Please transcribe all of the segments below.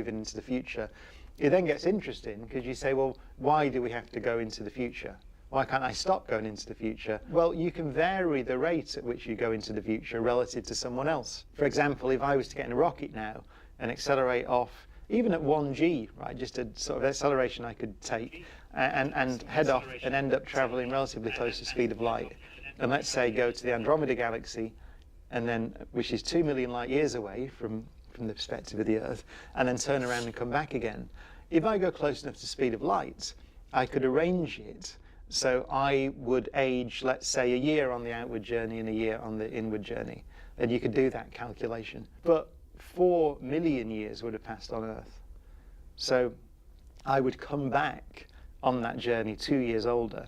moving into the future. It then gets interesting because you say, well, why do we have to go into the future? Why can't I stop going into the future? Well, you can vary the rate at which you go into the future relative to someone else. For example, if I was to get in a rocket now and accelerate off, even at 1g, right, just a sort of acceleration I could take, and head off and end up traveling relatively close to the speed of light, and let's say go to the Andromeda galaxy, and then, which is 2 million light years away from the perspective of the Earth, and then turn around and come back again. If I go close enough to the speed of light, I could arrange it so I would age, let's say, a year on the outward journey and a year on the inward journey. And you could do that calculation. But 4 million years would have passed on Earth. So I would come back on that journey 2 years older,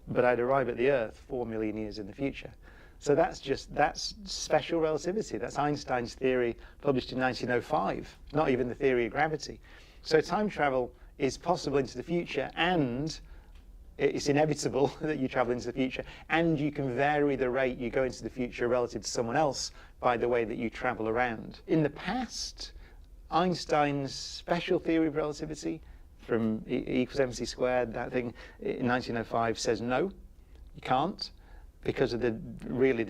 but I'd arrive at the Earth 4 million years in the future. So that's special relativity. That's Einstein's theory published in 1905, not even the theory of gravity. So time travel is possible into the future, and it's inevitable that you travel into the future, and you can vary the rate you go into the future relative to someone else by the way that you travel around. In the past, Einstein's special theory of relativity from E equals mc squared, that thing in 1905, says no, you can't, because of the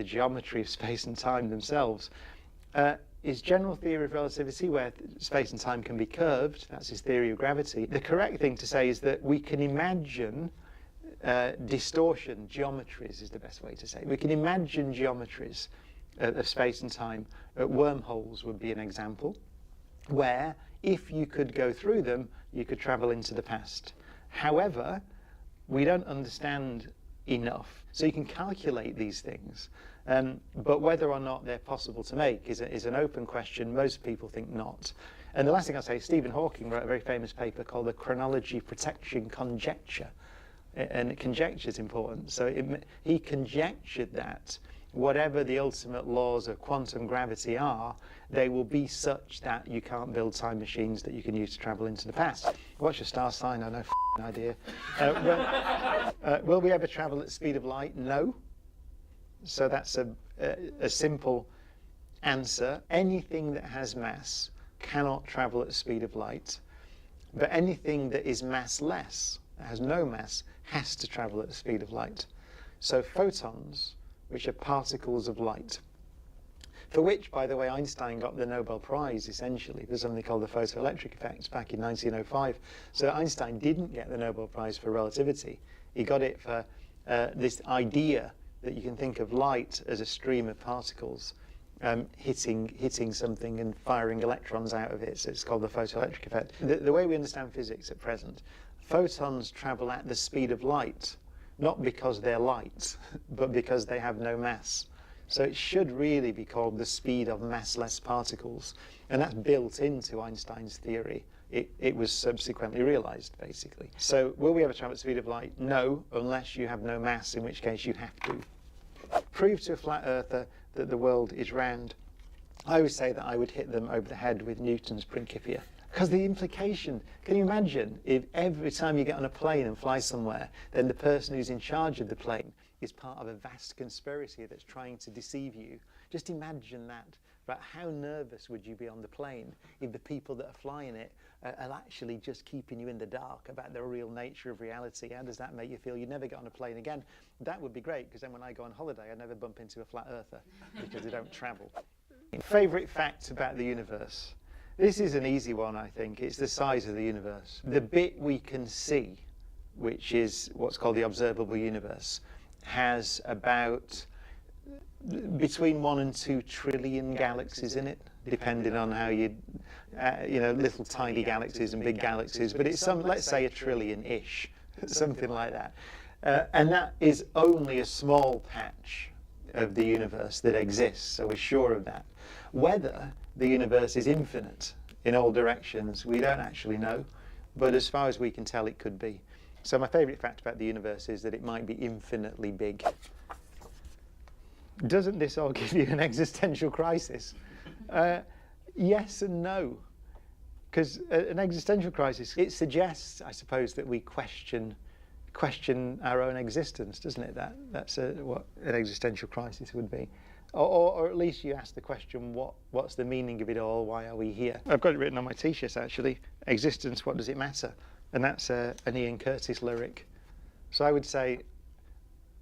geometry of space and time themselves. His general theory of relativity, where space and time can be curved, that's his theory of gravity. The correct thing to say is that we can imagine distortion, geometries is the best way to say it. We can imagine geometries of space and time. Wormholes would be an example, where if you could go through them, you could travel into the past. However, we don't understand enough. So you can calculate these things, but whether or not they're possible to make is an open question. Most people think not. And the last thing I'll say, Stephen Hawking wrote a very famous paper called the chronology protection conjecture. And conjecture is important. So he conjectured that whatever the ultimate laws of quantum gravity are, they will be such that you can't build time machines that you can use to travel into the past. What's your star sign? I have no idea. Will we ever travel at the speed of light? No. So that's a simple answer. Anything that has mass cannot travel at the speed of light, but anything that is massless, that has no mass, has to travel at the speed of light. So photons, which are particles of light, for which, by the way, Einstein got the Nobel Prize, essentially, for something called the photoelectric effect back in 1905. So Einstein didn't get the Nobel Prize for relativity. He got it for this idea that you can think of light as a stream of particles hitting something and firing electrons out of it. So it's called the photoelectric effect. The way we understand physics at present, photons travel at the speed of light, not because they're light, but because they have no mass. So it should really be called the speed of massless particles. And that's built into Einstein's theory. It was subsequently realized, basically. So will we ever travel at the speed of light? No, unless you have no mass, in which case you have to. Prove to a flat earther that the world is round. I always say that I would hit them over the head with Newton's Principia. Because the implication, can you imagine if every time you get on a plane and fly somewhere, then the person who's in charge of the plane is part of a vast conspiracy that's trying to deceive you? Just imagine that. Right? How nervous would you be on the plane if the people that are flying it are actually just keeping you in the dark about the real nature of reality? How does that make you feel? You'd never get on a plane again. That would be great, because then when I go on holiday, I never bump into a flat earther because they don't travel. Favourite fact about the universe? This is an easy one, I think. It's the size of the universe. The bit we can see, which is what's called the observable universe, has about between 1 and 2 trillion galaxies in it, depending on how you know, little tiny galaxies and big galaxies, but it's let's say 1 trillion-ish, something like that. And that is only a small patch of the universe that exists, so we're sure of that. Whether the universe is infinite in all directions, we don't actually know, but as far as we can tell, it could be. So my favourite fact about the universe is that it might be infinitely big. Doesn't this all give you an existential crisis? Yes and no. Because an existential crisis, it suggests, I suppose, that we question our own existence, doesn't it? That's what an existential crisis would be. Or at least you ask the question, what's the meaning of it all? Why are we here? I've got it written on my t-shirt, actually. Existence, what does it matter? And that's an Ian Curtis lyric. So I would say,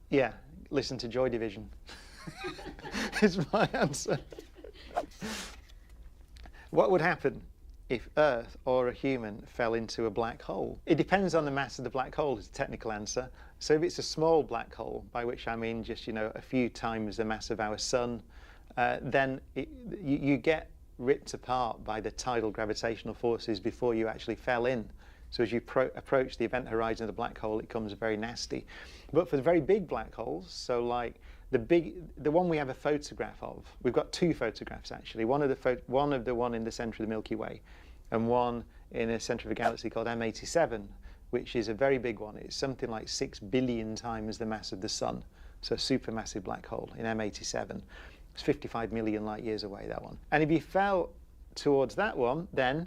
yeah, listen to Joy Division. Is my answer. What would happen if Earth or a human fell into a black hole? It depends on the mass of the black hole is the technical answer. So if it's a small black hole, by which I mean just, a few times the mass of our sun, then you get ripped apart by the tidal gravitational forces before you actually fell in. So as you approach the event horizon of the black hole, it becomes very nasty. But for the very big black holes, so like the one we have a photograph of, we've got two photographs actually. One of the one in the centre of the Milky Way, and one in the centre of a galaxy called M87, which is a very big one. It's something like 6 billion times the mass of the sun. So a supermassive black hole in M87. It's 55 million light years away, that one. And if you fell towards that one, then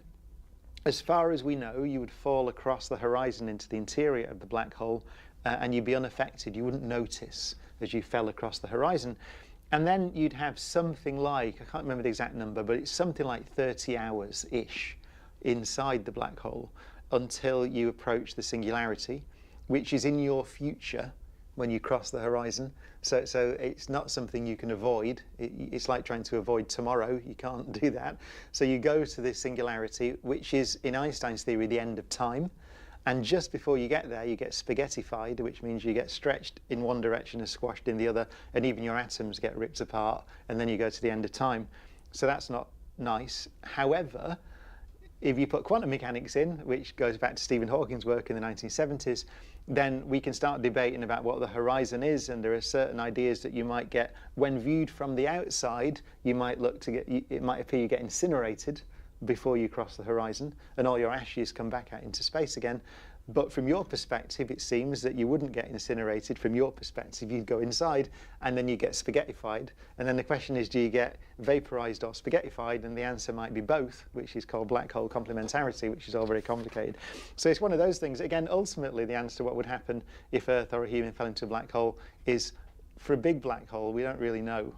as far as we know, you would fall across the horizon into the interior of the black hole, and you'd be unaffected. You wouldn't notice as you fell across the horizon. And then you'd have something like, I can't remember the exact number, but it's something like 30 hours-ish inside the black hole until you approach the singularity, which is in your future when you cross the horizon. So it's not something you can avoid. It's like trying to avoid tomorrow. You can't do that. So you go to this singularity, which is, in Einstein's theory, the end of time. And just before you get there, you get spaghettified, which means you get stretched in one direction and squashed in the other, and even your atoms get ripped apart, and then you go to the end of time. So that's not nice. However, if you put quantum mechanics in, which goes back to Stephen Hawking's work in the 1970s, then we can start debating about what the horizon is, and there are certain ideas that you might get when viewed from the outside. You might look to get, it might appear you get incinerated before you cross the horizon, and all your ashes come back out into space again. But from your perspective, it seems that you wouldn't get incinerated. From your perspective, you'd go inside and then you get spaghettified. And then the question is, do you get vaporized or spaghettified? And the answer might be both, which is called black hole complementarity, which is all very complicated. So it's one of those things. Again, ultimately, the answer to what would happen if Earth or a human fell into a black hole is, for a big black hole, we don't really know.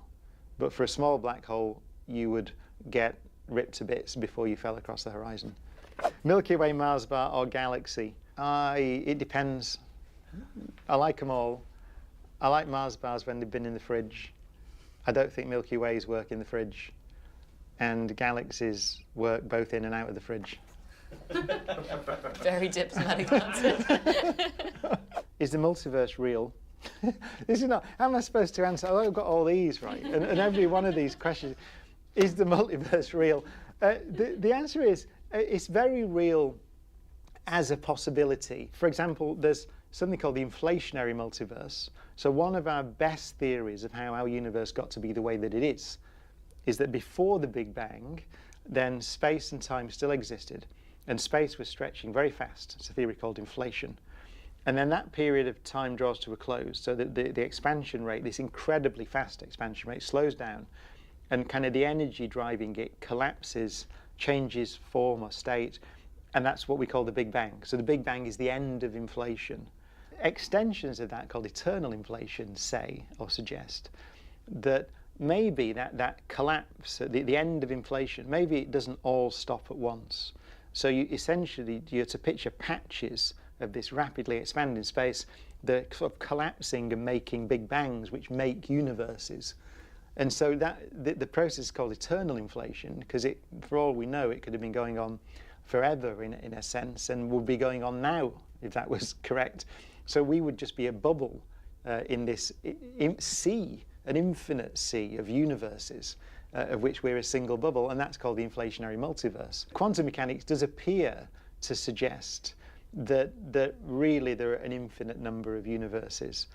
But for a small black hole, you would get ripped to bits before you fell across the horizon. Milky Way, Mars bar or galaxy? It depends. I like them all. I like Mars bars when they've been in the fridge. I don't think Milky Ways work in the fridge. And galaxies work both in and out of the fridge. Very diplomatic answer. Is the multiverse real? This is not, how am I supposed to answer? I've got all these right, and every one of these questions, is the multiverse real? The answer is, it's very real as a possibility. For example, there's something called the inflationary multiverse. So one of our best theories of how our universe got to be the way that it is that before the Big Bang, then space and time still existed, and space was stretching very fast. It's a theory called inflation. And then that period of time draws to a close. So the expansion rate, this incredibly fast expansion rate, slows down, and kind of the energy driving it collapses, changes form or state, and that's what we call the Big Bang. So the Big Bang is the end of inflation. Extensions of that called eternal inflation say or suggest that maybe that collapse, the end of inflation, maybe it doesn't all stop at once. So you're to picture patches of this rapidly expanding space, the sort of collapsing and making big bangs which make universes. And so that the process is called eternal inflation, because for all we know, it could have been going on forever in a sense, and would be going on now if that was correct. So we would just be a bubble in this sea, an infinite sea of universes, of which we're a single bubble, and that's called the inflationary multiverse. Quantum mechanics does appear to suggest that really there are an infinite number of universes.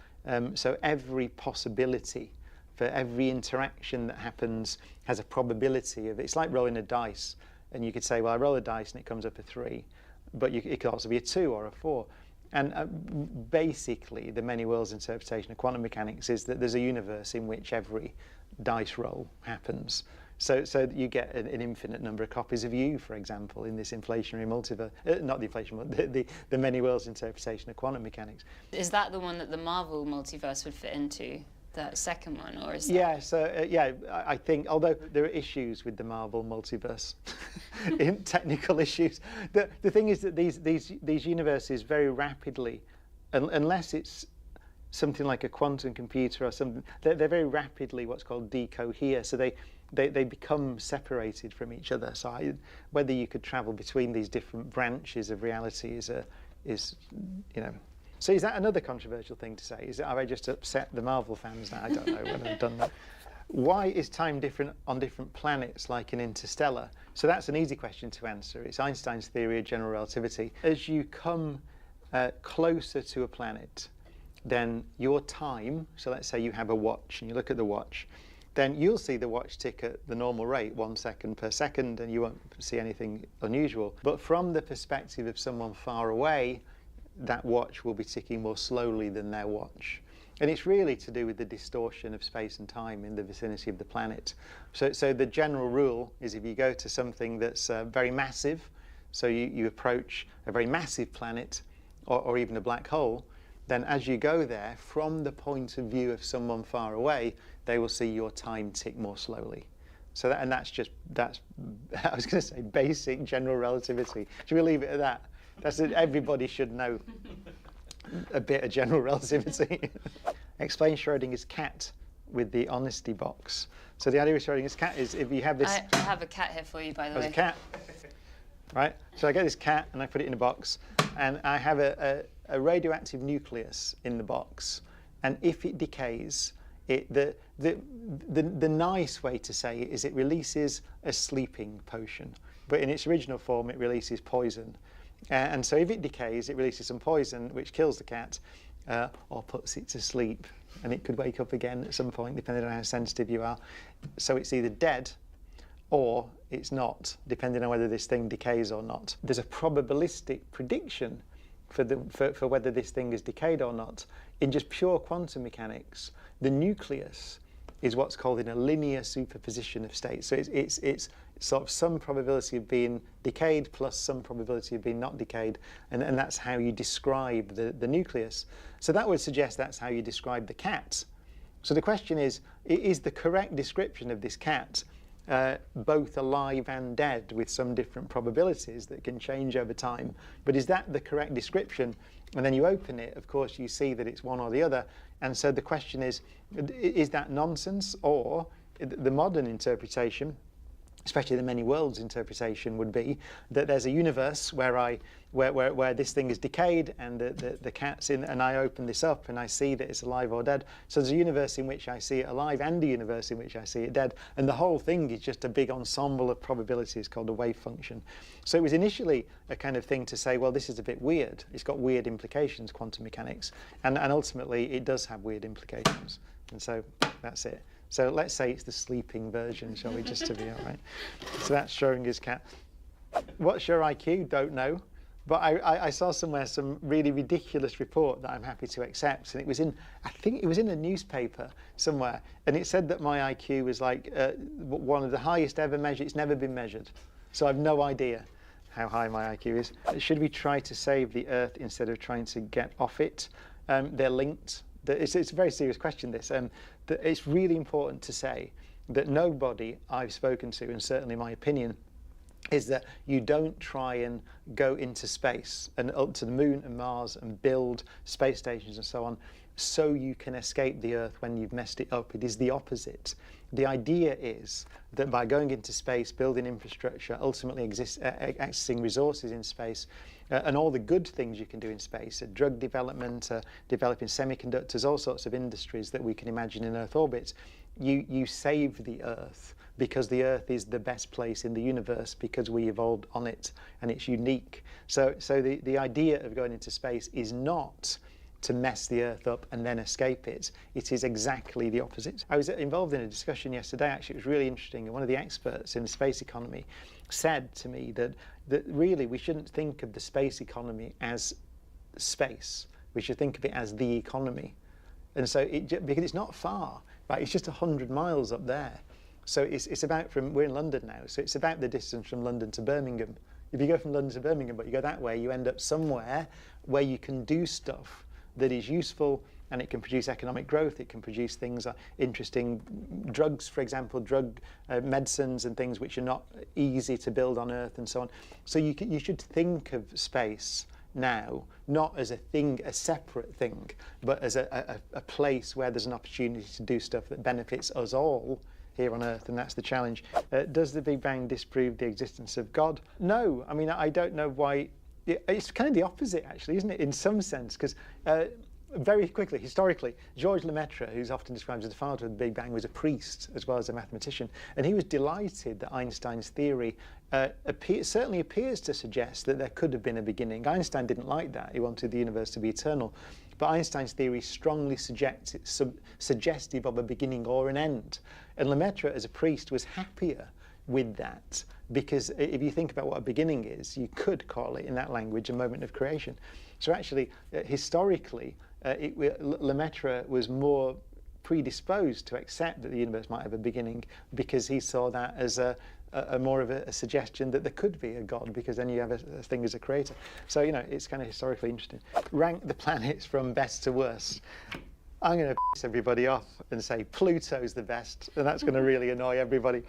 So every possibility for every interaction that happens has a probability of, it's like rolling a dice, and you could say, well, I roll a dice and it comes up a 3, but it could also be a 2 or a 4. And basically, the many worlds interpretation of quantum mechanics is that there's a universe in which every dice roll happens. So you get an infinite number of copies of you, for example, in this inflationary multiverse, not the inflation, the many worlds interpretation of quantum mechanics. Is that the one that the Marvel multiverse would fit into? that second one, or is that... Yeah, so I think, although there are issues with the Marvel multiverse, in technical issues, the thing is that these universes very rapidly, unless it's something like a quantum computer or something, they're very rapidly what's called decohere. So they become separated from each other. So whether you could travel between these different branches of reality is you know. So is that another controversial thing to say? Have I just upset the Marvel fans now? I don't know whether I've done that. Why is time different on different planets, like in Interstellar? So that's an easy question to answer. It's Einstein's theory of general relativity. As you come closer to a planet, then your time, so let's say you have a watch and you look at the watch, then you'll see the watch tick at the normal rate, 1 second per second, and you won't see anything unusual. But from the perspective of someone far away, that watch will be ticking more slowly than their watch. And it's really to do with the distortion of space and time in the vicinity of the planet. So the general rule is if you go to something that's very massive, so you approach a very massive planet or even a black hole, then as you go there, from the point of view of someone far away, they will see your time tick more slowly. So that's I was going to say basic general relativity. Should we leave it at that? Everybody should know a bit of general relativity. Explain Schrodinger's cat with the honesty box. So the idea of Schrodinger's cat is if you have this... I have a cat here for you, by the way. There's a cat. Right? So I get this cat and I put it in a box, and I have a radioactive nucleus in the box, and if it decays, the nice way to say it is it releases a sleeping potion, but in its original form it releases poison. And so if it decays, it releases some poison which kills the cat or puts it to sleep, and it could wake up again at some point depending on how sensitive you are. So it's either dead or it's not, depending on whether this thing decays or not. There's a probabilistic prediction for whether this thing is decayed or not. In just pure quantum mechanics, the nucleus is what's called in a linear superposition of states. So it's sort of some probability of being decayed plus some probability of being not decayed, and that's how you describe the nucleus. So that would suggest that's how you describe the cat. So the question is the correct description of this cat both alive and dead with some different probabilities that can change over time? But is that the correct description? And then you open it, of course, you see that it's one or the other. And so the question is that nonsense? Or the modern interpretation, especially the many worlds interpretation, would be that there's a universe where this thing is decayed and the cat's in, and I open this up and I see that it's alive or dead. So there's a universe in which I see it alive and a universe in which I see it dead, and the whole thing is just a big ensemble of probabilities called a wave function. So it was initially a kind of thing to say, well, this is a bit weird. It's got weird implications, quantum mechanics, and ultimately it does have weird implications. And so that's it. So let's say it's the sleeping version, shall we, just to be all right. So that's Schrodinger's cat. What's your IQ? Don't know. But I saw somewhere some really ridiculous report that I'm happy to accept. And it was I think it was in a newspaper somewhere. And it said that my IQ was like one of the highest ever measured. It's never been measured. So I've no idea how high my IQ is. Should we try to save the Earth instead of trying to get off it? They're linked. It's a very serious question, this. It's really important to say that nobody I've spoken to, and certainly my opinion, is that you don't try and go into space and up to the moon and Mars and build space stations and so on so you can escape the Earth when you've messed it up. It is the opposite. The idea is that by going into space, building infrastructure, ultimately accessing resources in space, and all the good things you can do in space, drug development, developing semiconductors, all sorts of industries that we can imagine in Earth orbit, you save the Earth because the Earth is the best place in the universe because we evolved on it and it's unique. So the idea of going into space is not to mess the Earth up and then escape it. It is exactly the opposite. I was involved in a discussion yesterday, actually. It was really interesting, and one of the experts in the space economy said to me that really we shouldn't think of the space economy as space. We should think of it as the economy. And so, because it's not far, right? It's just 100 miles up there. So it's about we're in London now, so it's about the distance from London to Birmingham. If you go from London to Birmingham, but you go that way, you end up somewhere where you can do stuff that is useful and it can produce economic growth. It can produce things like interesting drugs, for example, medicines and things which are not easy to build on Earth and so on. So you should think of space now not as a separate thing, but as a place where there's an opportunity to do stuff that benefits us all here on Earth, and that's the challenge. Does the Big Bang disprove the existence of God? No. I mean, I don't know why. It's kind of the opposite, actually, isn't it, in some sense? Because very quickly, historically, Georges Lemaitre, who's often described as the father of the Big Bang, was a priest as well as a mathematician, and he was delighted that Einstein's theory certainly appears to suggest that there could have been a beginning. Einstein didn't like that. He wanted the universe to be eternal. But Einstein's theory strongly suggestive of a beginning or an end. And Lemaitre, as a priest, was happier with that, because if you think about what a beginning is, you could call it, in that language, a moment of creation. So actually, historically, Lemaitre was more predisposed to accept that the universe might have a beginning, because he saw that as more of a suggestion that there could be a God, because then you have a thing as a creator. So, it's kind of historically interesting. Rank the planets from best to worst. I'm going to piss everybody off and say Pluto's the best, and that's going to really annoy everybody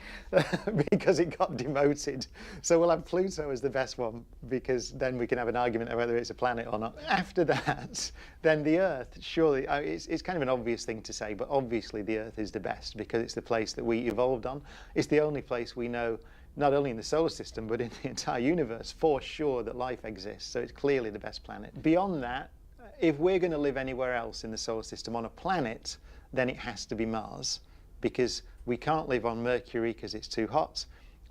because it got demoted. So we'll have Pluto as the best one, because then we can have an argument of whether it's a planet or not. After that, then the Earth, surely, it's kind of an obvious thing to say, but obviously the Earth is the best because it's the place that we evolved on. It's the only place we know, not only in the solar system, but in the entire universe, for sure, that life exists. So it's clearly the best planet. Beyond that, if we're going to live anywhere else in the solar system on a planet, then it has to be Mars, because we can't live on Mercury because it's too hot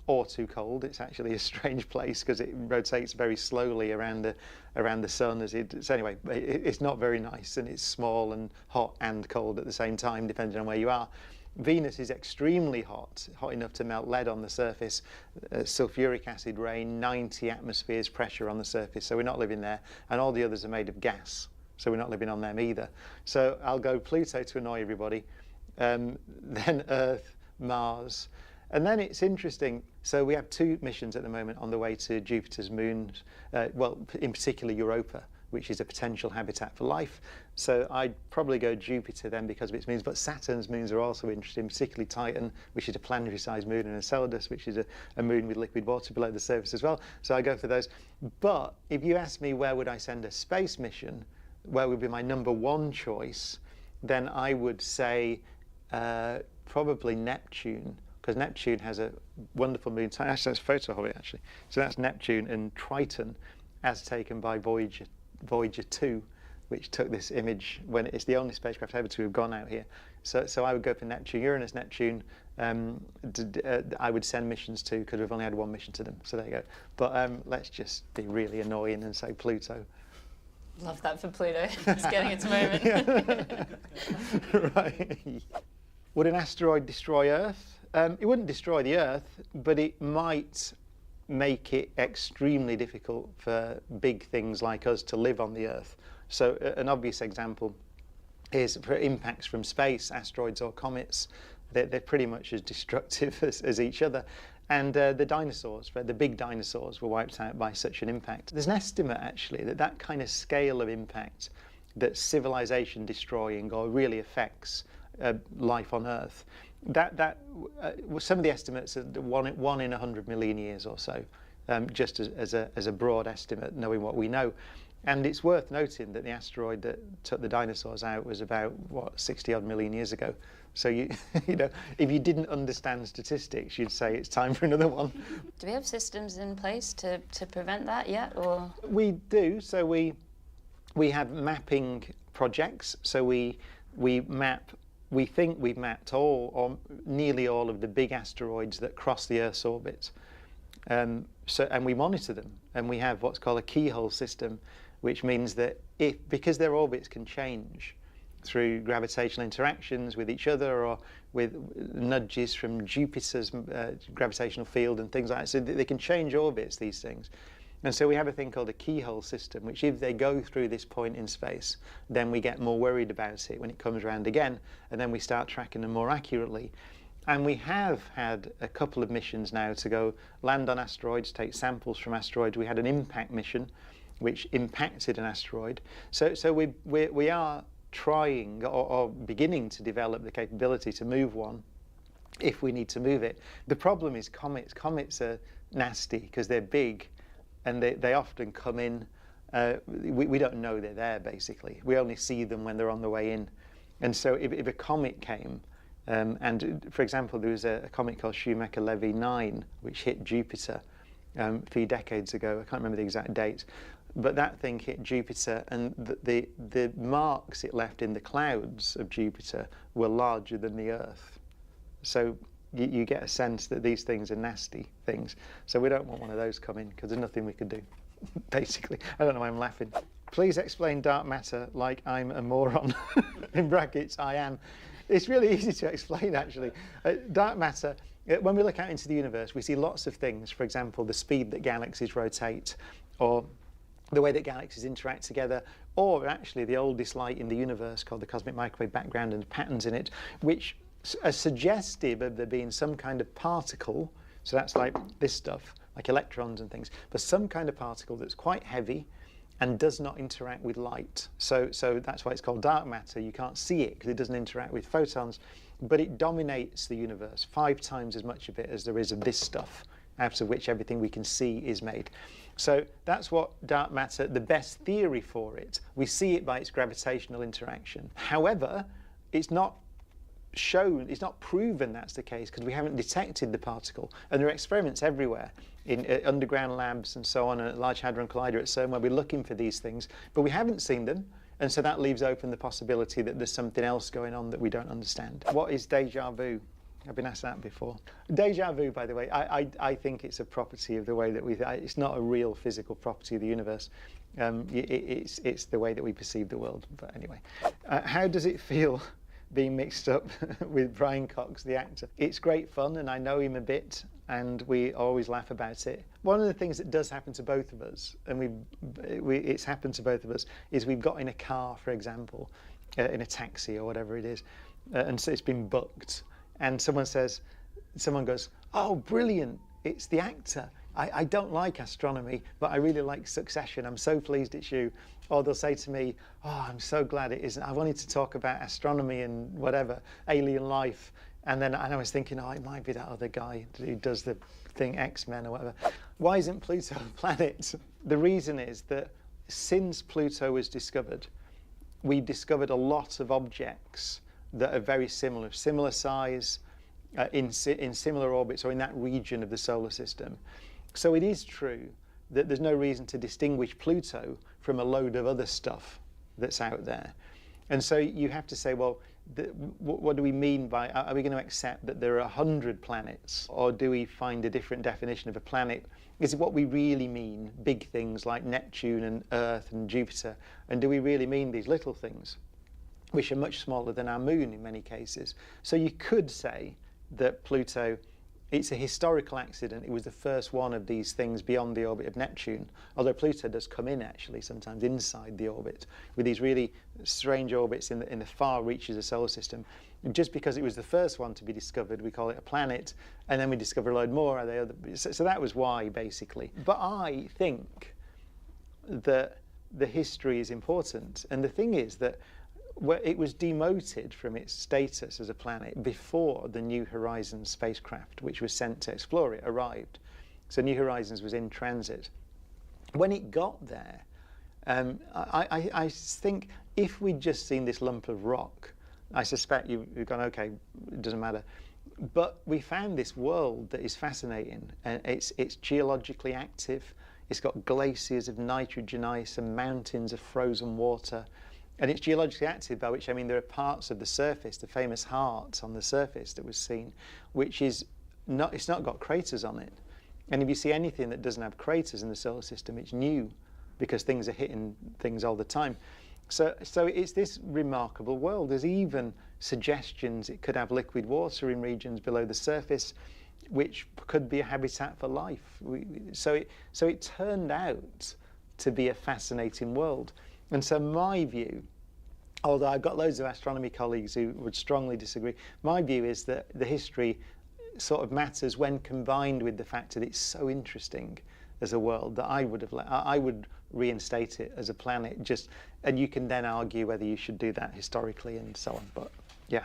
or too cold. It's actually a strange place because it rotates very slowly around the sun. So anyway, it's not very nice, and it's small and hot and cold at the same time, depending on where you are. Venus is extremely hot enough to melt lead on the surface, sulfuric acid rain, 90 atmospheres pressure on the surface, so we're not living there, and all the others are made of gas, so we're not living on them either. So I'll go Pluto to annoy everybody, then Earth, Mars, and then it's interesting. So we have 2 missions at the moment on the way to Jupiter's moons, well, in particular Europa, which is a potential habitat for life. So I'd probably go Jupiter then because of its moons, but Saturn's moons are also interesting, particularly Titan, which is a planetary-sized moon, and Enceladus, which is a moon with liquid water below the surface as well. So I go for those. But if you ask me where would I send a space mission, where would be my number 1 choice, then I would say probably Neptune, because Neptune has a wonderful moon. Actually, that's a photo of it, actually. So that's Neptune, and Triton, as taken by Voyager 2, which took this image when it's the only spacecraft ever to have gone out here. So I would go for Neptune. Uranus, Neptune, I would send missions to, because we've only had 1 mission to them. So there you go. But let's just be really annoying and say Pluto. Love that for Pluto. It's getting its moment. Right. Would an asteroid destroy Earth? It wouldn't destroy the Earth, but it might make it extremely difficult for big things like us to live on the Earth. So an obvious example is for impacts from space, asteroids or comets. They're pretty much as destructive as each other. And the dinosaurs, the big dinosaurs, were wiped out by such an impact. There's an estimate, actually, that kind of scale of impact that civilization destroying or really affects life on Earth, some of the estimates are one in 100 million years or so, just as a broad estimate, knowing what we know. And it's worth noting that the asteroid that took the dinosaurs out was about, 60-odd million years ago. So, if you didn't understand statistics, you'd say it's time for another one. Do we have systems in place to prevent that yet? Or We do. So we have mapping projects. So we think we've mapped all, or nearly all, of the big asteroids that cross the Earth's orbit. And we monitor them, and we have what's called a keyhole system, which means that because their orbits can change through gravitational interactions with each other or with nudges from Jupiter's gravitational field and things like that, so they can change orbits, these things. And so we have a thing called a keyhole system, which if they go through this point in space, then we get more worried about it when it comes around again, and then we start tracking them more accurately. And we have had a couple of missions now to go land on asteroids, take samples from asteroids. We had an impact mission which impacted an asteroid. So we are trying or beginning to develop the capability to move one if we need to move it. The problem is comets. Comets are nasty because they're big and they often come in. We don't know they're there, basically. We only see them when they're on the way in. And so if a comet came, and for example, there was a comet called Schumacher-Levy 9, which hit Jupiter a few decades ago. I can't remember the exact date. But that thing hit Jupiter, and the marks it left in the clouds of Jupiter were larger than the Earth. So you get a sense that these things are nasty things. So we don't want one of those coming, because there's nothing we could do, basically. I don't know why I'm laughing. Please explain dark matter like I'm a moron. In brackets, I am. It's really easy to explain, actually. Dark matter, when we look out into the universe, we see lots of things. For example, the speed that galaxies rotate, or the way that galaxies interact together, or actually the oldest light in the universe called the cosmic microwave background and patterns in it, which are suggestive of there being some kind of particle. So that's like this stuff, like electrons and things, but some kind of particle that's quite heavy and does not interact with light. So that's why it's called dark matter. You can't see it because it doesn't interact with photons, but it dominates the universe, 5 times as much of it as there is of this stuff, out of which everything we can see is made. So that's what dark matter, the best theory for it. We see it by its gravitational interaction. However, it's not shown, it's not proven that's the case because we haven't detected the particle. And there are experiments everywhere in underground labs and so on, and at Large Hadron Collider at CERN, where we're looking for these things, but we haven't seen them. And so that leaves open the possibility that there's something else going on that we don't understand. What is deja vu? I've been asked that before. Deja vu, by the way, I think it's a property of the way that it's not a real physical property of the universe. It's the way that we perceive the world. But anyway, how does it feel being mixed up with Brian Cox, the actor? It's great fun, and I know him a bit, and we always laugh about it. One of the things that does happen to both of us, and it's happened to both of us, is we've got in a car, for example, in a taxi or whatever it is, and so it's been booked. And someone goes, oh, brilliant, it's the actor. I don't like astronomy, but I really like Succession. I'm so pleased it's you. Or they'll say to me, oh, I'm so glad it isn't. I wanted to talk about astronomy and whatever, alien life. And I was thinking, oh, it might be that other guy who does the thing, X-Men or whatever. Why isn't Pluto a planet? The reason is that since Pluto was discovered, we discovered a lot of objects that are very similar size, in similar orbits or in that region of the solar system. So it is true that there's no reason to distinguish Pluto from a load of other stuff that's out there. And so you have to say, well, what do we mean by, are we going to accept that there are 100 planets? Or do we find a different definition of a planet? Is it what we really mean, big things like Neptune and Earth and Jupiter? And do we really mean these little things, which are much smaller than our moon in many cases? So you could say that Pluto, it's a historical accident. It was the first one of these things beyond the orbit of Neptune, although Pluto does come in actually sometimes inside the orbit with these really strange orbits in the far reaches of the solar system. Just because it was the first one to be discovered, we call it a planet, and then we discover a load more. So that was why, basically. But I think that the history is important, and the thing is that it was demoted from its status as a planet before the New Horizons spacecraft, which was sent to explore it, arrived. So New Horizons was in transit. When it got there, I think if we'd just seen this lump of rock, I suspect you've gone, okay, it doesn't matter. But we found this world that is fascinating, and it's geologically active. It's got glaciers of nitrogen ice and mountains of frozen water. And it's geologically active, by which I mean there are parts of the surface, the famous heart on the surface that was seen, which is not, it's not got craters on it. And if you see anything that doesn't have craters in the solar system, it's new, because things are hitting things all the time. So it's this remarkable world. There's even suggestions it could have liquid water in regions below the surface, which could be a habitat for life. So it turned out to be a fascinating world. And so my view, although I've got loads of astronomy colleagues who would strongly disagree, my view is that the history sort of matters when combined with the fact that it's so interesting as a world that I would have I would reinstate it as a planet, and you can then argue whether you should do that historically and so on, but yeah.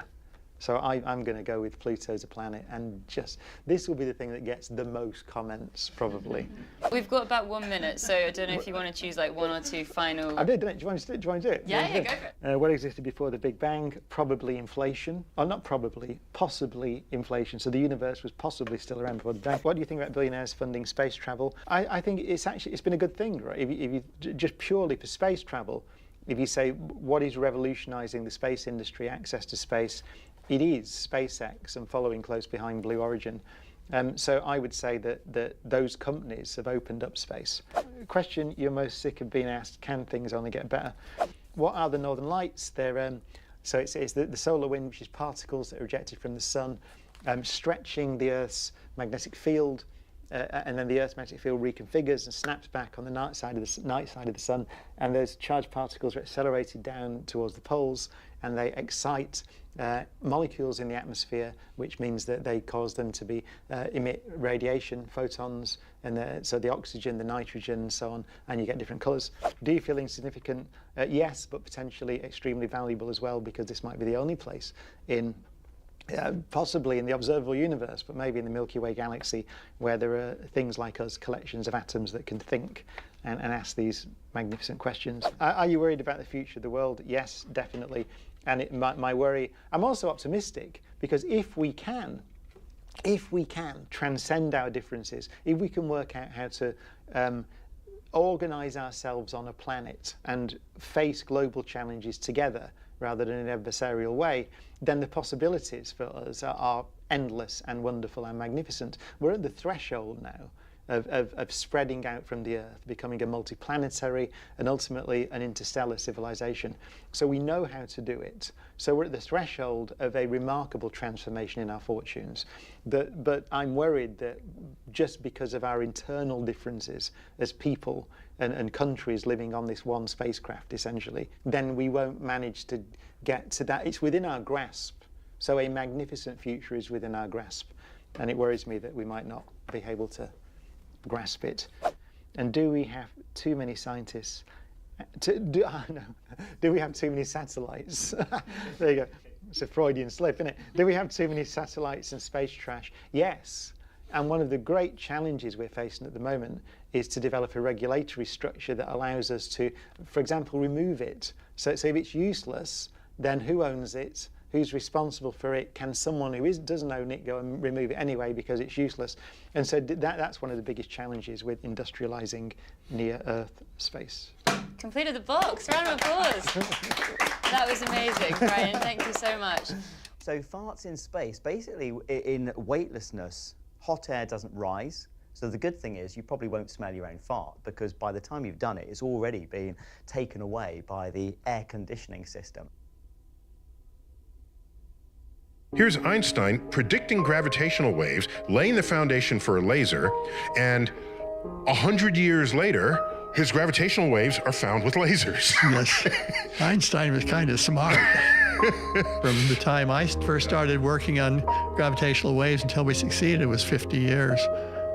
So I'm going to go with Pluto as a planet, and this will be the thing that gets the most comments, probably. We've got about 1 minute, so I don't know if you want to choose like one or two final. I did, didn't I? Do you want to do it? Yeah, go for it. What existed before the Big Bang? Probably inflation. Or not probably, possibly inflation. So the universe was possibly still around before the Big Bang. What do you think about billionaires funding space travel? I think it's been a good thing, right? If you just purely for space travel, if you say what is revolutionising the space industry, access to space, it is SpaceX and following close behind Blue Origin. So I would say that those companies have opened up space. Question you're most sick of being asked, can things only get better? What are the northern lights? So it's the solar wind, which is particles that are ejected from the sun, stretching the Earth's magnetic field, and then the Earth's magnetic field reconfigures and snaps back on the night side of the sun, and those charged particles are accelerated down towards the poles, and they excite molecules in the atmosphere, which means that they cause them to emit radiation, photons, and so the oxygen, the nitrogen, and so on, and you get different colours. Do you feel insignificant? Yes, but potentially extremely valuable as well, because this might be the only place possibly in the observable universe, but maybe in the Milky Way galaxy, where there are things like us, collections of atoms that can think and ask these magnificent questions. Are you worried about the future of the world? Yes, definitely. And my worry, I'm also optimistic, because if we can transcend our differences, if we can work out how to organise ourselves on a planet and face global challenges together rather than in an adversarial way, then the possibilities for us are endless and wonderful and magnificent. We're at the threshold now of spreading out from the Earth, becoming a multiplanetary and ultimately an interstellar civilization. So we know how to do it. So we're at the threshold of a remarkable transformation in our fortunes. But I'm worried that just because of our internal differences as people and countries living on this one spacecraft, essentially, then we won't manage to get to that. It's within our grasp. So a magnificent future is within our grasp. And it worries me that we might not be able to grasp it. And do we have too many scientists? Do we have too many satellites? There you go. It's a Freudian slip, isn't it? Do we have too many satellites and space trash? Yes. And one of the great challenges we're facing at the moment is to develop a regulatory structure that allows us to, for example, remove it. So if it's useless, then who owns it? Who's responsible for it? Can someone who doesn't own it go and remove it anyway because it's useless? And so that's one of the biggest challenges with industrializing near-Earth space. Completed the box. Round of applause. That was amazing, Brian. Thank you so much. So farts in space, basically in weightlessness, hot air doesn't rise. So the good thing is you probably won't smell your own fart, because by the time you've done it, it's already been taken away by the air conditioning system. Here's Einstein predicting gravitational waves, laying the foundation for a laser, and 100 years later, his gravitational waves are found with lasers. Yes, Einstein was kind of smart. From the time I first started working on gravitational waves until we succeeded was 50 years.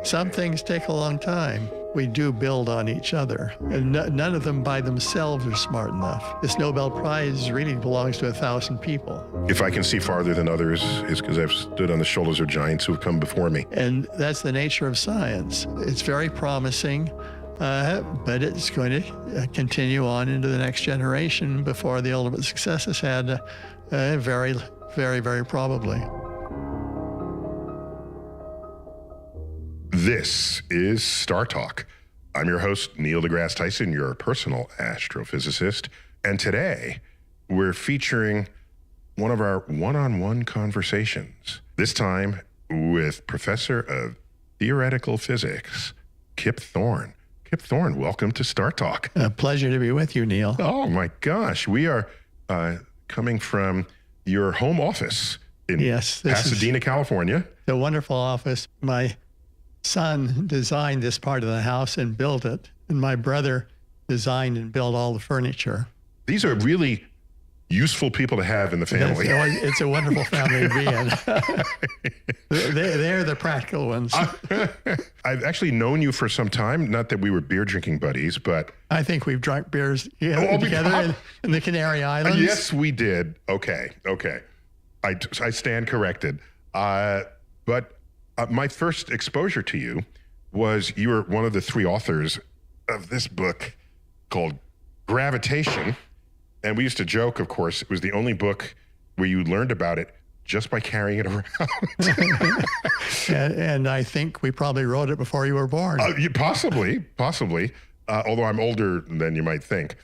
Some things take a long time. We do build on each other, and none of them by themselves are smart enough. This Nobel Prize really belongs to 1,000 people. If I can see farther than others, it's because I've stood on the shoulders of giants who have come before me. And that's the nature of science. It's very promising, but it's going to continue on into the next generation before the ultimate success is had, very, very, very probably. This is Star Talk. I'm your host, Neil deGrasse Tyson, your personal astrophysicist. And today, we're featuring one of our one-on-one conversations, this time with Professor of Theoretical Physics, Kip Thorne. Kip Thorne, welcome to Star Talk. A pleasure to be with you, Neil. Oh my gosh, we are coming from your home office in Pasadena, California. A wonderful office. My son designed this part of the house and built it, and my brother designed and built all the furniture. These are really useful people to have in the family. It's a wonderful family to be in. They're the practical ones. I've actually known you for some time. Not that we were beer drinking buddies, but I think we've drunk beers together in the Canary Islands. Yes, we did. Okay. I stand corrected. But my first exposure to you was you were one of the 3 authors of this book called Gravitation. And we used to joke, of course, it was the only book where you learned about it just by carrying it around. and I think we probably wrote it before you were born. Possibly. Although I'm older than you might think.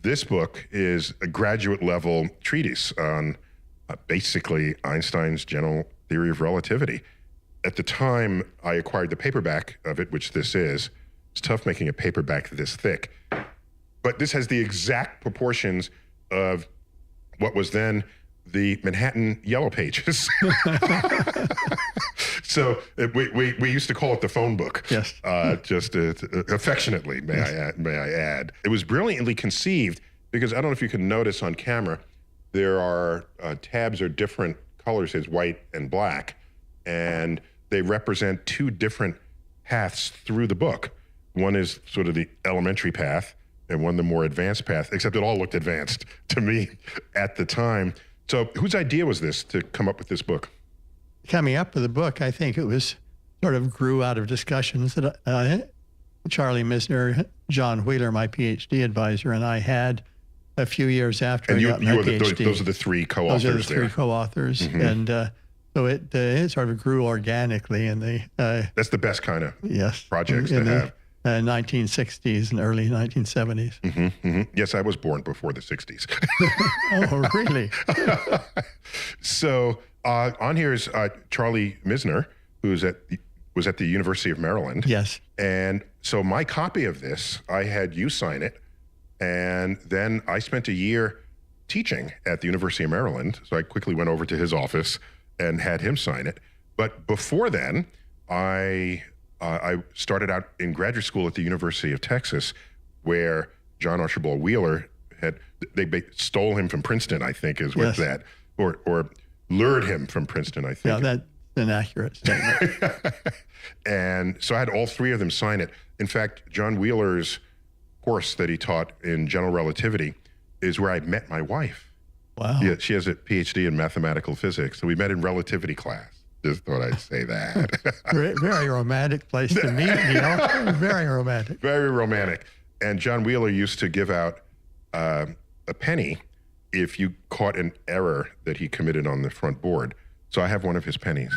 This book is a graduate level treatise on basically Einstein's general theory of relativity. At the time I acquired the paperback of it, which this is, it's tough making a paperback this thick. But this has the exact proportions of what was then the Manhattan Yellow Pages. So we used to call it the phone book. Yes. Just affectionately, may I add. It was brilliantly conceived because I don't know if you can notice on camera, there are tabs are different colors, as white and black, and they represent 2 different paths through the book. One is sort of the elementary path, and one the more advanced path, except it all looked advanced to me at the time. So whose idea was this to come up with this book? Coming up with the book, I think it was sort of grew out of discussions that Charlie Misner, John Wheeler, my PhD advisor, and I had a few years after I got my PhD. Those are the 3 co-authors there. Those are the 3 co-authors. Mm-hmm. And so it sort of grew organically in the... That's the best kind of projects in to have. 1960s and early 1970s. Mm-hmm, mm-hmm. Yes, I was born before the 60s. Oh, really? So on here is Charlie Misner, who's was at the University of Maryland. Yes. And so my copy of this, I had you sign it, and then I spent a year teaching at the University of Maryland. So I quickly went over to his office and had him sign it. But before then, I started out in graduate school at the University of Texas, where John Archibald Wheeler they stole him from Princeton, I think is what that, or lured him from Princeton, I think. Yeah, that's an accurate statement. And so I had all 3 of them sign it. In fact, John Wheeler's course that he taught in general relativity is where I met my wife. Wow. Yeah, she has a PhD in mathematical physics. So we met in relativity class. Just thought I'd say that. Very romantic place to meet, Very romantic. Very romantic. And John Wheeler used to give out a penny if you caught an error that he committed on the front board. So I have one of his pennies.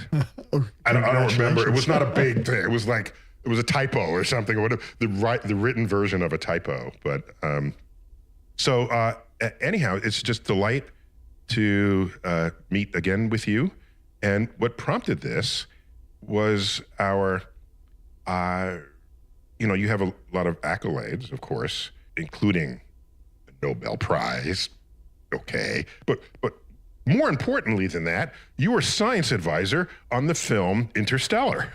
I don't remember. It was not a big thing. It was like, it was a typo or something, or whatever, the written version of a typo. But anyhow, it's just a delight to meet again with you. And what prompted this was you have a lot of accolades, of course, including the Nobel Prize. Okay. But more importantly than that, you were science advisor on the film Interstellar.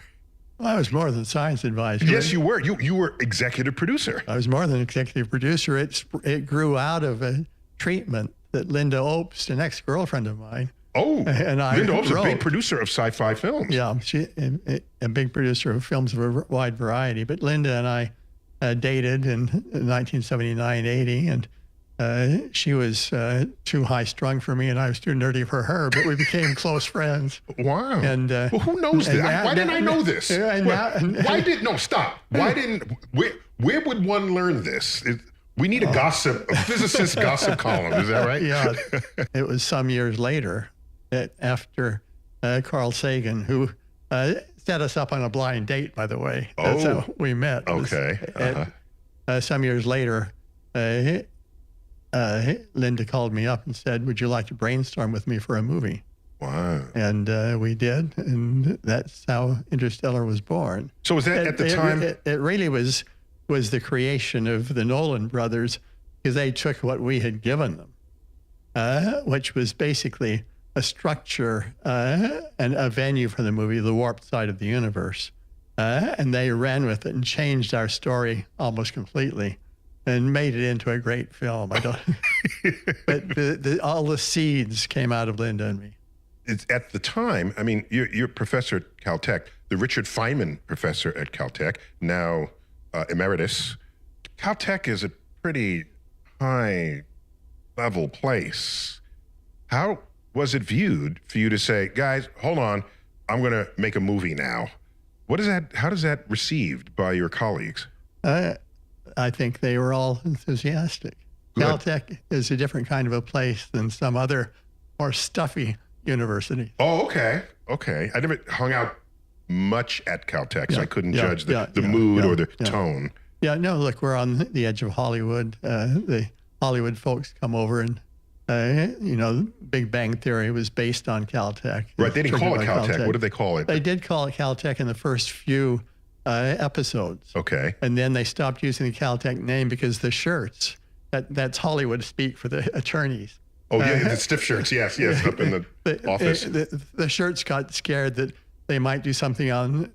Well, I was more than science advisor. Yes, you were. You were executive producer. I was more than executive producer. It grew out of a treatment that Linda Opes, an ex-girlfriend of mine. Oh, and Linda Opes, a big producer of sci-fi films. Yeah, she a big producer of films of a wide variety. But Linda and I dated in 1979, 80, and she was too high-strung for me, and I was too nerdy for her. But we became close friends. Wow. And well, who knows this? Why didn't I know this? Stop. Why didn't? Where would one learn this? We need a physicist gossip column. Is that right? Yeah. It was some years later, after Carl Sagan, who set us up on a blind date, by the way. That's how we met. Okay. Some years later, Linda called me up and said, "Would you like to brainstorm with me for a movie?" Wow. And we did, and that's how Interstellar was born. So was that at the time? It really was the creation of the Nolan brothers, because they took what we had given them, which was basically a structure and a venue for the movie, The Warped Side of the Universe. And they ran with it and changed our story almost completely. and made it into a great film. I don't, but all the seeds came out of Linda and me. It's, at the time, I mean, you're a professor at Caltech, the Richard Feynman professor at Caltech, now emeritus. Caltech is a pretty high-level place. How was it viewed for you to say, guys, hold on, I'm going to make a movie now? What is that? How does that received by your colleagues? I think they were all enthusiastic. Good. Caltech is a different kind of a place than some other more stuffy universities. Oh, okay. Okay. I never hung out much at Caltech, so I couldn't judge the mood or the tone. Yeah, no, look, we're on the edge of Hollywood. The Hollywood folks come over and, Big Bang Theory was based on Caltech. Right, they didn't call it Caltech. What did they call it? They did call it Caltech in the first few episodes. Okay. And then they stopped using the Caltech name because the shirts, that's Hollywood speak for the attorneys. Oh, yeah, the stiff shirts, yes, up in the office. The shirts got scared that they might do something on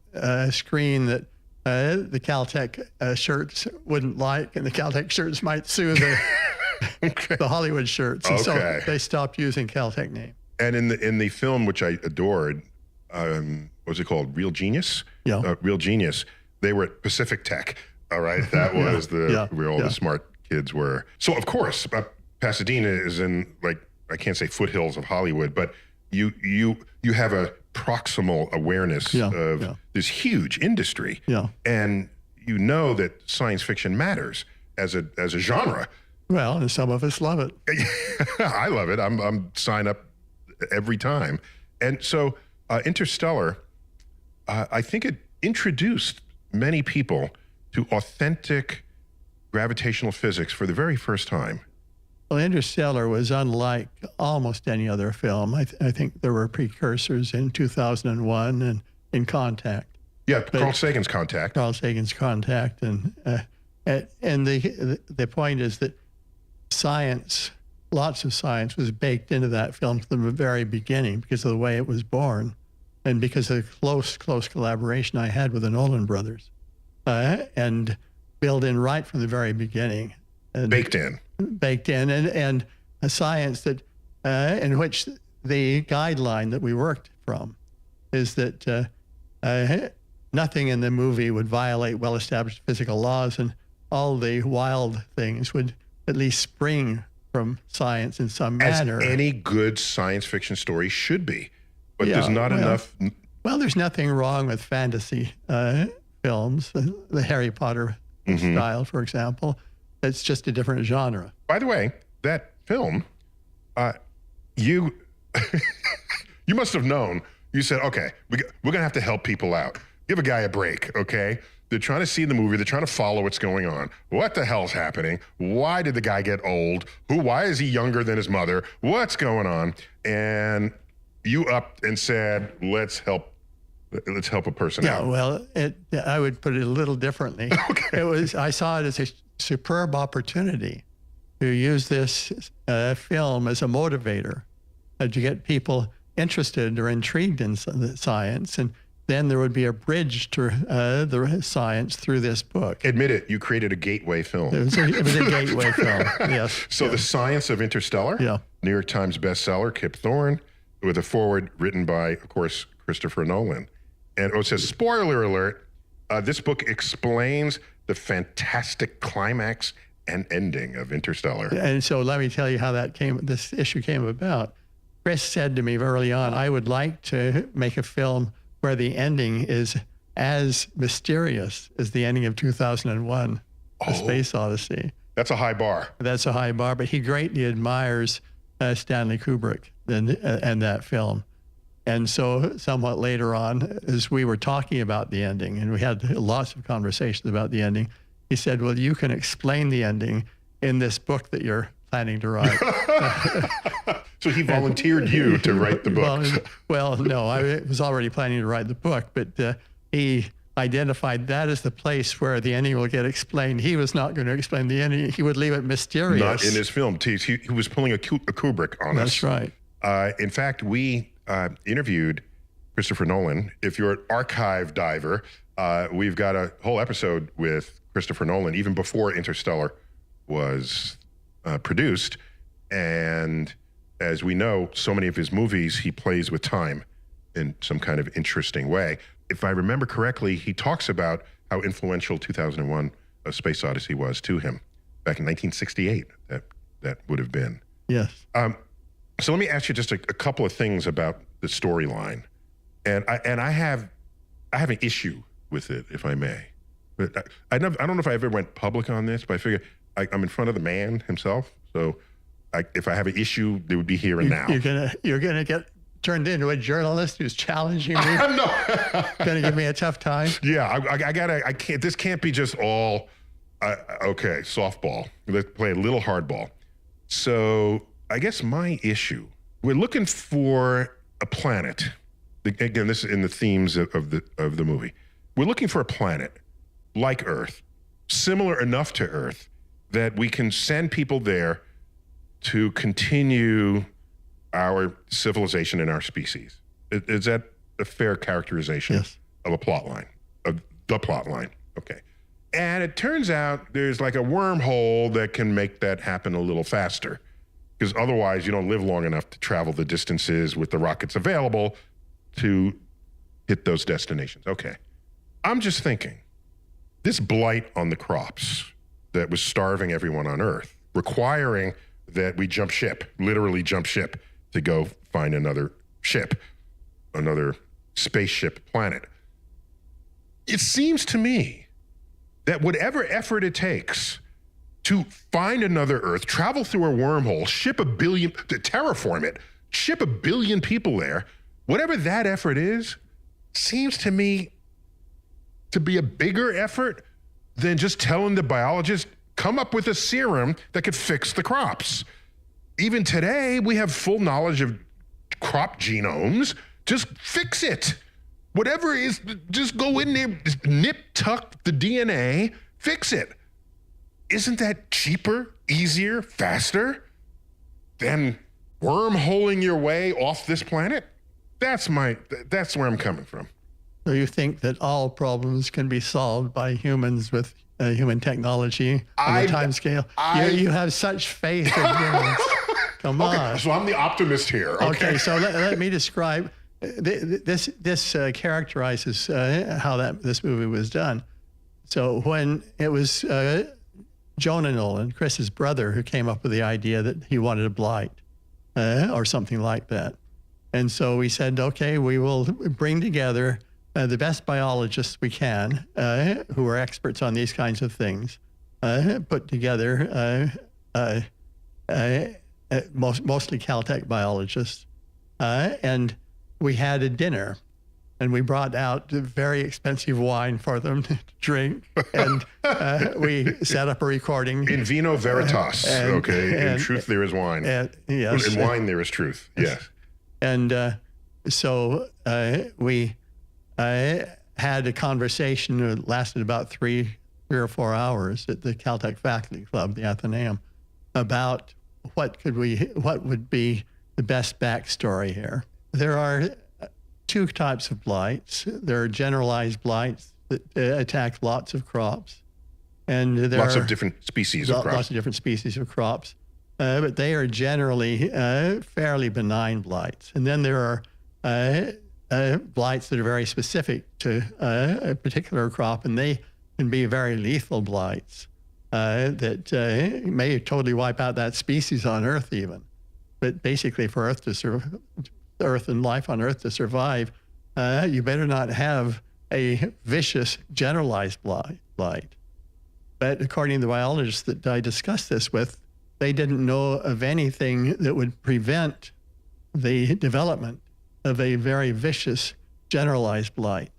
screen that the Caltech shirts wouldn't like, and the Caltech shirts might sue the Hollywood shirts. And so they stopped using Caltech name. And in the film, which I adored, what was it called? Real Genius? Yeah. Real Genius. They were at Pacific Tech, all right? That was where all the smart kids were. So, of course, Pasadena is in, like, I can't say foothills of Hollywood, but you have a proximal awareness of this huge industry. Yeah. And you know that science fiction matters as a genre. Well, and some of us love it. I love it. I'm sign up every time. And so Interstellar, I think it introduced many people to authentic gravitational physics for the very first time. Well, Interstellar was unlike almost any other film. I think there were precursors in 2001 and in Contact. Yeah, Carl Sagan's Contact. Carl Sagan's Contact. And the point is that science, lots of science was baked into that film from the very beginning because of the way it was born and because of the close collaboration I had with the Nolan brothers and built in right from the very beginning. And baked in, and a science that in which the guideline that we worked from is that nothing in the movie would violate well-established physical laws, and all the wild things would at least spring from science in some manner. As any good science fiction story should be, but there's not enough. Well, there's nothing wrong with fantasy films, the Harry Potter style, for example. It's just a different genre. By the way, that film, you you must have known. You said, okay, we're going to have to help people out. Give a guy a break, okay? They're trying to see the movie. They're trying to follow what's going on. What the hell's happening? Why did the guy get old? Why is he younger than his mother? What's going on? And you upped and said, let's help a person out. Yeah, well, I would put it a little differently. Okay. I saw it as a superb opportunity to use this film as a motivator to get people interested or intrigued in science, and then there would be a bridge to the science through this book. Admit it, you created a gateway film. It was a gateway film, yes. So The Science of Interstellar, New York Times bestseller, Kip Thorne, with a foreword written by, of course, Christopher Nolan. And it says, spoiler alert, this book explains the fantastic climax and ending of Interstellar. And so let me tell you how this issue came about. Chris said to me early on, I would like to make a film where the ending is as mysterious as the ending of 2001, A Space Odyssey. That's a high bar. That's a high bar, but he greatly admires Stanley Kubrick and that film. And so somewhat later on, as we were talking about the ending, and we had lots of conversations about the ending, he said, well, you can explain the ending in this book that you're planning to write. So he volunteered you to write the book. Well, no, I was already planning to write the book, but he identified that as the place where the ending will get explained. He was not going to explain the ending. He would leave it mysterious. Not in his film. He was pulling a Kubrick on us. That's right. In fact, we interviewed Christopher Nolan. If you're an archive diver, we've got a whole episode with Christopher Nolan, even before Interstellar was produced. And as we know, so many of his movies, he plays with time in some kind of interesting way. If I remember correctly, he talks about how influential 2001: A Space Odyssey was to him back in 1968. That would have been. Yes. So let me ask you just a couple of things about the storyline, and I have an issue with it, if I may. But I don't know if I ever went public on this, but I figure I'm in front of the man himself, so if I have an issue, it would be here and now. You're gonna get turned into a journalist who's challenging me. No. Gonna give me a tough time. Yeah, I can't. This can't be just all okay. Softball. Let's play a little hardball. So I guess my issue, we're looking for a planet. Again, this is in the themes of the movie. We're looking for a planet like Earth, similar enough to Earth that we can send people there to continue our civilization and our species. Is that a fair characterization Yes. of a plot line, of the plot line? Okay. And it turns out there's like a wormhole that can make that happen a little faster, because otherwise you don't live long enough to travel the distances with the rockets available to hit those destinations. Okay. I'm just thinking, this blight on the crops that was starving everyone on Earth, requiring that we jump ship, literally jump ship, to go find another ship, another spaceship planet. It seems to me that whatever effort it takes to find another Earth, travel through a wormhole, terraform it, ship 1 billion people there, whatever that effort is, seems to me to be a bigger effort than just telling the biologists, come up with a serum that could fix the crops. Even today, we have full knowledge of crop genomes. Just fix it. Whatever it is, just go in there, just nip, tuck the DNA, fix it. Isn't that cheaper, easier, faster than wormholing your way off this planet? That's where I'm coming from. So you think that all problems can be solved by humans with human technology on a time scale? You have such faith in humans. Come on. Okay, so I'm the optimist here. Okay, so let me describe. This characterizes how this movie was done. So when it was Jonah Nolan, Chris's brother, who came up with the idea that he wanted a blight or something like that. And so we said, okay, we will bring together the best biologists we can, who are experts on these kinds of things, put together mostly Caltech biologists, and we had a dinner, and we brought out very expensive wine for them to drink, and we set up a recording. In vino veritas, in truth there is wine. Yes. In wine there is truth, yes. And so we had a conversation that lasted about three or 4 hours at the Caltech Faculty Club, the Athenaeum, about what would be the best backstory here. There are two types of blights. There are generalized blights that attack lots of crops, and there lots are of different species of crops. Lots of different species of crops, but they are generally fairly benign blights. And then there are blights that are very specific to a particular crop, and they can be very lethal blights that may totally wipe out that species on Earth even. But basically for Earth and life on Earth to survive, you better not have a vicious generalized blight. But according to the biologists that I discussed this with, they didn't know of anything that would prevent the development of a very vicious generalized blight.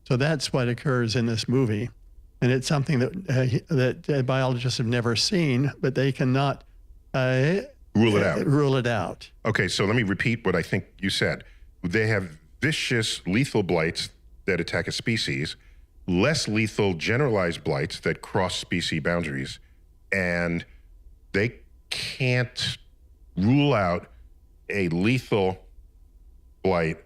So that's what occurs in this movie. And it's something that biologists have never seen, but they cannot rule it out. Okay, so let me repeat what I think you said. They have vicious, lethal blights that attack a species, less lethal, generalized blights that cross species boundaries, and they can't rule out a lethal blight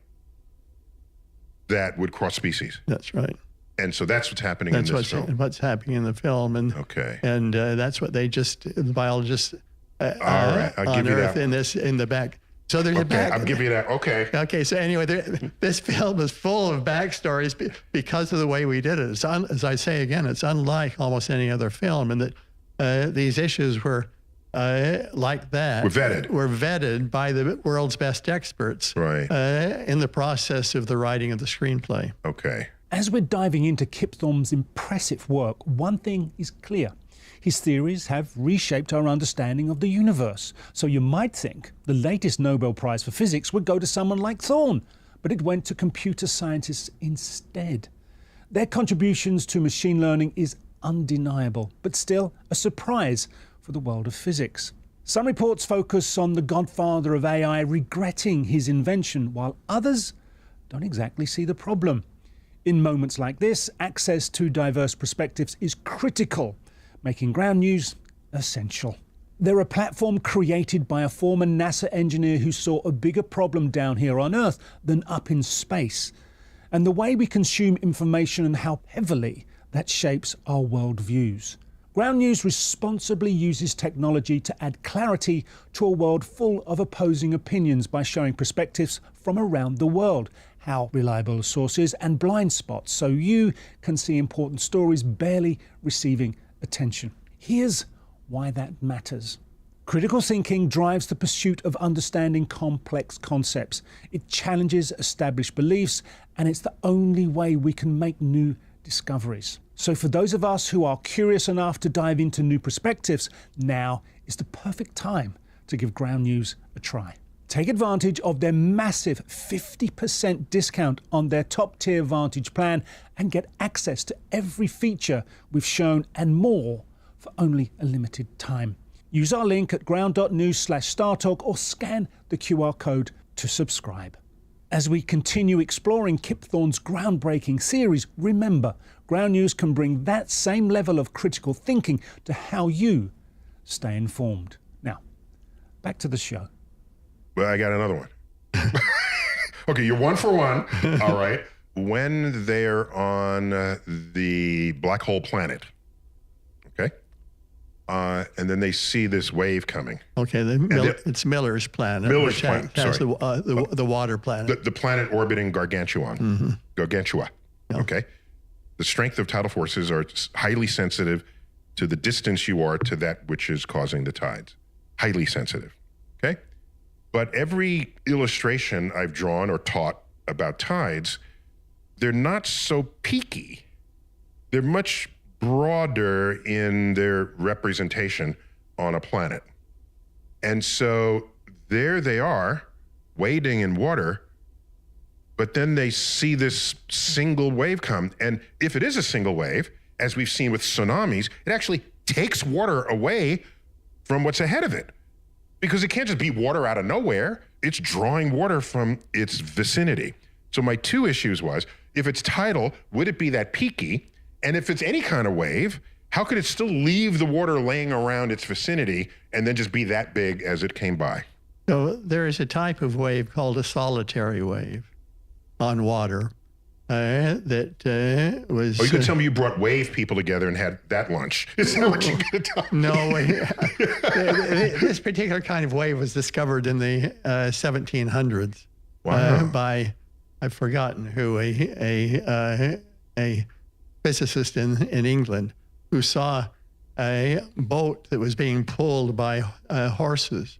that would cross species. That's right. And so that's what's happening in this film. What's happening in the film, and and that's what the biologists all right, I'll give you unearth that. in the back. So there's a back. I'll give you that. Okay. Okay. So anyway, this film is full of backstories because of the way we did it. As I say again, it's unlike almost any other film, and that these issues were like that. Were vetted by the world's best experts. Right. In the process of the writing of the screenplay. Okay. As we're diving into Kip Thorne's impressive work, one thing is clear. His theories have reshaped our understanding of the universe. So you might think the latest Nobel Prize for Physics would go to someone like Thorne, but it went to computer scientists instead. Their contributions to machine learning is undeniable, but still a surprise for the world of physics. Some reports focus on the godfather of AI regretting his invention, while others don't exactly see the problem. In moments like this, access to diverse perspectives is critical, making Ground News essential. They're a platform created by a former NASA engineer who saw a bigger problem down here on Earth than up in space, and the way we consume information and how heavily that shapes our worldviews. Ground News responsibly uses technology to add clarity to a world full of opposing opinions by showing perspectives from around the world, how reliable sources and blind spots, so you can see important stories barely receiving attention. Here's why that matters. Critical thinking drives the pursuit of understanding complex concepts. It challenges established beliefs, and it's the only way we can make new discoveries. So for those of us who are curious enough to dive into new perspectives, now is the perfect time to give Ground News a try. Take advantage of their massive 50% discount on their top-tier Vantage plan and get access to every feature we've shown and more for only a limited time. Use our link at ground.news/StarTalk or scan the QR code to subscribe. As we continue exploring Kip Thorne's groundbreaking series, remember, Ground News can bring that same level of critical thinking to how you stay informed. Now, back to the show. Well, I got another one. Okay, you're 1 for 1. All right. When they're on the black hole planet, okay, and then they see this wave coming. Okay, it's Miller's planet. Miller's planet, has sorry. the water planet. The planet orbiting Gargantua. Mm-hmm. Gargantua, yeah. Okay? The strength of tidal forces are highly sensitive to the distance you are to that which is causing the tides. Highly sensitive, okay? But every illustration I've drawn or taught about tides, they're not so peaky. They're much broader in their representation on a planet. And so there they are, wading in water, but then they see this single wave come. And if it is a single wave, as we've seen with tsunamis, it actually takes water away from what's ahead of it. Because it can't just be water out of nowhere. It's drawing water from its vicinity. So my 2 issues was, if it's tidal, would it be that peaky? And if it's any kind of wave, how could it still leave the water laying around its vicinity and then just be that big as it came by? So there is a type of wave called a solitary wave on water that was... Oh, you could tell me you brought wave people together and had that lunch. Is that what you could tell me? No, this particular kind of wave was discovered in the 1700s by, I've forgotten who, a physicist in England who saw a boat that was being pulled by horses,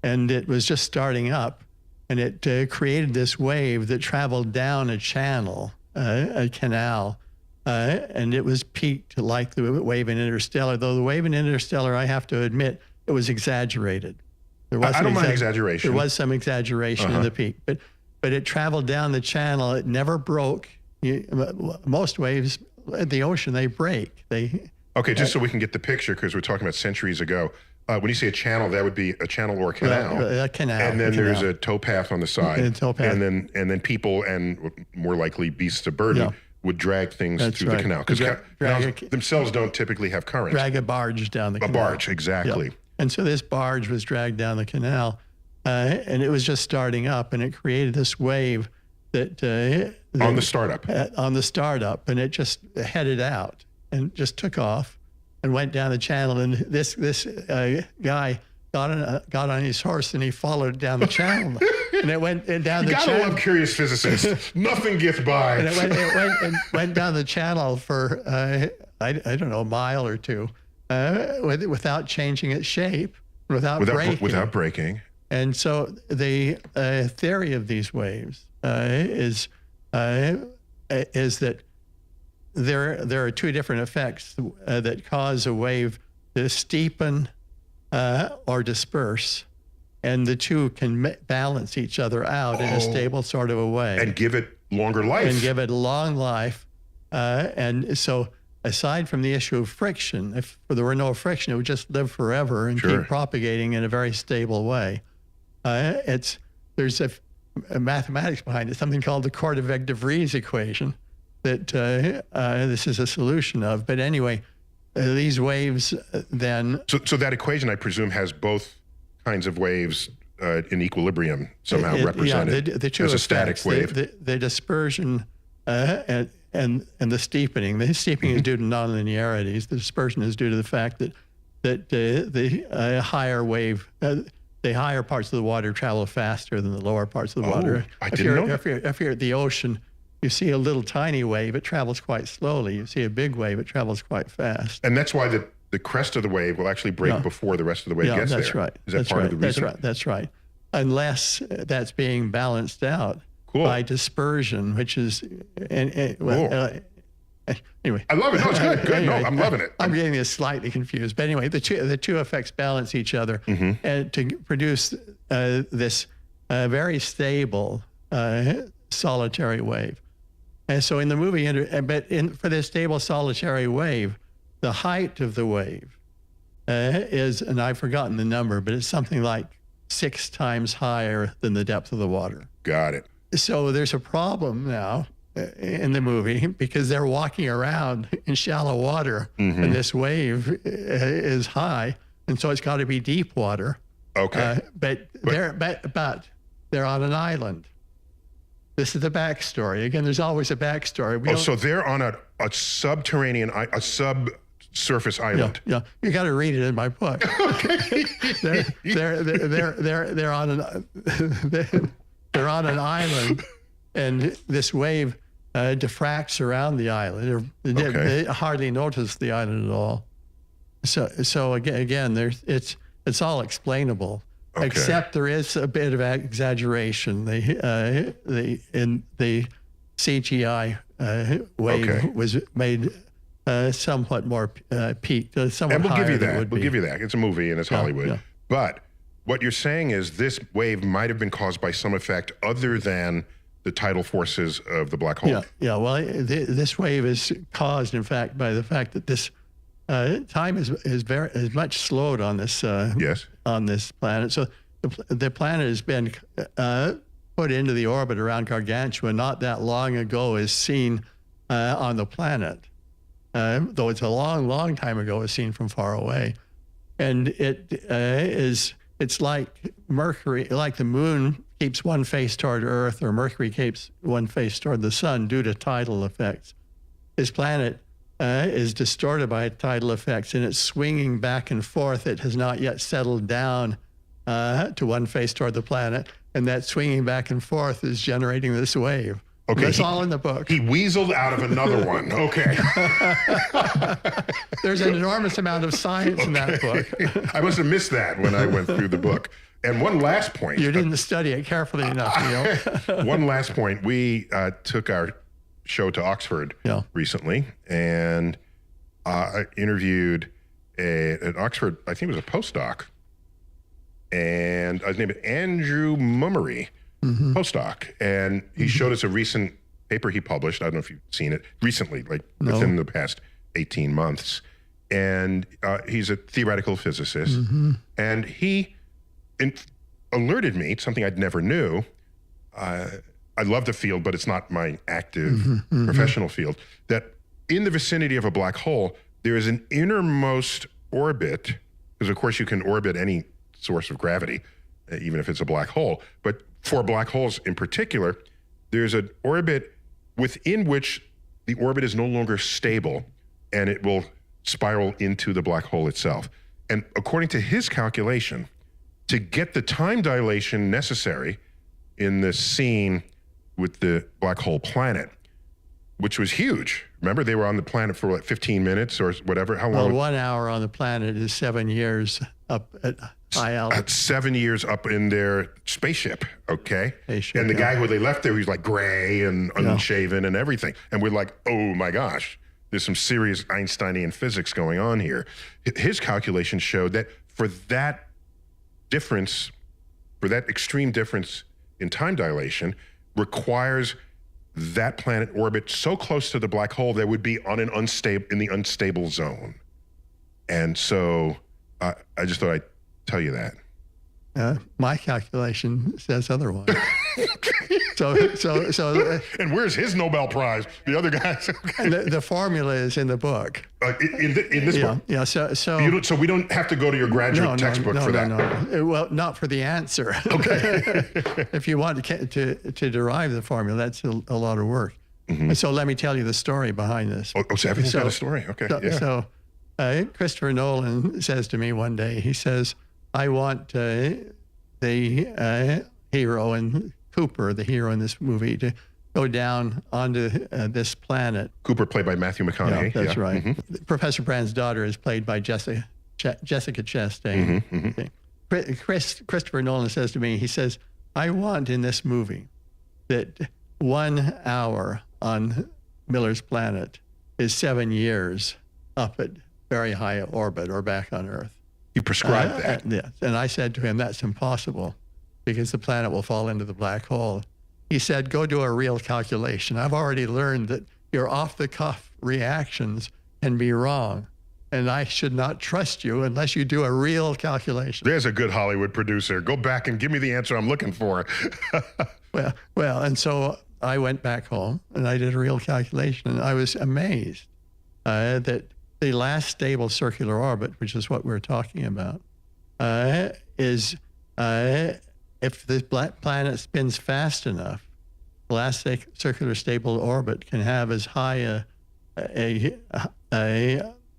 and it was just starting up. And it created this wave that traveled down a channel, a canal, and it was peaked like the wave in Interstellar. Though the wave in Interstellar, I have to admit, it was exaggerated. There was I don't mind exaggeration. There was some exaggeration in the peak, but it traveled down the channel. It never broke. Most waves in the ocean, they break. Okay, just so we can get the picture, because we're talking about centuries ago. When you say a channel, that would be a channel or a canal. A canal. And then there's a towpath on the side. A towpath. And then people, and more likely beasts of burden, would drag things through the canal. Because canals themselves don't typically have currents. Drag a barge down the canal. A barge, exactly. Yep. And so this barge was dragged down the canal, and it was just starting up, and it created this wave that on the startup. On the startup, and it just headed out and just took off and went down the channel. And this guy got on his horse and he followed it down the channel, and it went down the channel. You gotta love curious physicists. Nothing gets by. And it went down the channel for I don't know, a mile or two, without changing its shape, without breaking. And so the theory of these waves is that there are two different effects that cause a wave to steepen or disperse, and the two can balance each other out in a stable sort of a way. And give it longer life. And give it a long life. And so aside from the issue of friction, if there were no friction, it would just live forever and keep propagating in a very stable way. There's a mathematics behind it, something called the Korteweg-de Vries equation that this is a solution of. But anyway, these waves then... So that equation, I presume, has both kinds of waves in equilibrium somehow represented the two as a effects, static wave. The dispersion and the steepening. The steepening is due to nonlinearities. The dispersion is due to the fact that the higher wave... the higher parts of the water travel faster than the lower parts of the water. I didn't know that. If you're at the ocean, you see a little tiny wave, it travels quite slowly. You see a big wave, it travels quite fast. And that's why the crest of the wave will actually break before the rest of the wave gets there. That's right. Is that part of the reason? That's right. Unless that's being balanced out by dispersion, which is... Anyway, I love it. No, it's good. Good. Anyway, no, I'm loving it. I'm getting this slightly confused, but anyway, the two effects balance each other and to produce this very stable solitary wave. And so in the movie, for this stable solitary wave, the height of the wave is, and I've forgotten the number, but it's something like 6 times higher than the depth of the water. Got it. So there's a problem now in the movie because they're walking around in shallow water and this wave is high, and so it's got to be deep water. Okay. But they're on an island. This is the backstory. Again, there's always a backstory. So they're on a subterranean, a subsurface island. Yeah, you got to read it in my book. Okay. They're on an island, and this wave diffracts around the island. They hardly notice the island at all. So again, it's all explainable, except there is a bit of exaggeration. In the CGI wave was made somewhat more peaked, somewhat and we'll higher give you than it that. would We'll be. give you that. It's a movie and it's Hollywood. Yeah. But what you're saying is this wave might have been caused by some effect other than the tidal forces of the black hole. Yeah. Well, this wave is caused, in fact, by the fact that this time is much slowed on this on this planet. So the planet has been put into the orbit around Gargantua not that long ago, as seen on the planet, though it's a long, long time ago, as seen from far away, and it's like Mercury, like the moon keeps one face toward Earth, or Mercury keeps one face toward the sun due to tidal effects. This planet is distorted by tidal effects, and it's swinging back and forth. It has not yet settled down to one face toward the planet, and that swinging back and forth is generating this wave. Okay, that's all in the book. He weaseled out of another one. Okay. There's an enormous amount of science in that book. I must have missed that when I went through the book. And one last point. You didn't study it carefully enough, Neil. One last point. We took our show to Oxford recently, and I interviewed at Oxford, I think it was a postdoc, and his name is Andrew Mummery. Postdoc, and he showed us a recent paper he published. I don't know if you've seen it recently, like within the past 18 months. And he's a theoretical physicist, and he alerted me to something I'd never knew. I love the field, but it's not my active professional field. That in the vicinity of a black hole, there is an innermost orbit, because of course you can orbit any source of gravity, even if it's a black hole. But for black holes in particular, there's an orbit within which the orbit is no longer stable, and it will spiral into the black hole itself. And according to his calculation, to get the time dilation necessary in the scene with the black hole planet, which was huge. Remember, they were on the planet for like 15 minutes or whatever. How long? Well, 1 hour on the planet is 7 years up at high altitude. 7 years up in their spaceship, okay? Spaceship, and the yeah. guy who they left there, he was like gray and unshaven and everything. And we're like, oh my gosh, there's some serious Einsteinian physics going on here. His calculations showed that for that difference, for that extreme difference in time dilation, requires that planet orbit so close to the black hole that would be on an unstable zone. And so I just thought I'd tell you that. My calculation says otherwise. So and where's his Nobel Prize? The other guys. the formula is in the book. In this book. Yeah. So we don't have to go to your graduate textbook for that. No. Well, not for the answer. Okay. If you want to derive the formula, that's a lot of work. Mm-hmm. And so let me tell you the story behind this. Oh, so everything's got a story. Okay. So Christopher Nolan says to me one day, he says, I want the hero and Cooper, the hero in this movie, to go down onto this planet. Cooper, played by Matthew McConaughey. Yeah, that's right. Mm-hmm. Professor Brand's daughter is played by Jessica Chastain. Mm-hmm. Okay. Christopher Nolan says to me, he says, I want in this movie that 1 hour on Miller's planet is 7 years up at very high orbit or back on Earth. You prescribed that. Yes. And I said to him, that's impossible because the planet will fall into the black hole. He said, go do a real calculation. I've already learned that your off-the-cuff reactions can be wrong, and I should not trust you unless you do a real calculation. There's a good Hollywood producer. Go back and give me the answer I'm looking for. Well, and so I went back home, and I did a real calculation, and I was amazed that the last stable circular orbit, which is what we're talking about, is if the black planet spins fast enough, the last circular stable orbit can have as high a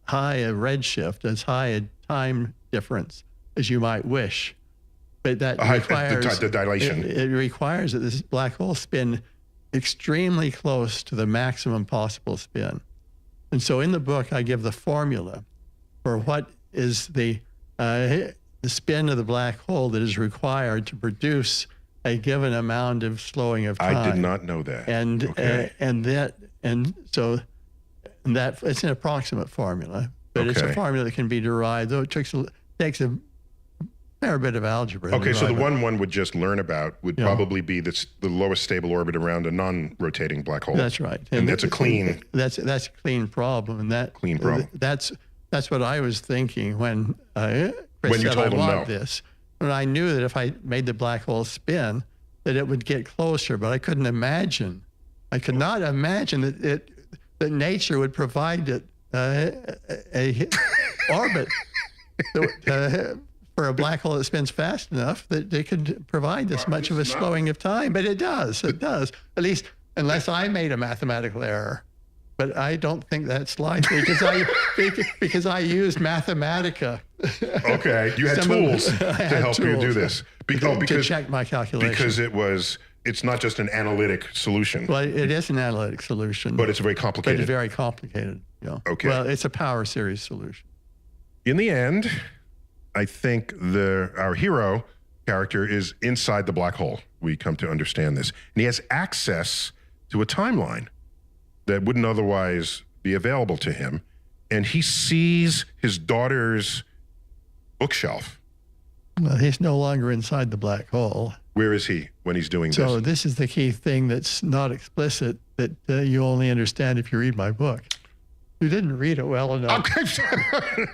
redshift, as high a time difference as you might wish. But that requires the dilation. It requires that this black hole spin extremely close to the maximum possible spin. And so in the book, I give the formula for what is the spin of the black hole that is required to produce a given amount of slowing of time. I did not know that. And okay. So it's an approximate formula, but it's a formula that can be derived, though it takes a fair bit of algebra. Okay, so the one would just learn about would probably be the lowest stable orbit around a non-rotating black hole. That's right, and that's a clean. That's a clean problem, and that's what I was thinking when Chris you said told I him want no. this. And I knew that if I made the black hole spin, that it would get closer, but I couldn't imagine. I could not imagine that nature would provide it a orbit for a black hole that spins fast enough that they could provide this much of a slowing of time. But it does. It does. At least unless I made a mathematical error. But I don't think that's likely because I used Mathematica. Okay, you had tools to help you do this. To check my calculation. Because it's not just an analytic solution. Well, it is an analytic solution. But it's very complicated. But it's very complicated. Yeah. Okay. Well, it's a power series solution. In the end, I think our hero character is inside the black hole. We come to understand this. And he has access to a timeline that wouldn't otherwise be available to him. And he sees his daughter's bookshelf. Well, he's no longer inside the black hole. Where is he when he's doing this? So this is the key thing that's not explicit, that you only understand if you read my book. You didn't read it well enough. Okay.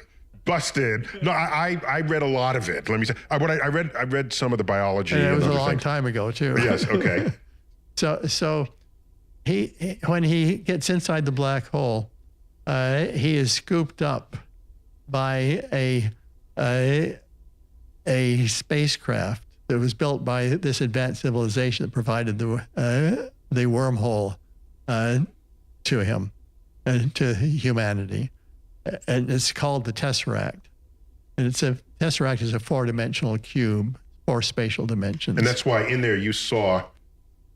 Busted. No, I read a lot of it. Let me say, I read some of the biology. And it was and a long things. time ago too. Yes. Okay. So he when he gets inside the black hole, he is scooped up by a spacecraft that was built by this advanced civilization that provided the the wormhole to him, to humanity. And it's called the Tesseract. And Tesseract is a 4-dimensional cube, 4 spatial dimensions. And that's why in there you saw,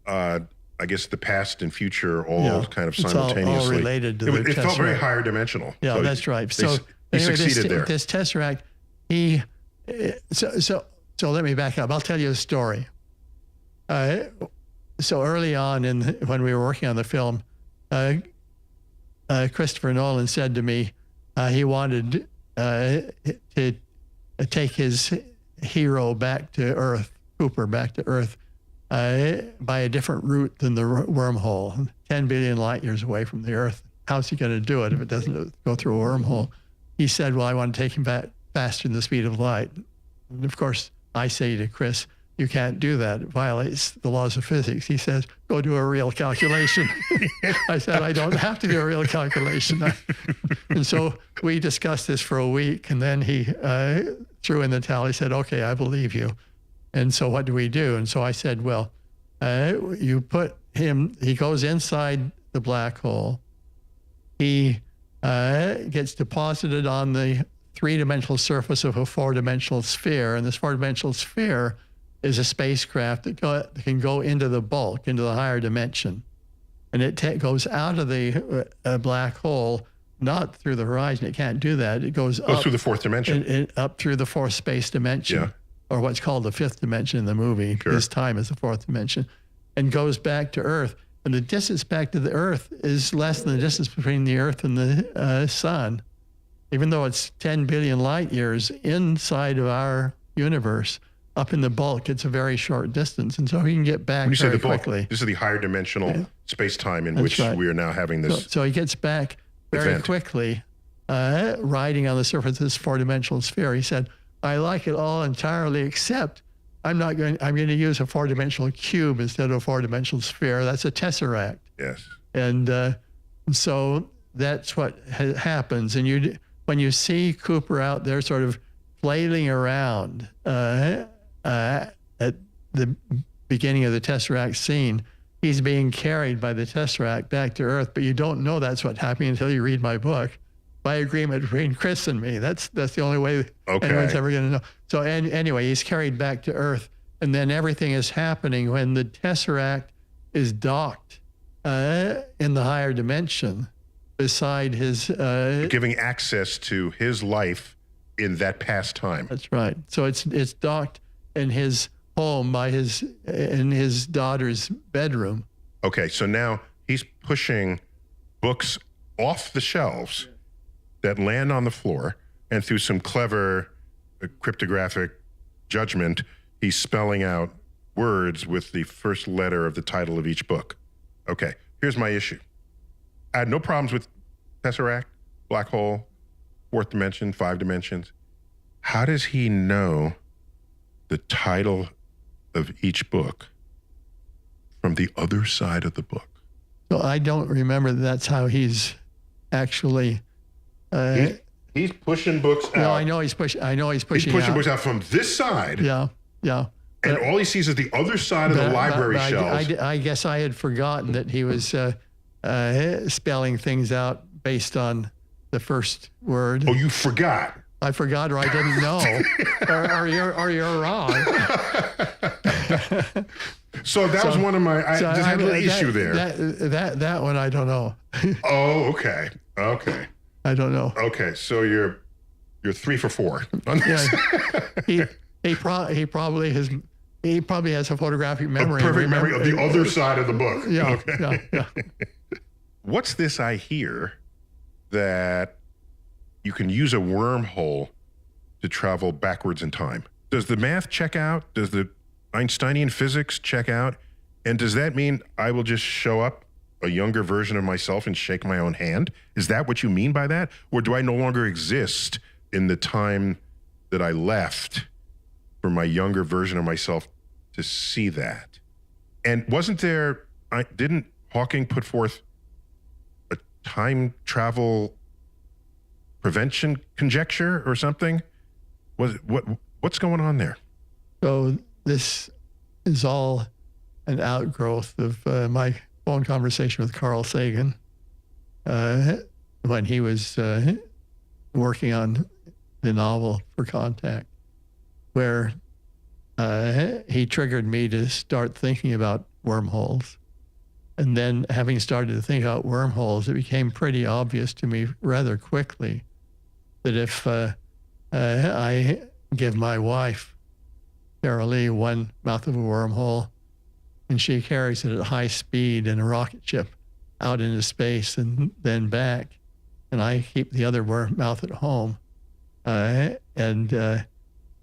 I guess, the past and future all kind of simultaneously. It's all related to the Tesseract. It felt very higher dimensional. Yeah, so that's right. So he succeeded there. This Tesseract, so let me back up. I'll tell you a story. So early on when we were working on the film, Christopher Nolan said to me he wanted to take his hero back to Earth, Cooper back to Earth, by a different route than the wormhole, 10 billion light years away from the Earth. How's he going to do it if it doesn't go through a wormhole? He said, well, I want to take him back faster than the speed of light. And of course, I say to Chris, you can't do that. It violates the laws of physics. He says, go do a real calculation. I said, I don't have to do a real calculation. And so we discussed this for a week, and then he threw in the towel. He said, okay, I believe you. And so what do we do? And so I said, well, you put him, he goes inside the black hole. He gets deposited on the 3-dimensional surface of a 4-dimensional sphere. And this 4-dimensional sphere is a spacecraft that can go into the bulk, into the higher dimension. And it goes out of the black hole, not through the horizon. It can't do that. It goes up through the 4th dimension. Up through the 4th space dimension, or what's called the 5th dimension in the movie. Sure. This time is the 4th dimension, and goes back to Earth. And the distance back to the Earth is less than the distance between the Earth and the sun. Even though it's 10 billion light years inside of our universe, up in the bulk, it's a very short distance. And so he can get back very quickly. This is the higher dimensional space-time in which we are now having this. So he gets back very quickly, riding on the surface of this 4-dimensional sphere. He said, I like it all entirely, except I'm going to use a 4-dimensional cube instead of a 4-dimensional sphere. That's a tesseract. Yes. And so that's what happens. And when you see Cooper out there sort of flailing around at the beginning of the tesseract scene, he's being carried by the tesseract back to Earth, but you don't know that's what's happening until you read my book. By agreement between Chris and me. That's the only way anyone's ever going to know. So anyway, he's carried back to Earth, and then everything is happening when the tesseract is docked in the higher dimension beside his... giving access to his life in that past time. That's right. So it's docked in his home in his daughter's bedroom. Okay, so now he's pushing books off the shelves that land on the floor, and through some clever cryptographic judgment, he's spelling out words with the first letter of the title of each book. Okay, here's my issue. I had no problems with Tesseract, black hole, 4th dimension, 5 dimensions. How does he know the title of each book from the other side of the book? So I don't remember that's how he's actually... he's pushing books out. No, I know he's pushing. He's pushing books out from this side. Yeah. And all he sees is the other side of the library shelves. I guess I had forgotten that he was spelling things out based on the first word. Oh, you forgot? I forgot, or I didn't know, or you're wrong. So that was one of my. I just had a little issue there. That one I don't know. Oh, okay. I don't know. Okay, so you're 3 for 4 on this. Yeah, he probably has a photographic memory. A perfect memory of the other side of the book. Yeah, okay. yeah. What's this I hear that you can use a wormhole to travel backwards in time? Does the math check out? Does the Einsteinian physics check out? And does that mean I will just show up a younger version of myself and shake my own hand? Is that what you mean by that? Or do I no longer exist in the time that I left for my younger version of myself to see that? And didn't Hawking put forth a time travel prevention conjecture or something? What's going on there? So this is all an outgrowth of my phone conversation with Carl Sagan when he was working on the novel For Contact, where he triggered me to start thinking about wormholes. And then having started to think about wormholes, it became pretty obvious to me rather quickly that if I give my wife, Carol Lee, one mouth of a wormhole, and she carries it at high speed in a rocket ship out into space and then back, and I keep the other mouth at home,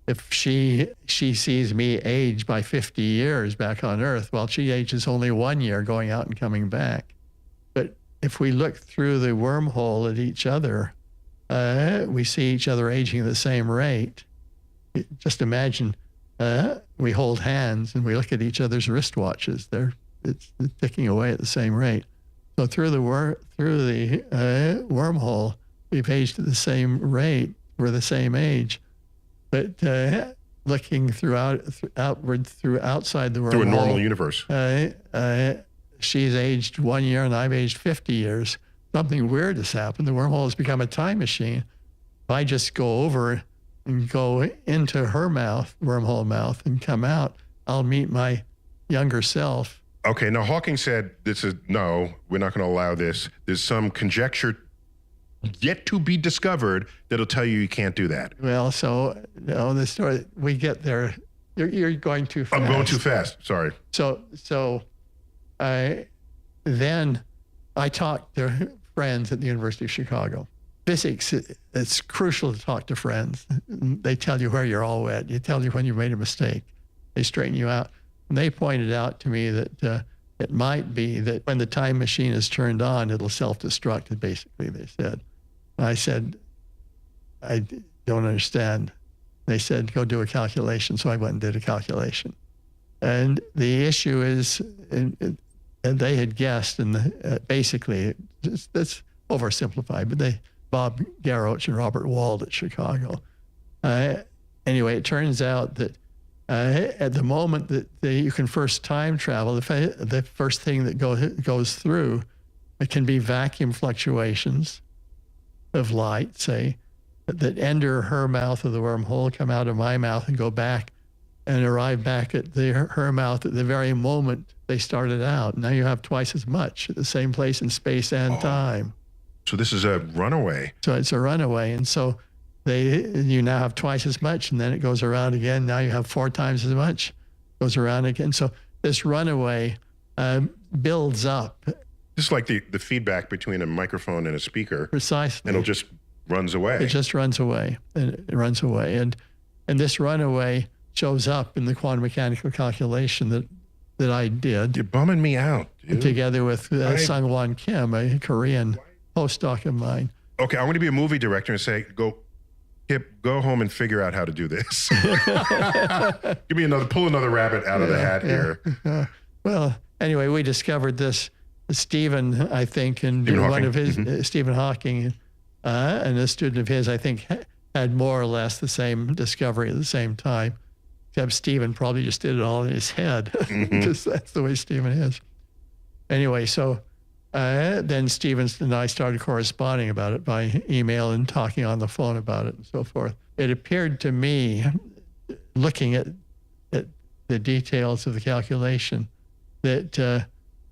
if she sees me age by 50 years back on Earth, while she ages only 1 year going out and coming back. But if we look through the wormhole at each other, we see each other aging at the same rate. Just imagine we hold hands and we look at each other's wristwatches. It's ticking away at the same rate. So through the wormhole, we've aged at the same rate. We're the same age. But looking outward through outside the wormhole, Through a normal universe. She's aged 1 year and I've aged 50 years. Something weird has happened. The wormhole has become a time machine. If I just go over and go into her wormhole mouth, and come out, I'll meet my younger self. Okay, now Hawking said no, we're not going to allow this. There's some conjecture yet to be discovered that'll tell you can't do that. Well, so the story, we get there. You're going too fast. I'm going too fast. Sorry. So then I talked to friends at the University of Chicago. Physics, it's crucial to talk to friends. They tell you where you're all at. They tell you when you made a mistake. They straighten you out. And they pointed out to me that it might be that when the time machine is turned on, it'll self-destruct, basically, they said. I said, I don't understand. They said, go do a calculation. So I went and did a calculation. And the issue is, and they had guessed, and basically, that's oversimplified, but Bob Garroch and Robert Wald at Chicago. Anyway, it turns out that at the moment that you can first time travel, the first thing that goes through, it can be vacuum fluctuations of light, say, that enter her mouth of the wormhole, come out of my mouth and go back and arrive back at her mouth at the very moment they started out. Now you have twice as much at the same place in space and time. So this is a runaway. So it's a runaway. And so you now have twice as much, and then it goes around again. Now you have 4 times as much, goes around again. So this runaway builds up. Just like the feedback between a microphone and a speaker. Precisely. And it just runs away. It just runs away. And it runs away. And this runaway shows up in the quantum mechanical calculation that I did. You're bumming me out, dude. Together with Sung-Won Kim, a Korean postdoc of mine. Okay, I want to be a movie director and say, Kip, go home and figure out how to do this. Pull another rabbit out of the hat here. Well, anyway, we discovered this. Stephen, I think, and one of his, Stephen Hawking, and a student of his, I think, had more or less the same discovery at the same time. Except Stephen probably just did it all in his head, because that's the way Stephen is. Anyway, so then Stephen and I started corresponding about it by email and talking on the phone about it and so forth. It appeared to me, looking at the details of the calculation, that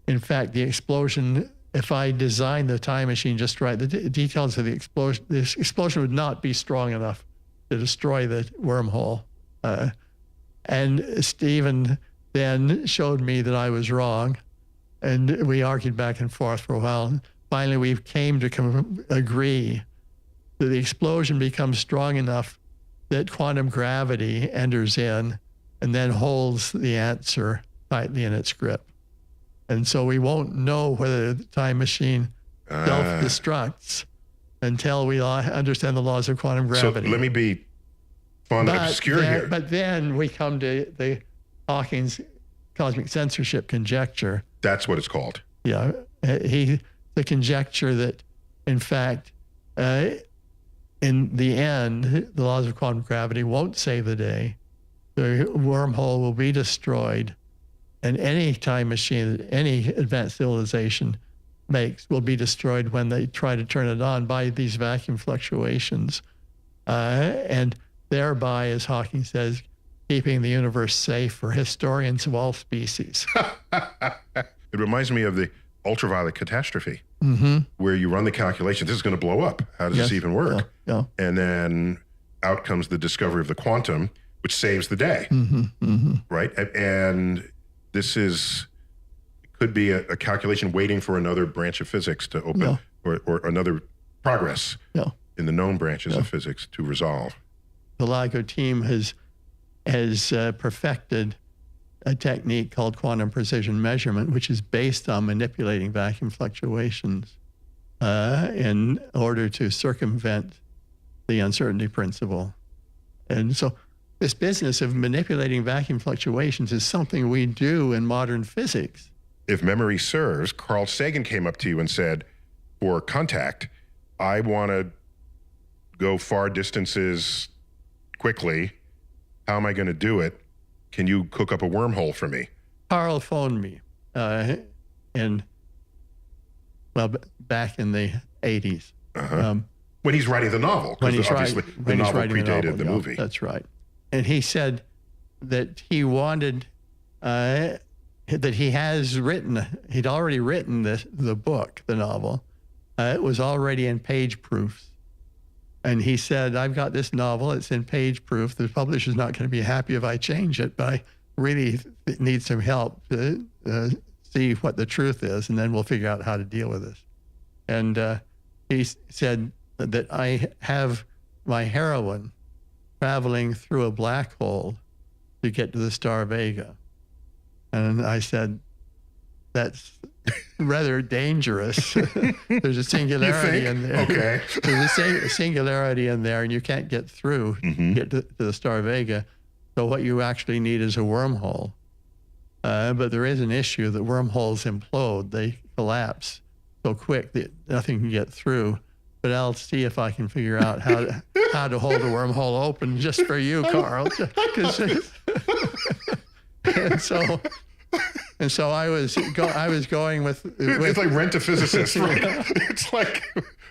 in fact the explosion, if I designed the time machine just right, the details of the explosion would not be strong enough to destroy the wormhole. And Stephen then showed me that I was wrong. And we argued back and forth for a while. Finally, we came to agree that the explosion becomes strong enough that quantum gravity enters in and then holds the answer tightly in its grip. And so we won't know whether the time machine self-destructs until we understand the laws of quantum gravity. So let me be obscure here. But then we come to the Hawking's cosmic censorship conjecture. That's what it's called. Yeah. The conjecture that, in fact, in the end, the laws of quantum gravity won't save the day. The wormhole will be destroyed, And any time machine that any advanced civilization makes will be destroyed when they try to turn it on by these vacuum fluctuations. And thereby, as Hawking says, keeping the universe safe for historians of all species. It reminds me of the ultraviolet catastrophe, where you run the calculation, this is going to blow up. How does this even work? Yeah. And then out comes the discovery of the quantum, which saves the day, right? And this could be a calculation waiting for another branch of physics to open, or another progress in the known branches of physics to resolve. The LIGO team has perfected a technique called quantum precision measurement, which is based on manipulating vacuum fluctuations in order to circumvent the uncertainty principle. And so this business of manipulating vacuum fluctuations is something we do in modern physics. If memory serves, Carl Sagan came up to you and said, for contact, I want to go far distances quickly. How am I going to do it? Can you cook up a wormhole for me? Carl phoned me back in the 80s. When he's writing the novel, because obviously the novel predated the movie. That's right. And he said that he wanted, that he'd already written the book, the novel. It was already in page proofs. And he said, I've got this novel, it's in page proof. The publisher's not going to be happy if I change it, but I really need some help to see what the truth is, and then we'll figure out how to deal with this. And he said that I have my heroine traveling through a black hole to get to the star Vega. And I said, that's rather dangerous. There's a singularity in there. Okay. There's a singularity in there, and you can't get through, get to the star Vega. So what you actually need is a wormhole. But there is an issue that wormholes implode. They collapse so quick that nothing can get through. But I'll see if I can figure out how to hold a wormhole open just for you, Carl. And so I was going with it's like Rent a Physicist, right? It's like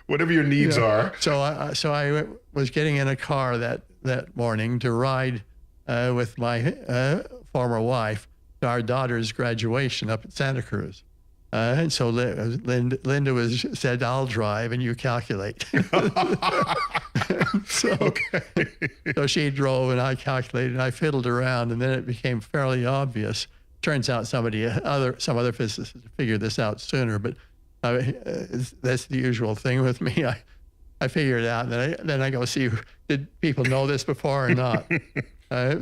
whatever your needs are. So I was getting in a car that morning to ride with my former wife to our daughter's graduation up at Santa Cruz. And so Linda said, I'll drive and you calculate. So she drove and I calculated and I fiddled around, and then it became fairly obvious. Turns out some other physicists figured this out sooner, but that's the usual thing with me. I figured it out, and then I go see, did people know this before or not?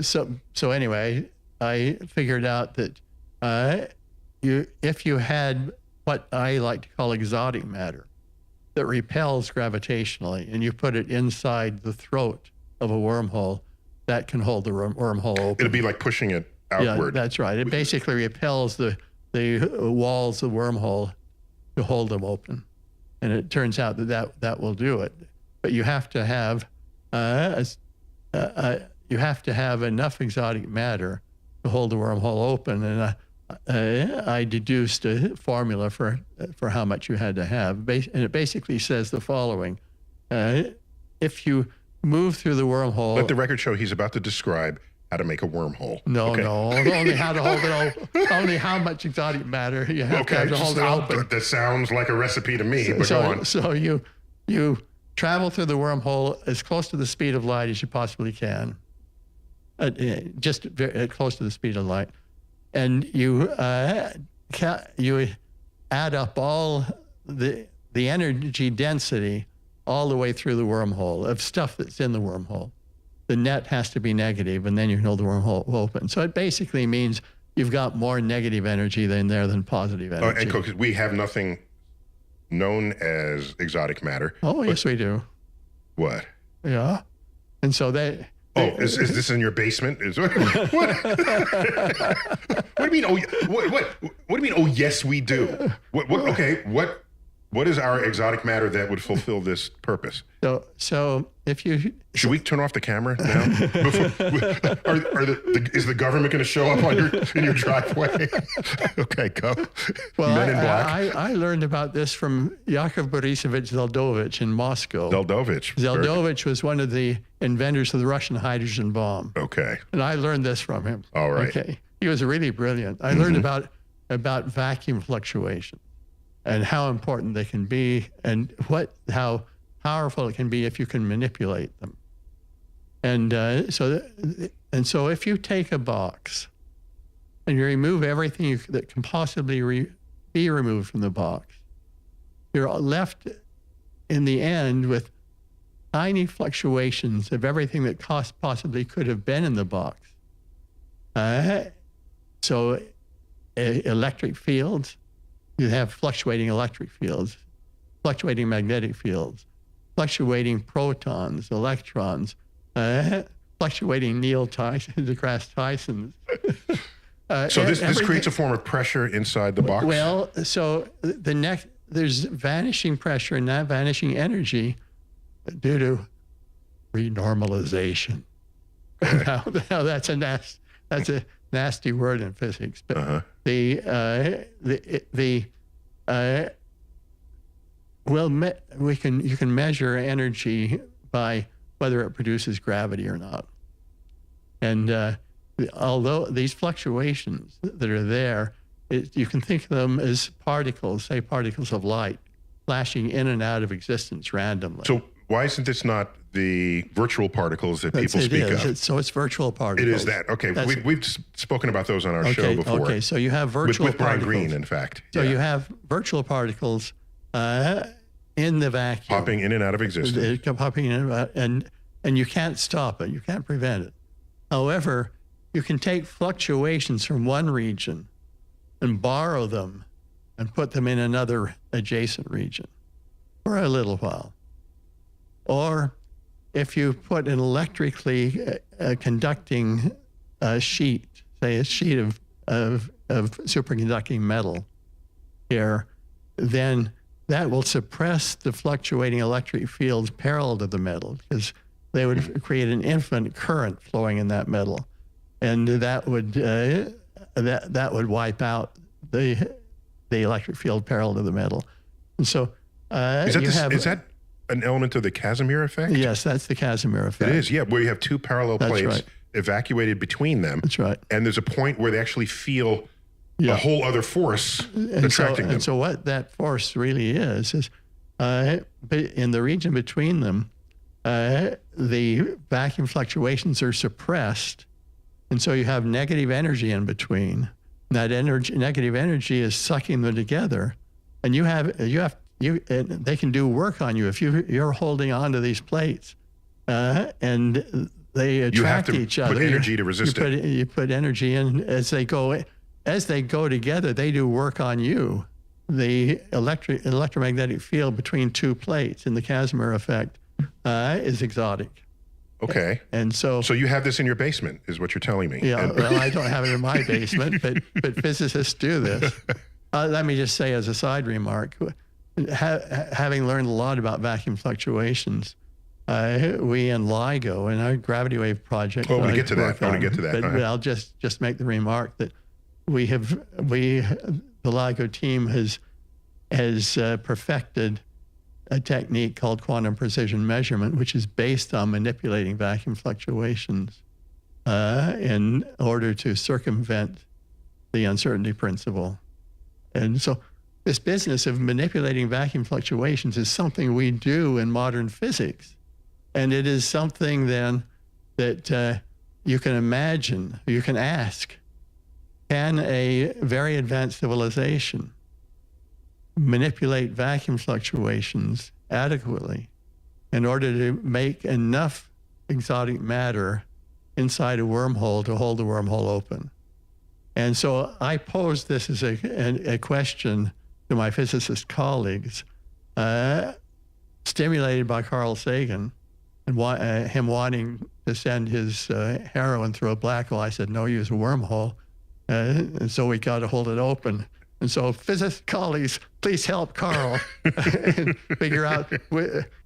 So anyway, I figured out that if you had what I like to call exotic matter that repels gravitationally, and you put it inside the throat of a wormhole, that can hold the wormhole open. It'd be like pushing it outward. Yeah, that's right. It basically repels the walls of the wormhole to hold them open. And it turns out that will do it. But you have to have enough exotic matter to hold the wormhole open. And I deduced a formula for how much you had to have. And it basically says the following. If you move through the wormhole... Let the record show he's about to describe how to make a wormhole. No, only how to hold it open. Only how much exotic matter you have to hold it open. That sounds like a recipe to me, but go on. So you travel through the wormhole as close to the speed of light as you possibly can. Just very close to the speed of light. And you add up all the energy density all the way through the wormhole of stuff that's in the wormhole. The net has to be negative, and then you can hold the wormhole open. So it basically means you've got more negative energy than positive energy. And because we have nothing known as exotic matter. Oh, yes, we do. What? Yeah. And so is this in your basement? What do do you mean? What do you mean? Oh, yes, we do. What What is our exotic matter that would fulfill this purpose? So if you... Should we turn off the camera now? Is the government going to show up in your driveway? Okay, go. Well, Men in Black. I learned about this from Yakov Borisovich Zeldovich in Moscow. Zeldovich was one of the inventors of the Russian hydrogen bomb. Okay. And I learned this from him. All right. Okay. He was really brilliant. I learned about vacuum fluctuation and how important they can be and how powerful it can be if you can manipulate them. And so if you take a box and you remove everything that can possibly be removed from the box, you're left in the end with tiny fluctuations of everything that possibly could have been in the box. So electric fields, you have fluctuating electric fields, fluctuating magnetic fields, fluctuating protons, electrons, fluctuating Neil deGrasse Tysons. So this creates a form of pressure inside the box? Well, so there's vanishing pressure and not vanishing energy due to renormalization. Now that's a nasty word in physics, but you can measure energy by whether it produces gravity or not. And although these fluctuations that are there, you can think of them as particles, say particles of light, flashing in and out of existence randomly. So why isn't this not the virtual particles that people speak of? So it's virtual particles. It is that. Okay, we've spoken about those on our show before. Okay, so you have virtual with Brian particles. Greene, in fact. So you have virtual particles in the vacuum. Popping in and out of existence. Popping in and out, and you can't stop it. You can't prevent it. However, you can take fluctuations from one region and borrow them and put them in another adjacent region for a little while. Or if you put an electrically conducting sheet, say a sheet of superconducting metal here, then that will suppress the fluctuating electric fields parallel to the metal, because they would create an infinite current flowing in that metal, and that would wipe out the electric field parallel to the metal. And so is that an element of the Casimir effect? Yes, that's the Casimir effect. It is, yeah, where you have two parallel plates right. evacuated between them. That's right. And there's a point where they actually feel a whole other force attracting them. And so what that force really is in the region between them, the vacuum fluctuations are suppressed, and so you have negative energy in between. That negative energy is sucking them together, and they can do work on you if you're holding on to these plates, and they attract each other. You have to put energy to resist it. You put energy in as they go together. They do work on you. The electromagnetic field between two plates in the Casimir effect is exotic. Okay. And so you have this in your basement, is what you're telling me. Yeah. Well, I don't have it in my basement, but physicists do this. Let me just say as a side remark, having learned a lot about vacuum fluctuations, we in LIGO, in our gravity wave project. Oh, I want to get to that. But I'll just make the remark that the LIGO team has perfected a technique called quantum precision measurement, which is based on manipulating vacuum fluctuations in order to circumvent the uncertainty principle. And so this business of manipulating vacuum fluctuations is something we do in modern physics. And it is something then that you can imagine, you can ask, can a very advanced civilization manipulate vacuum fluctuations adequately in order to make enough exotic matter inside a wormhole to hold the wormhole open? And so I posed this as a question to my physicist colleagues, stimulated by Carl Sagan and him wanting to send his heroin through a black hole. I said, no, use a wormhole. And so we got to hold it open. And so physicist colleagues, please help Carl and figure out,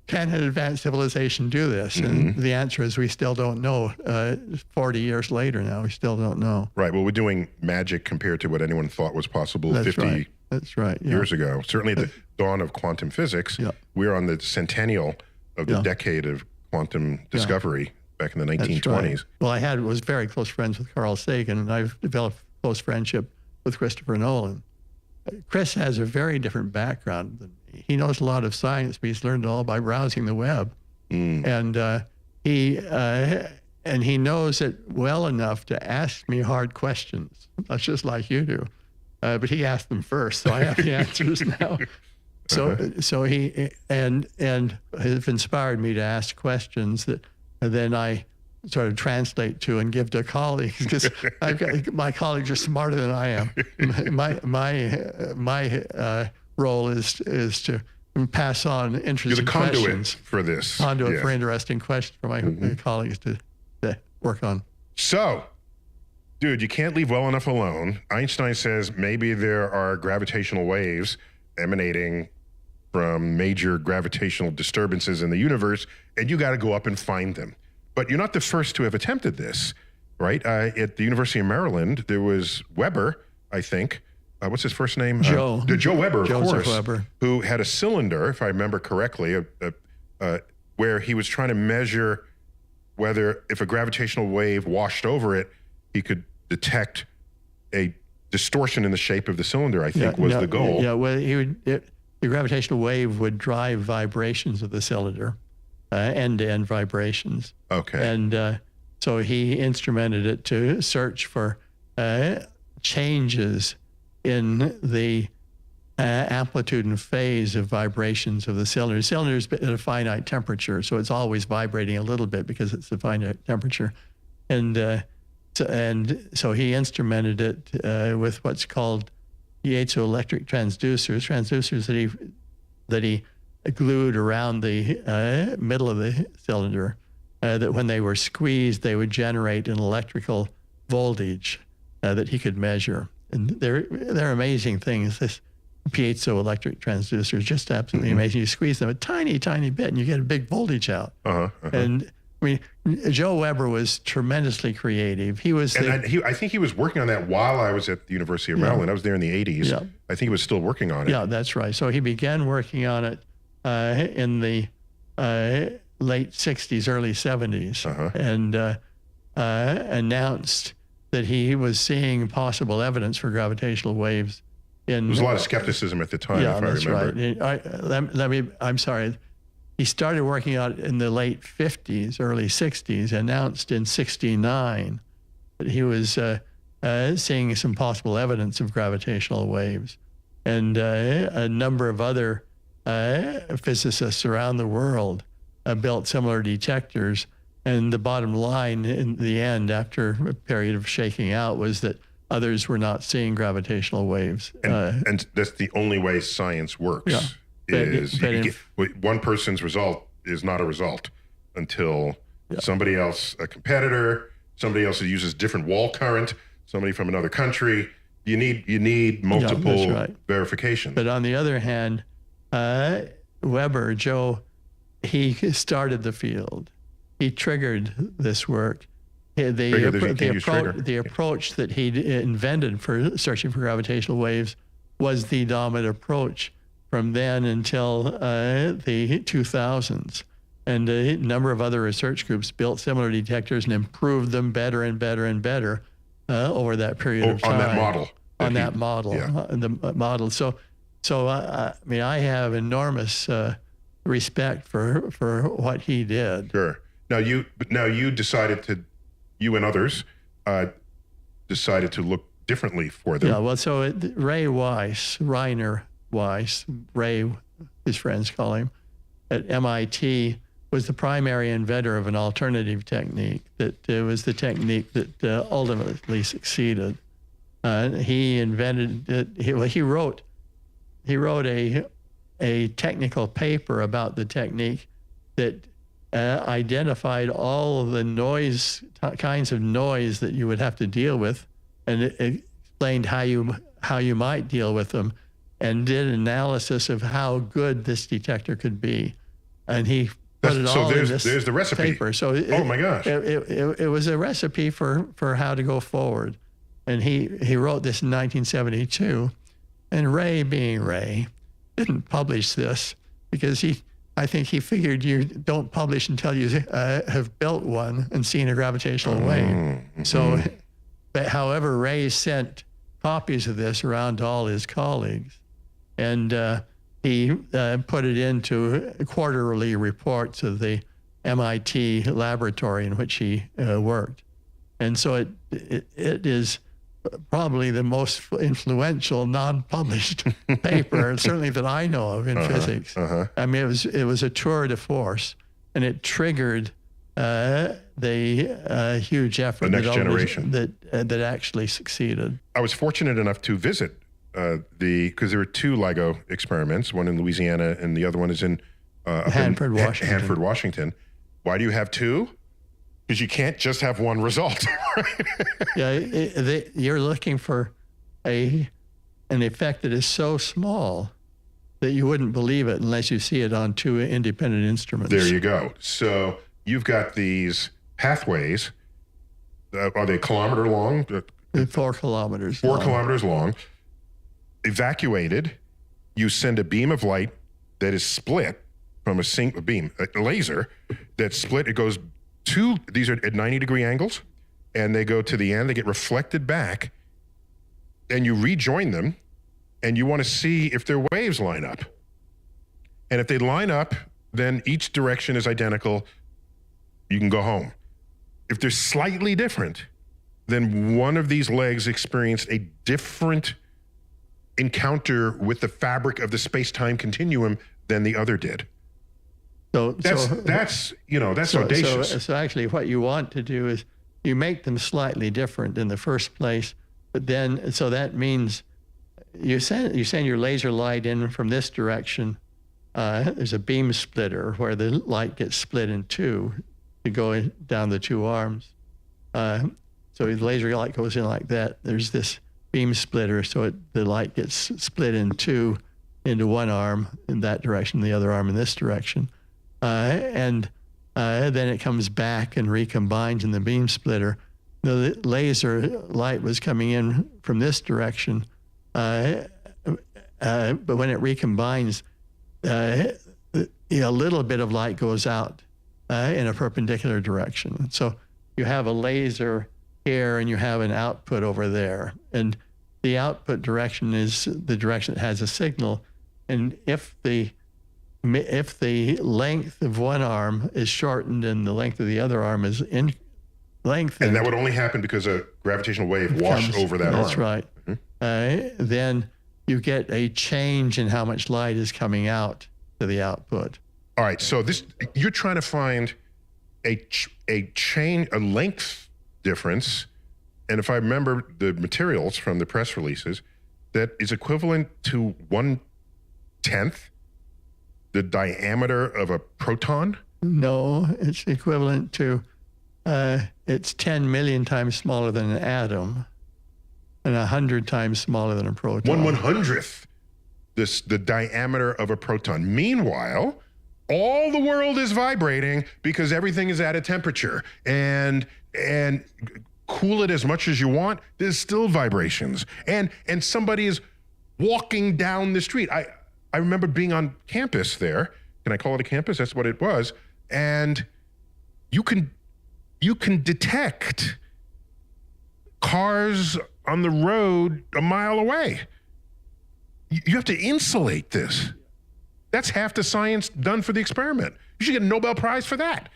can an advanced civilization do this? And the answer is we still don't know. 40 years later now, we still don't know. Right. Well, we're doing magic compared to what anyone thought was possible That's 50 right. That's right. Yeah. years ago. Certainly the dawn of quantum physics. Yeah. We're on the centennial of the decade of quantum discovery back in the 1920s. Right. Well, I was very close friends with Carl Sagan, and I've developed close friendship with Christopher Nolan. Chris has a very different background than me. He knows a lot of science, but he's learned it all by browsing the web. And he knows it well enough to ask me hard questions. That's just like you do. But he asked them first, so I have the answers now. So he has inspired me to ask questions that then I sort of translate to and give to colleagues, because my colleagues are smarter than I am. My role is to pass on interesting You're the conduit questions for this. Conduit for interesting questions for my colleagues to work on. So, dude, you can't leave well enough alone. Einstein says maybe there are gravitational waves emanating from major gravitational disturbances in the universe, and you got to go up and find them. But you're not the first to have attempted this, right? At the University of Maryland, there was Weber, I think. What's his first name? Joe. Joe Weber, of Joseph course. Weber. Who had a cylinder, if I remember correctly, where he was trying to measure whether if a gravitational wave washed over it, he could detect a distortion in the shape of the cylinder, I think was the goal. Yeah, well, the gravitational wave would drive vibrations of the cylinder, end-to-end vibrations. Okay. And so he instrumented it to search for changes in the amplitude and phase of vibrations of the cylinder. The cylinder is at a finite temperature, so it's always vibrating a little bit because it's a finite temperature. And so he instrumented it with what's called piezoelectric transducers that he glued around the middle of the cylinder, that when they were squeezed, they would generate an electrical voltage that he could measure. And they're amazing things. This piezoelectric transducer is just absolutely amazing. You squeeze them a tiny, tiny bit, and you get a big voltage out. And I mean, Joe Weber was tremendously creative. He was, I think he was working on that while I was at the University of Maryland. I was there in the 80s. Yeah. I think he was still working on it. Yeah, that's right. So he began working on it in the late 60s, early 70s, and announced that he was seeing possible evidence for gravitational waves. There was a lot of skepticism at the time, if I remember. Right. I'm sorry. He started working on it in the late 50s, early 60s, announced in 69 that he was seeing some possible evidence of gravitational waves. And a number of other physicists around the world built similar detectors. And the bottom line in the end, after a period of shaking out, was that others were not seeing gravitational waves. And that's the only way science works. Yeah. One person's result is not a result until somebody else, a competitor, somebody else who uses different wall current, somebody from another country. You need multiple verifications. But on the other hand, Weber, Joe, he started the field. He triggered this work. The approach that he invented for searching for gravitational waves was the dominant approach from then until the 2000s. And a number of other research groups built similar detectors and improved them better and better and better over that period of time. On that model. On that model. Yeah. The model. So I mean, I have enormous respect for what he did. Sure. Now you decided to, you and others decided to look differently for them. Yeah. Well, so Rainer Weiss, Ray, his friends call him, at MIT, was the primary inventor of an alternative technique that was the technique that ultimately succeeded. He invented it. He wrote a technical paper about the technique that identified all of the kinds of noise that you would have to deal with, and it explained how you might deal with them, and did an analysis of how good this detector could be, and he put it all in this there's the recipe. paper. So oh my gosh, it was a recipe for how to go forward, and he wrote this in 1972, and Ray, being Ray, didn't publish this because I think he figured you don't publish until you have built one and seen a gravitational wave. Mm-hmm. So, but however, Ray sent copies of this around to all his colleagues, and he put it into quarterly reports of the MIT laboratory in which he worked. And so it is probably the most influential non-published paper, certainly that I know of in physics. I mean, it was a tour de force, and it triggered the huge effort the next generation that actually succeeded. I was fortunate enough to visit because there were 2 LIGO experiments, one in Louisiana and the other one is in Hanford, Washington. Hanford, Washington. Why do you have 2? Because you can't just have one result. Yeah, you're looking for an effect that is so small that you wouldn't believe it unless you see it on 2 independent instruments. There you go. So you've got these pathways. Are they kilometer long? 4 kilometers. 4 kilometers long. Evacuated. You send a beam of light that is split from a single beam, a laser that's split. It goes these are at 90-degree angles, and they go to the end. They get reflected back, and you rejoin them, and you want to see if their waves line up. And if they line up, then each direction is identical. You can go home. If they're slightly different, then one of these legs experienced a different encounter with the fabric of the space-time continuum than the other did. So that's audacious. So actually, what you want to do is you make them slightly different in the first place, but then so that means you send your laser light in from this direction. There's a beam splitter where the light gets split in 2 to go down the 2 arms. So the laser light goes in like that. There's this beam splitter, so the light gets split in 2 into one arm in that direction, the other arm in this direction. And then it comes back and recombines in the beam splitter. The laser light was coming in from this direction, but when it recombines, a little bit of light goes out in a perpendicular direction. So you have a laser here and you have an output over there. And the output direction is the direction that has a signal. And if the length of one arm is shortened and the length of the other arm is lengthened. And that would only happen because a gravitational wave washed over that arm. That's right. Mm-hmm. Then you get a change in how much light is coming out to the output. All right, so you're trying to find a length difference, and if I remember the materials from the press releases, that is equivalent to 1/10 the diameter of a proton? No, it's equivalent to, it's 10 million times smaller than an atom and 100 times smaller than a proton. 1/100th the diameter of a proton. Meanwhile, all the world is vibrating because everything is at a temperature, and cool it as much as you want, there's still vibrations. And somebody is walking down the street. I remember being on campus there. Can I call it a campus? That's what it was. And you can detect cars on the road a mile away. You have to insulate this. That's half the science done for the experiment. You should get a Nobel Prize for that.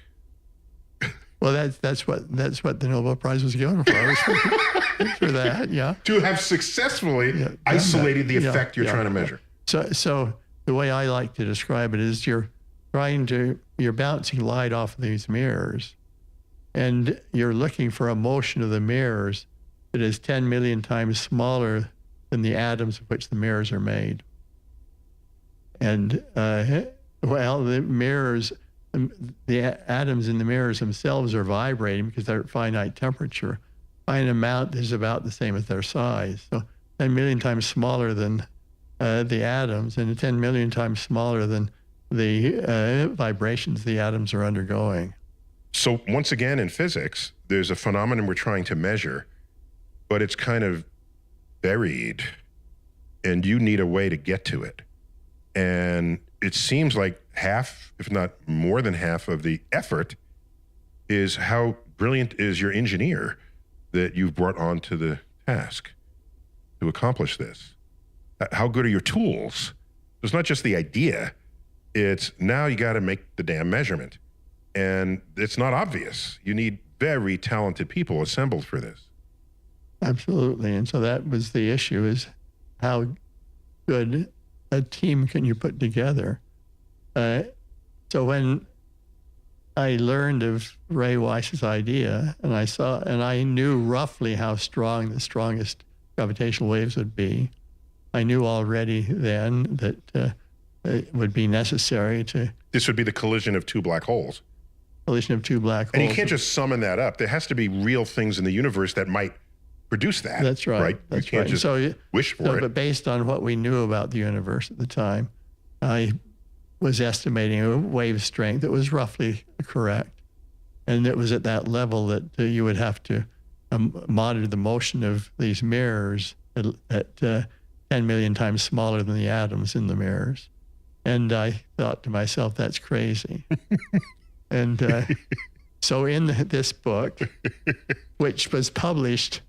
Well, that's what the Nobel Prize was given for. For that, yeah. To have successfully isolated the effect you're trying to measure. So the way I like to describe it is you're bouncing light off of these mirrors, and you're looking for a motion of the mirrors that is 10 million times smaller than the atoms of which the mirrors are made. And the mirrors, the atoms in the mirrors themselves are vibrating because they're at finite temperature, by an amount that is about the same as their size. So 10 million times smaller than the atoms, and 10 million times smaller than the vibrations the atoms are undergoing. So once again, in physics, there's a phenomenon we're trying to measure, but it's kind of buried, and you need a way to get to it. And it seems like half, if not more than half, of the effort is how brilliant is your engineer that you've brought onto the task to accomplish this. How good are your tools? It's not just the idea. It's now you got to make the damn measurement. And it's not obvious. You need very talented people assembled for this. Absolutely. And so that was the issue, is how good a team can you put together? So when I learned of Ray Weiss's idea, and I knew roughly how strong the strongest gravitational waves would be, I knew already then that it would be necessary to... This would be the collision of two black holes. Collision of two black holes. And you can't just summon that up. There has to be real things in the universe that might produce that. That's right. You can't just wish for it. But based on what we knew about the universe at the time, I was estimating a wave strength that was roughly correct. And it was at that level that you would have to monitor the motion of these mirrors at 10 million times smaller than the atoms in the mirrors. And I thought to myself, that's crazy. And so in this book, which was published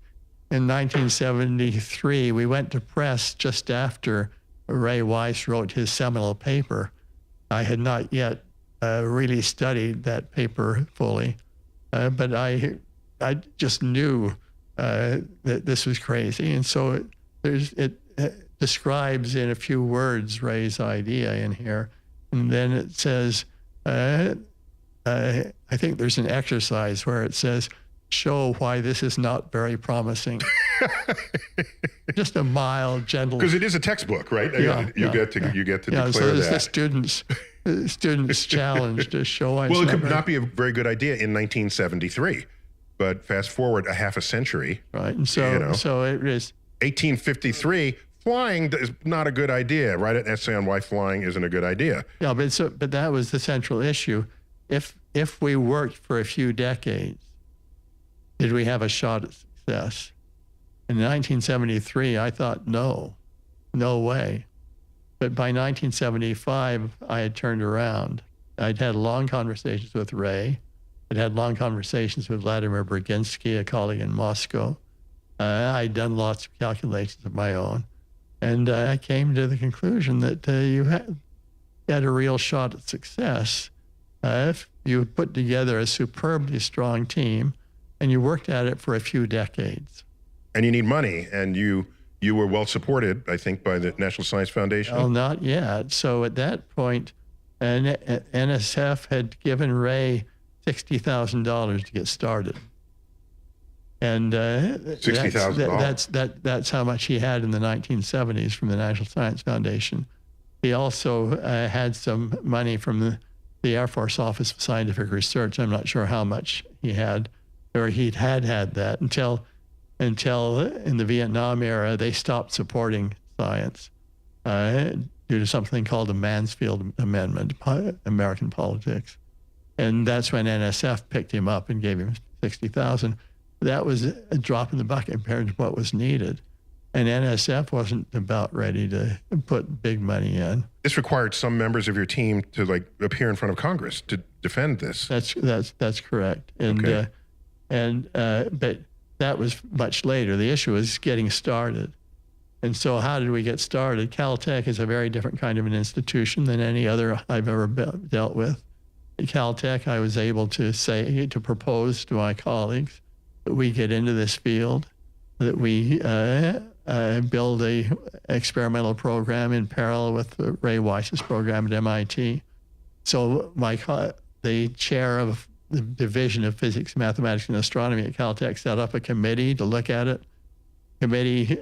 in 1973, we went to press just after Ray Weiss wrote his seminal paper. I had not yet really studied that paper fully, but I just knew that this was crazy. And so it describes in a few words Ray's idea in here. And then it says, I think there's an exercise where it says, show why this is not very promising. Just a mild, gentle. Because it is a textbook, right? You get to declare so there's that. the students' challenge to show why. Well, it could not be a very good idea in 1973, but fast forward a half a century. Right, and so so it is 1853. Flying is not a good idea. Write an essay on why flying isn't a good idea. Yeah, but that was the central issue. If we worked for a few decades, did we have a shot at success? In 1973, I thought, no way. But by 1975, I had turned around. I'd had long conversations with Ray. I'd had long conversations with Vladimir Brzezinski, a colleague in Moscow. I'd done lots of calculations of my own. And I came to the conclusion that you had a real shot at success if you put together a superbly strong team and you worked at it for a few decades. And you need money, and you were well supported, I think, by the National Science Foundation. Well, not yet. So at that point, NSF had given Ray $60,000 to get started. And $60,000. That's how much he had in the 1970s from the National Science Foundation. He also had some money from the Air Force Office of Scientific Research. I'm not sure how much he had, or he had that until in the Vietnam era they stopped supporting science due to something called the Mansfield Amendment, American politics, and that's when NSF picked him up and gave him $60,000. That was a drop in the bucket compared to what was needed. And NSF wasn't about ready to put big money in. This required some members of your team to appear in front of Congress to defend this. That's correct. And okay. But that was much later. The issue was getting started. And so how did we get started? Caltech is a very different kind of an institution than any other I've ever dealt with. At Caltech, I was able to propose to my colleagues that we get into this field, that we build a experimental program in parallel with Ray Weiss's program at MIT. So the chair of the Division of Physics, Mathematics, and Astronomy at Caltech set up a committee to look at it. Committee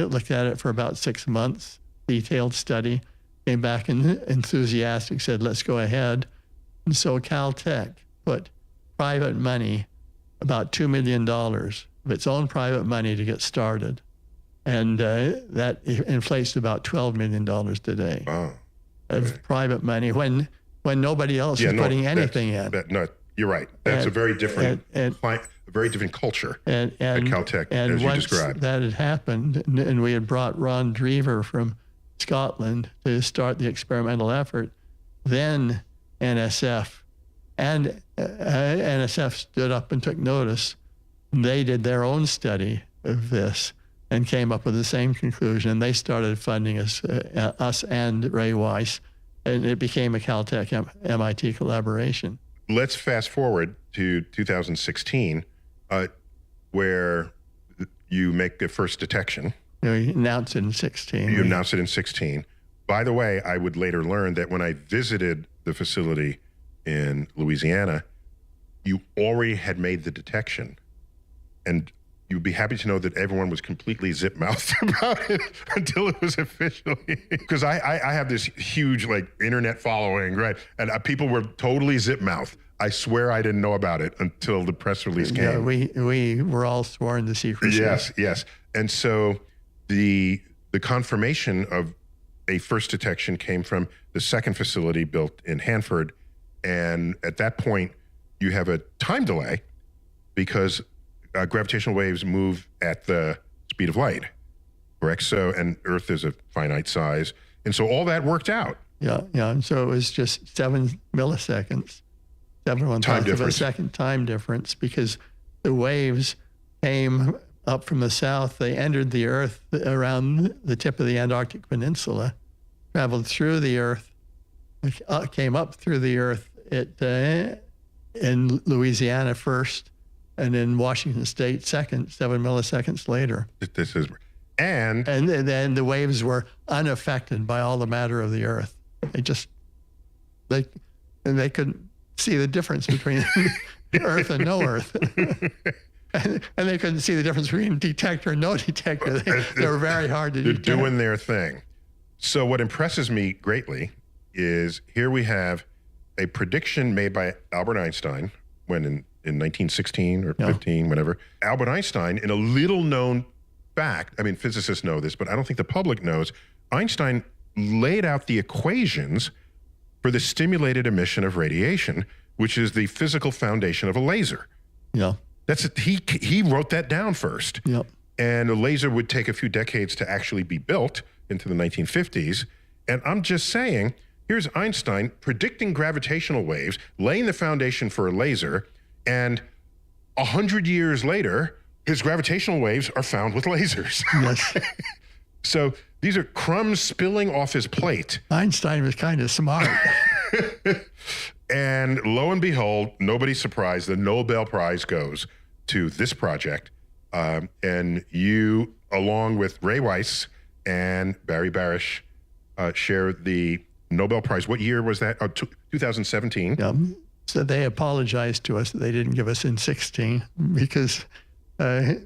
looked at it for about 6 months, detailed study, came back and enthusiastic, said, let's go ahead. And so Caltech put private money, about $2 million, of its own private money to get started. And that inflates to about $12 million today of private money when nobody else is putting anything in. No, you're right. That's a very different culture at Caltech, and as you once described. That had happened, and we had brought Ron Drever from Scotland to start the experimental effort, then NSF stood up and took notice. They did their own study of this and came up with the same conclusion. And they started funding us and Ray Weiss, and it became a Caltech MIT collaboration. Let's fast forward to 2016, where you make the first detection. We announced it in 16. You announced it in 16. By the way, I would later learn that when I visited the facility in Louisiana, you already had made the detection. And you'd be happy to know that everyone was completely zip-mouthed about it until it was officially, because I have this huge internet following, right? And people were totally zip-mouthed. I swear I didn't know about it until the press release came. Yeah, we were all sworn to secrecy. Yes. And so the confirmation of a first detection came from the second facility built in Hanford. And at that point, you have a time delay because gravitational waves move at the speed of light, correct? So, and Earth is a finite size. And so all that worked out. Yeah. And so it was just 7 milliseconds, 7/1000 of a second time difference, because the waves came up from the south. They entered the Earth around the tip of the Antarctic Peninsula, traveled through the Earth, came up through the Earth in Louisiana first, and in Washington State second, 7 milliseconds later. And then the waves were unaffected by all the matter of the Earth. They couldn't see the difference between Earth and no Earth. And they couldn't see the difference between detector and no detector. They were very hard to detect. They're doing their thing. So what impresses me greatly is here we have a prediction made by Albert Einstein when in 1916 or 15, whatever. Albert Einstein, in a little known fact, I mean, physicists know this, but I don't think the public knows, Einstein laid out the equations for the stimulated emission of radiation, which is the physical foundation of a laser. Yeah. That's it. He wrote that down first. Yep. And a laser would take a few decades to actually be built into the 1950s. And I'm just saying, here's Einstein predicting gravitational waves, laying the foundation for a laser, and 100 years later, his gravitational waves are found with lasers. Yes. So these are crumbs spilling off his plate. Einstein was kind of smart. And lo and behold, nobody's surprised, the Nobel Prize goes to this project. And you, along with Ray Weiss and Barry Barish, share the Nobel Prize. What year was that? 2017. Yeah. So they apologized to us that they didn't give us in 16 because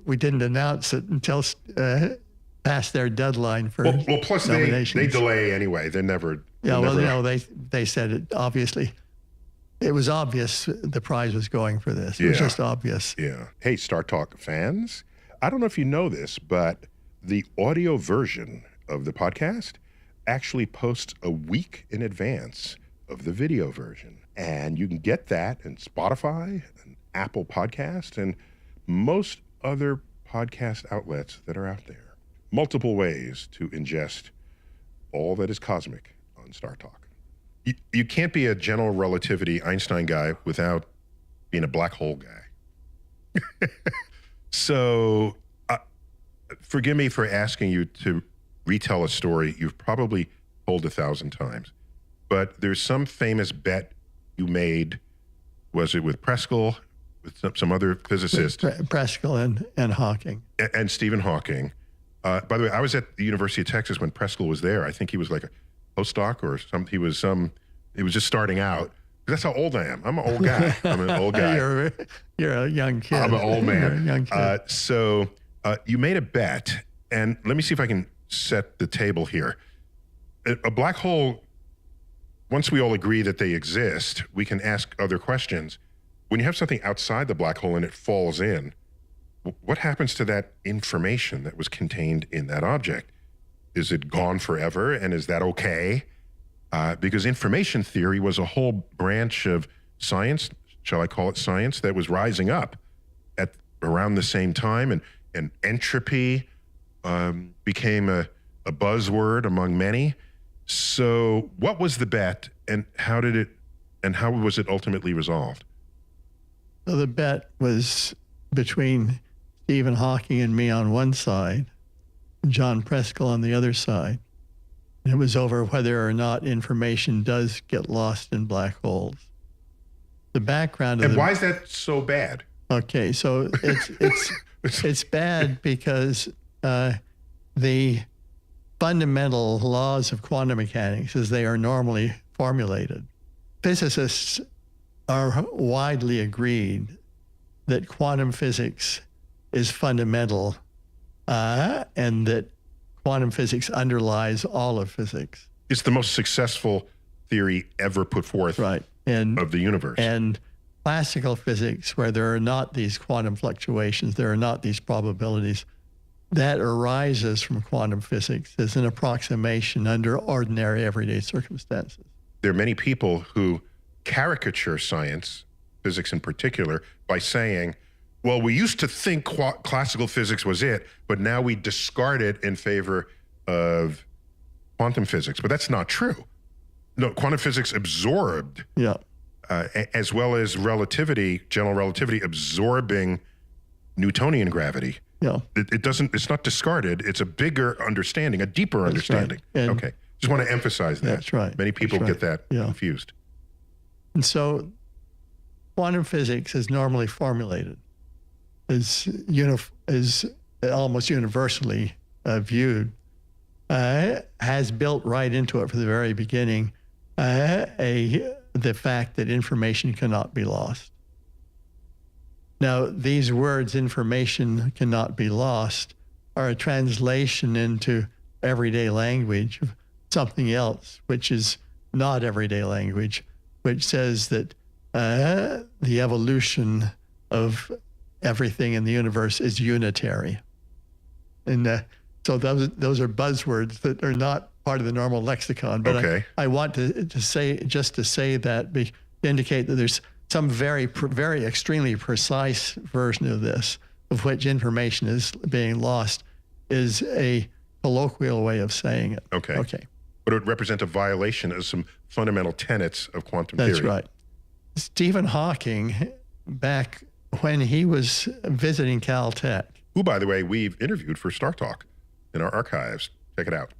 we didn't announce it until past their deadline for well, plus they delay anyway. They're never. Yeah, well, never... they said it obviously. It was obvious the prize was going for this. It was just obvious. Yeah. Hey, Star Talk fans, I don't know if you know this, but the audio version of the podcast actually posts a week in advance of the video version. And you can get that in Spotify and Apple Podcast and most other podcast outlets that are out there. Multiple ways to ingest all that is cosmic on Star Talk. You can't be a general relativity Einstein guy without being a black hole guy. So forgive me for asking you to retell a story you've probably told 1,000 times, but there's some famous bet you made. Was it with Preskell, with some other physicist? Preskell and Hawking. And Stephen Hawking. By the way, I was at the University of Texas when Preskell was there. I think he was like a postdoc or something. He was just starting out. That's how old I am. I'm an old guy. I'm an old guy. You're a young kid. I'm an old man. You're a young kid. So you made a bet, and let me see if I can set the table here. A black hole, once we all agree that they exist, we can ask other questions. When you have something outside the black hole and it falls in, what happens to that information that was contained in that object? Is it gone forever, and is that okay? Because information theory was a whole branch of science, shall I call it science, that was rising up at around the same time, and entropy became a buzzword among many. So what was the bet, and how was it ultimately resolved? So the bet was between Stephen Hawking and me on one side, and John Preskill on the other side. And it was over whether or not information does get lost in black holes. The background of And why is that so bad? Okay, so it's bad because the fundamental laws of quantum mechanics, as they are normally formulated, physicists are widely agreed that quantum physics is fundamental and that quantum physics underlies all of physics. It's the most successful theory ever put forth of the universe. And classical physics, where there are not these quantum fluctuations, there are not these probabilities, that arises from quantum physics as an approximation under ordinary everyday circumstances. There are many people who caricature science, physics in particular, by saying, well, we used to think classical physics was it, but now we discard it in favor of quantum physics. But that's not true. No, quantum physics absorbed, as well as relativity, general relativity, absorbing Newtonian gravity. It's not discarded. It's a bigger understanding, a deeper understanding. Right. Okay. Just want to emphasize that. That's right. Many people get that confused. And so quantum physics is normally formulated is almost universally viewed, has built right into it from the very beginning the fact that information cannot be lost. Now, these words, information cannot be lost, are a translation into everyday language of something else, which is not everyday language, which says that the evolution of everything in the universe is unitary. And so those are buzzwords that are not part of the normal lexicon. But I want to say that to indicate that there's some very extremely precise version of this, of which information is being lost, is a colloquial way of saying it. Okay. But it would represent a violation of some fundamental tenets of quantum theory. That's right. Stephen Hawking, back when he was visiting Caltech, who, by the way, we've interviewed for Star Talk in our archives. Check it out.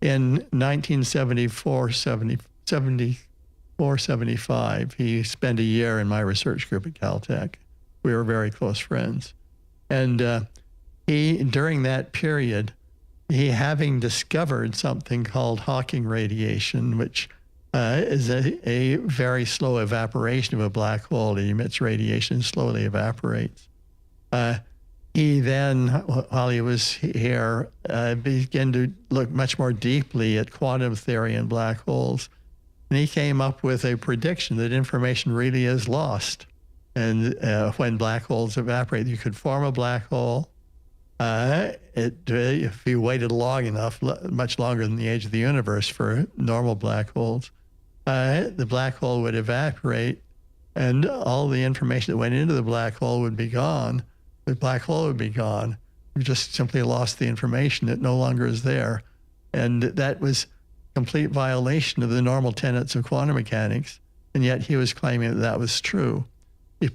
In 1974, 75, he spent a year in my research group at Caltech. We were very close friends. And during that period, he having discovered something called Hawking radiation, which is a very slow evaporation of a black hole. It emits radiation and slowly evaporates. He then, while he was here, began to look much more deeply at quantum theory and black holes. And he came up with a prediction that information really is lost. And when black holes evaporate, you could form a black hole. If you waited long enough, much longer than the age of the universe for normal black holes, the black hole would evaporate and all the information that went into the black hole would be gone. The black hole would be gone. We just simply lost the information. It no longer is there. And that was complete violation of the normal tenets of quantum mechanics. And yet he was claiming that that was true.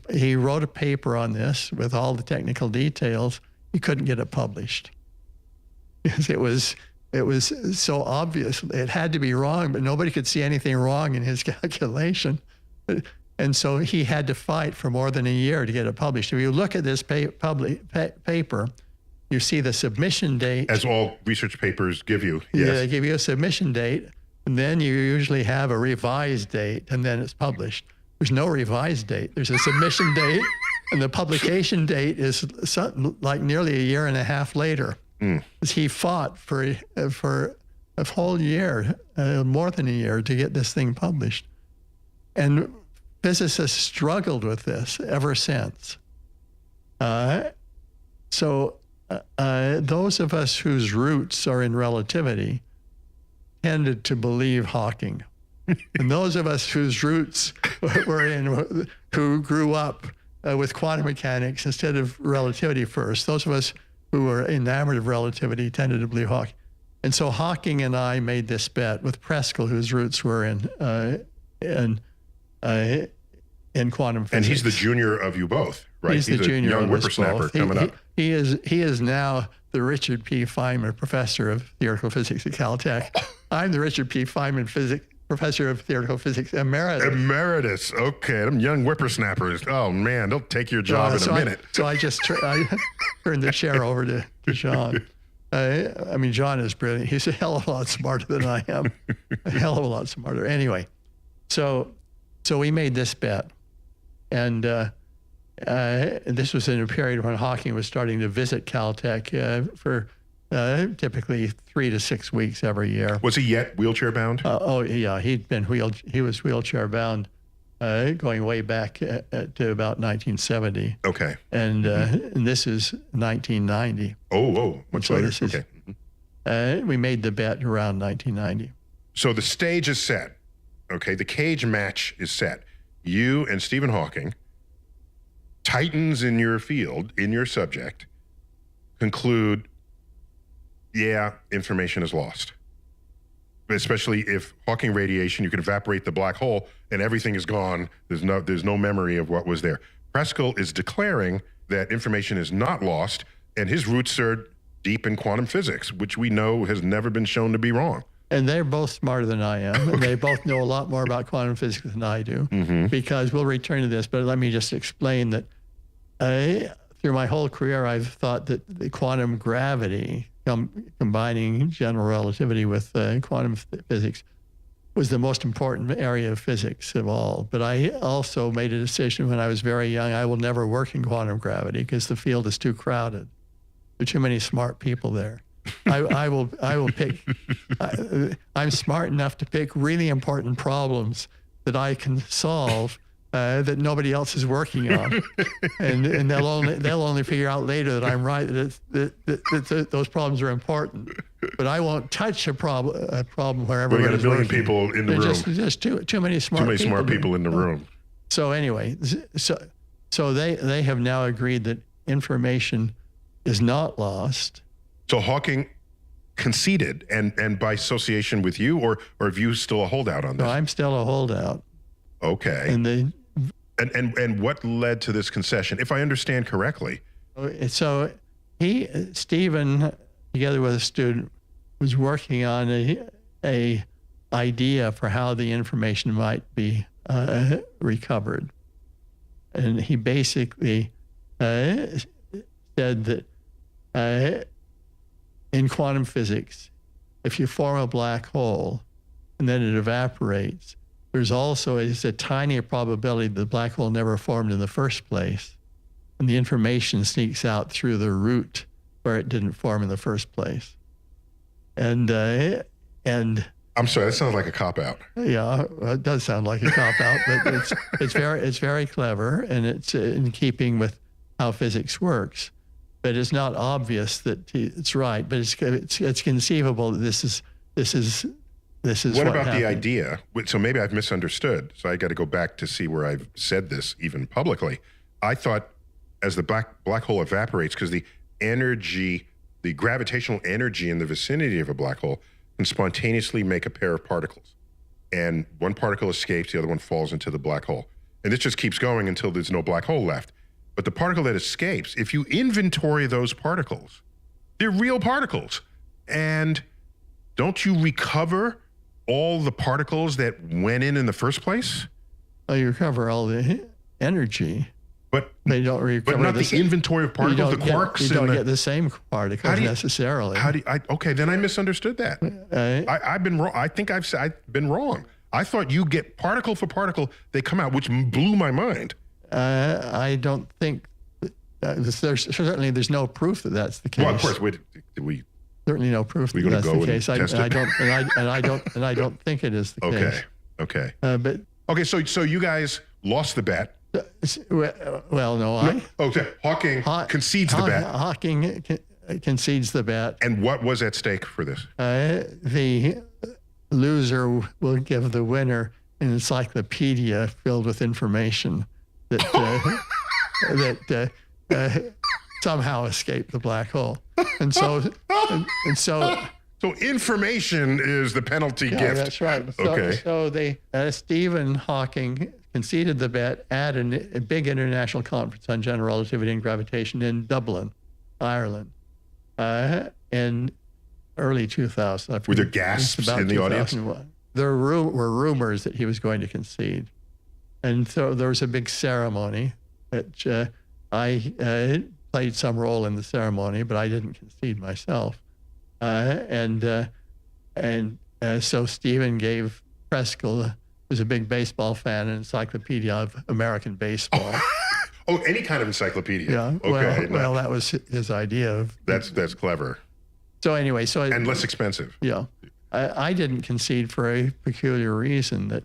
He wrote a paper on this with all the technical details. He couldn't get it published because it was so obvious. It had to be wrong, but nobody could see anything wrong in his calculation. And so he had to fight for more than a year to get it published. If you look at this paper, you see the submission date. As all research papers give you. Yes. Yeah, they give you a submission date, and then you usually have a revised date, and then it's published. There's no revised date. There's a submission date, and the publication date is something like nearly a year and a half later. He fought for a whole year, more than a year, to get this thing published. And physicists struggled with this ever since. So those of us whose roots are in relativity tended to believe Hawking. And those of us whose roots who grew up with quantum mechanics instead of relativity first, those of us who were enamored of relativity tended to believe Hawking. And so Hawking and I made this bet with Preskel, whose roots were in quantum physics. And he's the junior of you both, right? He's the junior young of us whippersnapper both. coming up. He is now the Richard P. Feynman Professor of Theoretical Physics at Caltech. I'm the Richard P. Feynman Professor of Theoretical Physics Emeritus. Emeritus. Okay, them young whippersnappers. Oh man, they'll take your job in a minute. I turned the chair over to John. I mean, John is brilliant. He's a hell of a lot smarter than I am. A hell of a lot smarter. Anyway, so we made this bet, and this was in a period when Hawking was starting to visit Caltech for typically 3 to 6 weeks every year. Was he yet wheelchair bound? Oh yeah, he was wheelchair bound, going way back to about 1970. Okay. And this is 1990. Oh, much So later. this is- Okay. We made the bet around 1990. So the stage is set. Okay, the cage match is set. You and Stephen Hawking, titans in your field, in your subject, conclude, yeah, information is lost. Especially if Hawking radiation, you can evaporate the black hole and everything is gone. There's no memory of what was there. Preskel is declaring that information is not lost, and his roots are deep in quantum physics, which we know has never been shown to be wrong. And they're both smarter than I am. And they both know a lot more about quantum physics than I do, because we'll return to this, but let me just explain that through my whole career, I've thought that the quantum gravity, combining general relativity with quantum physics, was the most important area of physics of all. But I also made a decision when I was very young, I will never work in quantum gravity because the field is too crowded. There are too many smart people there. I will pick, I'm smart enough to pick really important problems that I can solve that nobody else is working on. and they'll only figure out later that I'm right, that those problems are important. But I won't touch a problem where everybody's We got a million working. people in the room. Just too many smart Too many people. smart people in the room. So anyway, so they have now agreed that information is not lost. So Hawking conceded, and by association with you, or are you still a holdout on So this? I'm still a holdout. Okay. And what led to this concession, if I understand correctly? So Stephen, together with a student, was working on a idea for how the information might be recovered. And he basically said that in quantum physics, if you form a black hole and then it evaporates, there's also a tiny probability the black hole never formed in the first place, and the information sneaks out through the root where it didn't form in the first place. And I'm sorry, that sounds like a cop-out. yeah, it does sound like a cop-out, but it's very clever, and it's in keeping with how physics works. But it's not obvious that it's right. But it's conceivable that this is What about happened. the idea? So maybe I've misunderstood. So I got to go back to see where I've said this even publicly. I thought as the black hole evaporates, because the energy, the gravitational energy in the vicinity of a black hole can spontaneously make a pair of particles. And one particle escapes, the other one falls into the black hole. And this just keeps going until there's no black hole left. But the particle that escapes, if you inventory those particles, they're real particles. And don't you recover all the particles that went in the first place? Oh, you recover all the energy. But They don't recover not the inventory of particles, the quarks. You don't get the same particles necessarily. Okay, then I misunderstood that. I've been wrong. I think I've been wrong. I thought you get particle for particle, they come out, which blew my mind. I don't think there's no proof that that's the case. Well, of course, we Certainly no proof that gonna that's go the and case. test it? I don't think it is the case. Okay. But Okay, so you guys lost the bet. Well, no. Okay, Hawking concedes the bet. Hawking concedes the bet. And what was at stake for this? The loser will give the winner an encyclopedia filled with information that somehow escaped the black hole. And so. So information is the penalty gift. That's right. So Stephen Hawking conceded the bet at a big international conference on general relativity and gravitation in Dublin, Ireland, in early 2000. Were there gasps in the audience? There were rumors that he was going to concede. And so there was a big ceremony that I played some role in the ceremony, but I didn't concede myself. So Stephen gave Preskel, who's a big baseball fan, an encyclopedia of American baseball. Oh, any kind of encyclopedia. Yeah. Okay. Well, that was his idea of. That's clever. So anyway, and less expensive. Yeah, I didn't concede for a peculiar reason that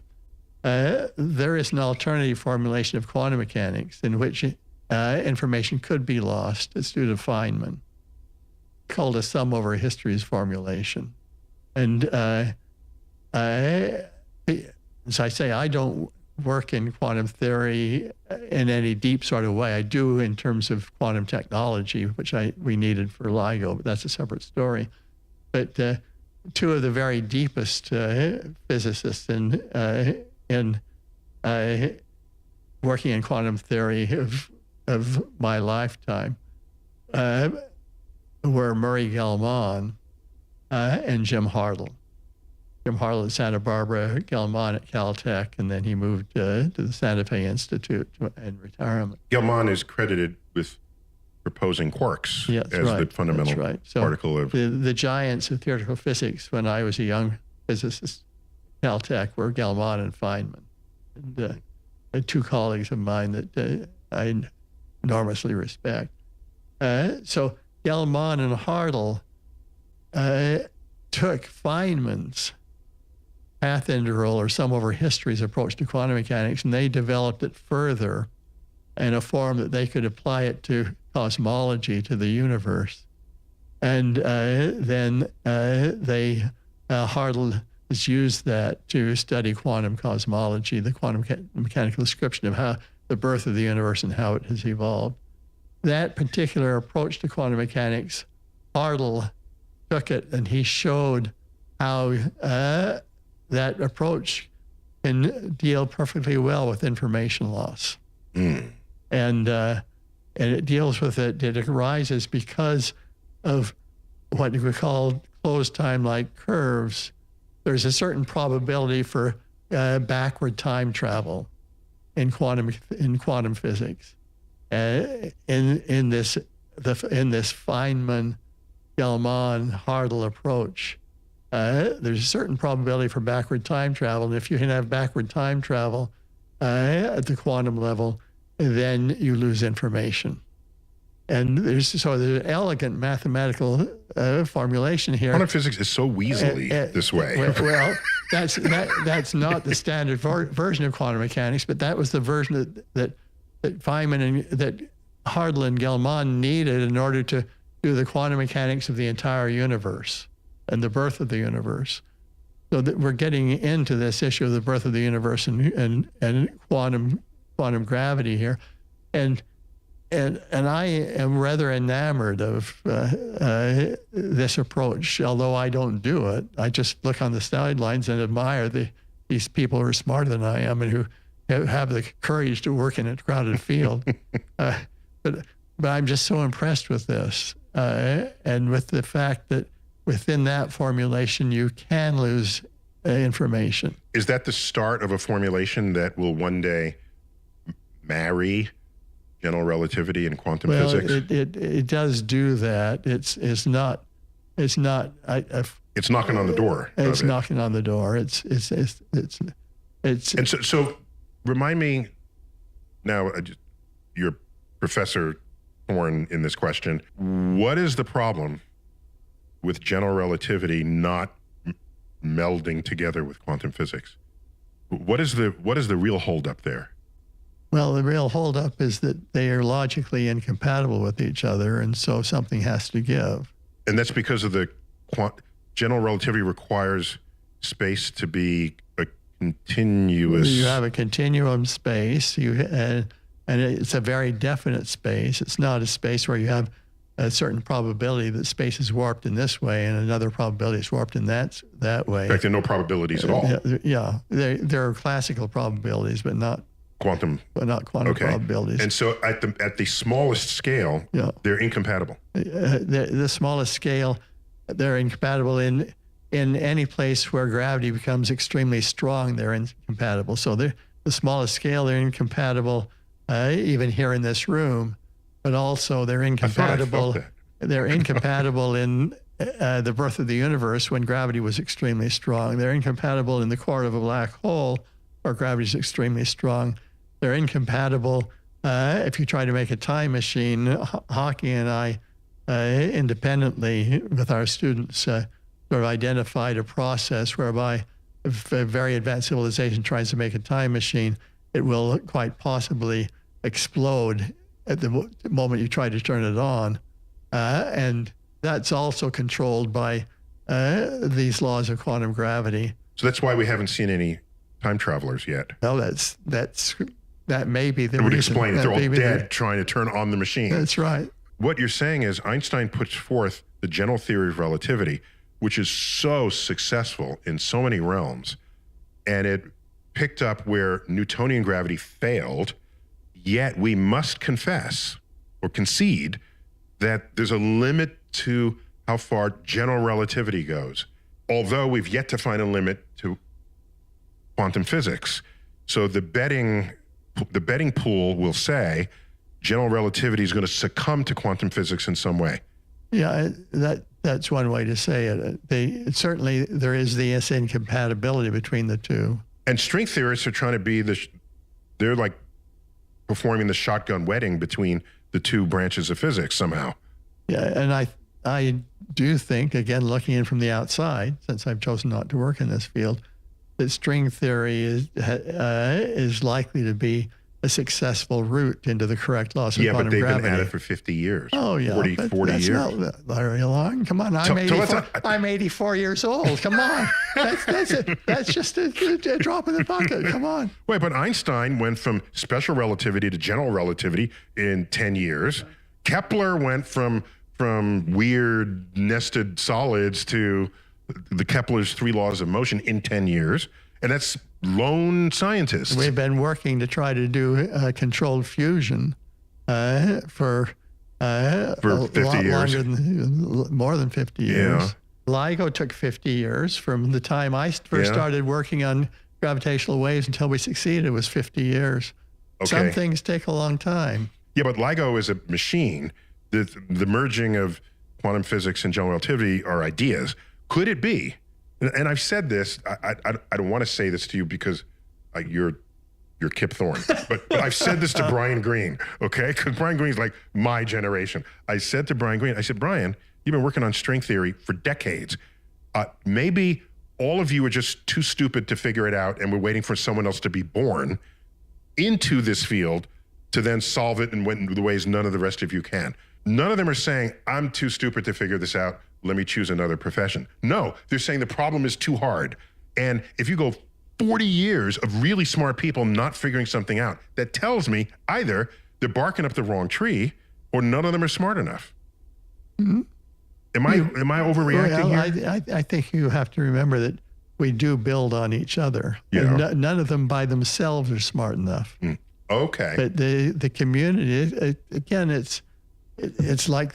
there is an alternative formulation of quantum mechanics in which information could be lost. It's due to Feynman, called a sum over histories formulation. And as I say, I don't work in quantum theory in any deep sort of way. I do in terms of quantum technology, which we needed for LIGO, but that's a separate story. But two of the very deepest physicists in working in quantum theory of my lifetime were Murray Gell-Mann and Jim Hartle. Jim Hartle at Santa Barbara, Gell-Mann at Caltech, and then he moved to the Santa Fe Institute in retirement. Gell-Mann is credited with proposing quarks as the fundamental particle of... The giants of theoretical physics when I was a young physicist at Caltech were Gell-Mann and Feynman. And two colleagues of mine that I enormously respect. So Gell-Mann and Hartle took Feynman's path integral or sum over histories approach to quantum mechanics, and they developed it further in a form that they could apply it to cosmology, to the universe. And then Hartle has used that to study quantum cosmology, the quantum mechanical description of how the birth of the universe and how it has evolved. That particular approach to quantum mechanics, Hartle took it and he showed how that approach can deal perfectly well with information loss. And it deals with it. It arises because of what we call closed time-like curves. There's a certain probability for backward time travel in quantum physics. In this Feynman, Gell-Mann, Hartle approach, there's a certain probability for backward time travel. And if you can have backward time travel at the quantum level, then you lose information. And there's an elegant mathematical formulation here. Quantum physics is so weaselly this way. Well, that's not the standard version of quantum mechanics, but that was the version that Feynman and that Hartle and Gell-Mann needed in order to do the quantum mechanics of the entire universe and the birth of the universe. So that we're getting into this issue of the birth of the universe and quantum gravity here, and I am rather enamored of this approach. Although I don't do it, I just look on the sidelines and admire these people who are smarter than I am and who have the courage to work in a crowded field. But I'm just so impressed with this and with the fact that within that formulation you can lose information. Is that the start of a formulation that will one day marry general relativity and quantum physics? It does do that. It's not. It's knocking on the door. It's knocking on the door. It's. And so remind me now. You're Professor Thorne in this question. What is the problem with general relativity not melding together with quantum physics? What is the real holdup there? Well, the real holdup is that they are logically incompatible with each other, and so something has to give. And that's because of the general relativity requires space to be a continuous. You have a continuum space, and it's a very definite space. It's not a space where you have a certain probability that space is warped in this way and another probability is warped in that way. In fact, there are no probabilities at all. Yeah, there are classical probabilities, but not quantum probabilities. And so at the smallest scale, they're incompatible. The smallest scale, they're incompatible in any place where gravity becomes extremely strong. They're incompatible. So the smallest scale, they're incompatible even here in this room. But also they're incompatible. They're incompatible in the birth of the universe when gravity was extremely strong. They're incompatible in the core of a black hole where gravity is extremely strong. They're incompatible if you try to make a time machine. Hockey and I, independently with our students, sort of identified a process whereby if a very advanced civilization tries to make a time machine, it will quite possibly explode at the moment you try to turn it on. And that's also controlled by these laws of quantum gravity. So that's why we haven't seen any time travelers yet. Well, that may be the reason. It would reason. explain it. They're all dead trying to turn on the machine. That's right. What you're saying is Einstein puts forth the general theory of relativity, which is so successful in so many realms, and it picked up where Newtonian gravity failed. Yet we must confess or concede that there's a limit to how far general relativity goes, although we've yet to find a limit to quantum physics. So the betting pool will say general relativity is going to succumb to quantum physics in some way. Yeah, that's one way to say it. Certainly there is this incompatibility between the two. And string theorists are trying to be they're like performing the shotgun wedding between the two branches of physics somehow. Yeah, and I do think, again, looking in from the outside, since I've chosen not to work in this field, that string theory is likely to be a successful route into the correct laws of quantum gravity. Yeah, but they've been at it for 50 years. Oh, yeah. 40 that's years. Not very long. Come on, I'm 84 years old. Come on. That's just a drop in the bucket. Come on. Wait, but Einstein went from special relativity to general relativity in 10 years. Kepler went from weird nested solids to the Kepler's 3 laws of motion in 10 years. And that's lone scientists. We've been working to try to do controlled fusion for 50 years. More than 50 years. Yeah. LIGO took 50 years from the time I first started working on gravitational waves until we succeeded. It was 50 years. Okay. Some things take a long time. Yeah, but LIGO is a machine. The merging of quantum physics and general relativity are ideas. Could it be? And I've said this. I don't want to say this to you because you're Kip Thorne, but I've said this to Brian Greene, okay? Because Brian Greene's like my generation. I said to Brian Greene, I said, Brian, you've been working on string theory for decades. Maybe all of you are just too stupid to figure it out, and we're waiting for someone else to be born into this field to then solve it in the ways none of the rest of you can. None of them are saying, I'm too stupid to figure this out. Let me choose another profession. No, they're saying the problem is too hard. And if you go 40 years of really smart people not figuring something out, that tells me either they're barking up the wrong tree or none of them are smart enough. Mm-hmm. Am I overreacting here? I think you have to remember that we do build on each other. Yeah. And none of them by themselves are smart enough. Mm. Okay. But the community, again, it's like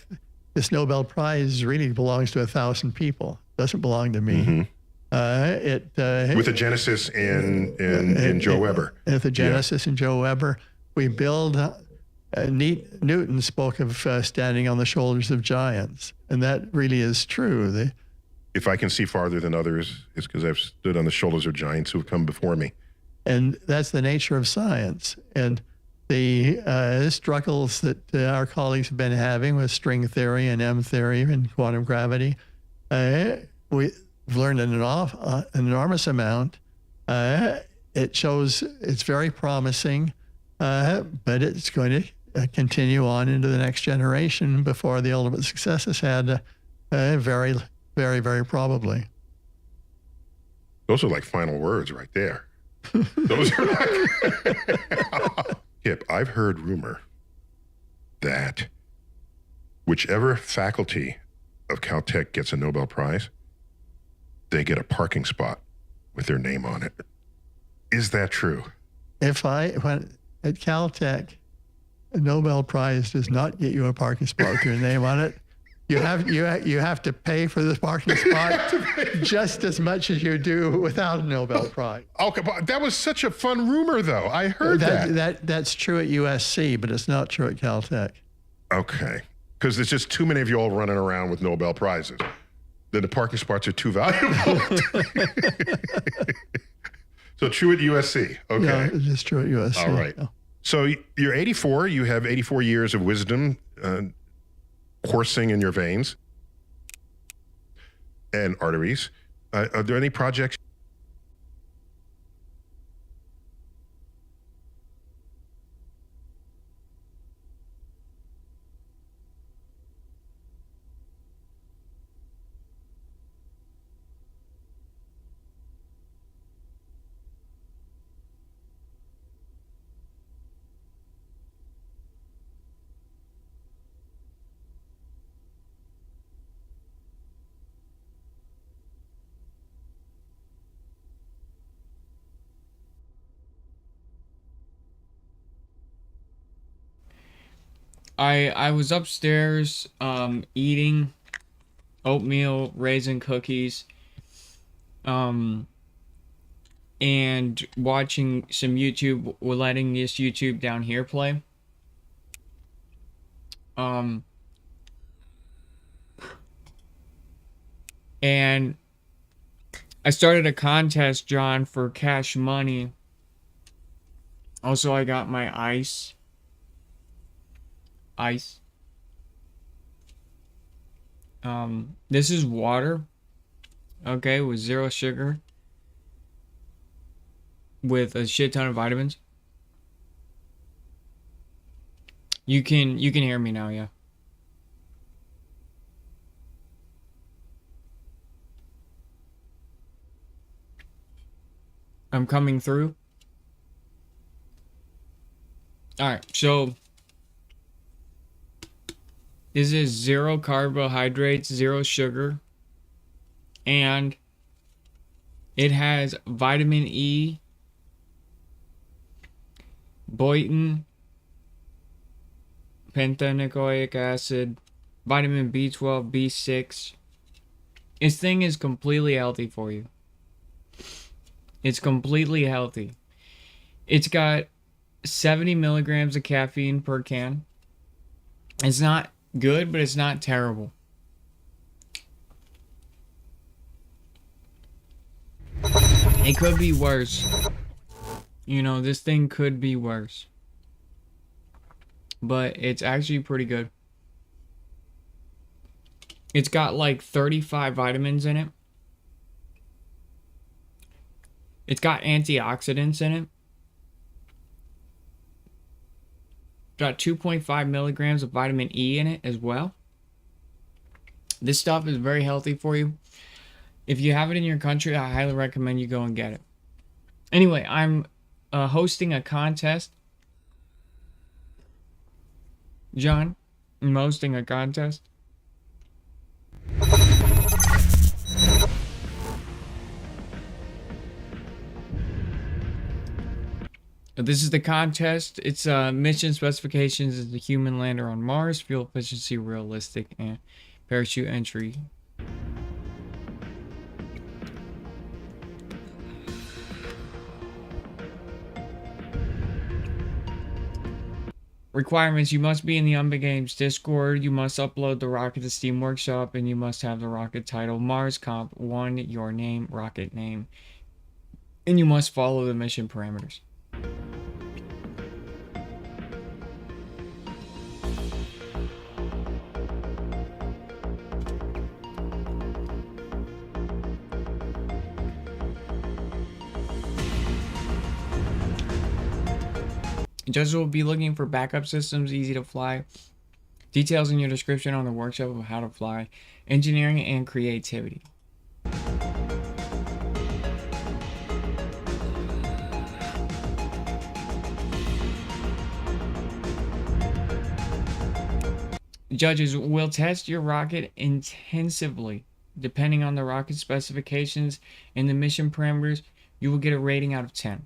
this Nobel Prize really belongs to 1,000 people. It doesn't belong to me. Mm-hmm. With a genesis in Joe Weber. With a genesis in Joe Weber, we build. Newton spoke of standing on the shoulders of giants, and that really is true. If I can see farther than others, it's because I've stood on the shoulders of giants who have come before me. And that's the nature of science. And the struggles that our colleagues have been having with string theory and M theory and quantum gravity, we've learned an enormous amount. It shows it's very promising. but it's going to continue on into the next generation before the ultimate success is had, very, very, very probably. Those are like final words right there. Those are like... Kip, I've heard rumor that whichever faculty of Caltech gets a Nobel Prize, they get a parking spot with their name on it. Is that true? When at Caltech, a Nobel Prize does not get you a parking spot with your name on it. You have to pay for the parking spot just as much as you do without a Nobel Prize. Okay, but that was such a fun rumor, though. I heard that. That's true at USC, but it's not true at Caltech. Okay, because there's just too many of you all running around with Nobel Prizes. Then the parking spots are too valuable. So true at USC. Okay. Yeah, it's just true at USC. All right. Yeah. So you're 84. You have 84 years of wisdom coursing in your veins and arteries. Are there any projects? I was upstairs eating oatmeal raisin cookies and watching some YouTube. We're letting this YouTube down here play. And I started a contest, John, for cash money. Also, I got my ice. This is water, okay, with 0 sugar, with a shit ton of vitamins. You can hear me now, yeah. I'm coming through. All right, so this is 0 carbohydrates, 0 sugar, and it has vitamin E, biotin, pantenoic acid, vitamin B12, B6. This thing is completely healthy for you. It's completely healthy. It's got 70 milligrams of caffeine per can. It's not good, but it's not terrible. It could be worse. You know, this thing could be worse. But it's actually pretty good. It's got like 35 vitamins in it. It's got antioxidants in it. Got 2.5 milligrams of vitamin E in it as well. This stuff is very healthy for you. If you have it in your country, I highly recommend you go and get it. Anyway, I'm hosting a contest. John, I'm hosting a contest. This is the contest. It's mission specifications is the human lander on Mars, fuel efficiency realistic, and parachute entry. Requirements: you must be in the Umba Games Discord, you must upload the rocket to Steam Workshop, and you must have the rocket title Mars Comp 1, your name, rocket name, and you must follow the mission parameters. Judges will be looking for backup systems easy to fly. Details in your description on the workshop of how to fly. Engineering and creativity. Judges will test your rocket intensively. Depending on the rocket specifications and the mission parameters, you will get a rating out of 10.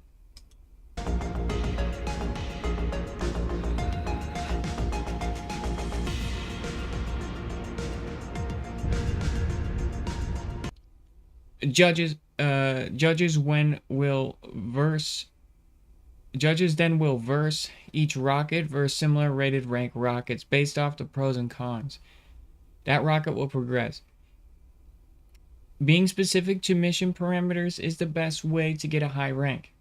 Judges then will verse each rocket versus similar rated rank rockets based off the pros and cons. That rocket will progress. Being specific to mission parameters is the best way to get a high rank.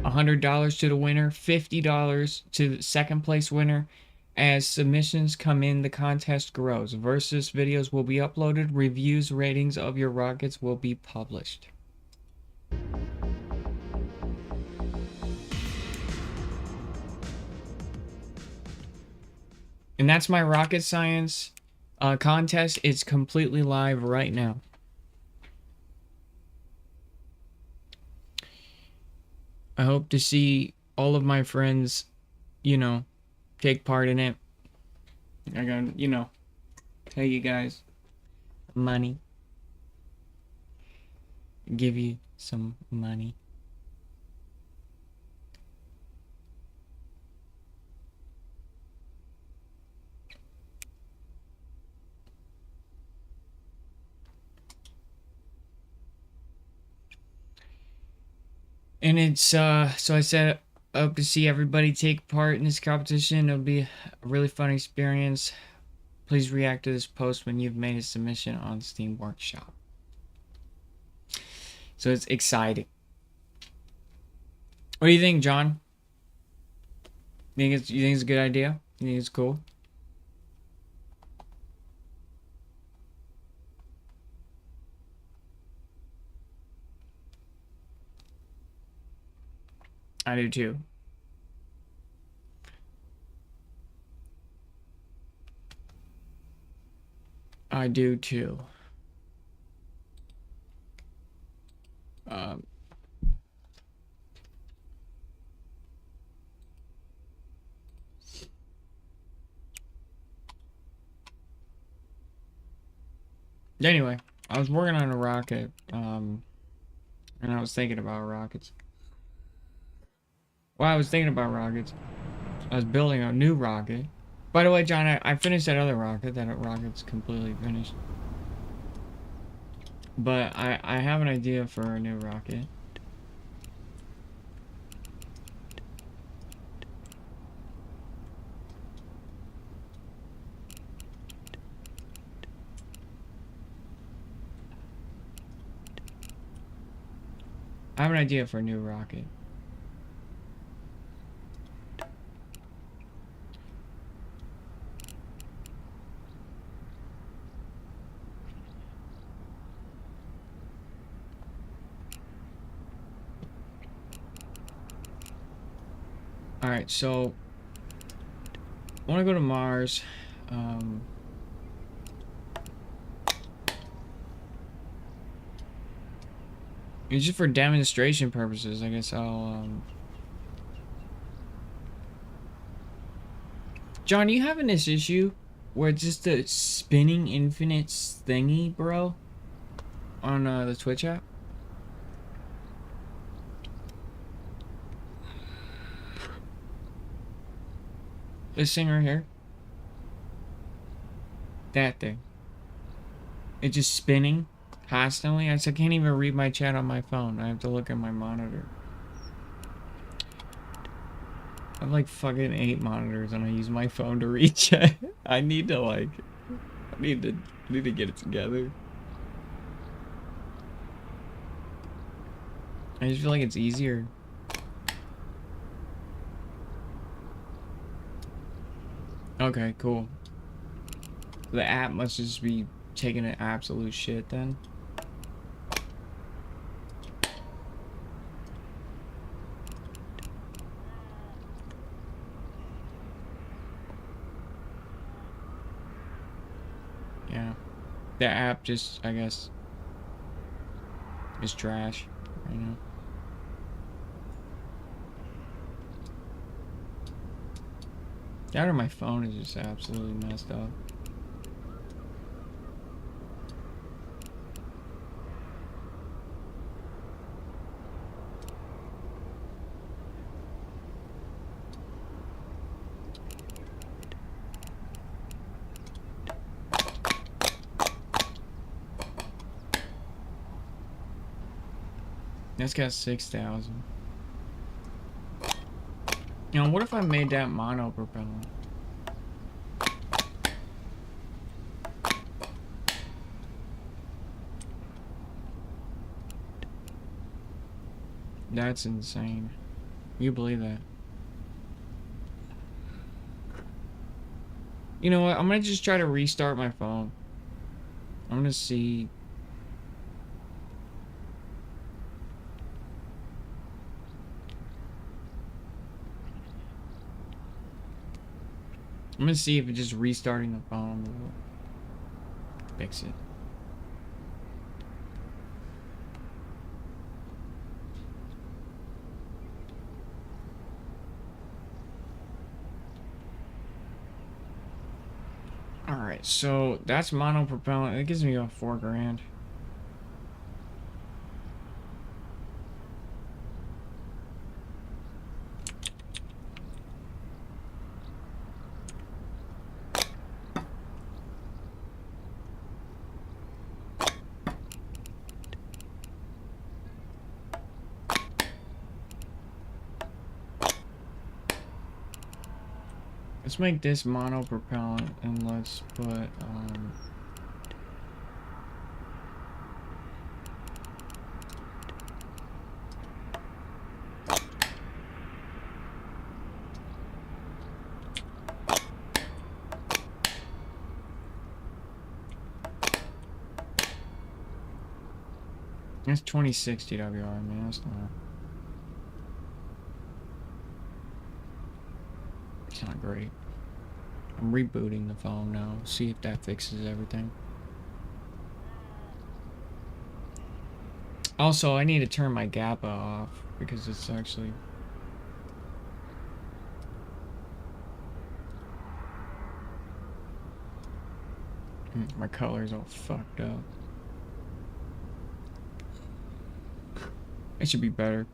$100 to the winner, $50 to the second place winner. As submissions come in, the contest grows. Versus videos will be uploaded. Reviews, ratings of your rockets will be published. And that's my rocket science contest. It's completely live right now. I hope to see all of my friends, take part in it. I'm gonna, tell you guys money. Give you some money. And it's, so I said, I hope to see everybody take part in this competition. It'll be a really fun experience. Please react to this post when you've made a submission on Steam Workshop. So it's exciting. What do you think, John? You think it's a good idea? You think it's cool? I do too. I do too. Anyway, I was working on a rocket, and I was thinking about rockets. Well, I was thinking about rockets. I was building a new rocket. By the way, John, I finished that other rocket. That rocket's completely finished. But I have an idea for a new rocket. I have an idea for a new rocket. Alright, so I want to go to Mars. It's just for demonstration purposes. I guess I'll John, you having this issue where it's just a spinning infinite thingy, bro? On the Twitch app? This thing right here. That thing. It's just spinning constantly. I can't even read my chat on my phone. I have to look at my monitor. I have like fucking 8 monitors and I use my phone to read chat. I need to get it together. I just feel like it's easier. Okay, cool. The app must just be taking an absolute shit then. Yeah. The app just, I guess, is trash right now. That or my phone is just absolutely messed up. That's got 6,000. You know, what if I made that mono propellant? That's insane. You believe that? You know what? I'm gonna just try to restart my phone. I'm gonna see. I'm gonna see if just restarting the phone will fix it. Alright, so that's monopropellant. It gives me about 4 grand. Let's make this monopropellant and let's put that's 2060 WR, man. That's not. It's not great. I'm rebooting the phone now. See if that fixes everything. Also, I need to turn my GAPA off because it's actually. My color's all fucked up. It should be better.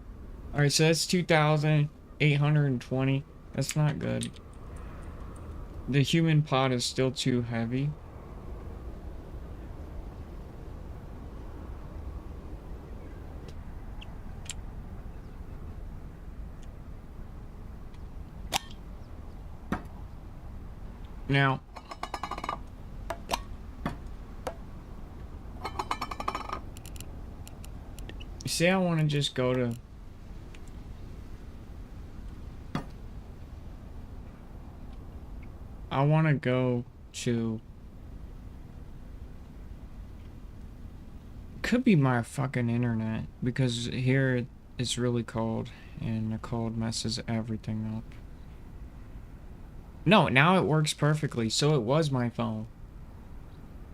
Alright, so that's 2,820. That's not good. The human pod is still too heavy. Now, say I want to just go to could be my fucking internet because here it's really cold and the cold messes everything up. No, now it works perfectly. So it was my phone.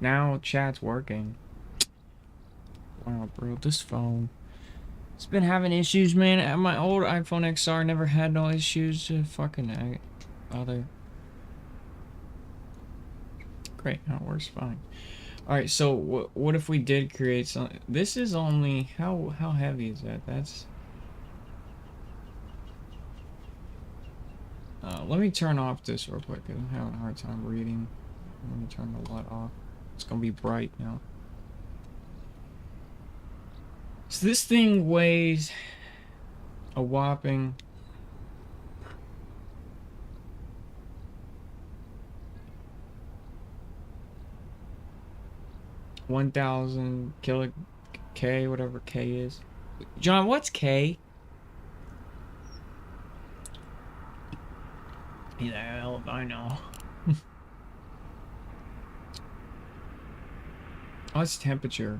Now chat's working. Wow, bro, this phone. It's been having issues, man. My old iPhone XR never had no issues. Fucking other. Great, now it works fine. Alright, so what if we did create something? This is only... How heavy is that? That's... let me turn off this real quick. I'm having a hard time reading. Let me turn the light off. It's gonna be bright now. So this thing weighs a whopping 1,000 kilo K, whatever K is. John, what's K? Yeah, hell if I know. Oh, it's temperature.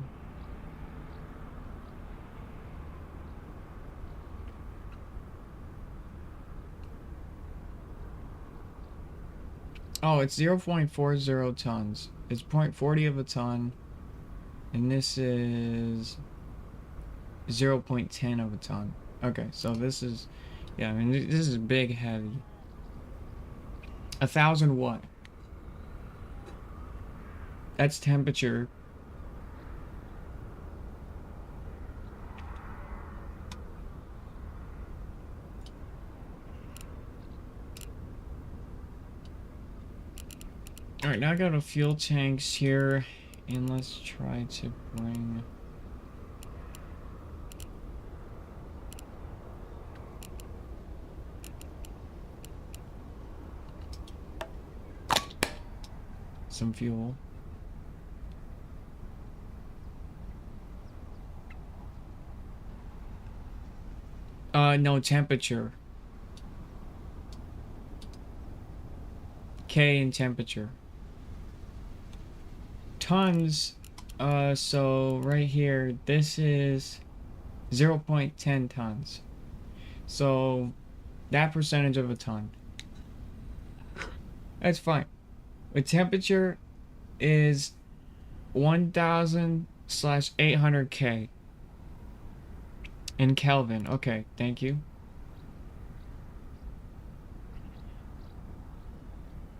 Oh, it's 0.40 tons. It's 0.40 of a ton. And this is 0.10 of a ton. Okay, so this is, yeah, I mean, this is big, heavy. 1,000 what? That's temperature. Alright, now I got a fuel tanks here, and let's try to bring... some fuel. No, temperature. K in temperature. Tons, so right here, this is 0.10 tons. So, that percentage of a ton. That's fine. The temperature is 1,000/800 K. In Kelvin. Okay, thank you.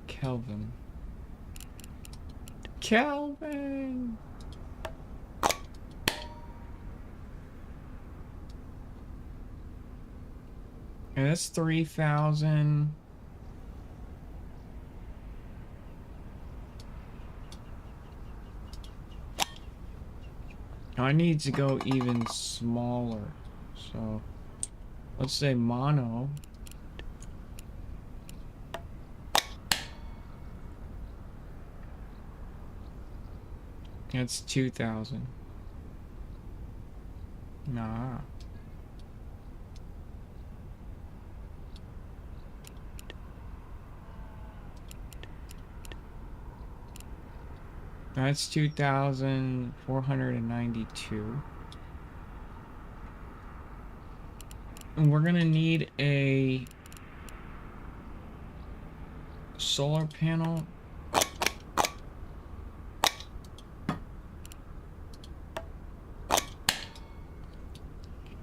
Kelvin. Kelvin! And that's 3,000. I need to go even smaller. So, let's say mono. That's 2,000. Nah. That's 2,492. And we're gonna need a solar panel.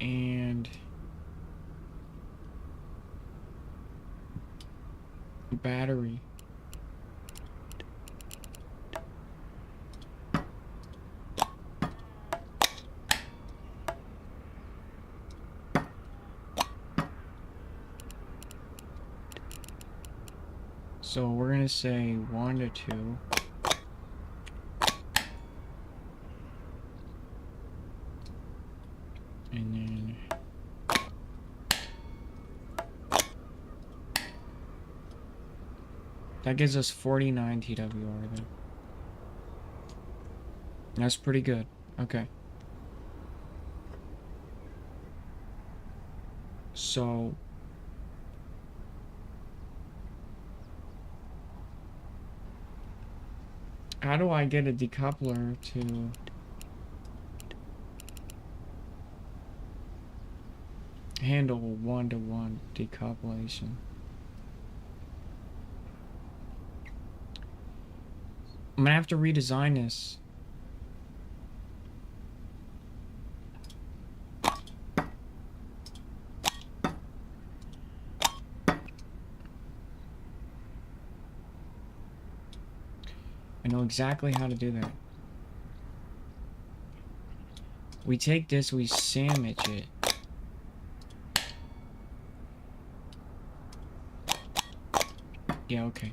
And battery. So we're gonna say 1 to 2. And then that gives us 49 TWR then. That's pretty good. Okay. So how do I get a decoupler to handle 1-to-1 decouplation? I'm gonna have to redesign this. I know exactly how to do that. We take this, we sandwich it. Yeah, okay.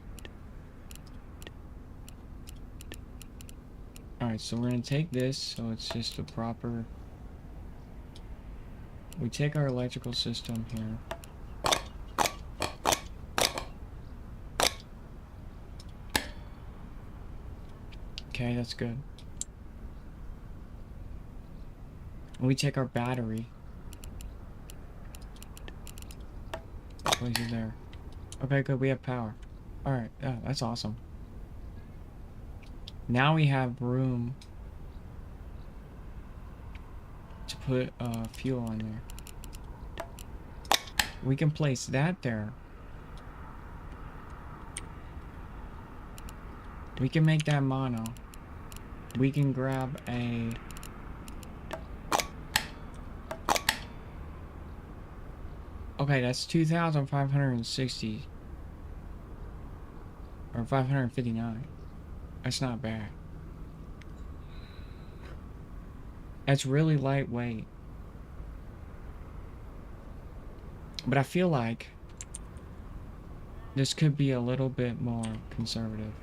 Alright, so we're gonna take this, so it's just a proper... We take our electrical system here. Okay, that's good. And we take our battery. Place it there. Okay, good, we have power. Alright, yeah, that's awesome. Now we have room put fuel in there. We can place that there. We can make that mono. We can grab a... Okay, that's 2,560. Or 559. That's not bad. That's really lightweight. But I feel like this could be a little bit more conservative.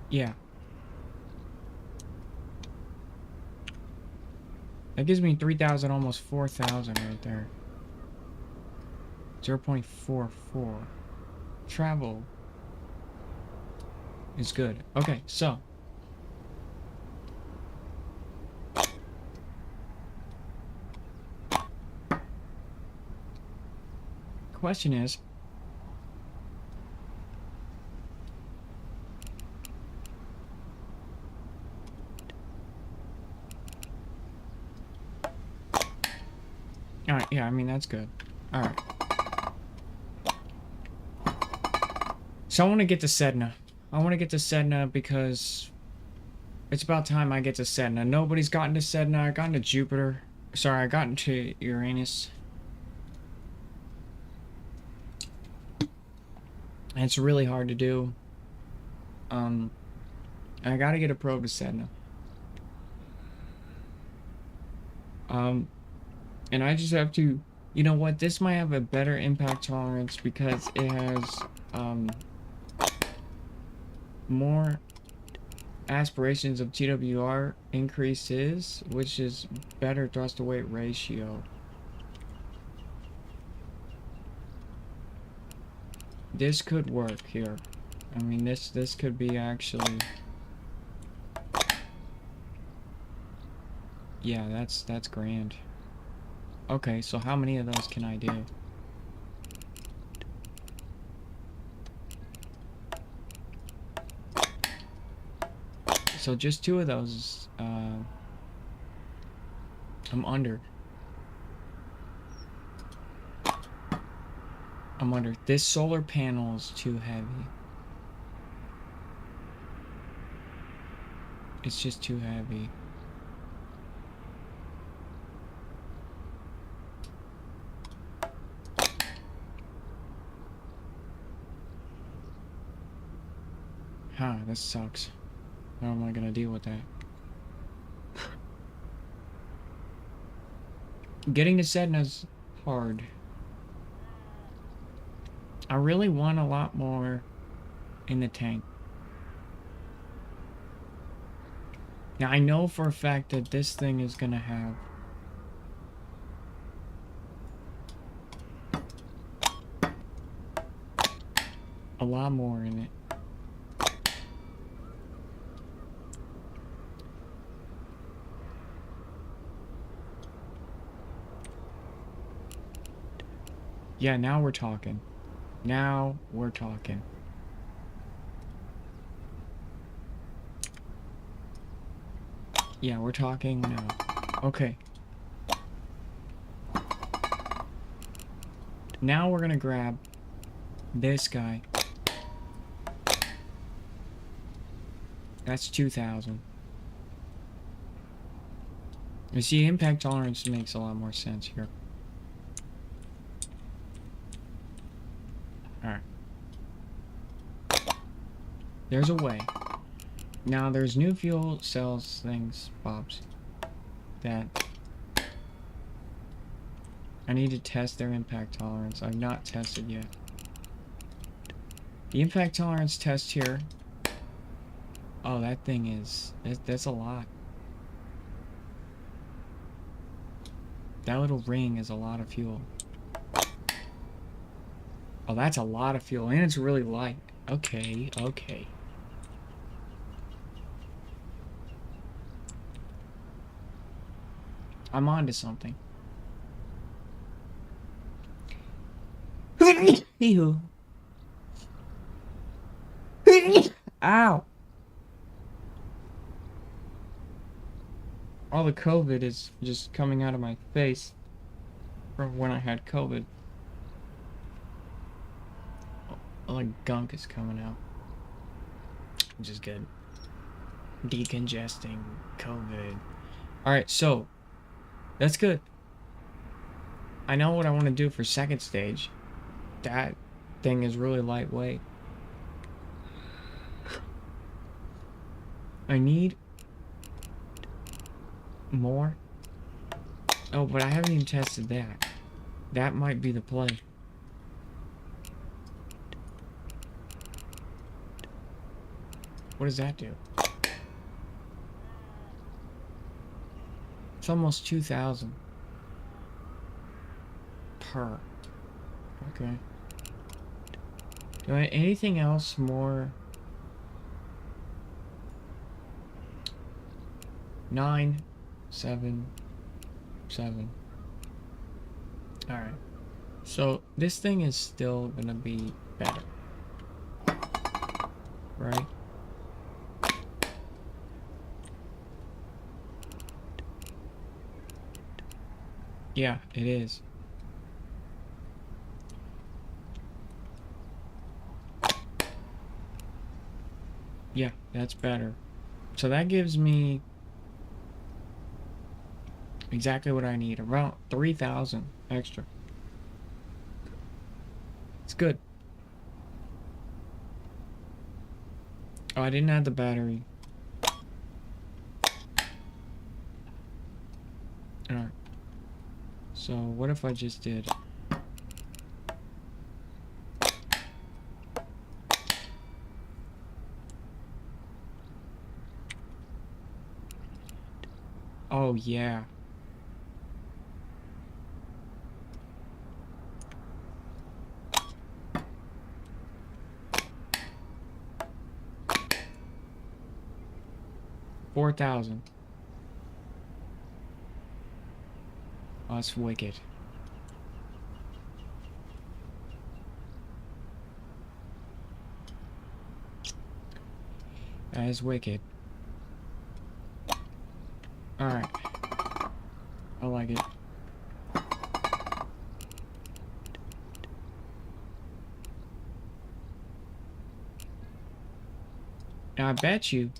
Yeah. That gives me 3,000, almost 4,000 right there. 0.44. Travel is good. Okay, so. Question is, alright, yeah, I mean, that's good. Alright. So I want to get to Sedna. I want to get to Sedna because it's about time I get to Sedna. Nobody's gotten to Sedna. I got into Jupiter. Sorry, I got into Uranus. And it's really hard to do. I gotta get a probe to Sedna. And I just have to, you know what, this might have a better impact tolerance because it has, more aspirations of TWR increases, which is better thrust to weight ratio. This could work here. I mean, this could be actually... Yeah, that's grand. Okay, so how many of those can I do? So just 2 of those, I'm under. I'm under. This solar panel is too heavy. It's just too heavy. Huh, this sucks. How am I gonna deal with that? Getting to Sedna's hard. I really want a lot more in the tank. Now I know for a fact that this thing is gonna have a lot more in it. Yeah, now we're talking. Now we're talking. Yeah, we're talking now. Okay. Now we're gonna grab this guy. That's 2,000. You see, impact tolerance makes a lot more sense here. Alright. There's a way. Now, there's new fuel cells things, Bobs, that I need to test their impact tolerance. I've not tested yet. The impact tolerance test here. Oh, that thing is... That's a lot. That little ring is a lot of fuel. Oh, that's a lot of fuel, and it's really light. Okay, okay. I'm on to something. Hee-hoo. Ow. All the COVID is just coming out of my face from when I had COVID. All the gunk is coming out. Which is good. Decongesting, COVID. Alright, so that's good. I know what I want to do for second stage. That thing is really lightweight. I need more. Oh, but I haven't even tested that. That might be the play. What does that do? It's almost 2,000 per. Okay. Do I anything else more? 9, 7, 7. All right. So this thing is still gonna be better, right? Yeah, it is. Yeah, that's better. So that gives me exactly what I need. Around 3,000 extra. It's good. Oh, I didn't add the battery. Alright. So what if I just did... Oh, yeah. $4,000. Oh, that's wicked. That is wicked. Alright. I like it. Now I bet you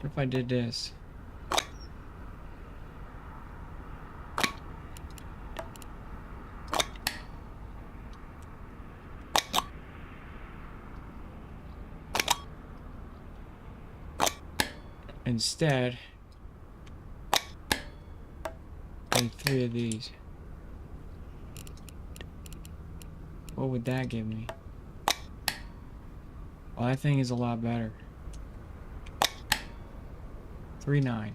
what if I did this? Instead, I need 3 of these. What would that give me? Well, that thing is a lot better. 3.9.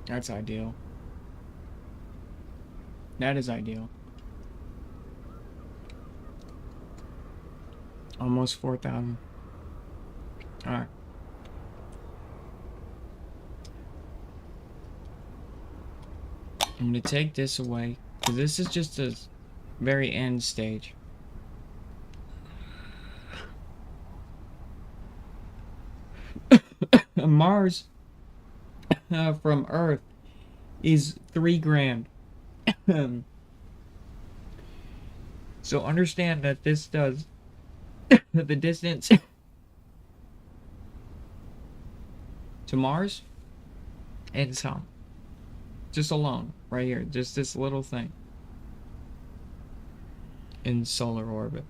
That's ideal. That is ideal. Almost 4,000. Alright. I'm gonna take this away, because this is just a very end stage. Mars from Earth is 3 grand. So understand that this does the distance to Mars and some. Just alone, right here, just this little thing in solar orbit.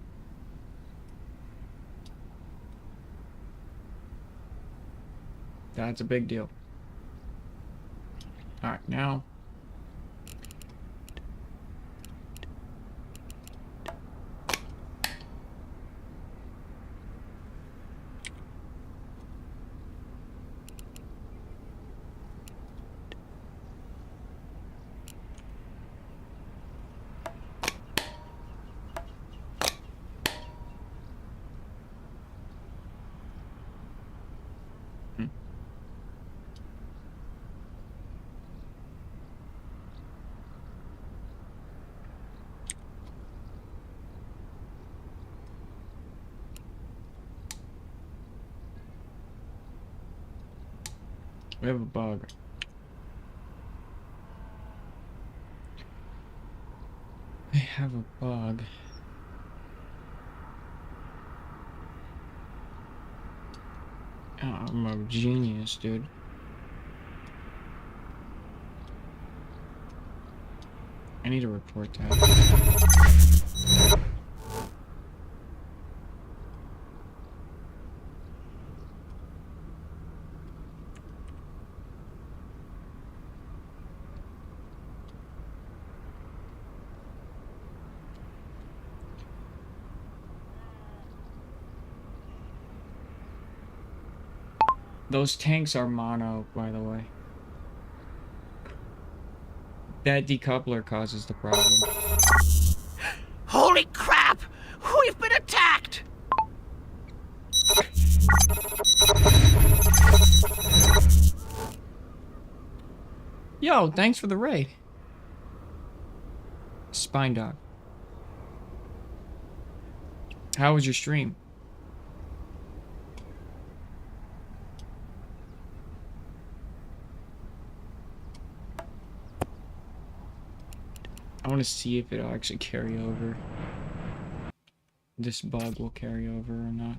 That's a big deal. Alright, now We have a bug. We have a bug. Oh, I'm a genius, dude. I need to report that. Those tanks are mono, by the way. That decoupler causes the problem. Holy crap! We've been attacked! Yo, thanks for the raid. Spine Dog. How was your stream? I want to see if it'll actually carry over. This bug will carry over or not.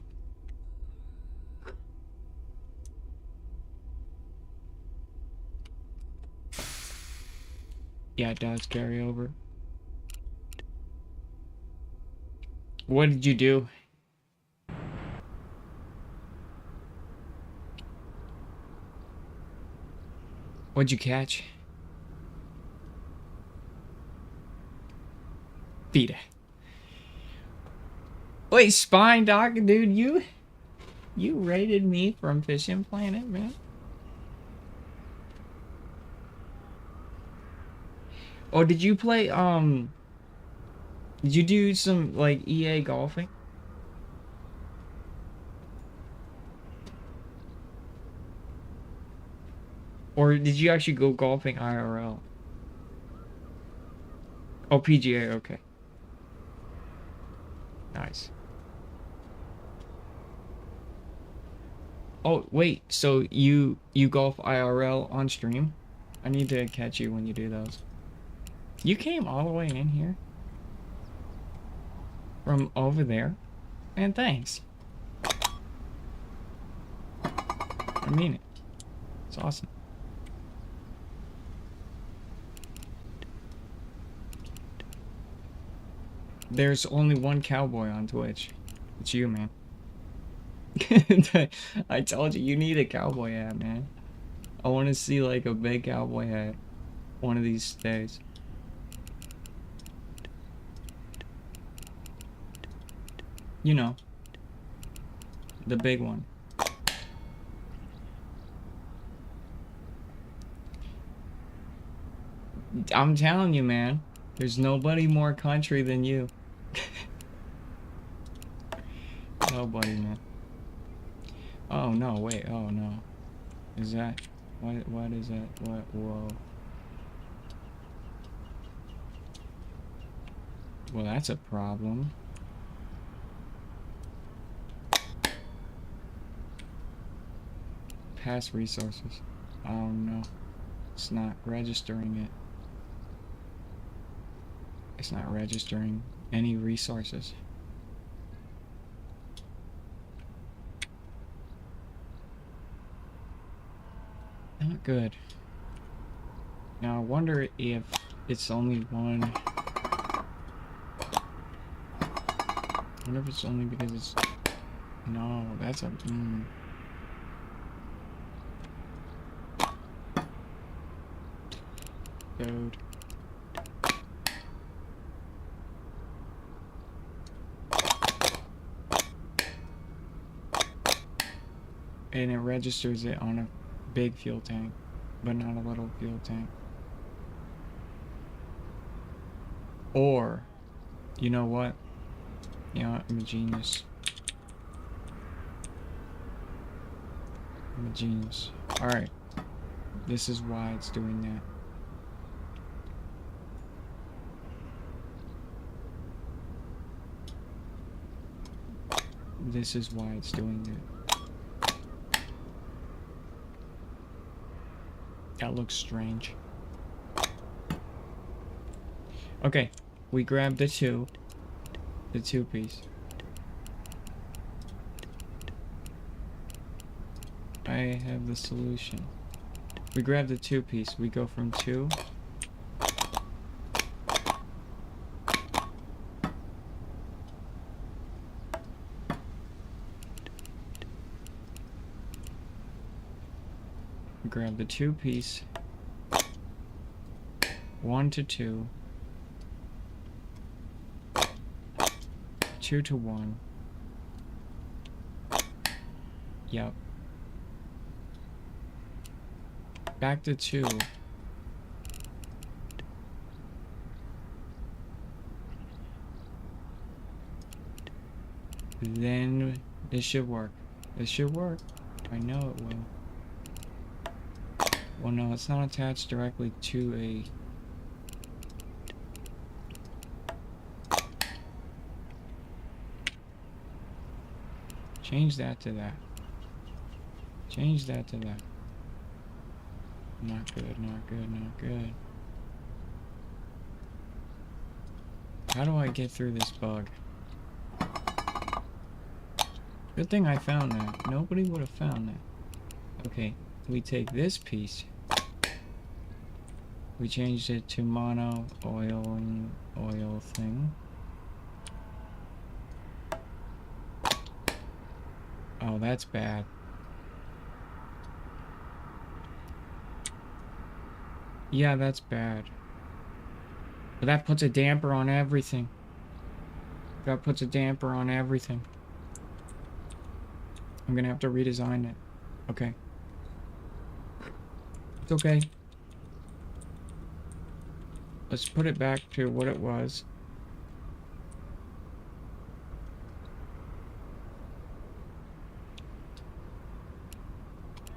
Yeah, it does carry over. What did you do? What'd you catch? Feed it. Wait, Spine Doc, dude, you raided me from Fishing Planet, man. Oh, did you play, did you do some, like, EA golfing? Or did you actually go golfing IRL? Oh, PGA, okay. Nice. Oh, wait, so you golf IRL on stream? I need to catch you when you do those. You came all the way in here? From over there? And thanks. I mean it. It's awesome. There's only one cowboy on Twitch. It's you, man. I told you, you need a cowboy hat, man. I want to see like a big cowboy hat one of these days. You know, the big one. I'm telling you, man, there's nobody more country than you. Nobody, man. Oh no, wait, oh no. Is that what is that? What? Whoa. Well, that's a problem. Past resources. Oh no. It's not registering it. It's not registering any resources. Not good. Now I wonder if it's only one. I wonder if it's only because it's. No, that's a. Dude. And it registers it on a big fuel tank, but not a little fuel tank. Or, you know what? You know what? I'm a genius. I'm a genius. Alright. This is why it's doing that. This is why it's doing that. That looks strange. Okay, we grabbed the two piece. I have the solution. We grab the 2 piece. We go from 2. We grab the 2 piece. 1 to 2. 2 to 1. Yep. Back to 2. Then this should work. This should work. I know it will. Well, no, it's not attached directly to a... Change that to that. Change that to that. Not good, not good, not good. How do I get through this bug? Good thing I found that. Nobody would have found that. Okay, we take this piece. We changed it to mono, oil, and oil thing. Oh, that's bad. Yeah, that's bad. But that puts a damper on everything. That puts a damper on everything. I'm gonna have to redesign it. Okay. It's okay. Let's put it back to what it was.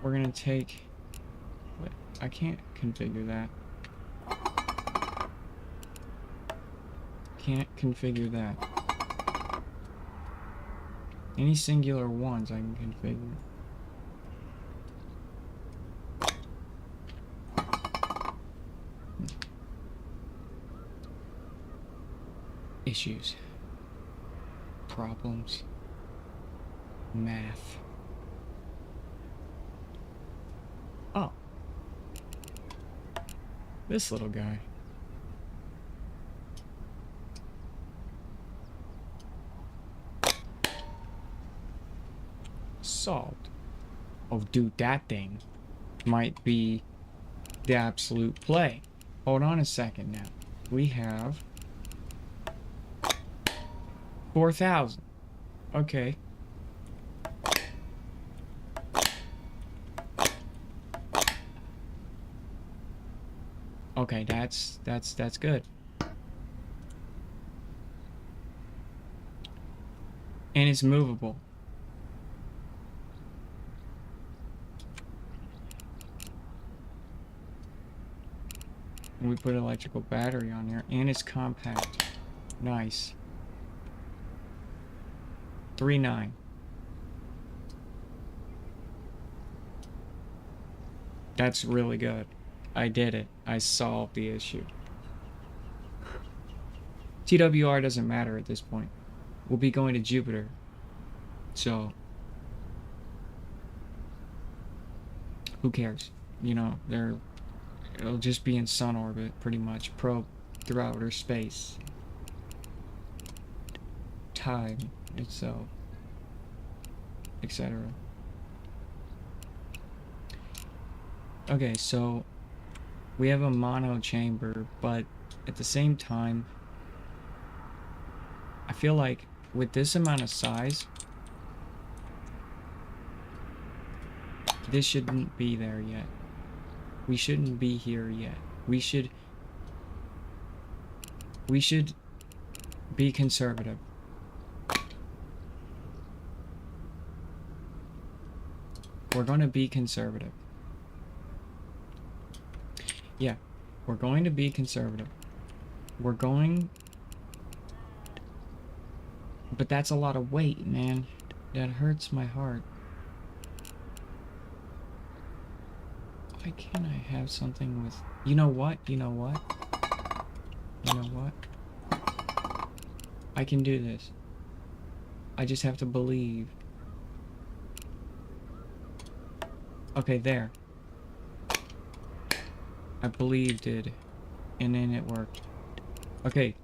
We're gonna take... What? I can't configure that. Can't configure that. Any singular ones I can configure. Issues. Problems. Math. Oh. This little guy. Solved. Oh, dude, that thing might be the absolute play. Hold on a second now. We have 4,000. Okay. Okay, that's good. And it's movable. And we put an electrical battery on there, and it's compact. Nice. 3.9. That's really good. I did it. I solved the issue. TWR doesn't matter at this point. We'll be going to Jupiter. So, who cares? You know, it'll just be in sun orbit, pretty much. Probe through outer space. Time itself. Etc. Okay, so we have a mono chamber, but at the same time, I feel like with this amount of size, this shouldn't be there yet. We shouldn't be here yet. We should be conservative. We're going to be conservative. Yeah, we're going to be conservative. We're going... But that's a lot of weight, man. That hurts my heart. I Why can't I have something with... You know what? You know what? You know what? I can do this. I just have to believe. Okay, there. I believed it. And then it worked. Okay.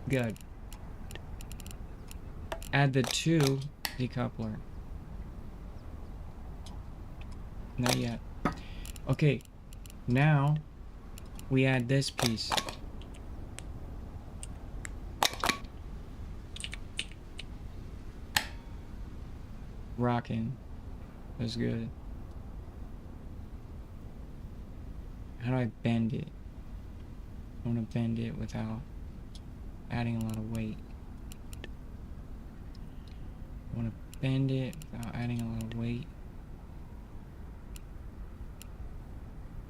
Good. Add the 2 decoupler. Not yet. Okay. Now, we add this piece. Rocking. That's good. How do I bend it? I want to bend it without adding a lot of weight. I want to bend it without adding a lot of weight.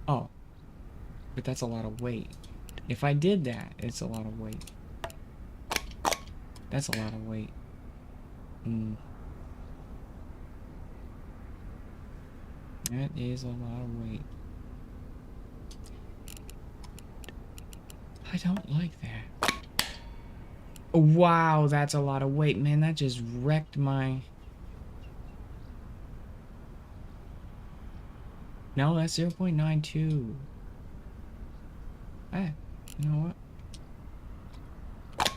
Oh. But that's a lot of weight. If I did that, it's a lot of weight. That's a lot of weight. That is a lot of weight. I don't like that. Wow, that's a lot of weight. Man, that just wrecked my... No, that's 0.92. Hey, you know what?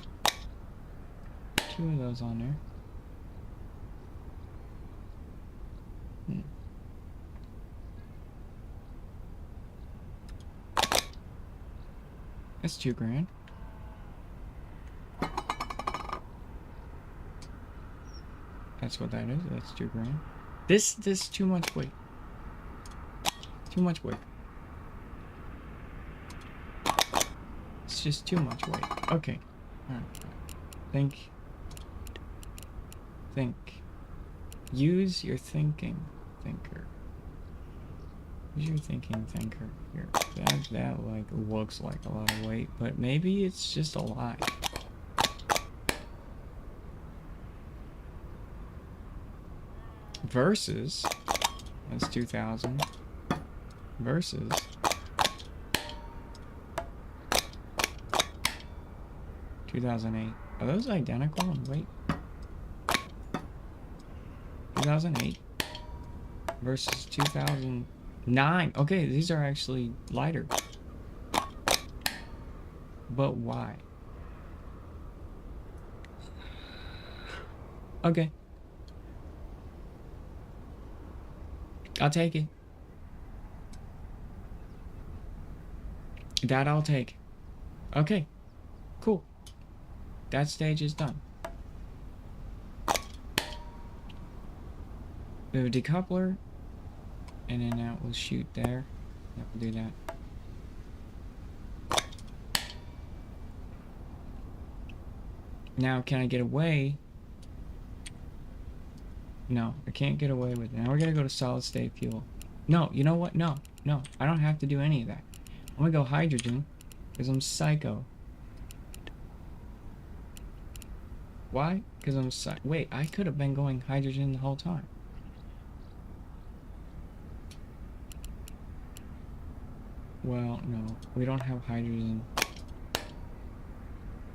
2 of those on there. That's $2,000. That's what that is. That's $2,000. This too much weight. Too much weight. It's just too much weight. Okay. Alright. Think. Use your thinking, thinker. Use your thinking, thinker. Here. That like looks like a lot of weight, but maybe it's just a lie. Versus, that's 2,000. Versus 2008. Are those identical in weight? 2008 versus 2009. Okay, these are actually lighter. But why? Okay. I'll take it. That I'll take. Okay. Cool. That stage is done. We have a decoupler. And then that will shoot there. That will do that. Now, can I get away? No, I can't get away with it. Now we're gonna go to solid state fuel. No, you know what? No, I don't have to do any of that. I'm gonna go hydrogen, because I'm psycho. Why? Because I'm wait, I could have been going hydrogen the whole time. Well, no, we don't have hydrogen.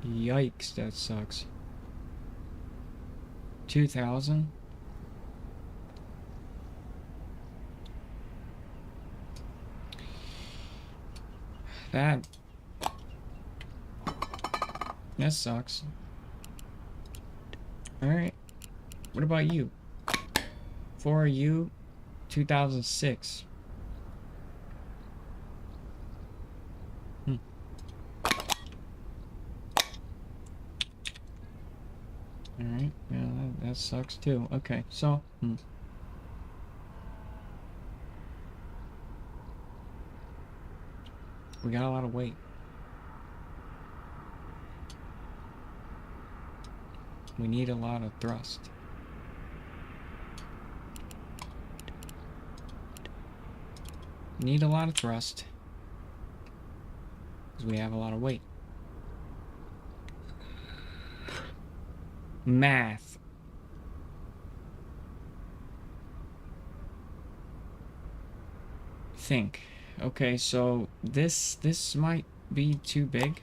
Yikes, that sucks. 2,000? That sucks. Alright. What about you? For you, 2006. Alright, yeah, that sucks too. Okay, so, we got a lot of weight. We need a lot of thrust. Need a lot of thrust. Because we have a lot of weight. Math. think. Okay, so this might be too big.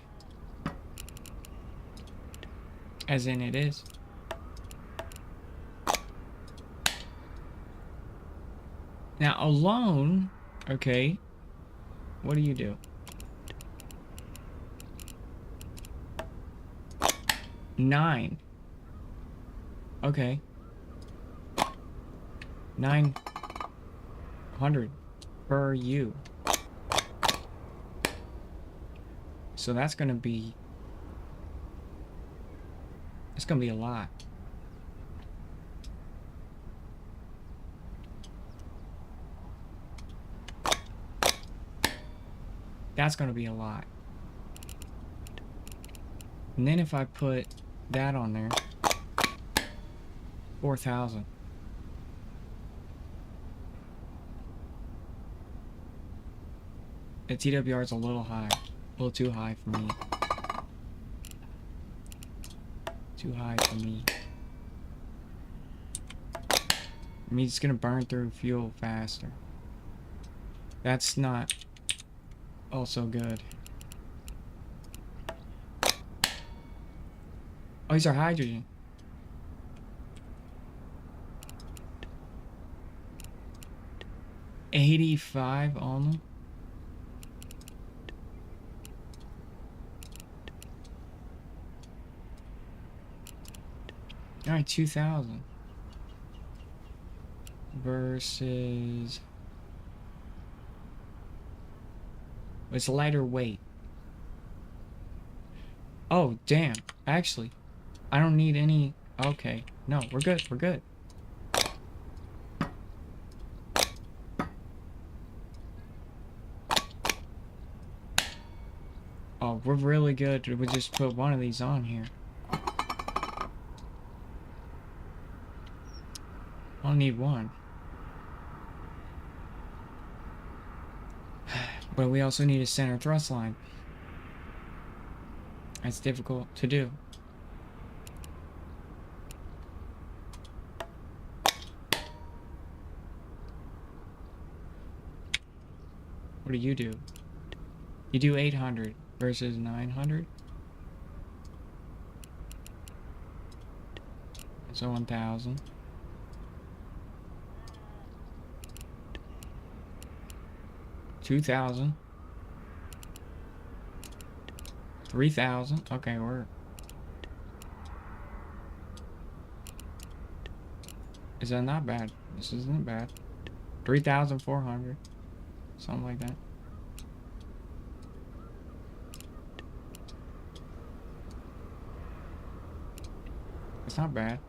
As in it is. Now alone, okay, what do you do? Nine. Okay. 900 per U. So that's gonna be... It's gonna be a lot. That's gonna be a lot. And then if I put that on there, 4,000. The TWR is a little high. A little too high for me. Too high for me. I mean, it's gonna burn through fuel faster. That's not also good. Oh, these are hydrogen. $85 on them. All right, 2,000 versus... It's lighter weight. Oh, damn. Actually, I don't need any... Okay. No, we're good. We're good. Oh, we're really good. We just put one of these on here. I'll need one. But we also need a center thrust line. That's difficult to do. What do? You do 800 versus 900. So 1,000. 2,000. 3,000. Okay, we're... Is that not bad? This isn't bad. 3,400. Something like that. It's not bad.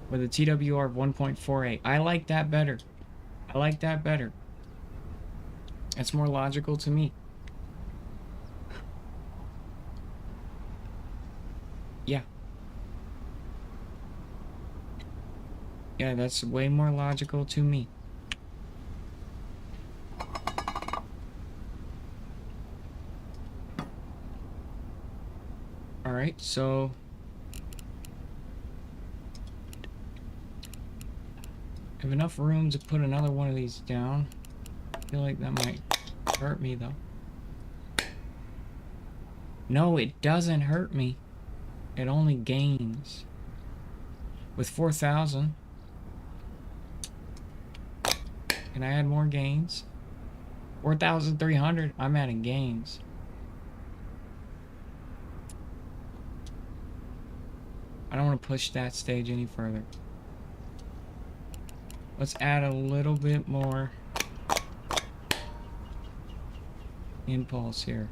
With a TWR of 1.48. I like that better. I like that better. It's more logical to me. Yeah. Yeah, that's way more logical to me. Alright, so... I have enough room to put another one of these down. I feel like that might hurt me, though. No, it doesn't hurt me. It only gains. With 4,000... Can I add more gains? 4,300, I'm adding gains. I don't want to push that stage any further. Let's add a little bit more impulse here.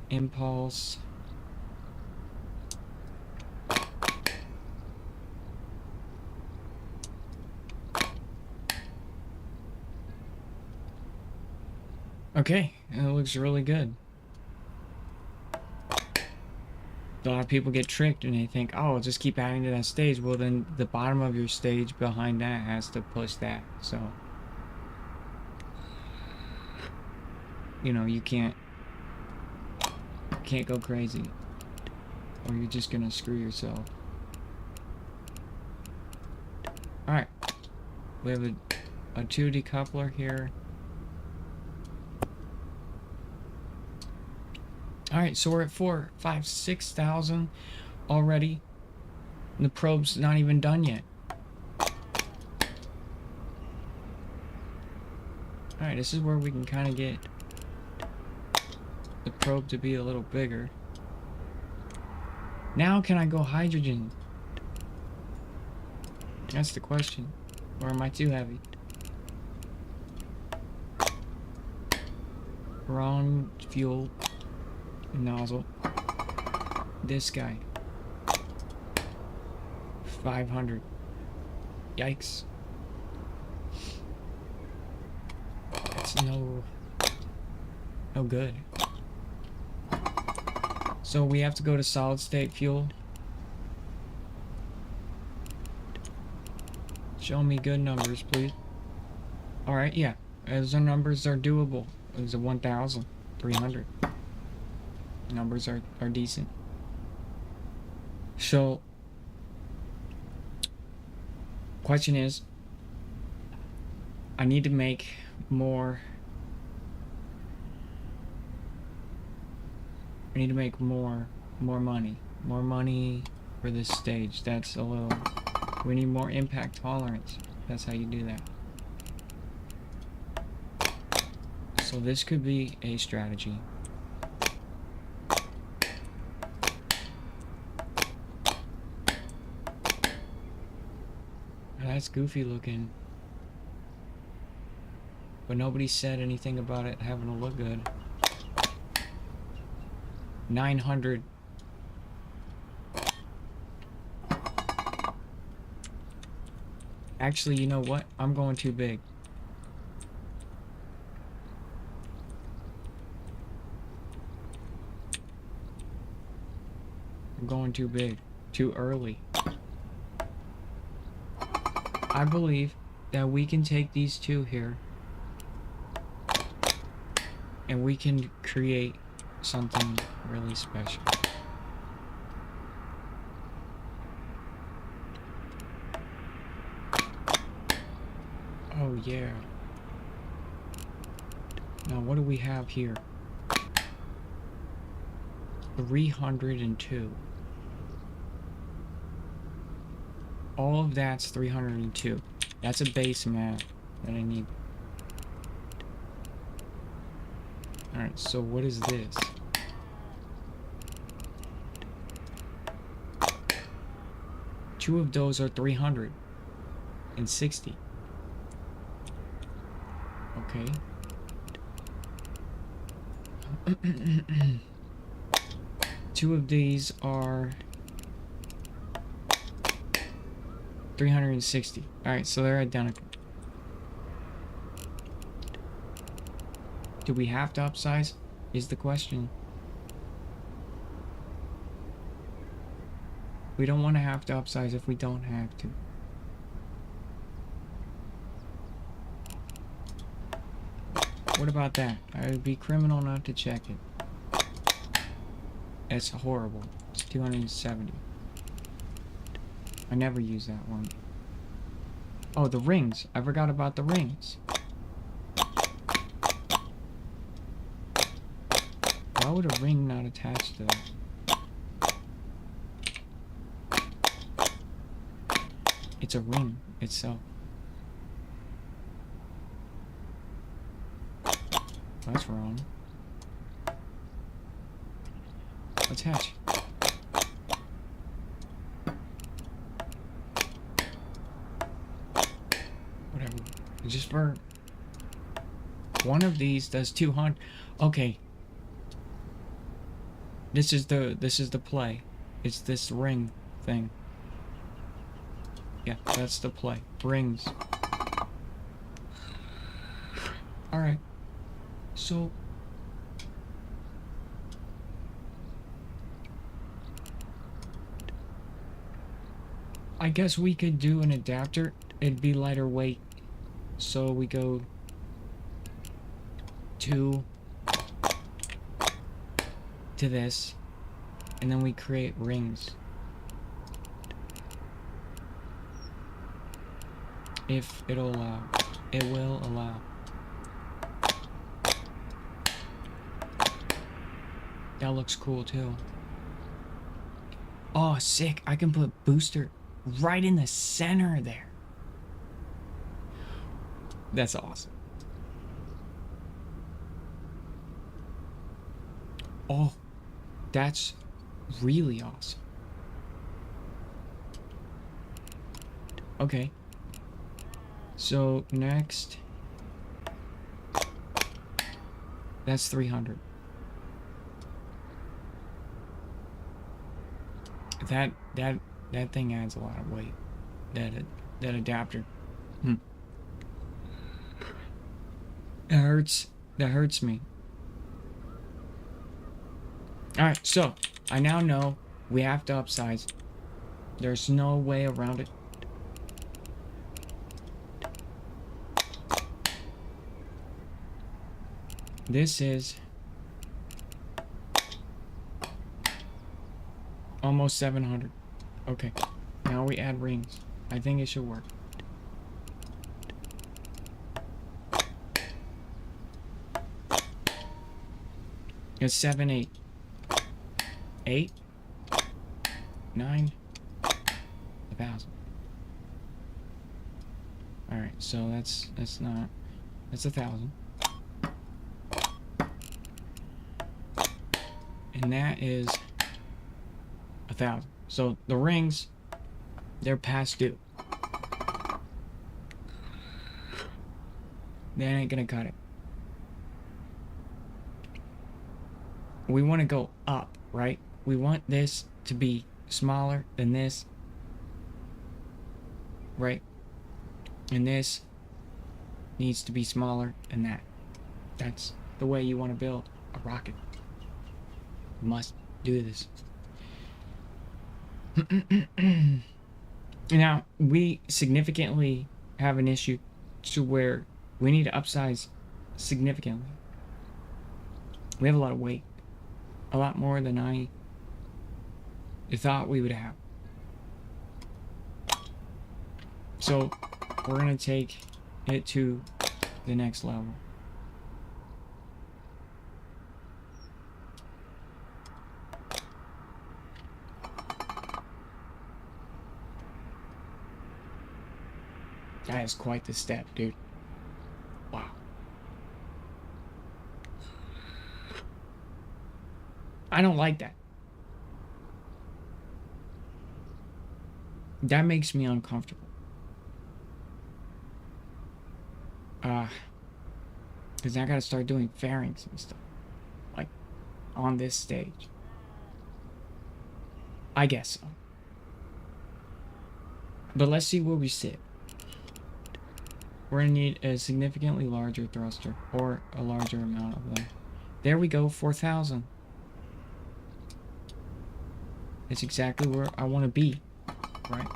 Impulse. Okay, it looks really good. A lot of people get tricked and they think, oh, just keep adding to that stage. Well, then the bottom of your stage behind that has to push that. So, you know, you can't go crazy. or you're just gonna screw yourself. Alright. We have a 2 decoupler here. Alright, so we're at 4, 5, 6,000 already. And the probe's not even done yet. Alright, this is where we can kind of get the probe to be a little bigger. Now can I go hydrogen? That's the question. Or am I too heavy? Wrong fuel nozzle. This guy. 500. Yikes. That's no good. So we have to go to solid state fuel. Show me good numbers, please. Alright, yeah. As our numbers are doable. It was a 1,300. Numbers are decent. So, question is, I need to make more. I need to make more money. More money for this stage. That's a little. We need more impact tolerance. That's how you do that. So this could be a strategy. That's goofy looking. But nobody said anything about it having to look good. 900. Actually, you know what? I'm going too big. I'm going too big. Too early. I believe that we can take these two here and we can create something really special. Oh yeah. Now what do we have here? 302. All of that's 302. That's a base map that I need. Alright, so what is this? Two of those are 360. Okay. Two of these are 360. Alright, so they're identical. Do we have to upsize? Is the question. We don't want to have to upsize if we don't have to. What about that? I would be criminal not to check it. It's horrible. It's 270. I never use that one. Oh, the rings. I forgot about the rings. Why would a ring not attach to that? It's a ring itself. That's wrong. Attach. Whatever. Just for one of these does 200. Okay. This is the play. It's this ring thing. Yeah, that's the play. Rings. Alright. So I guess we could do an adapter. It'd be lighter weight. So we go to this and then we create rings. If it'll allow. It will allow. That looks cool too. Oh, sick. I can put booster right in the center there. That's awesome. Oh, that's really awesome. Okay. So next, that's 300. That thing adds a lot of weight. That adapter. That hurts. That hurts me. All right, so I now know we have to upsize. There's no way around it. This is almost 700. Okay, now we add rings. I think it should work. It's 7, 8. 8, 9, 1,000. All right, so that's 1,000. And that is 1,000. So the rings, they're past due. That ain't gonna cut it. We want to go up, right? We want this to be smaller than this, right? And this needs to be smaller than that. That's the way you want to build a rocket. You must do this. Now, we significantly have an issue to where we need to upsize significantly. We have a lot of weight. A lot more than I thought we would have. So we're gonna take it to the next level. That is quite the step, dude. Wow. I don't like that. That makes me uncomfortable. Because I gotta start doing fairings and stuff. Like, on this stage. I guess so. But let's see where we sit. We're gonna need a significantly larger thruster, or a larger amount of them. There we go, 4,000. That's exactly where I want to be, right?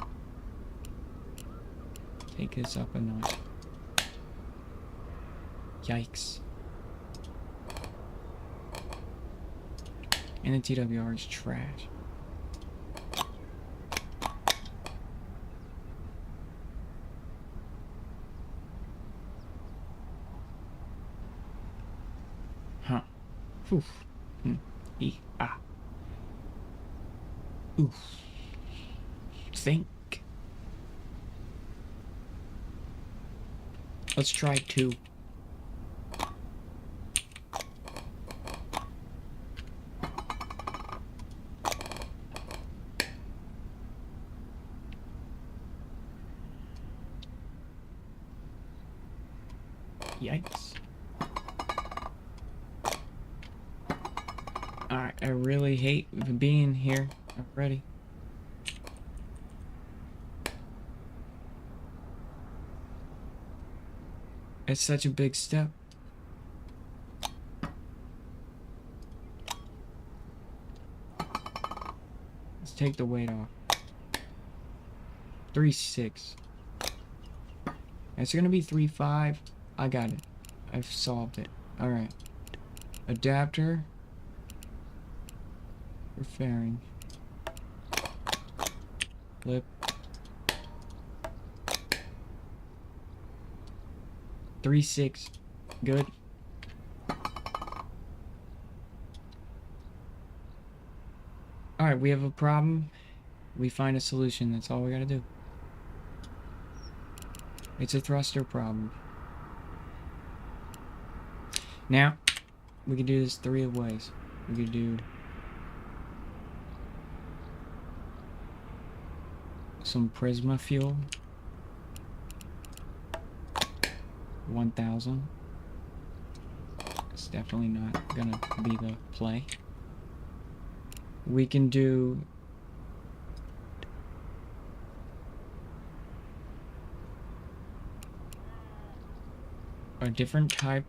Take this up a notch. Yikes. And the TWR is trash. Huh. Oof. Ah. Oof. Think. Let's try 2. Yikes. Alright, I really hate being here already. It's such a big step. Let's take the weight off. 3.6. It's gonna be 3.5. I got it. I've solved it. Alright. Adapter. Preferring. Flip. 3-6. Good. Alright, we have a problem. We find a solution. That's all we gotta do. It's a thruster problem. Now, we can do this 3 ways. We could do some Prisma fuel. 1000. It's definitely not gonna be the play. We can do a different type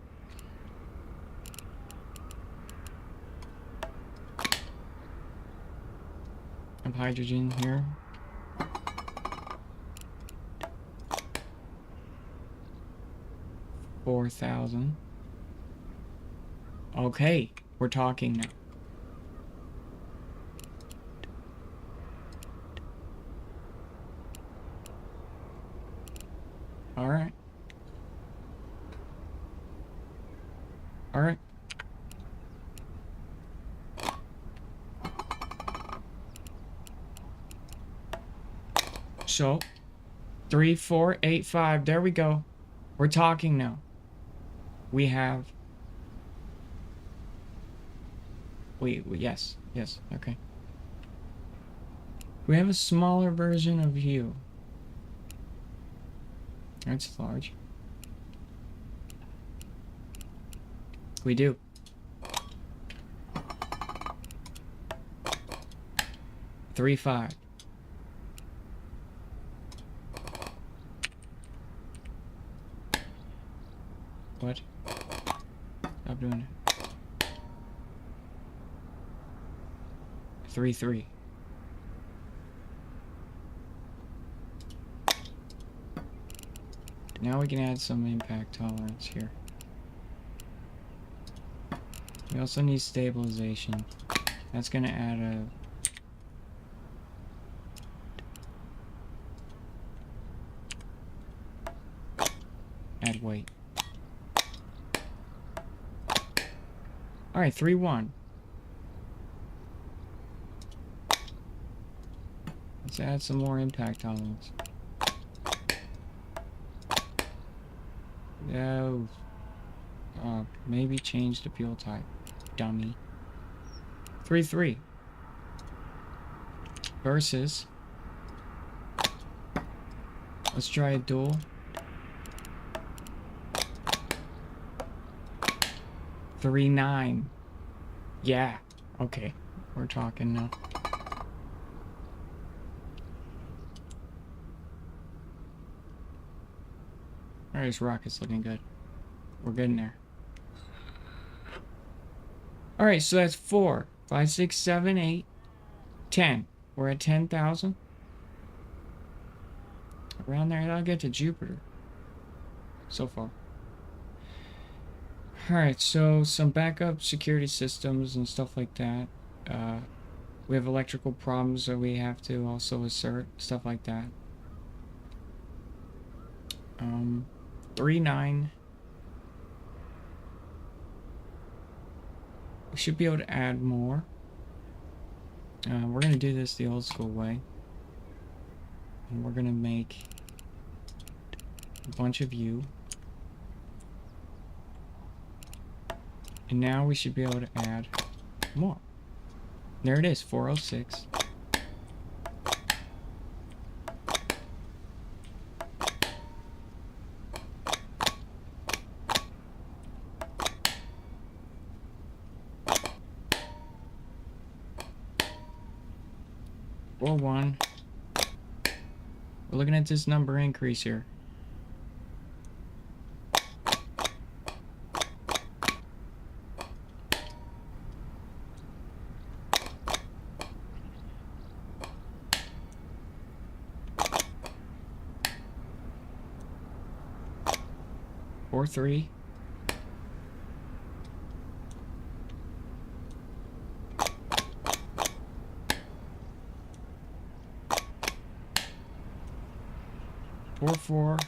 of hydrogen here. $4,000. Okay, we're talking now. All right. All right. So, 3, 4, 8, 5. There we go. We're talking now. We have. Yes. Okay. We have a smaller version of you. It's large. We do. Three, 5. What? Stop doing it. 3, 3. Now we can add some impact tolerance here. We also need stabilization. That's gonna add add weight. Alright, 3, 1. Let's add some more impact tolerance. No. Maybe change the fuel type. Dummy. 3, 3. Versus. Let's try a dual. 3, 9. Yeah. Okay. We're talking now. Alright, this rocket's looking good. We're getting there. Alright, so that's 4, 5, 6, 7, 8, 10. We're at 10,000. Around there, that'll get to Jupiter. So far. Alright, so some backup security systems and stuff like that. We have electrical problems that we have to also assert. Stuff like that. 3, 9. We should be able to add more. We're going to do this the old school way. And we're going to make a bunch of you. And now we should be able to add more. There it is, 406. Or 1. We're looking at this number increase here. Or 3. 4.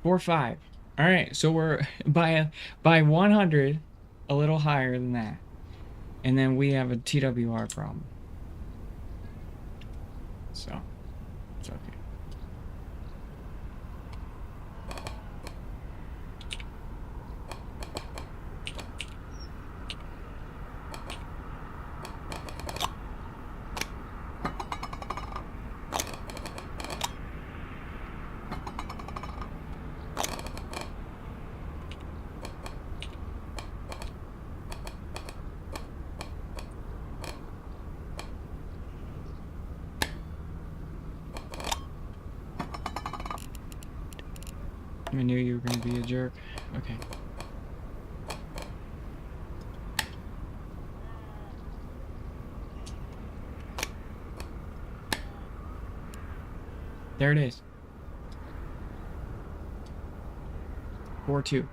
4-5. All right, so we're by 100, a little higher than that, and then we have a TWR problem. So it's okay. I knew you were gonna be a jerk. Okay. There it is. 4-2.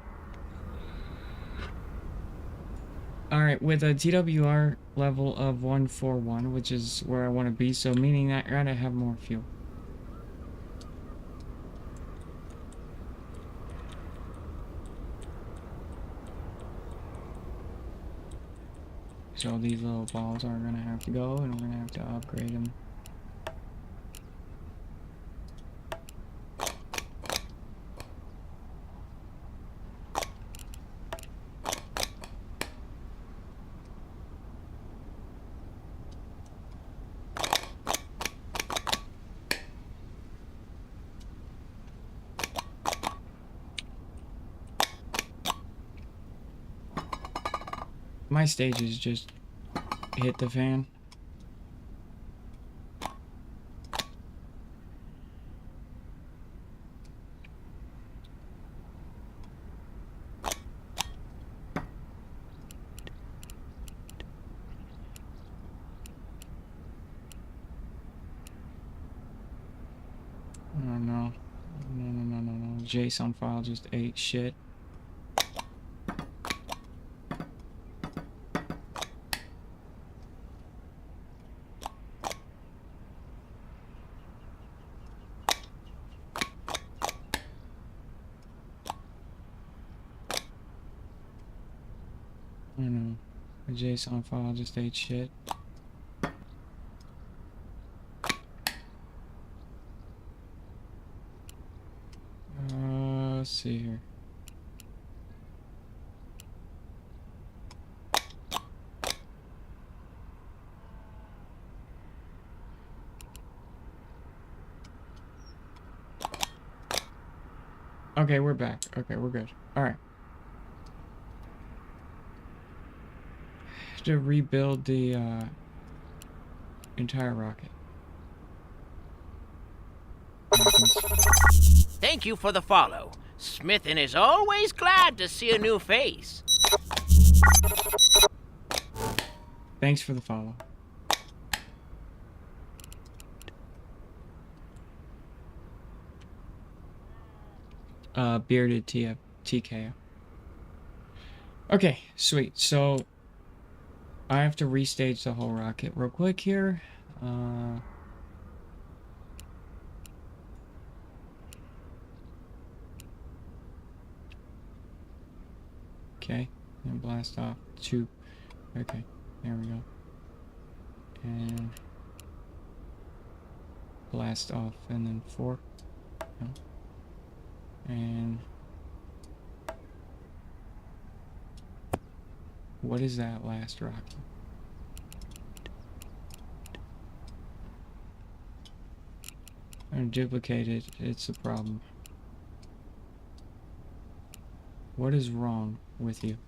Alright, with a TWR level of 141, which is where I want to be, so meaning that I gotta have more fuel. So these little balls are gonna have to go, and we're gonna have to upgrade them. My stages just hit the fan. Oh no. No. JSON file just ate shit. The JSON file just ate shit. Let's see here. Okay, we're back. Okay, we're good. Alright. To rebuild the entire rocket. Thank you for the follow. Smithens is always glad to see a new face. Thanks for the follow. Bearded TKO. Okay, sweet. So I have to restage the whole rocket real quick here. Okay, and blast off 2. Okay, there we go. And blast off, and then 4. No. And what is that last rocket? I'm duplicated. It's a problem. What is wrong with you?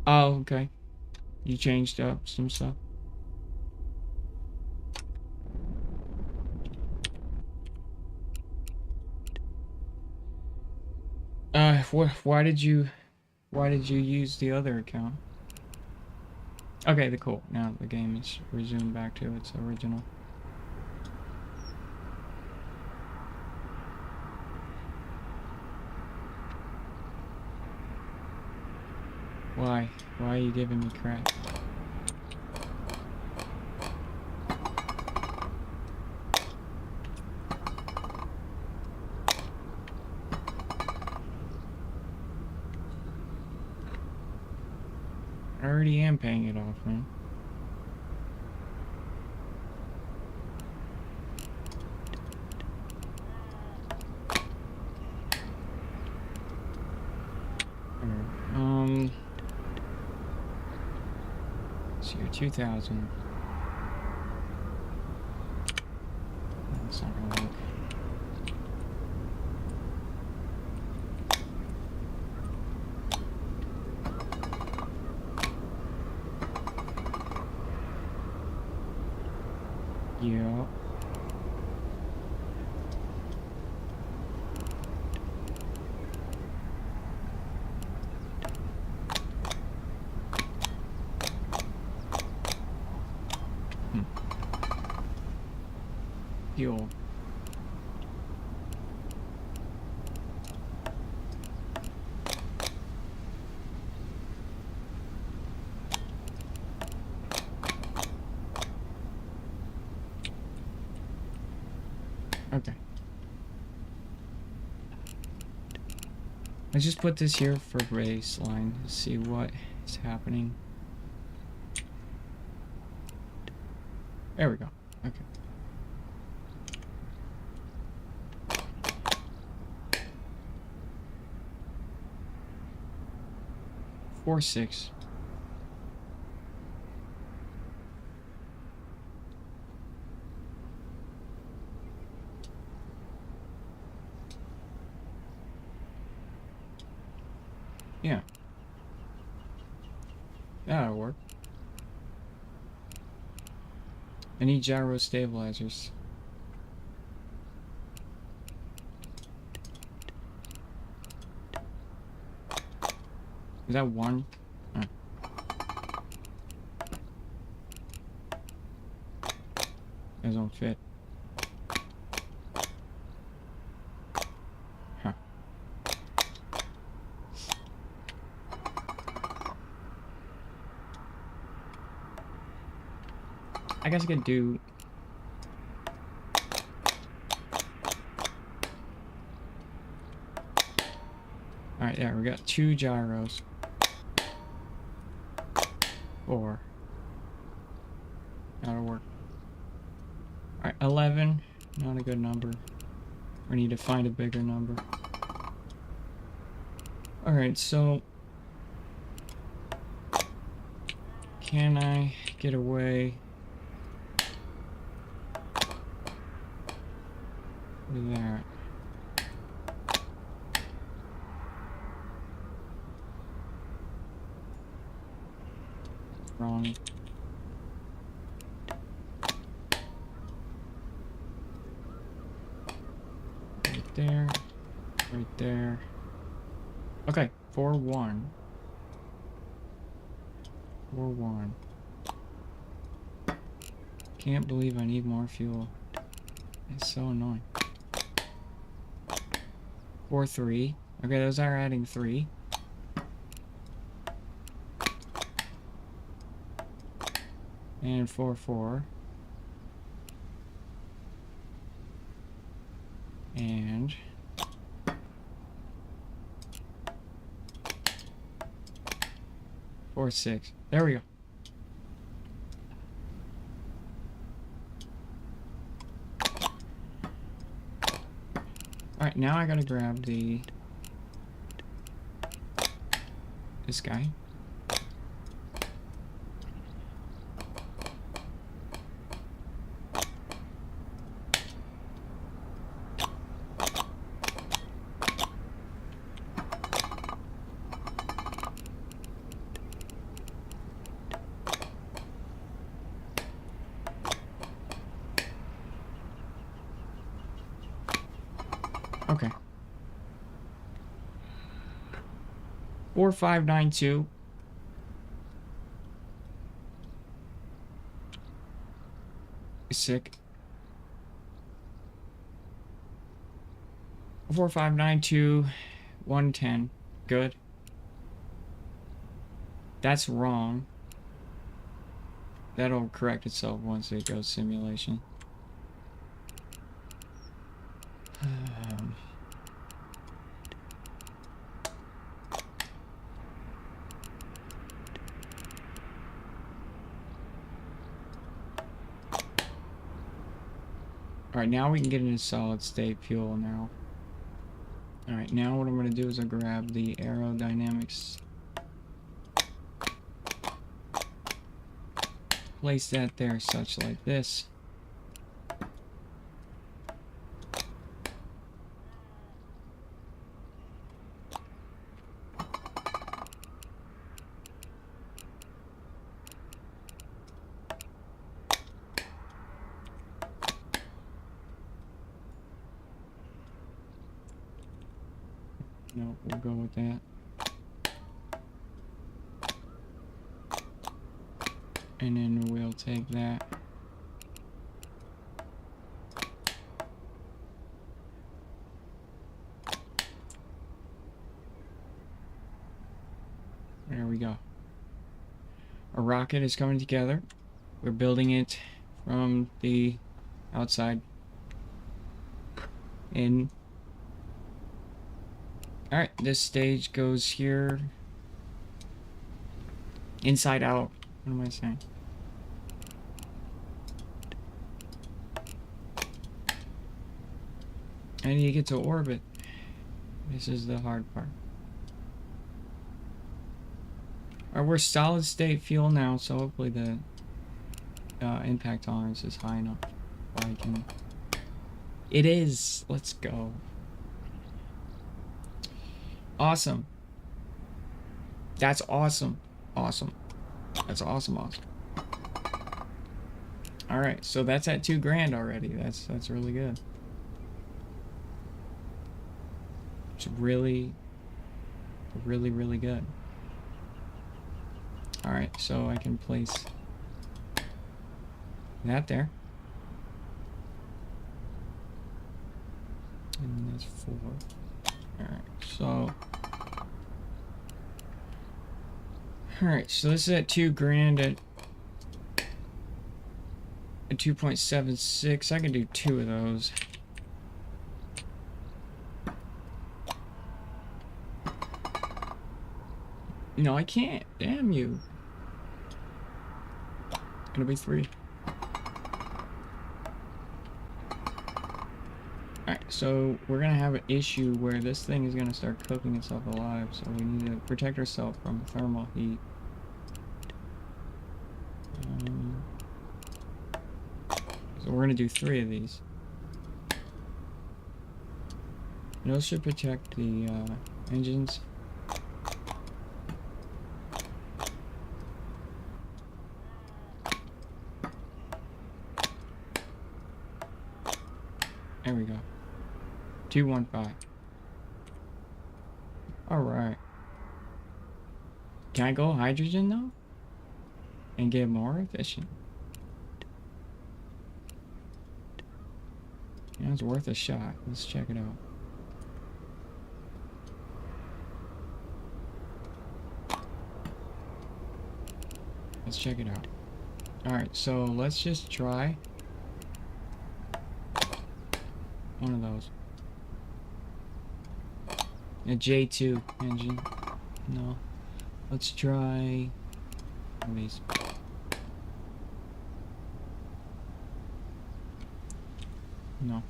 Oh, okay. You changed up some stuff. Why did you use the other account? Okay, cool. Now the game is resumed back to its original Why? Why are you giving me crap? I already am paying it off, man. So you're 2,000. That's not gonna work. Yeah. Fuel. Okay. Let's just put this here for baseline to see what is happening. There we go. Okay. Four, 6. Yeah. That'll work. I need gyro stabilizers. Is that one? Oh. Those don't fit. Huh. I guess I could do... Alright, there, we got 2 gyros. 4. That'll work. Alright, 11. Not a good number. We need to find a bigger number. Alright, so... Can I get away with that? Wrong. Right there. Right there. Okay, 4-1. 4-1. Can't believe I need more fuel. It's so annoying. 4-3. Okay, those are adding 3. And 4-4. And 4-6. There we go. Alright, now I gotta grab this guy. Okay. 4592. Sick. 4592 110. Good. That's wrong. That'll correct itself once it goes simulation. Alright, now we can get into solid state fuel now. Alright, now what I'm going to do is I'll grab the aerodynamics. Place that there such like this. No, we'll go with that. And then we'll take that. There we go. Our rocket is coming together. We're building it from the outside in. Alright, this stage goes here. Inside out. What am I saying? I need to get to orbit. This is the hard part. Alright, we're solid state fuel now, so hopefully the impact tolerance is high enough. I can. It is! Let's go. Awesome. That's awesome. Awesome. That's awesome. Alright, so that's at $2,000 already. That's really good. It's really good. Alright, so I can place that there. And that's 4. Alright, so alright, so this is at $2,000 at 2.76. I can do 2 of those. No, I can't. Damn you. It's gonna be 3. Alright, so we're gonna have an issue where this thing is gonna start cooking itself alive, so we need to protect ourselves from thermal heat. So we're gonna do 3 of these. And those should protect the engines. There we go. 215. Alright. Can I go hydrogen though? And get more efficient? Yeah, it's worth a shot. Let's check it out. Let's check it out. Alright, so let's just try one of those. A J2 engine. No. Let's try one of these. No.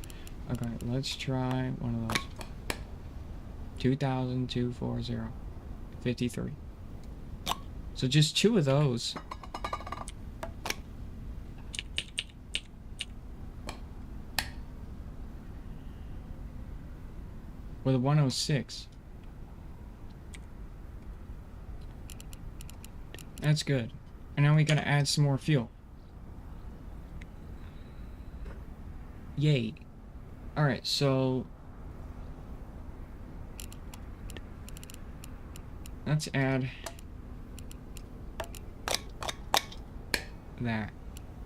Okay, let's try one of those. 2,240. 53. So just 2 of those. With a 106. That's good. And now we gotta add some more fuel. Yay. Alright, so let's add that.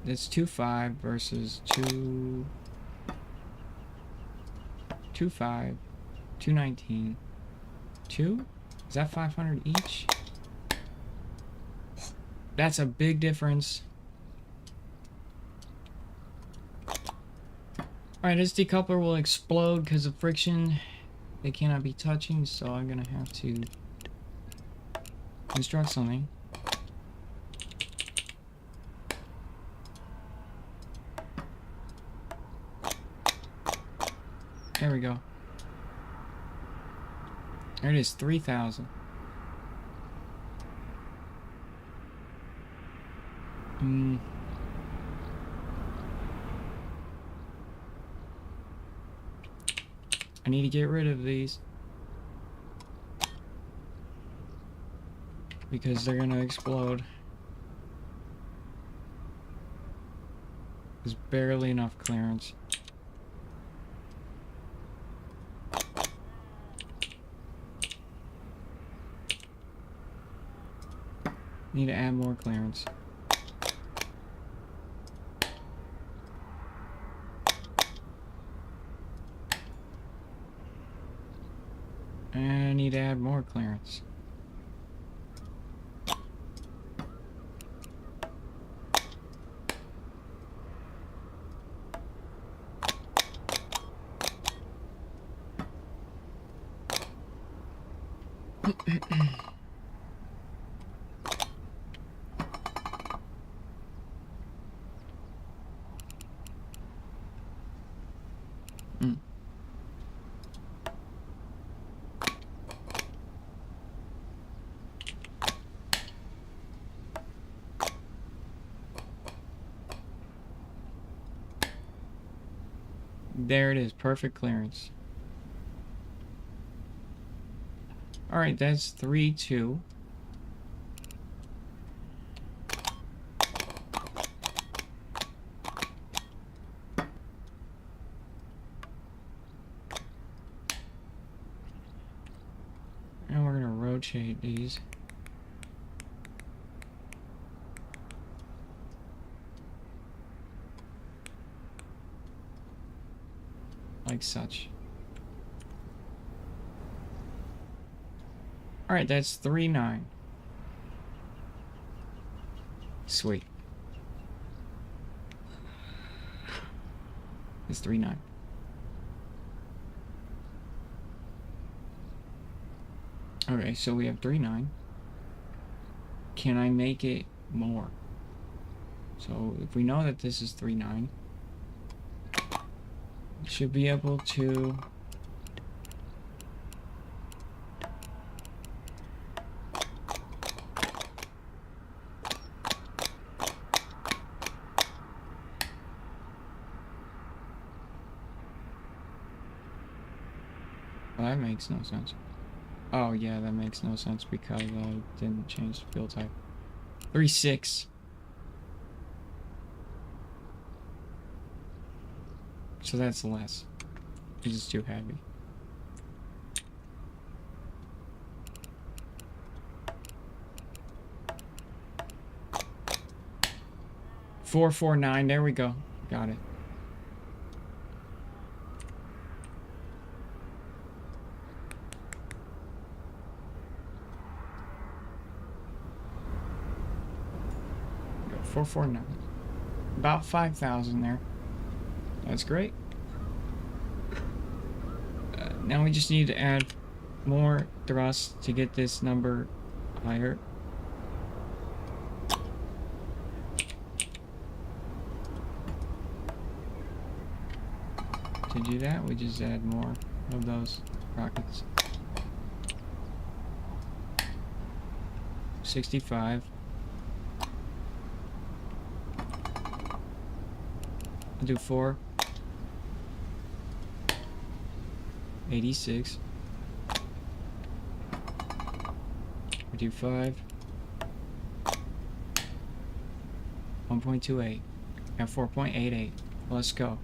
That's 2.5 versus 2.5. 219. 2? Is that 500 each? That's a big difference. Alright, this decoupler will explode because of friction. They cannot be touching, so I'm gonna have to construct something. There we go. There it is, 3,000. I need to get rid of these because they're gonna explode. There's barely enough clearance. Need to add more clearance. And I need to add more clearance. There it is, perfect clearance. Alright, that's 3-2. And we're gonna rotate these. Like such. Alright, that's 3-9. Sweet. It's 3-9. Okay, so we have 3-9. Can I make it more? So if we know that this is 3-9, should be able to well, that makes no sense. Oh yeah, that makes no sense because I didn't change the field type. 3-6. So that's less. It's just too heavy. Four, 4, 9. There we go. Got it. Go 4, 4, 9. About 5,000 there. That's great. Now we just need to add more thrust to get this number higher. To do that, we just add more of those rockets. 65. I'll do 4. 86. We do 5. 1.28. And 4.88. Let's go.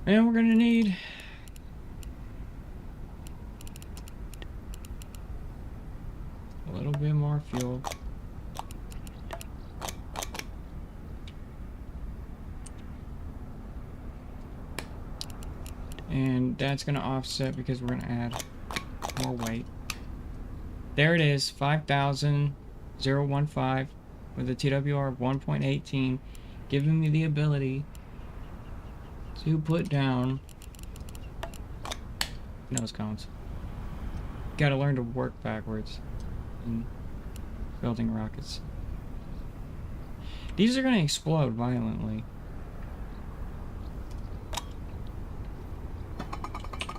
And we're gonna need a little bit more fuel. And that's gonna offset because we're gonna add more weight. There it is, 5,015 with a TWR of 1.18, giving me the ability to put down nose cones. Gotta learn to work backwards in building rockets. These are gonna explode violently.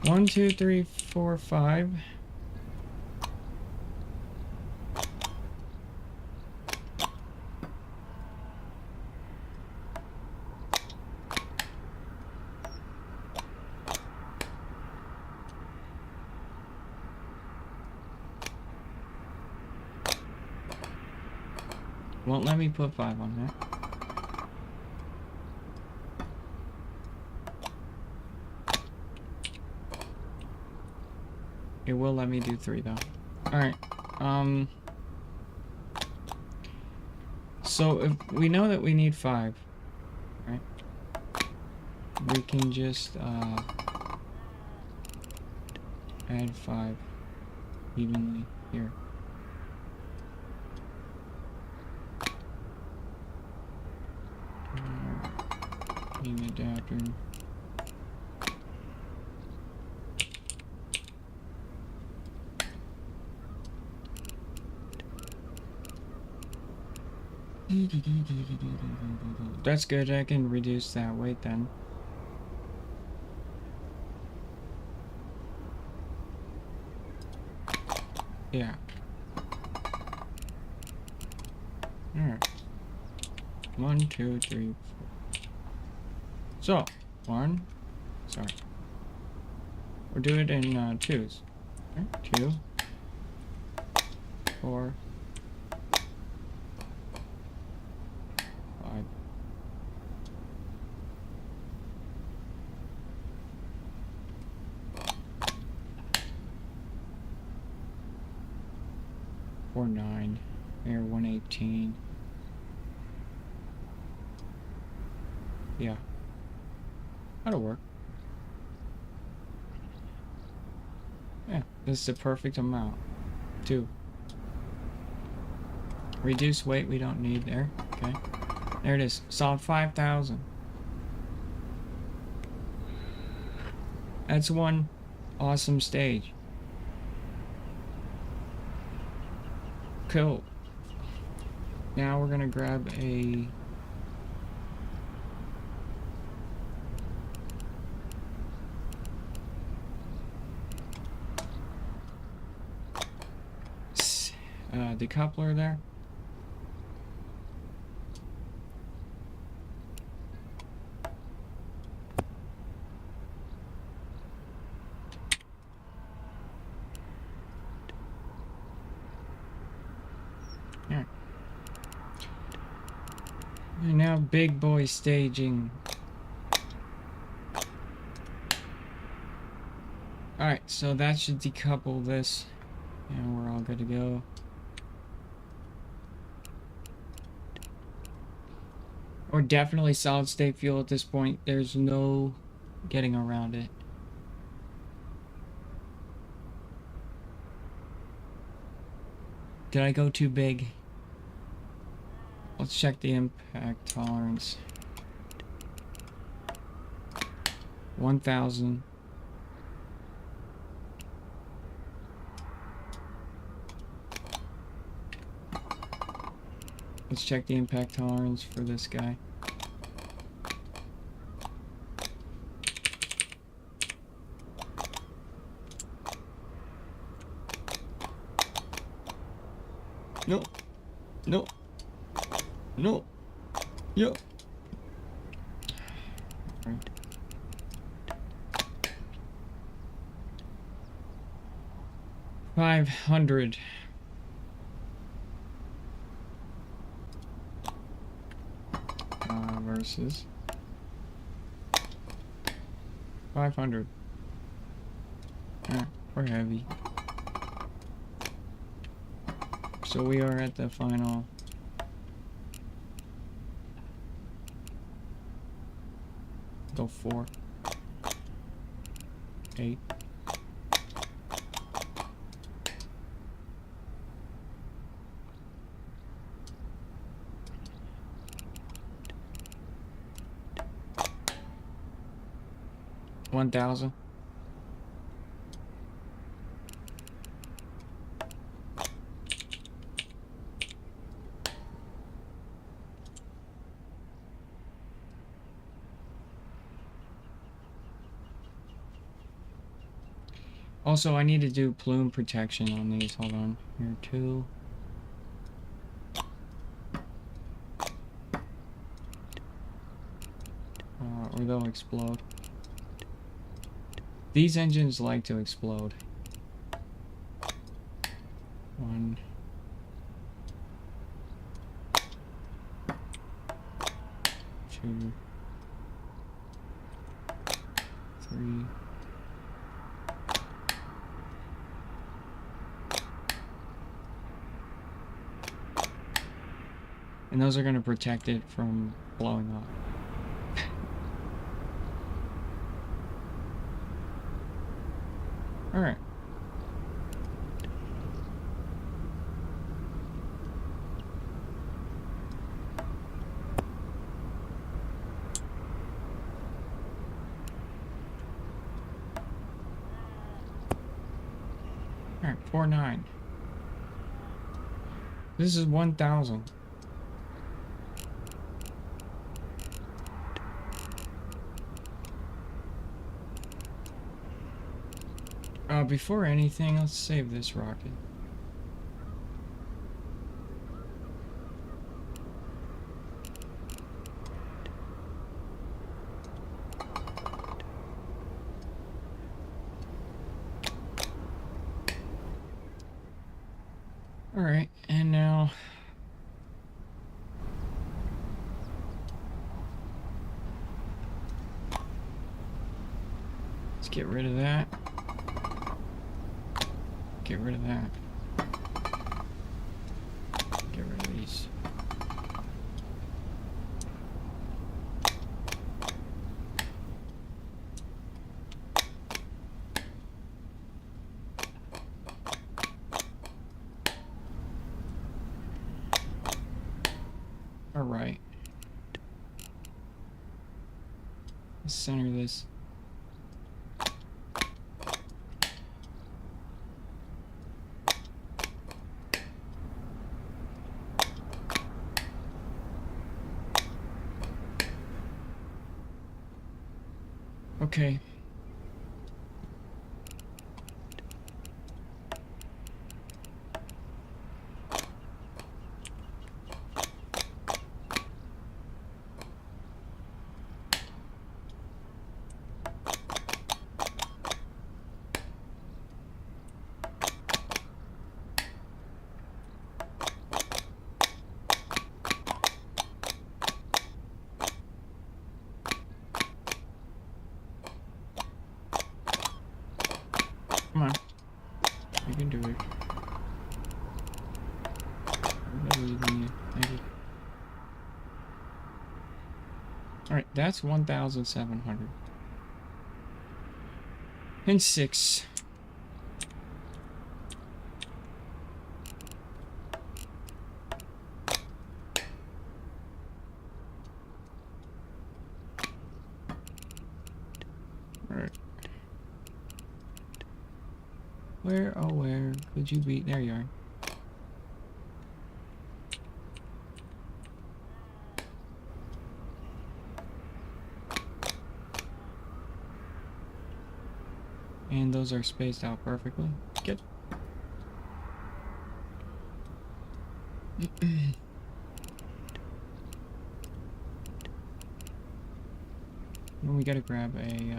1, 2, 3, 4, 5. Won't let me put 5 on there. It will let me do 3 though. Alright. So if we know that we need 5, right? We can just add 5 evenly here. Beam adapter. That's good, I can reduce that weight then. Yeah. Alright. 1, 2, 3, 4. So, 1. Sorry. We'll do it in 2s. Okay, 2, 4, 5. Or 9. Air 118. Yeah. That'll work. Yeah, this is the perfect amount. 2. Reduce weight we don't need there. Okay. There it is. Solid 5,000. That's one awesome stage. Cool. Now we're gonna grab a decoupler there. Yeah. And now big boy staging. Alright, so that should decouple this. And we're all good to go. Or definitely solid state fuel at this point. There's no getting around it. Did I go too big? Let's check the impact tolerance. 1,000. Let's check the impact tolerance for this guy. No. No. No. Yo. Right. $500. Versus 500. We're heavy. So we are at the final. Go 4. 8. 1,000. Also, I need to do plume protection on these. Hold on. Here, 2. Or they'll explode. These engines like to explode. 1. 2. 3. And those are going to protect it from blowing up. Alright. Alright, 4.9. This is 1,000. Before anything, let's save this rocket. Alright, and now... let's get rid of that. Get rid of that. Get rid of these. All right. Let's center this. Okay. Come on. You can do it. I believe in you. Thank you. Alright, that's 1,700. And 6. Alright. Where, oh where could you be? There you are. And those are spaced out perfectly. Good. And we gotta grab a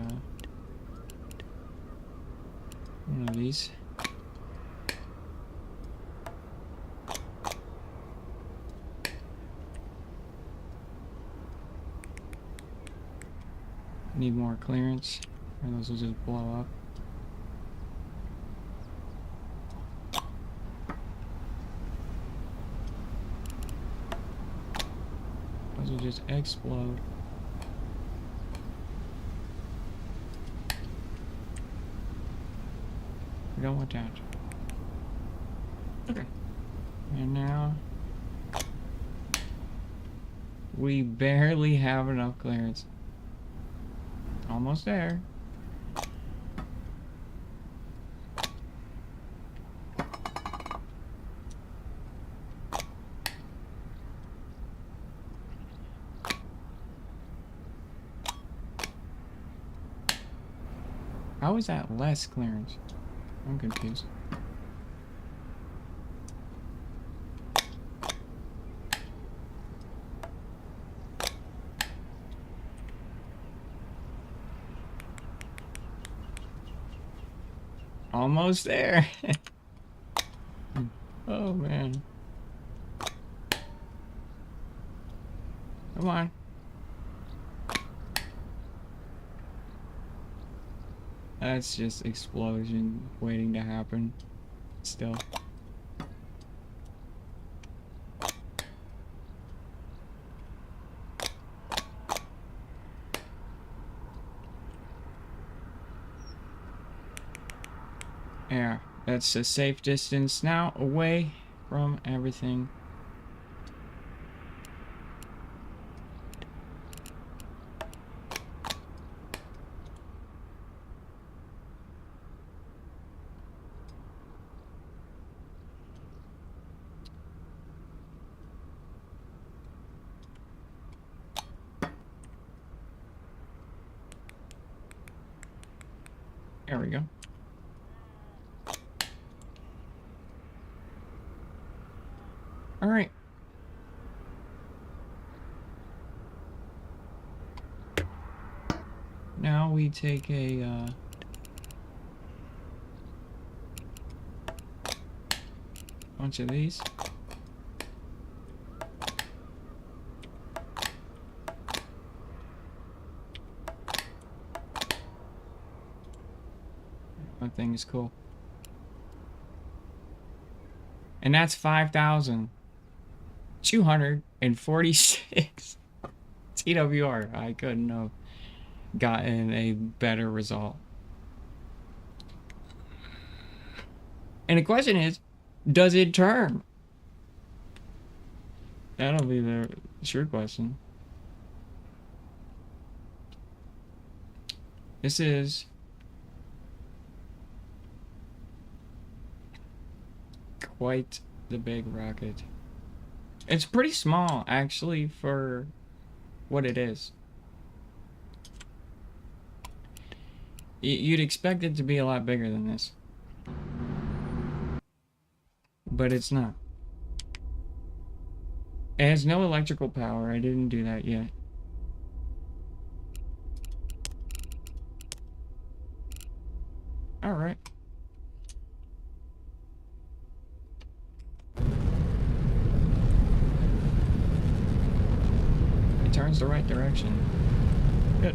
one of these. Need more clearance, or those will just blow up. Those will just explode. We don't want that. Okay. And now we barely have enough clearance. Almost there. How is that less clearance? I'm confused. Almost there. Oh man. Come on. That's just explosion waiting to happen. Still. Yeah, that's a safe distance now away from everything. There we go. All right. Now we take a bunch of these. That thing is cool. And that's 5,246 TWR. I couldn't have gotten a better result. And the question is, does it turn? That'll be the sure question. This is quite the big rocket. It's pretty small, actually, for what it is. You'd expect it to be a lot bigger than this. But it's not. It has no electrical power. I didn't do that yet. Alright. It turns the right direction. Good.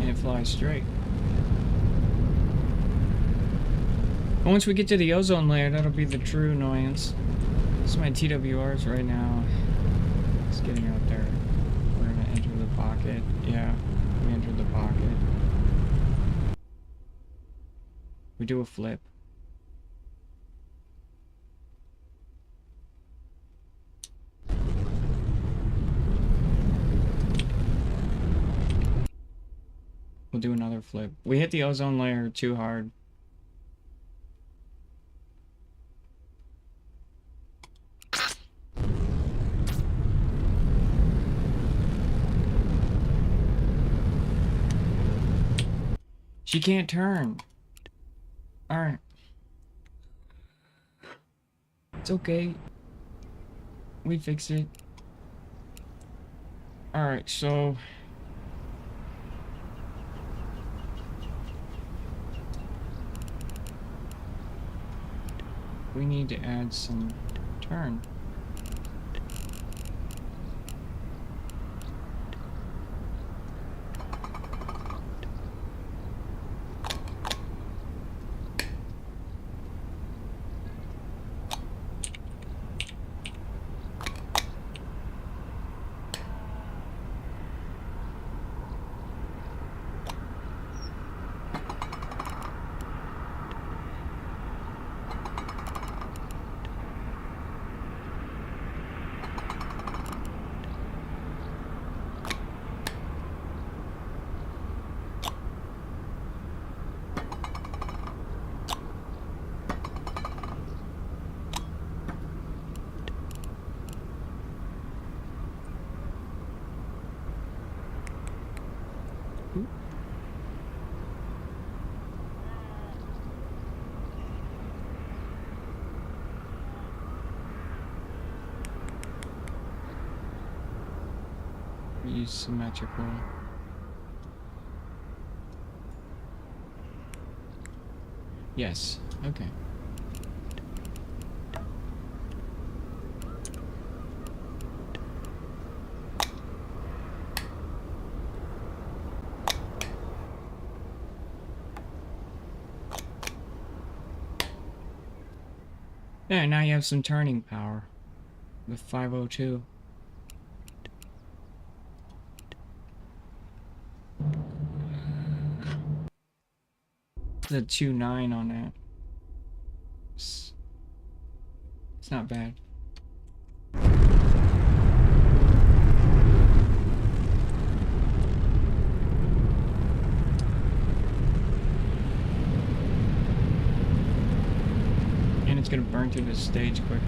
And it flies straight. Once we get to the ozone layer, that'll be the true annoyance. This is my TWRs right now. It's getting out there. We're gonna enter the pocket. Yeah, we entered the pocket. We do a flip. We'll do another flip. We hit the ozone layer too hard. She can't turn. Alright. It's okay. We fixed it. Alright, so... we need to add some turn. She's symmetrical. Yes. Okay. Yeah, now you have some turning power with 502. The 2.9 on that. It's not bad. And it's gonna burn through the stage quicker.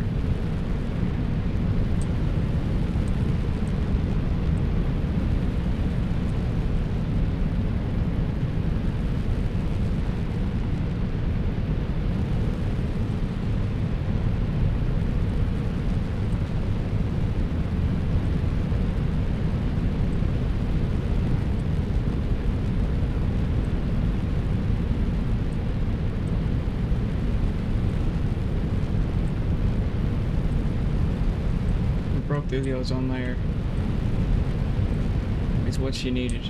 Broke through the ozone layer. It's what she needed.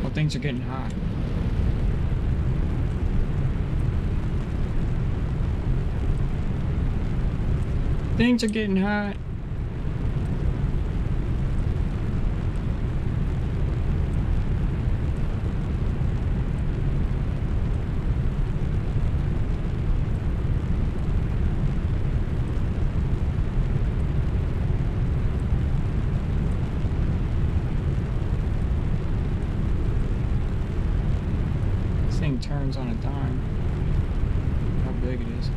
Well, things are getting hot. Things are getting hot. Turns on a dime. How big it is.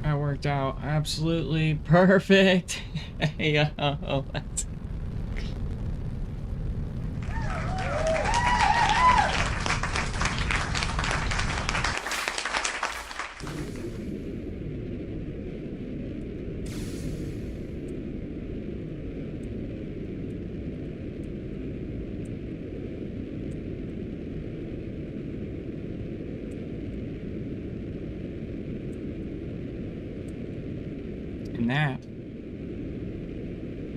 That worked out absolutely perfect. Yo, that's... And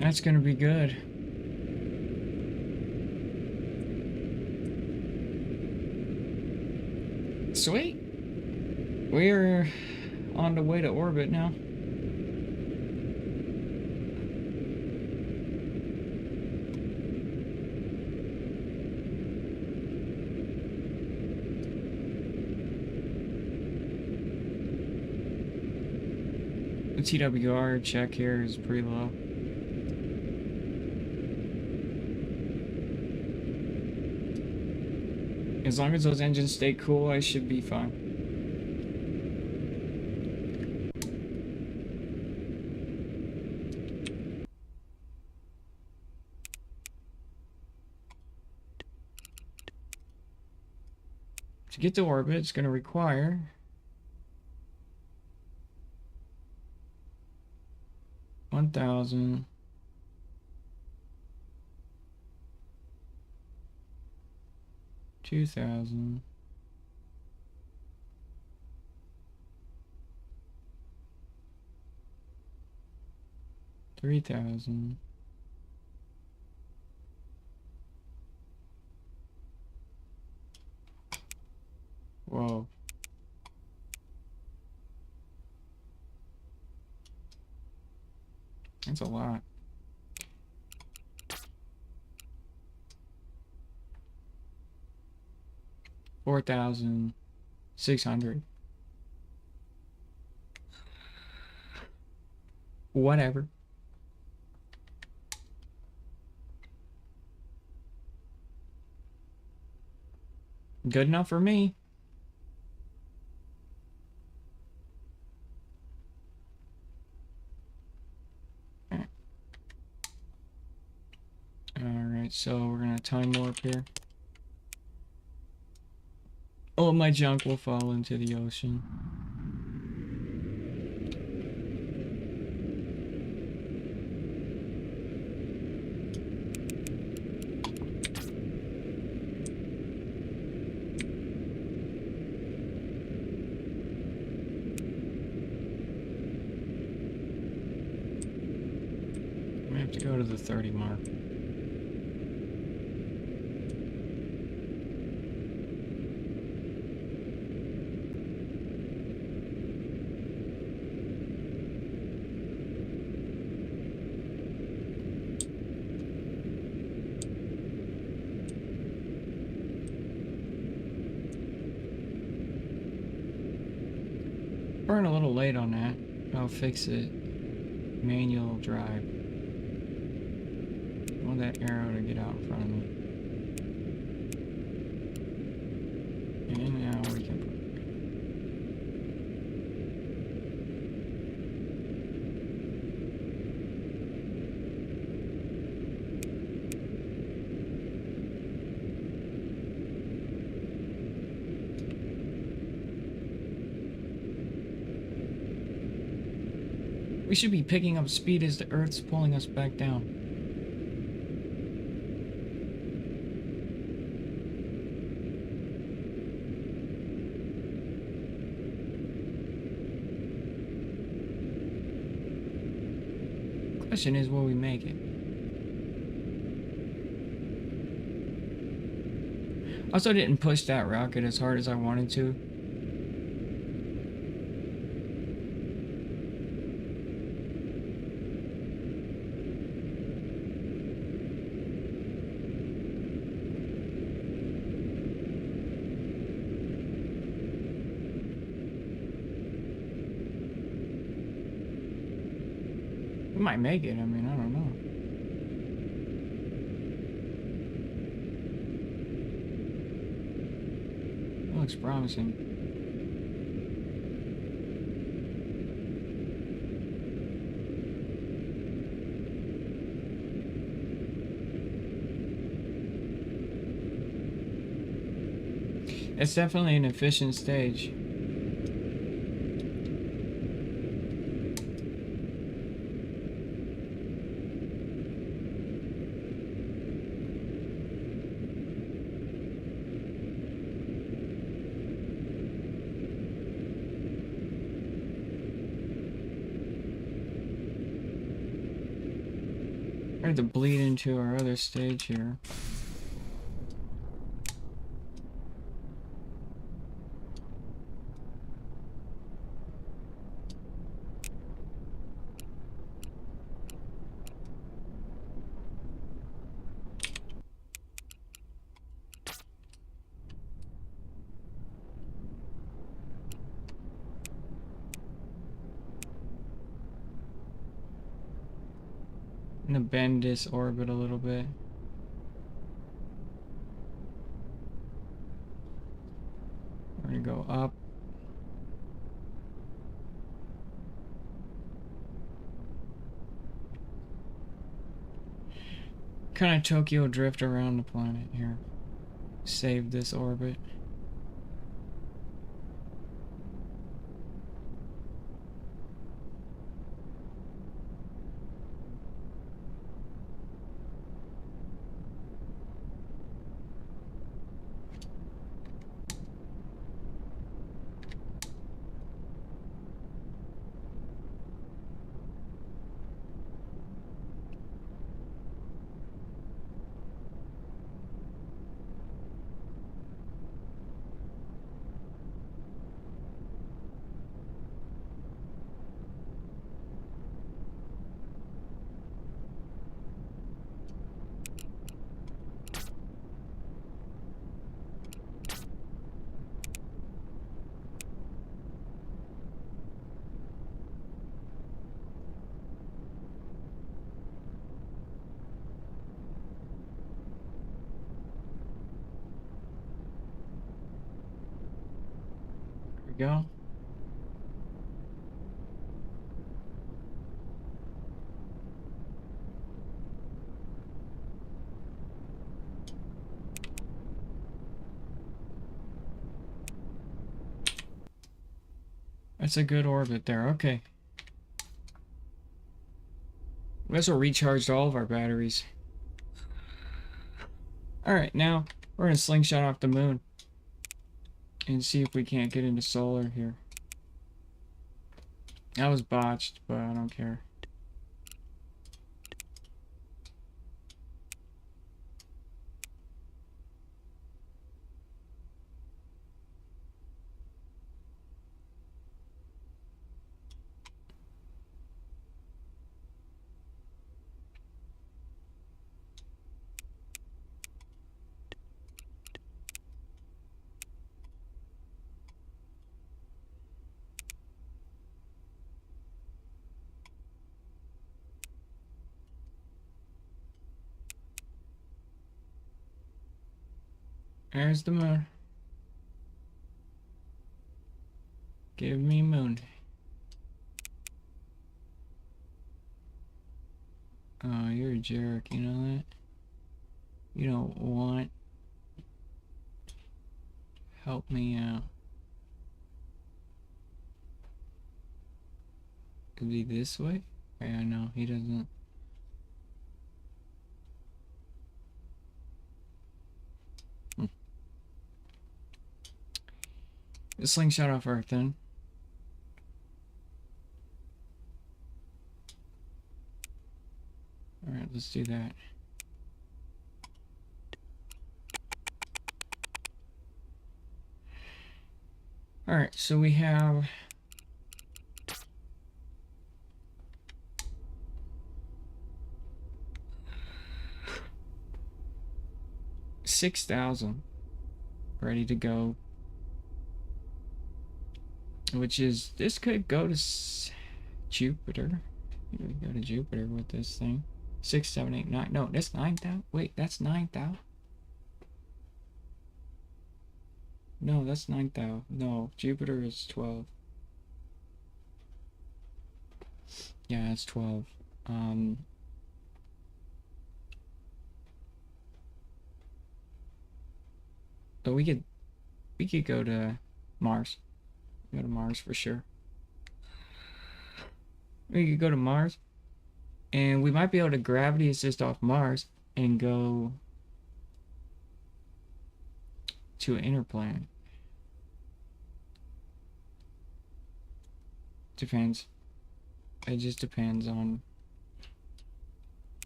that's gonna be good. Sweet. We're on the way to orbit now. The TWR check here is pretty low. As long as those engines stay cool, I should be fine. To get to orbit, it's going to require 1,000. 2,000. 3,000. Whoa. That's a lot. $4,600. Whatever. Good enough for me. Alright, so we're gonna time warp here. All my junk will fall into the ocean. We have to go to the 30 mark. We're a little late on that. I'll fix it. Manual drive. I want that arrow to get out in front of me. And now we can. We should be picking up speed as the Earth's pulling us back down. Question is, will we make it? Also, didn't push that rocket as hard as I wanted to. We might make it. I mean, I don't know. It looks promising. It's definitely an efficient stage. Trying to bleed into our other stage here. I'm gonna bend this orbit a little bit. We're gonna go up. Kind of Tokyo drift around the planet here. Save this orbit. There we go. That's a good orbit there. Okay. We also recharged all of our batteries. Alright, now we're gonna slingshot off the moon and see if we can't get into solar here. That was botched, but I don't care. There's the moon. Give me moon. Oh, you're a jerk, you know that? You don't want... Help me out. Could be this way? Yeah, no, he doesn't. The slingshot off Earth then. Alright, let's do that. Alright, so we have 6,000 ready to go. Which is, this could go to Jupiter. We go to Jupiter with this thing. 6, 7, 8, 9. No, that's 9,000. Wait, that's 9,000. No, that's 9,000. No, Jupiter is 12. Yeah, it's 12. But we could go to Mars. Go to Mars for sure. We could go to Mars, and we might be able to gravity assist off Mars and go to an inner planet. Depends. It just depends on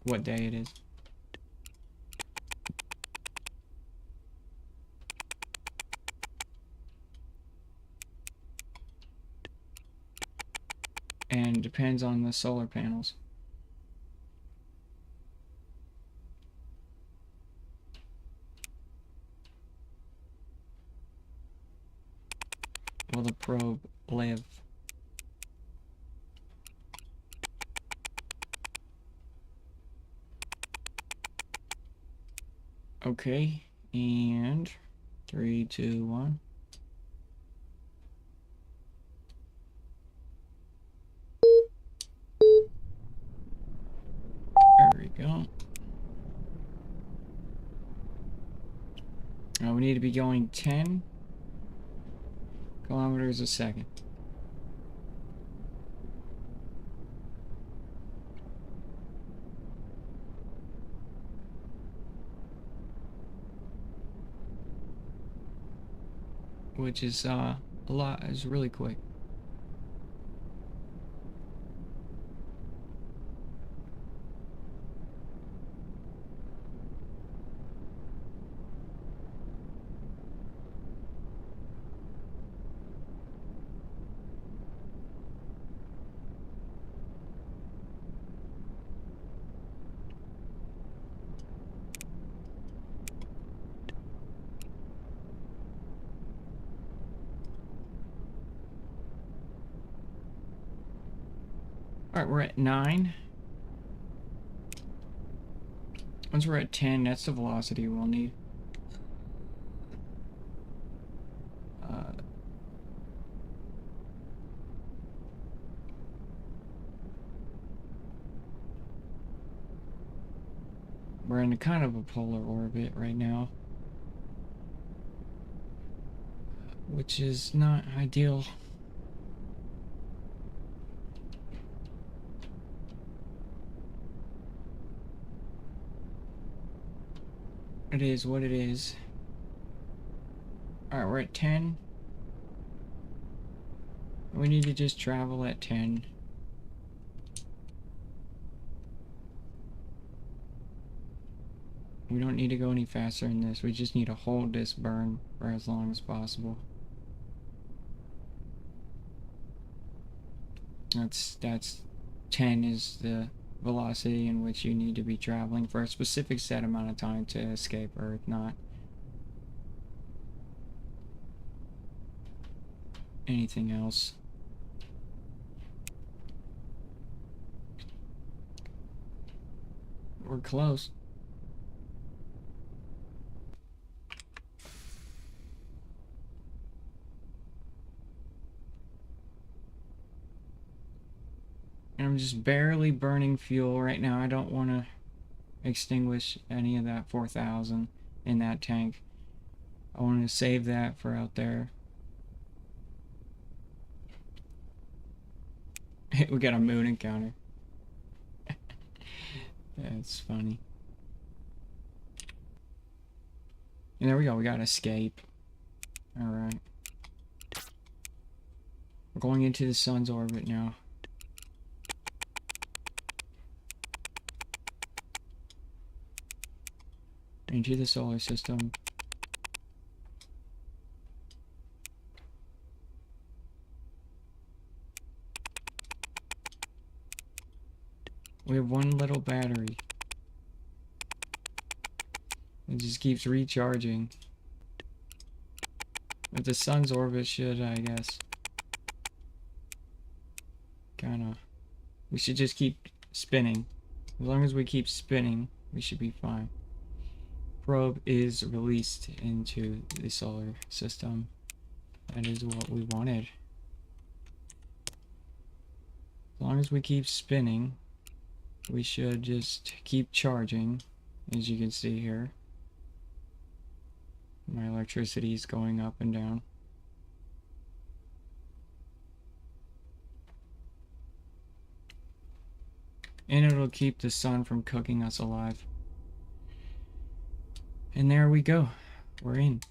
what day it is. And depends on the solar panels. Will the probe live? Okay, and 3, 2, 1. There we go. Now we need to be going 10 kilometers a second. Which is a lot, is really quick. Alright, we're at 9. Once we're at 10, that's the velocity we'll need. We're in a kind of a polar orbit right now, which is not ideal. It is what it is. Alright, we're at 10. We need to just travel at 10. We don't need to go any faster than this. We just need to hold this burn for as long as possible. That's 10 is the velocity in which you need to be traveling for a specific set amount of time to escape Earth, not anything else. We're close. And I'm just barely burning fuel right now. I don't want to extinguish any of that 4,000 in that tank. I want to save that for out there. We got a moon encounter. That's funny. And there we go. We got escape. Alright. We're going into the sun's orbit now. Into the solar system. We have one little battery. It just keeps recharging. But the sun's orbit should, I guess, kinda... We should just keep spinning. As long as we keep spinning, we should be fine. Probe is released into the solar system. That is what we wanted. As long as we keep spinning, we should just keep charging, as you can see here. My electricity is going up and down. And it'll keep the sun from cooking us alive. And there we go. We're in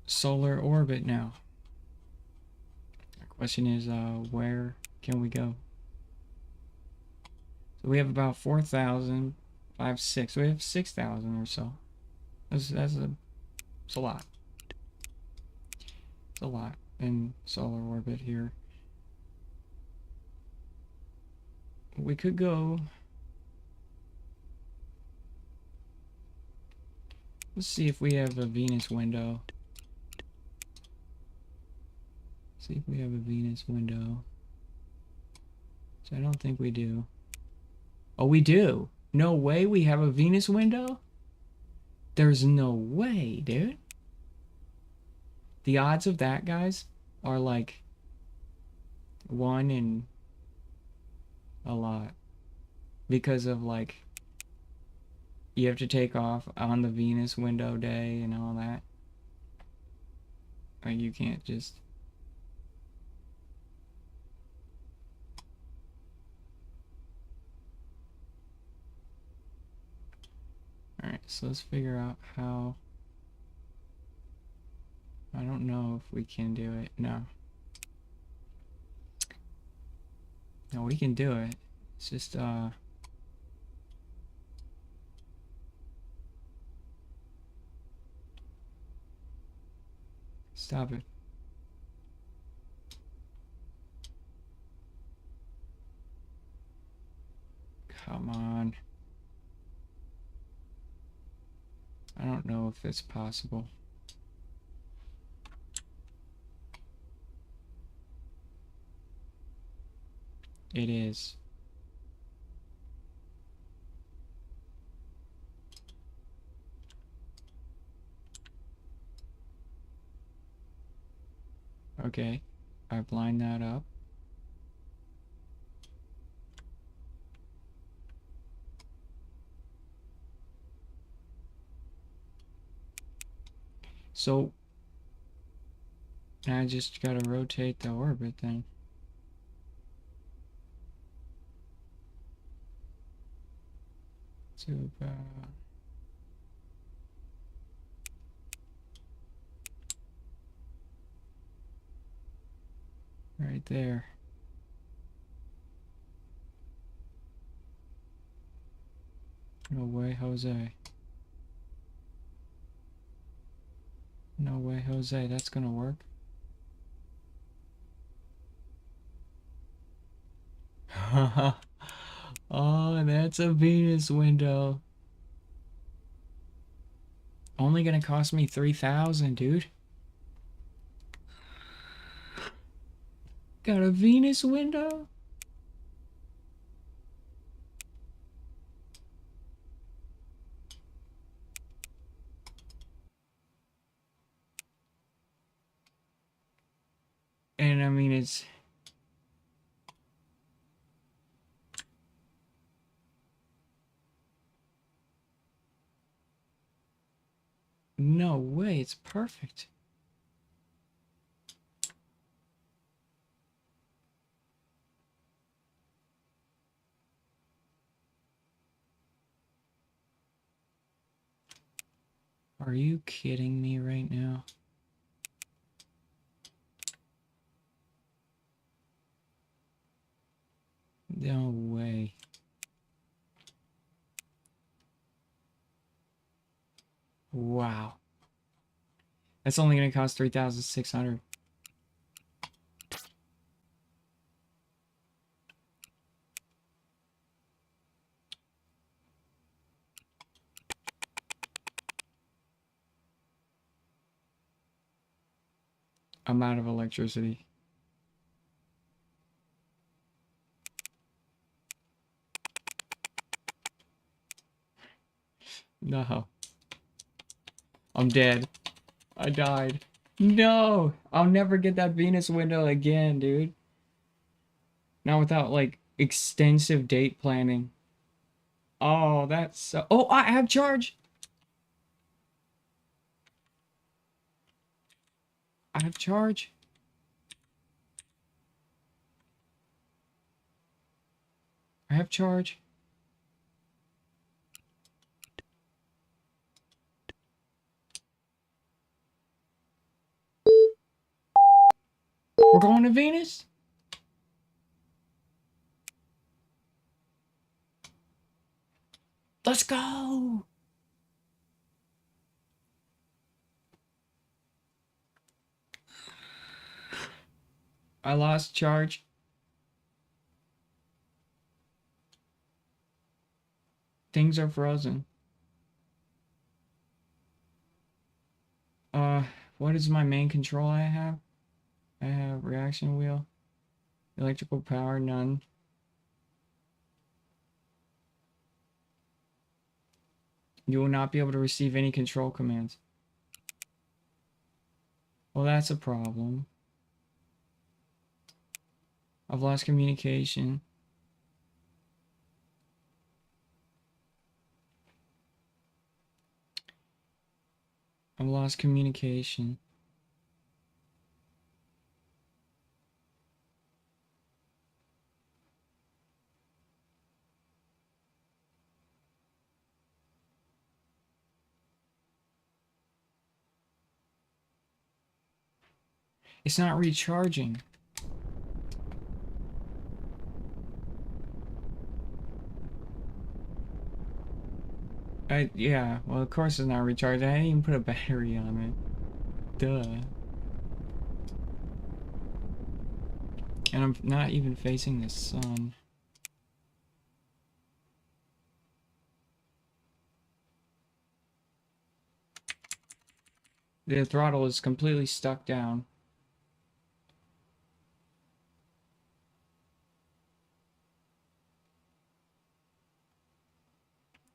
solar orbit now. The question is, where can we go? So we have about 4,000, 5, 6. We have 6,000 or so. It's a lot. It's a lot in solar orbit here. We could go... Let's see if we have a Venus window. See if we have a Venus window. So I don't think we do. Oh, we do. No way we have a Venus window? There's no way, dude. The odds of that, guys, are like 1 in a lot. Because of like, you have to take off on the Venus window day and all that. Like, you can't just... Alright, so let's figure out how... I don't know if we can do it. No. No, we can do it. It's just, Stop it. Come on. I don't know if it's possible. It is. Okay, I've lined that up. So, I just gotta rotate the orbit then. To about... Right there. No way, Jose. No way, Jose. That's gonna work. Oh, that's a Venus window. Only gonna cost me 3,000, dude. Got a Venus window? And I mean, it's... No way, it's perfect. Are you kidding me right now? No way. Wow. That's only gonna cost 3,600. I'm out of electricity. No. I'm dead. I died. No! I'll never get that Venus window again, dude. Not without, like, extensive date planning. Oh, that's so... Oh, I have charge! I have charge. I have charge. We're going to Venus? Let's go! I lost charge. Things are frozen. What is my main control I have? I have reaction wheel. Electrical power, none. You will not be able to receive any control commands. Well, that's a problem. I've lost communication. I've lost communication. It's not recharging. Yeah, well, of course it's not recharging. I didn't even put a battery on it. Duh. And I'm not even facing the sun. The throttle is completely stuck down.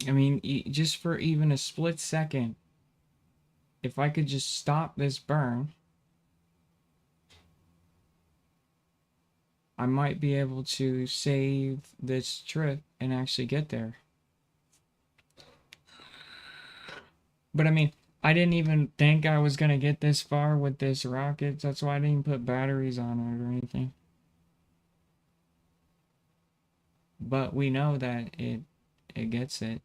I mean, just for even a split second, if I could just stop this burn, I might be able to save this trip and actually get there. But I mean, I didn't even think I was gonna get this far with this rocket. That's why I didn't put batteries on it or anything. But we know that it gets it.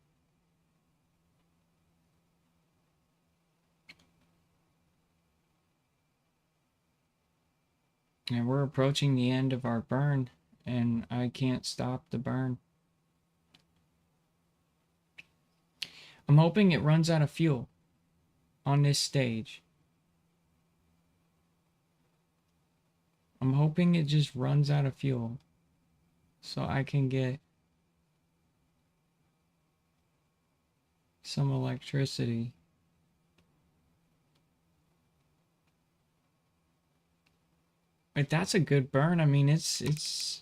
And we're approaching the end of our burn, and I can't stop the burn. I'm hoping it runs out of fuel on this stage. I'm hoping it just runs out of fuel so I can get some electricity. But that's a good burn. I mean, it's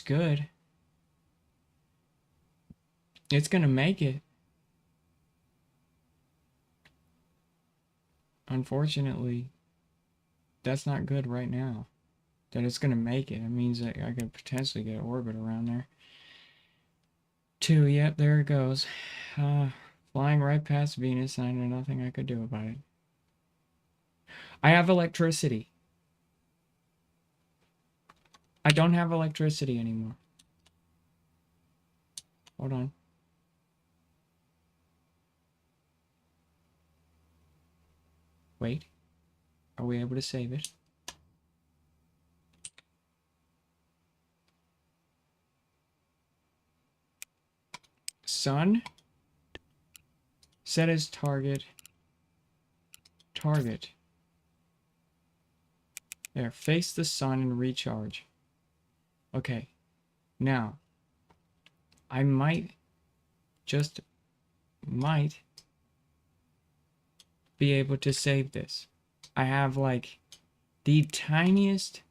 good. It's gonna make it. Unfortunately, that's not good right now. That it's gonna make it. It means that I could potentially get orbit around there. 2, yep, there it goes. Flying right past Venus, and I know nothing I could do about it. I have electricity. I don't have electricity anymore. Hold on. Wait. Are we able to save it? Sun. Set as target. Target. There, face the sun and recharge. Okay. Now, I might, just might, be able to save this. I have like the tiniest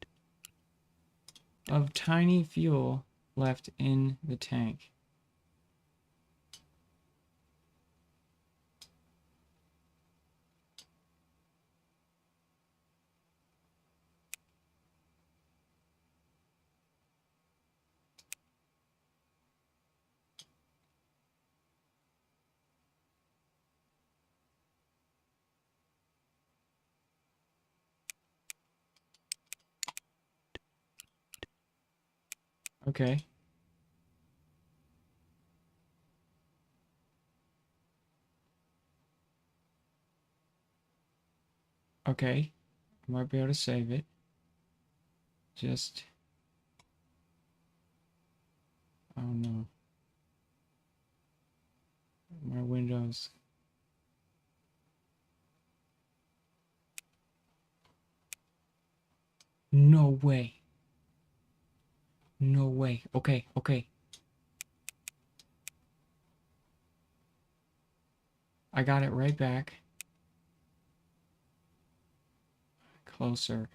of tiny fuel left in the tank. Okay. Okay. I might be able to save it. Just... oh no. My windows. No way. No way. Okay, okay. I got it right back. Closer.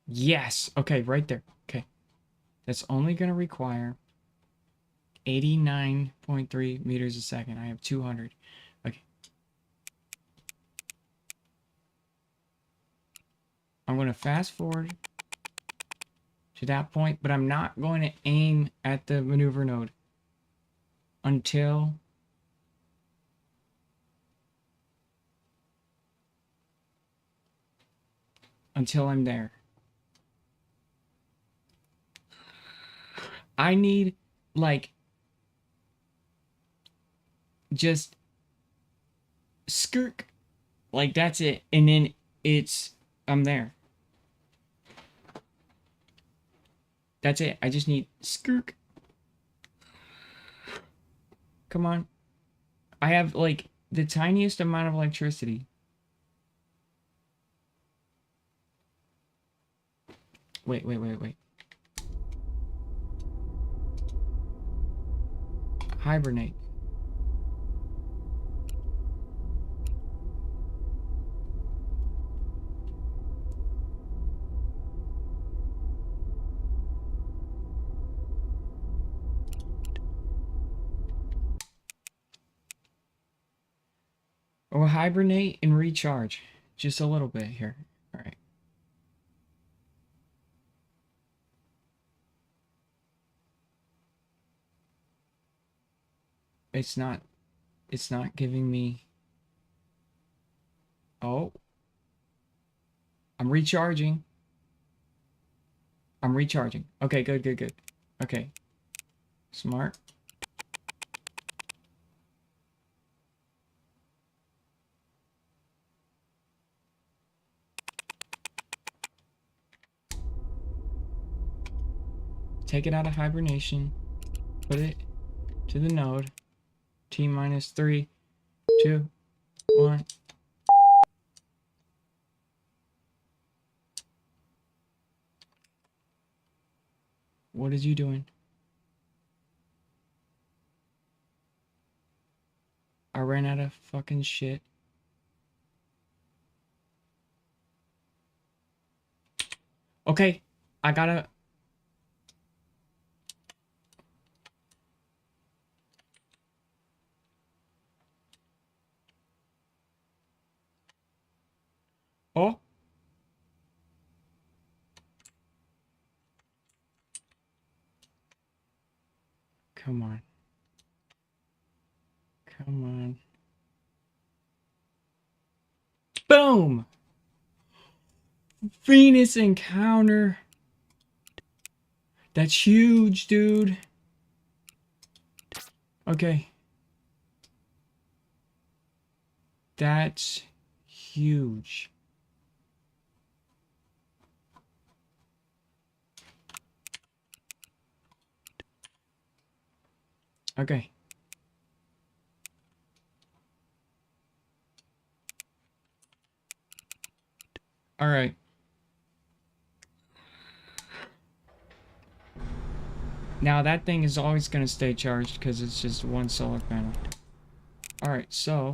Yes! Okay, right there. Okay. That's only going to require 89.3 meters a second. I have 200. Okay. I'm going to fast forward to that point, but I'm not going to aim at the maneuver node until I'm there. I need, like, just skirk. Like, that's it. And then I'm there. That's it. I just need skirk. Come on. I have, like, the tiniest amount of electricity. Wait. Hibernate. Or hibernate and recharge. Just a little bit here. All right. It's not giving me... oh. I'm recharging. Okay, good. Okay. Smart. take it out of hibernation, put it to the node. T minus 3, 2, 1. What is you doing? I ran out of fucking shit. Okay, I gotta... Oh. Come on. Come on. Boom! Venus encounter. That's huge, dude. Okay. That's huge. Okay. All right. Now that thing is always going to stay charged because it's just one solar panel. All right, so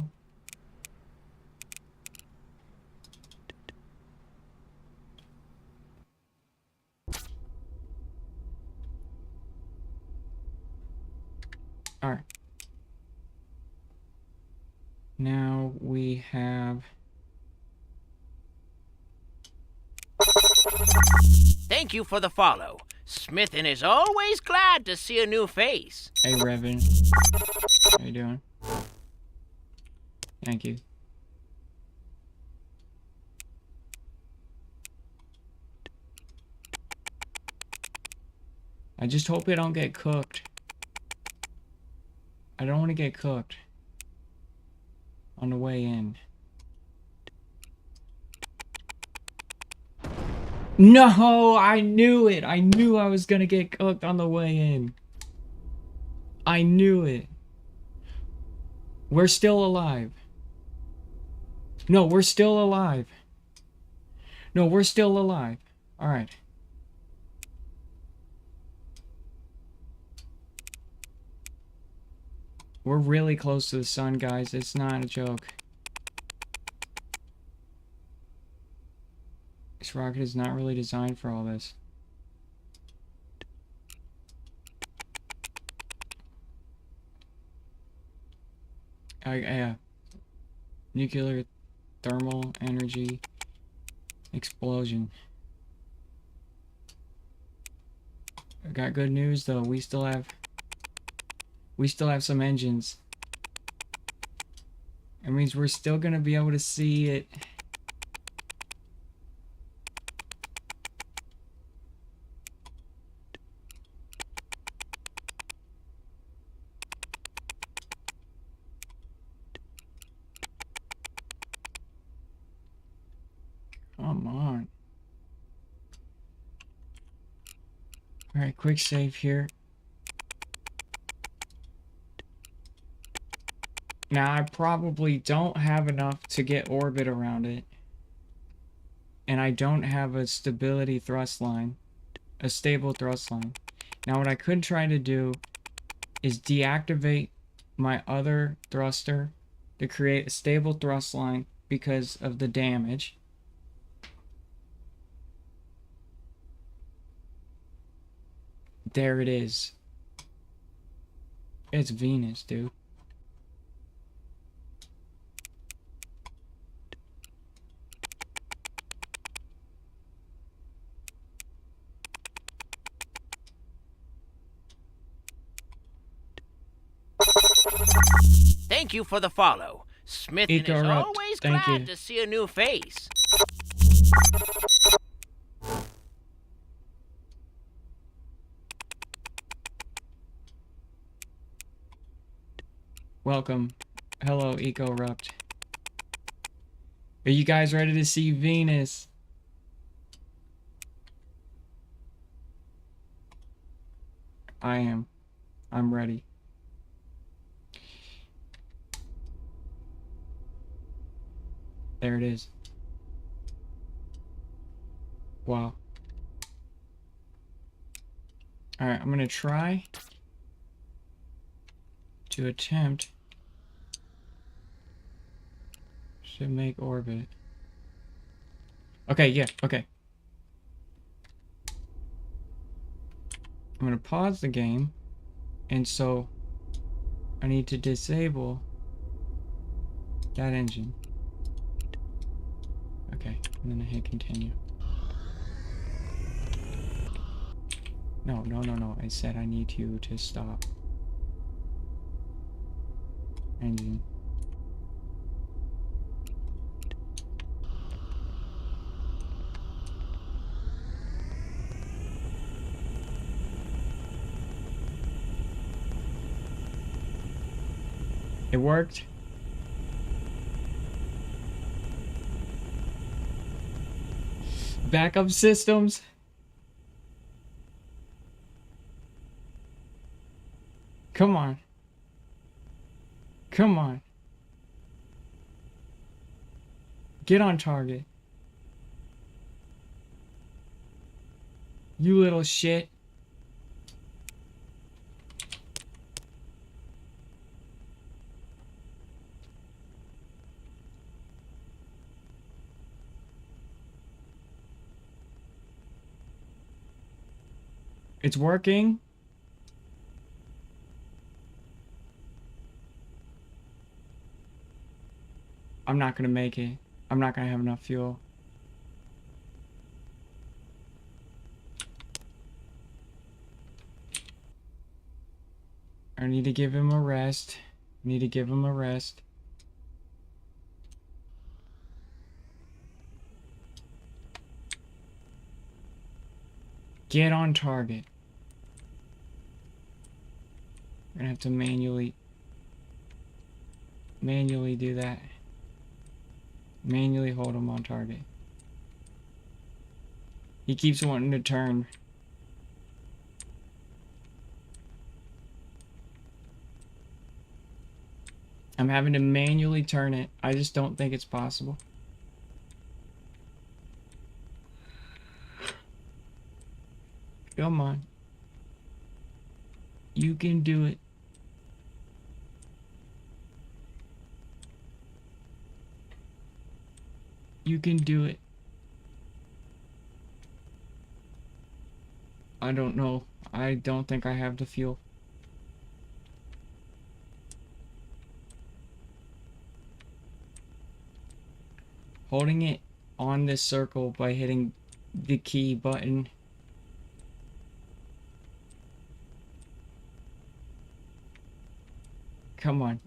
all right. Now we have... Thank you for the follow. Smithens is always glad to see a new face. Hey, Revan. How you doing? Thank you. I just hope it don't get cooked. I don't want to get cooked on the way in. No, I knew it. I knew I was gonna get cooked on the way in. I knew it. We're still alive. No, we're still alive. No, we're still alive. All right. We're really close to the sun, guys. It's not a joke. This rocket is not really designed for all this. Nuclear thermal energy explosion. I got good news though. We still have some engines. It means we're still gonna be able to see it. Come on. Alright, quick save here. Now, I probably don't have enough to get orbit around it. And I don't have a stability thrust line. A stable thrust line. Now, what I could try to do is deactivate my other thruster to create a stable thrust line because of the damage. There it is. It's Venus, dude. Thank you for the follow. Smithens is Ecorupt. always Thank glad you. to see a new face. Welcome. Hello, Ecorupt. Are you guys ready to see Venus? I am. I'm ready. There it is. Wow. Alright, I'm gonna try to attempt to make orbit. Okay, yeah, okay. I'm gonna pause the game, and so I need to disable that engine. Okay, and then I hit continue. No, no, no, no. I said I need you to stop. Engine. It worked. Backup systems. Come on. Come on. Get on target. You little shit. It's working. I'm not gonna make it. I'm not gonna have enough fuel. I need to give him a rest. Need to give him a rest. Get on target. We're gonna have to manually do that. Manually hold him on target. He keeps wanting to turn. I'm having to manually turn it. I just don't think it's possible. Come on. You can do it. You can do it. I don't know. I don't think I have the fuel. Holding it on this circle by hitting the key button. Come on.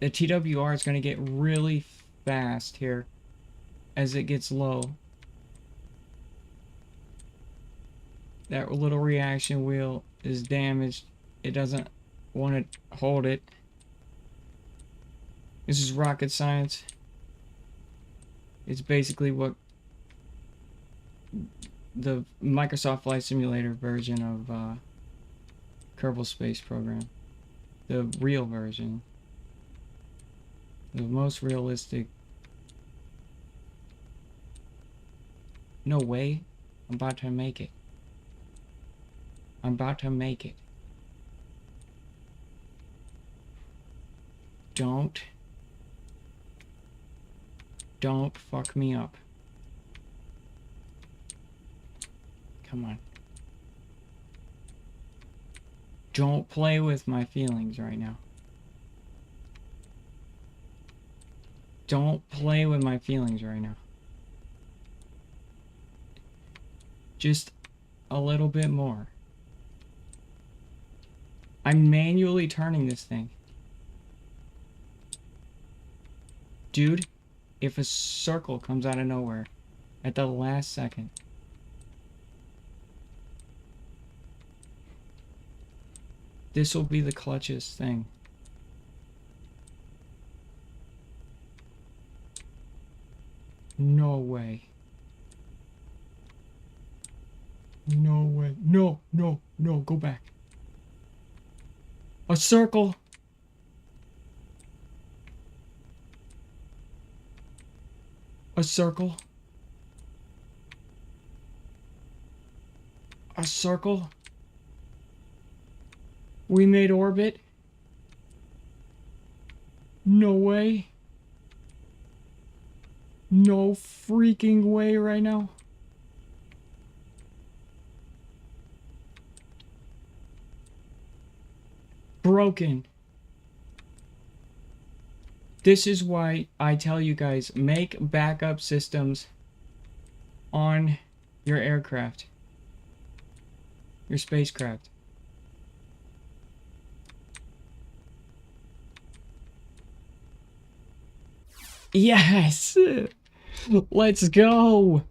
The TWR is going to get really fast here as it gets low. That little reaction wheel is damaged. It doesn't want to hold it. This is rocket science. It's basically what the Microsoft Flight Simulator version of Kerbal Space Program. The real version. The most realistic. No way. I'm about to make it. I'm about to make it. Don't fuck me up. Come on. Don't play with my feelings right now. Don't play with my feelings right now. Just a little bit more. I'm manually turning this thing. Dude, if a circle comes out of nowhere at the last second, this will be the clutchest thing. No way. No way. No, no, no, go back. A circle. A circle. A circle. We made orbit. No way. No freaking way right now. Broken. This is why I tell you guys, make backup systems on your aircraft. Your spacecraft. Yes! Let's go!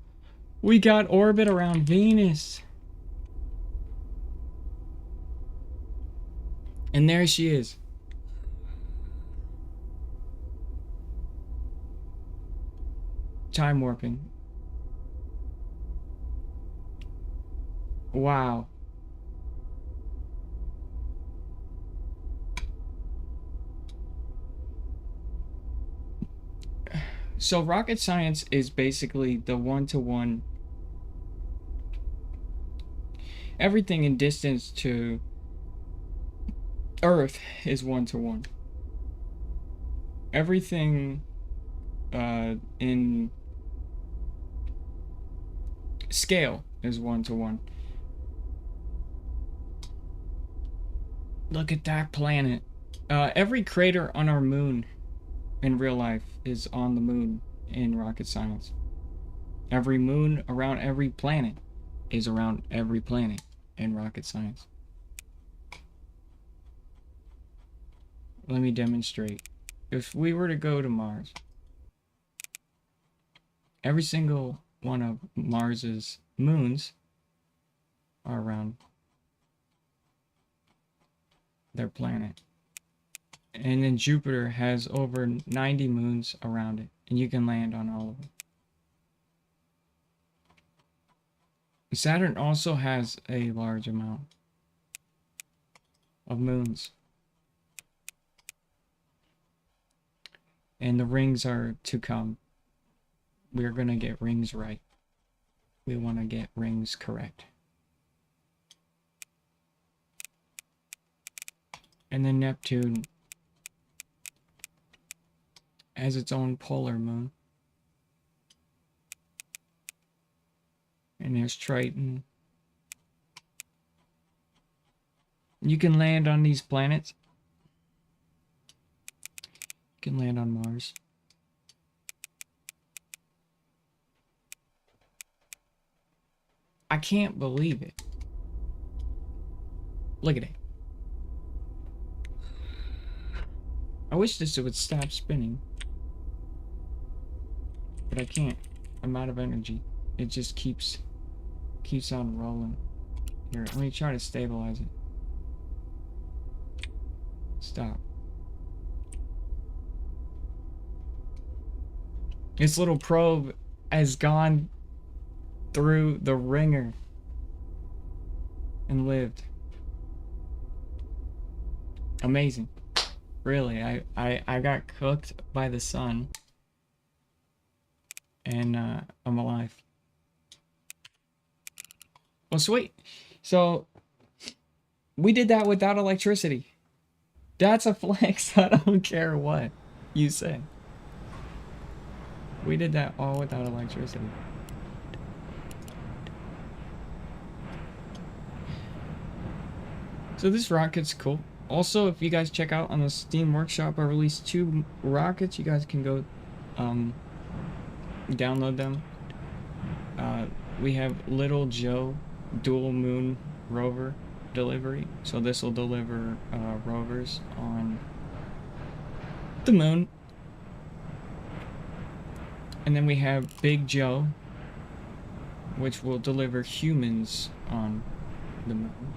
We got orbit around Venus. And there she is. Time warping. Wow. So rocket science is basically the one-to-one. Everything in distance to Earth is one-to-one. Everything in scale is one-to-one. Look at that planet. Every crater on our moon in real life is on the moon in rocket science. Every moon around every planet is around every planet in rocket science. Let me demonstrate. If we were to go to Mars, every single one of Mars's moons are around their planet. And then Jupiter has over 90 moons around it, and you can land on all of them. Saturn also has a large amount of moons. And the rings are to come. We're gonna get rings right. We want to get rings correct. And then Neptune has its own polar moon. And there's Triton. You can land on these planets. You can land on Mars. I can't believe it. Look at it. I wish this would stop spinning. But I can't. I'm out of energy. It just keeps on rolling. Here, let me try to stabilize it. Stop. This little probe has gone through the ringer and lived. Amazing. Really, I got cooked by the sun. And I'm alive. Well, sweet. So we did that without electricity. That's a flex. I don't care what you say. We did that all without electricity. So this rocket's cool. Also, if you guys check out on the Steam Workshop, I released 2 rockets. You guys can go download them. We have Little Joe dual moon rover delivery. So this will deliver rovers on the moon. And then we have Big Joe, which will deliver humans on the moon.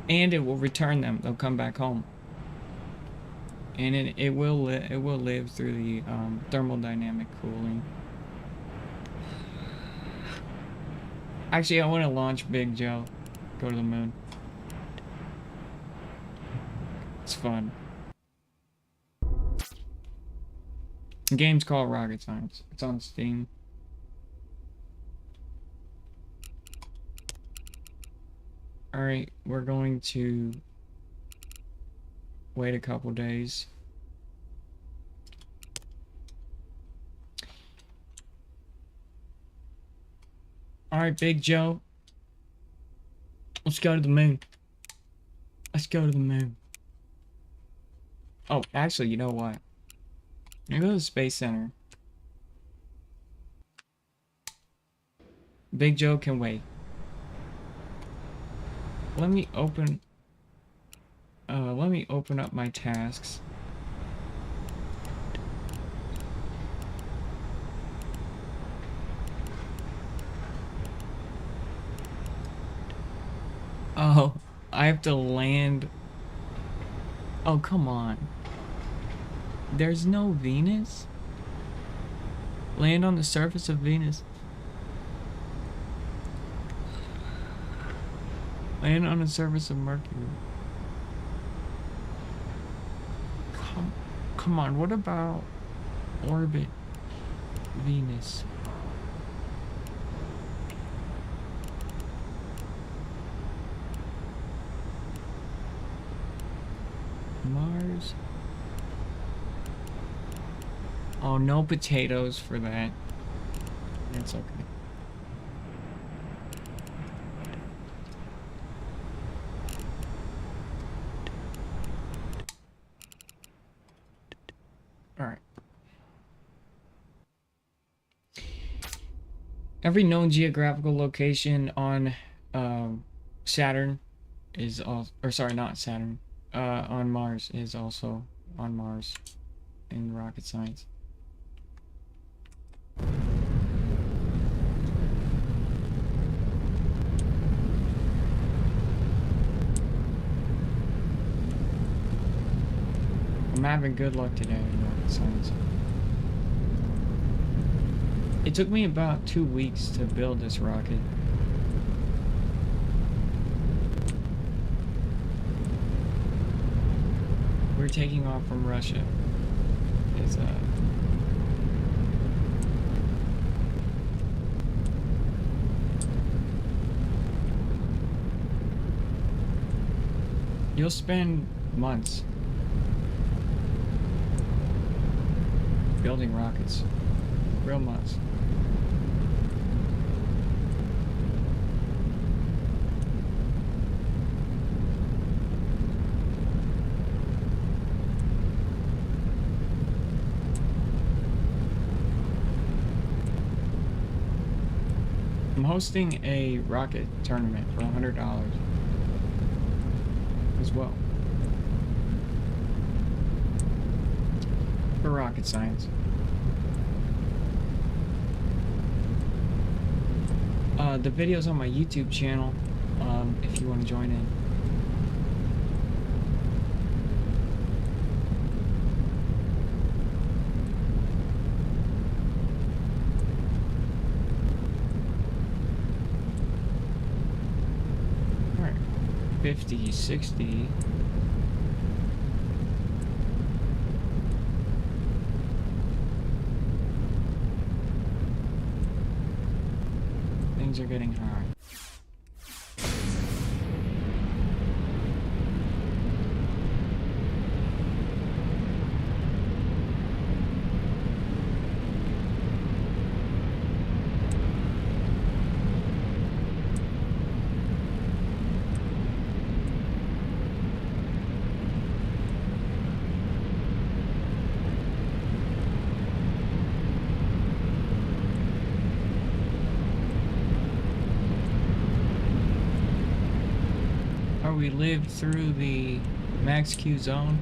And it will return them. They'll come back home. And it will live through the thermodynamic cooling. Actually, I want to launch Big Joe. Go to the moon. It's fun. The game's called Rocket Science. It's on Steam. Alright, we're going to wait a couple days. Alright, Big Joe. Let's go to the moon. Let's go to the moon. Oh, actually, you know what? I'm gonna go to the Space Center. Big Joe can wait. Let me open up my tasks. Oh, I have to land. Oh, come on. There's no Venus? Land on the surface of Venus. Land on the surface of Mercury. Come on, what about orbit Venus? Mars? Oh, no potatoes for that. It's okay. Alright. Every known geographical location on Saturn is also, or sorry, not Saturn, on Mars is also on Mars in rocket science. I'm having good luck today in rocket science. It took me about 2 weeks to build this rocket. We're taking off from Russia. It's you'll spend months building rockets. Real months. I'm hosting a rocket tournament for $100 as well. For rocket science. The video's on my YouTube channel, if you want to join in. Alright, 50, 60. Things are getting high. We lived through the max Q zone.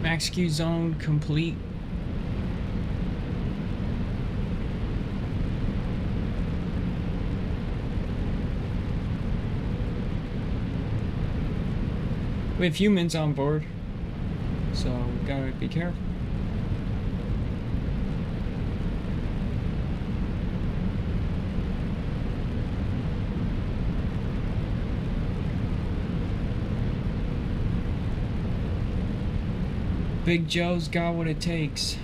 Max Q zone complete. We have humans on board, so we gotta be careful. Big Joe's got what it takes.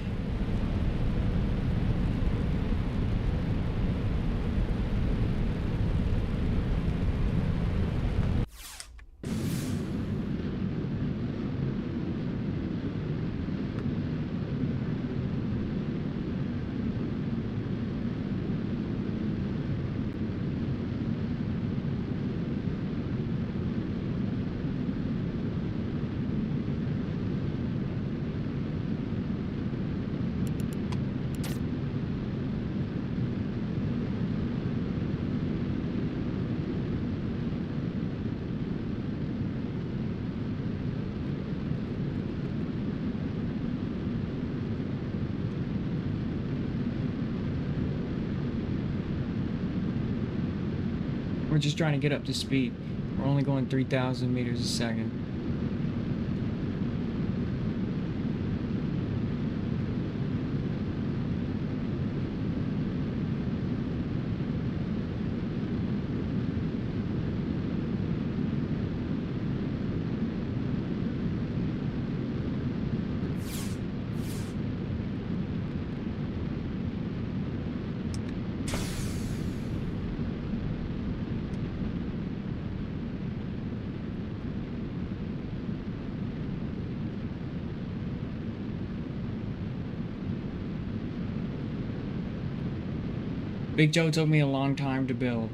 We're just trying to get up to speed. We're only going 3,000 meters a second. Big Joe took me a long time to build.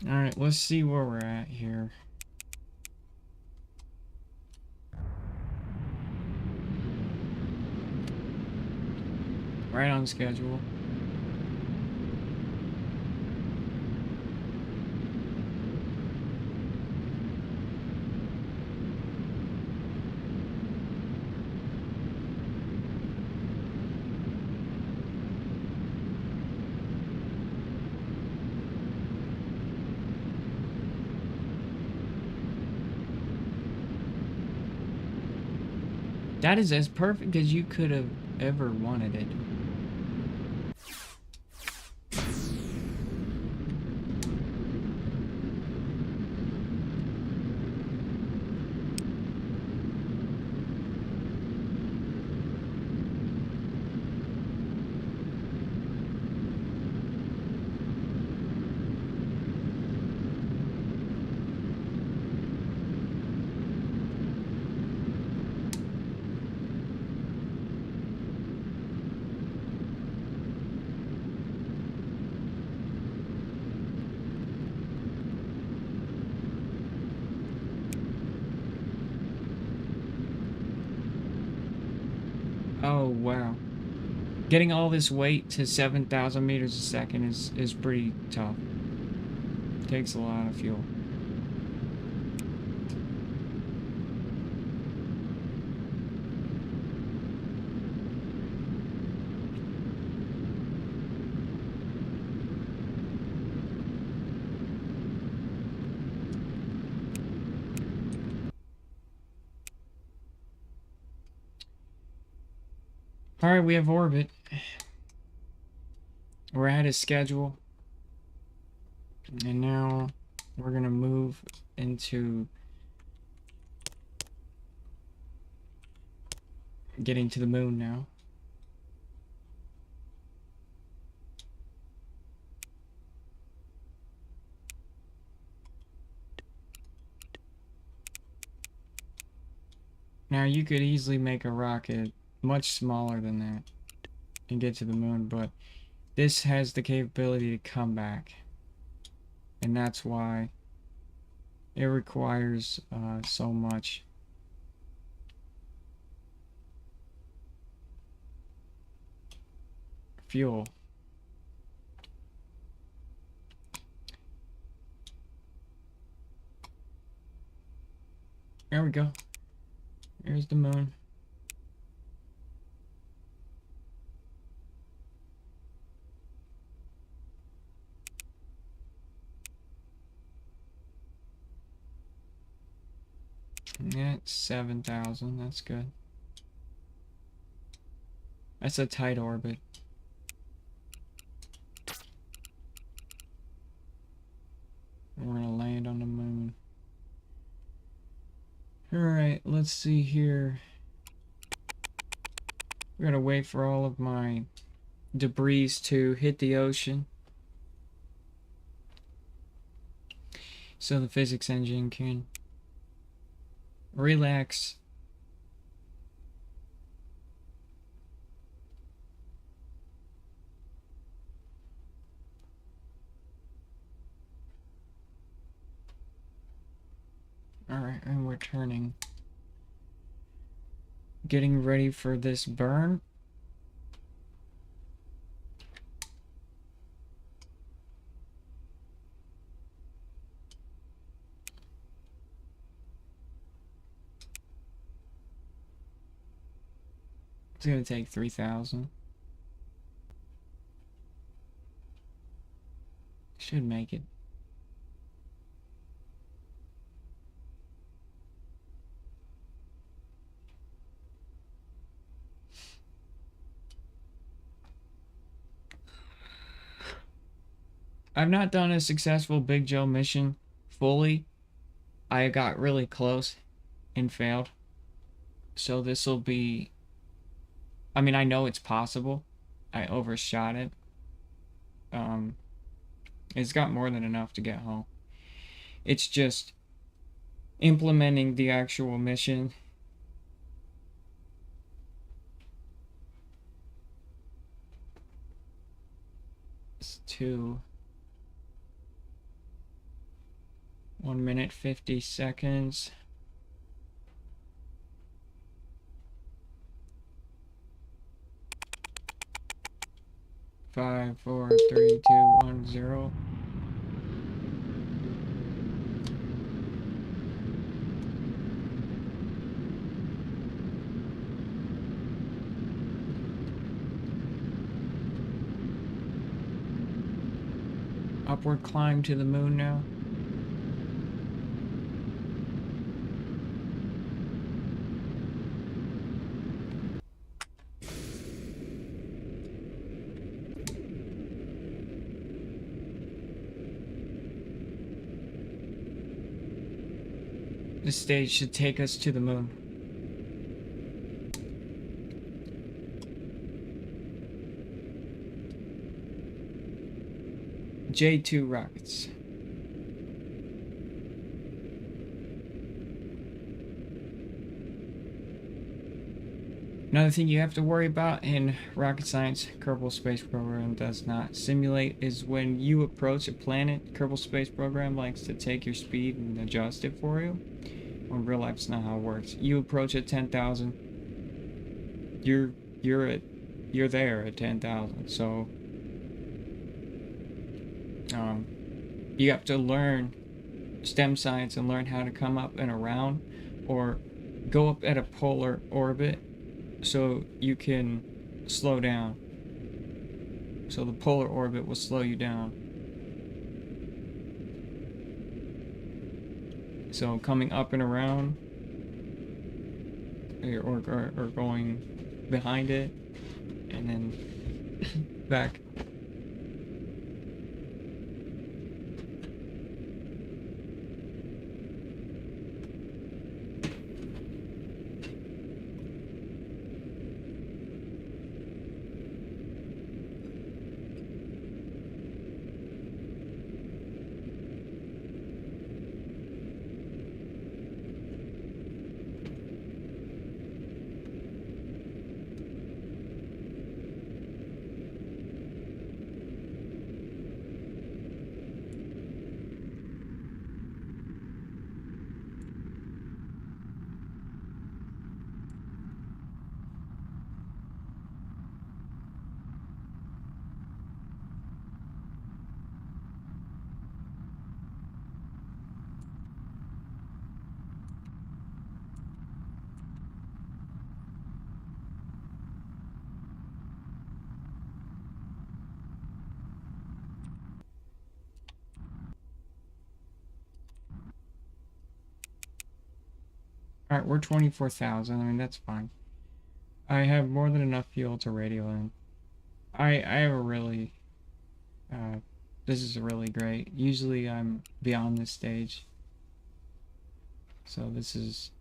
Alright, let's see where we're at here. Right on schedule. That is as perfect as you could have ever wanted it. Oh, wow. Getting all this weight to 7,000 meters a second is pretty tough. Takes a lot of fuel. Alright, we have orbit. We're ahead of schedule. And now we're gonna move into getting to the moon now. Now you could easily make a rocket much smaller than that and get to the moon, but this has the capability to come back, and that's why it requires so much fuel. There we go. Here's the moon. Yeah, it's 7,000. That's good. That's a tight orbit. We're gonna land on the moon. Alright, let's see here. We're gonna wait for all of my debris to hit the ocean, so the physics engine can relax. Alright, and we're turning. Getting ready for this burn. It's gonna take 3,000. Should make it. I've not done a successful Big Joe mission fully. I got really close and failed. So this will be... I mean, I know it's possible. I overshot it. It's got more than enough to get home. It's just implementing the actual mission. It's 1 minute 50 seconds. Five, four, three, two, 1, 0. Upward climb to the moon now. This stage should take us to the moon. J2 rockets. Another thing you have to worry about in rocket science, Kerbal Space Program does not simulate, is when you approach a planet, Kerbal Space Program likes to take your speed and adjust it for you. In real life, it's not how it works. You approach at 10,000, you're there at 10,000. So you have to learn STEM science and learn how to come up and around, or go up at a polar orbit so you can slow down. So the polar orbit will slow you down. So coming up and around, or going behind it, and then back. Alright, we're 24,000. I mean, that's fine. I have more than enough fuel to radio in. I have a really... this is really great. Usually I'm beyond this stage. So this is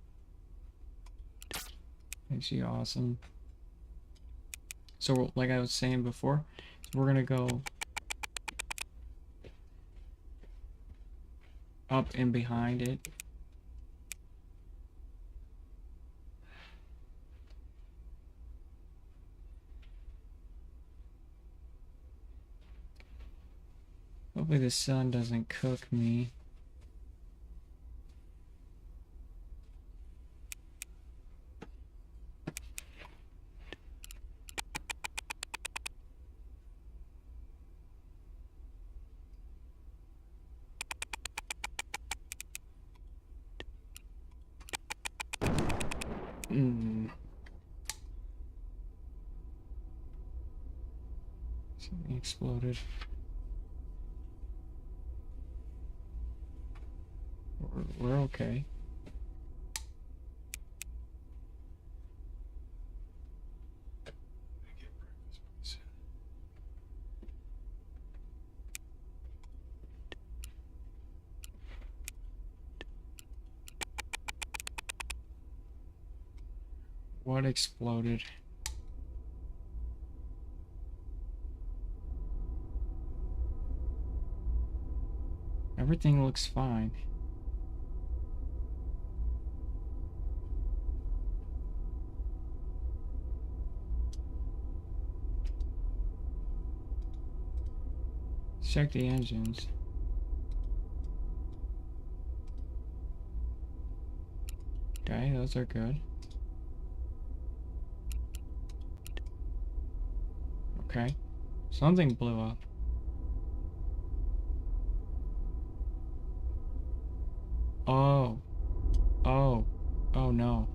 actually awesome. So like I was saying before, we're gonna go up and behind it. Hopefully the sun doesn't cook me. Something exploded. We're okay. What exploded? Everything looks fine. Check the engines. Okay, those are good. Okay. Something blew up. Oh. Oh. Oh no.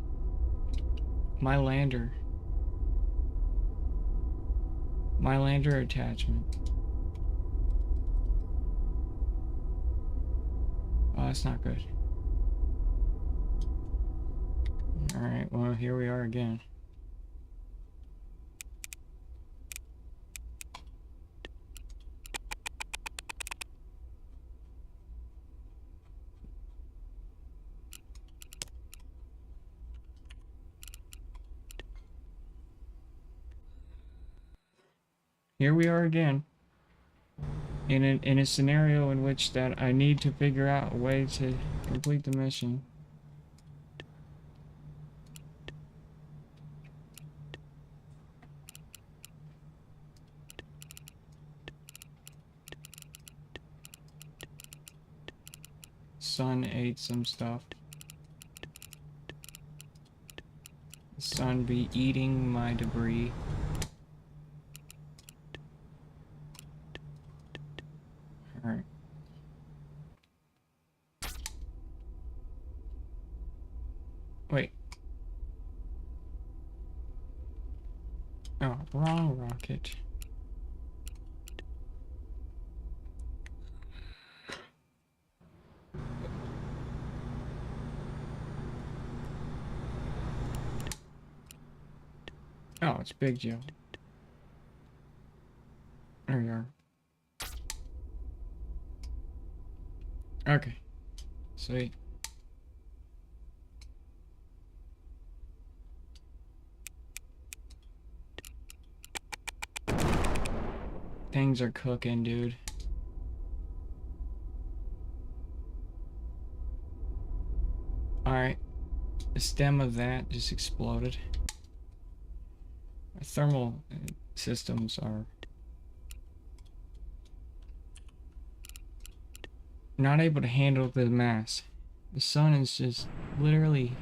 My lander. My lander attachment. Oh, that's not good. Alright, well, here we are again. Here we are again. In a scenario in which that I need to figure out a way to complete the mission. Sun ate some stuff. The sun be eating my debris. Alright. Wait. Oh, wrong rocket. Oh, it's Big Joe. There we are. Okay. Sweet. Things are cooking, dude. Alright. The stem of that just exploded. Our thermal systems are not able to handle the mass. The sun is just literally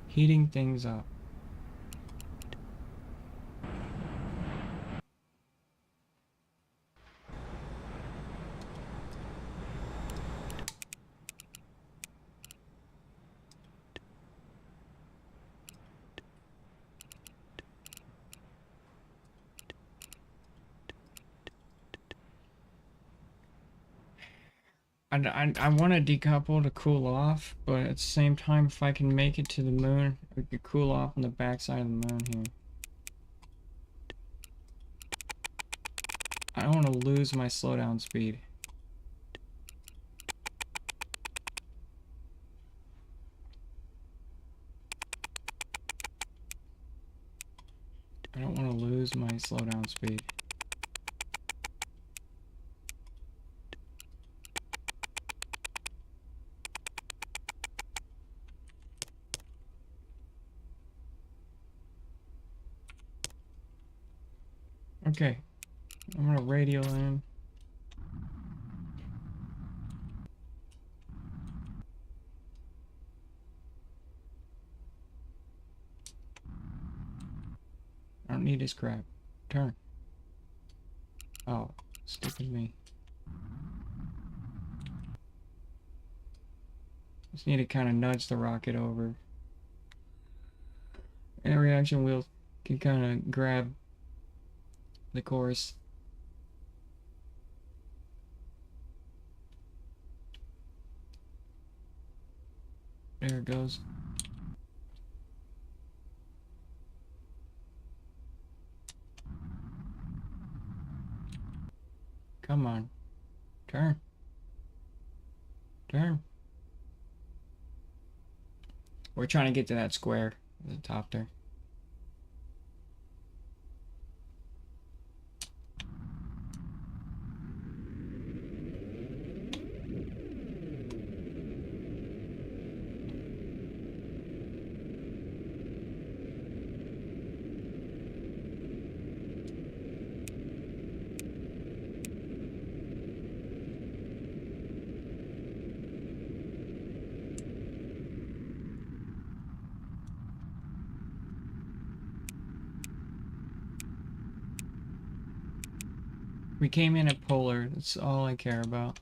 heating things up. I want to decouple to cool off, but at the same time, if I can make it to the moon, we could cool off on the backside of the moon here. I don't want to lose my slowdown speed. I don't want to lose my slowdown speed. Okay, I'm gonna radial in. I don't need his crap. Turn. Oh, stupid me. Just need to kind of nudge the rocket over. And the reaction wheel can kind of grab the course. There it goes. Come on. Turn. Turn. We're trying to get to that square at the top there. We came in at polar, that's all I care about.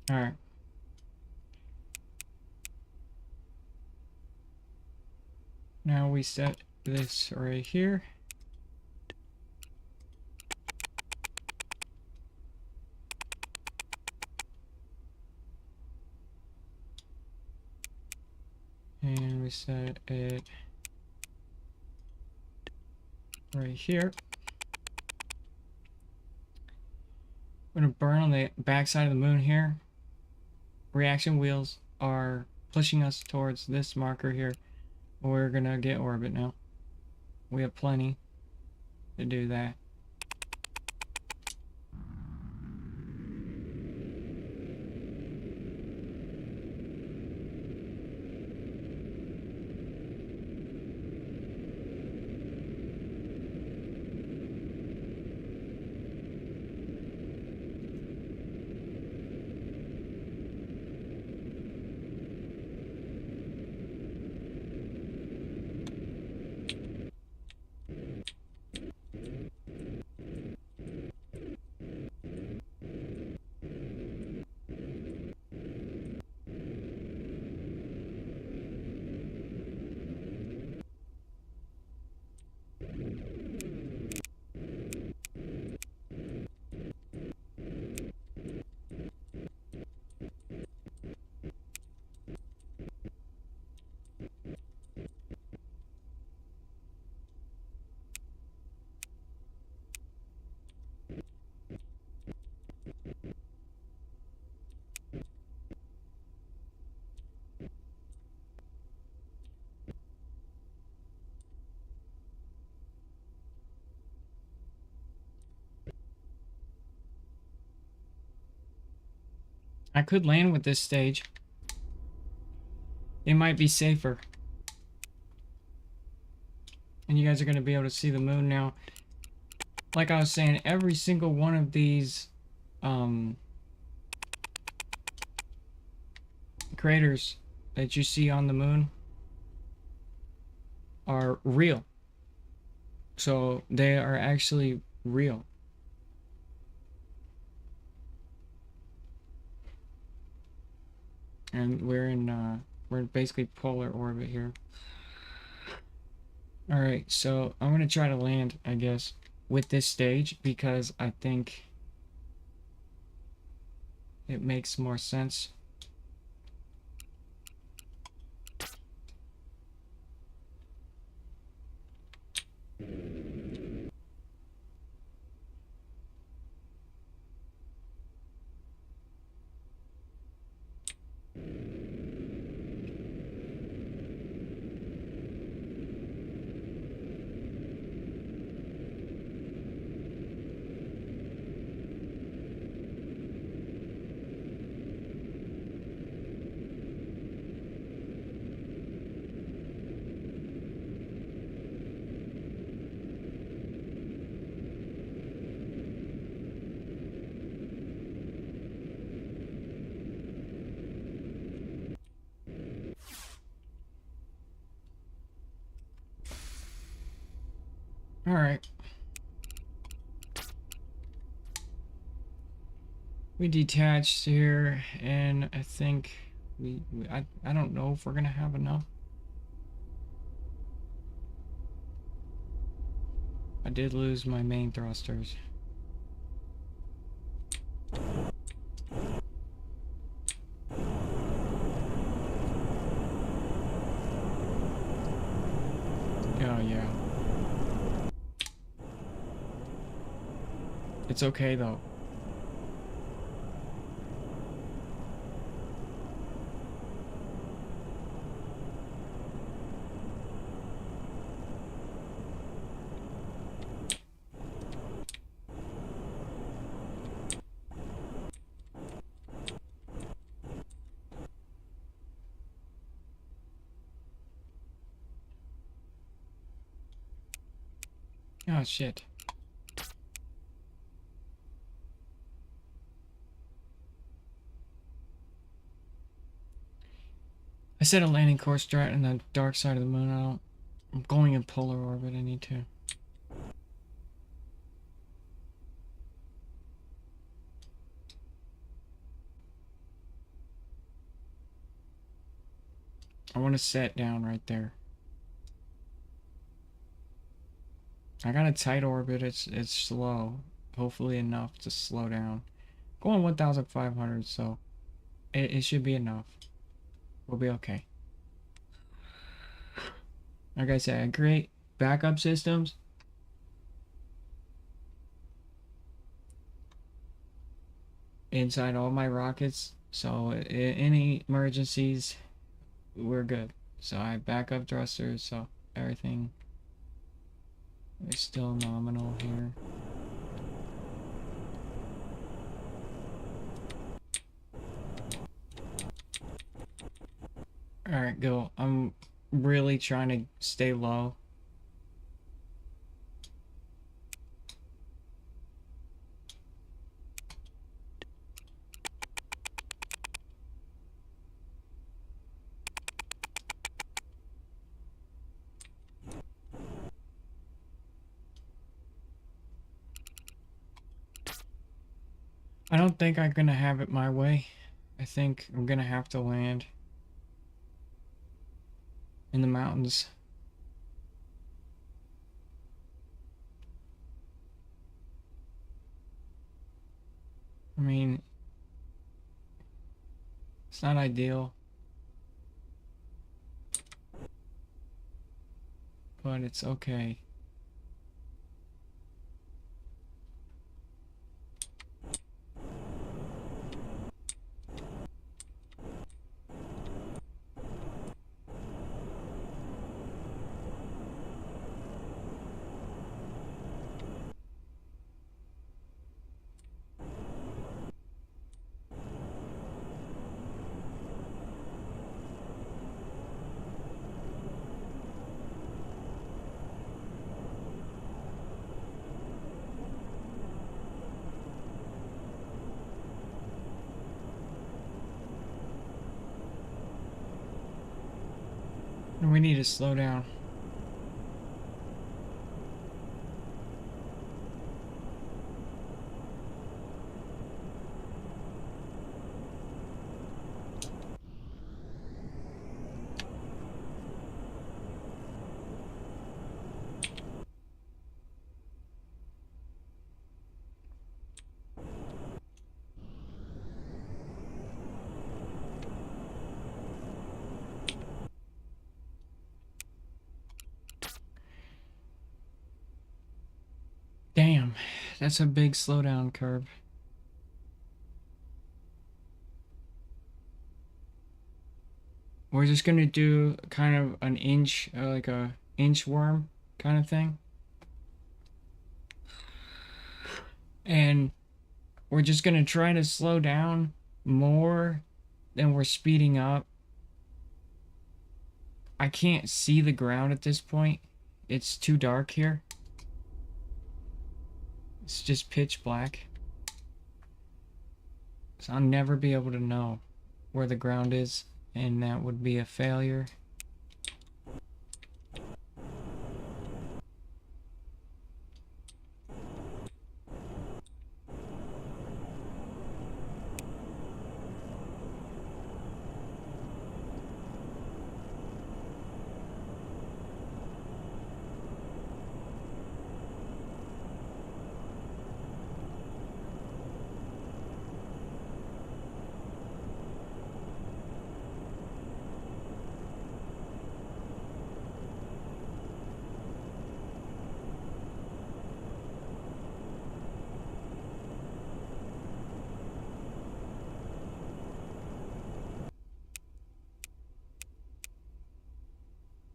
Alright. Now we set this right here. And we set it right here. We're gonna burn on the backside of the moon here. Reaction wheels are pushing us towards this marker here. We're gonna get orbit now. We have plenty to do that. I could land with this stage. It might be safer. And you guys are going to be able to see the moon now. Like I was saying, every single one of these craters that you see on the moon are real. So they are actually real. And we're basically polar orbit here. Alright, so I'm gonna try to land, I guess, with this stage because I think it makes more sense. Alright. We detached here, and I think I don't know if we're gonna have enough. I did lose my main thrusters. Oh yeah. It's okay though. Oh shit. I set a landing course straight in the dark side of the moon. I'm going in polar orbit. I need to. I want to set down right there. I got a tight orbit. It's slow. Hopefully enough to slow down. Going 1,500, so it should be enough. We'll be okay. Like I said, great backup systems. Inside all my rockets, so any emergencies, we're good. So I have backup thrusters, so everything is still nominal here. Alright, go. I'm really trying to stay low. I don't think I'm gonna have it my way. I think I'm gonna have to land in the mountains. I mean, it's not ideal, but it's okay. We need to slow down. That's a big slowdown curve. We're just gonna do kind of an inch, like a inchworm kind of thing. And we're just gonna try to slow down more than we're speeding up. I can't see the ground at this point. It's too dark here. It's just pitch black. So I'll never be able to know where the ground is, and that would be a failure.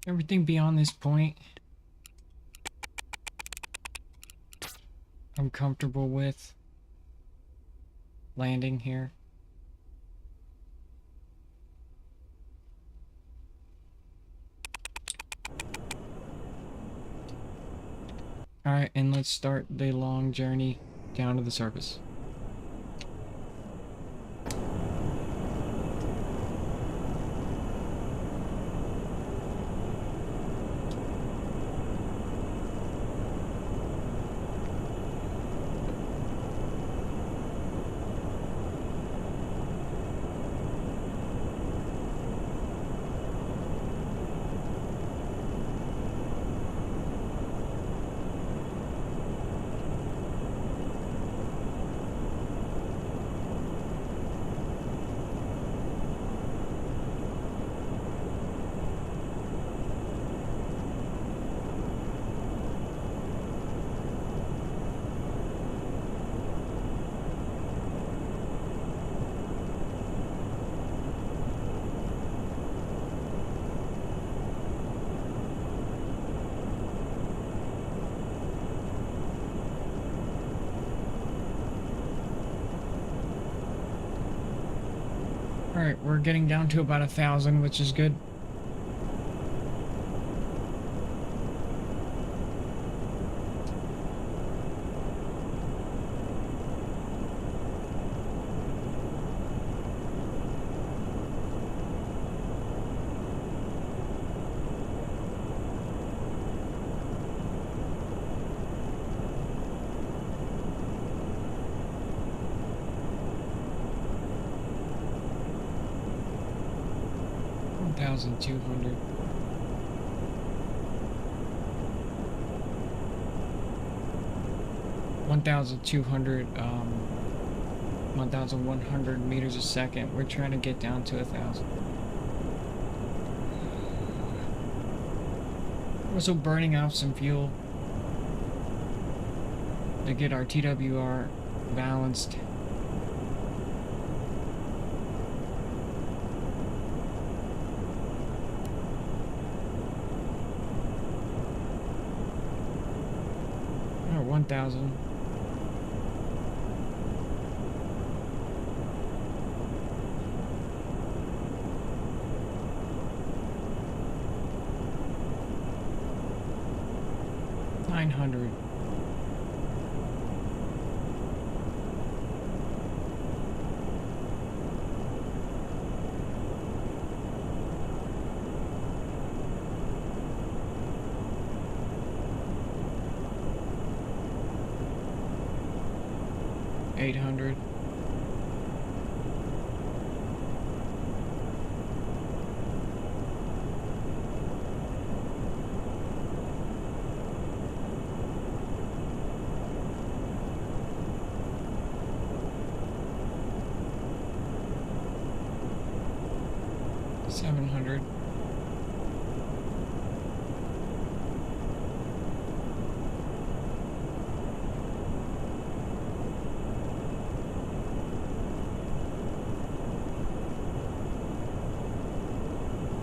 Everything beyond this point, I'm comfortable with landing here. Alright, and let's start the long journey down to the surface. Alright, we're getting down to about 1,000, which is good. $1,200. $1,200, 1,100 meters a second. We're trying to get down to 1,000. We're also burning off some fuel to get our TWR balanced. Oh, 1,000. $900. $800. $700.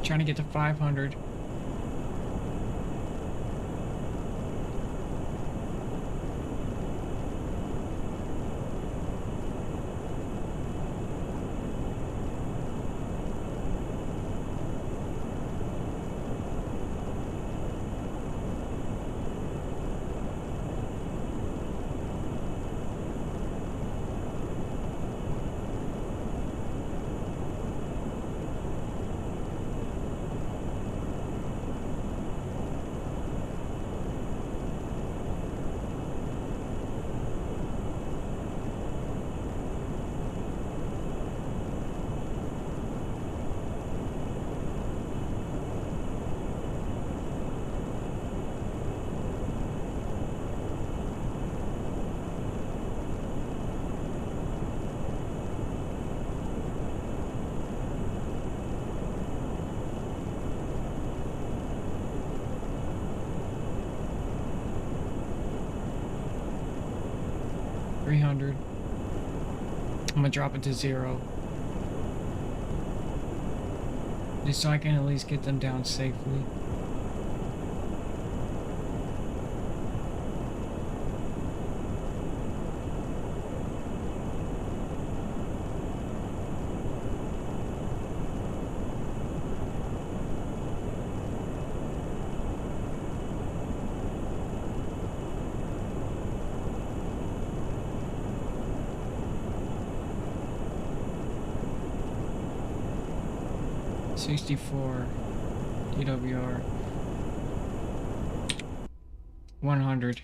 Trying to get to 500. $300. I'm gonna drop it to 0. Just so I can at least get them down safely. $64 DWR 100.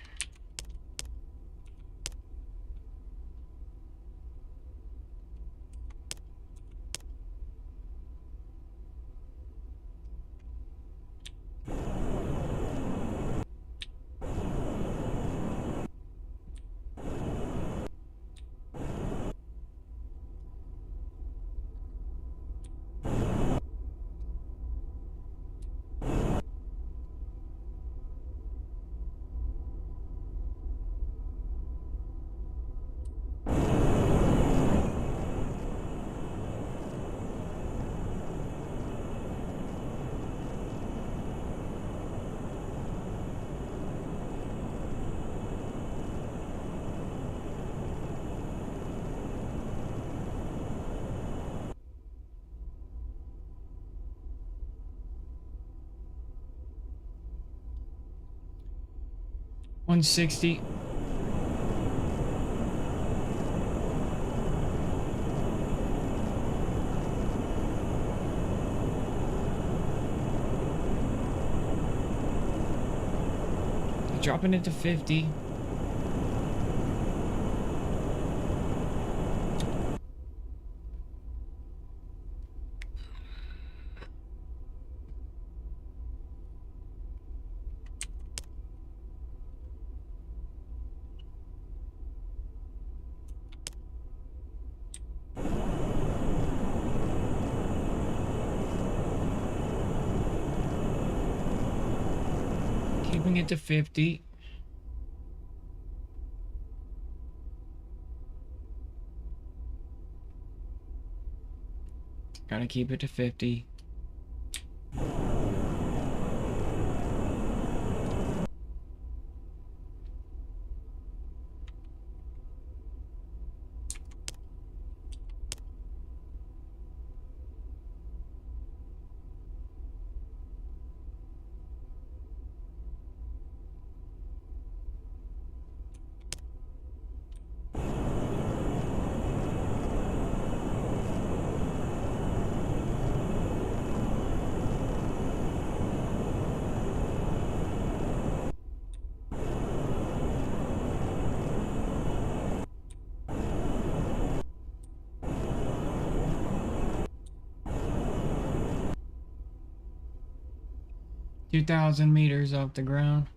$160. Dropping it to 50. Keeping it to 50. Gotta keep it to 50. $2,000 meters off the ground.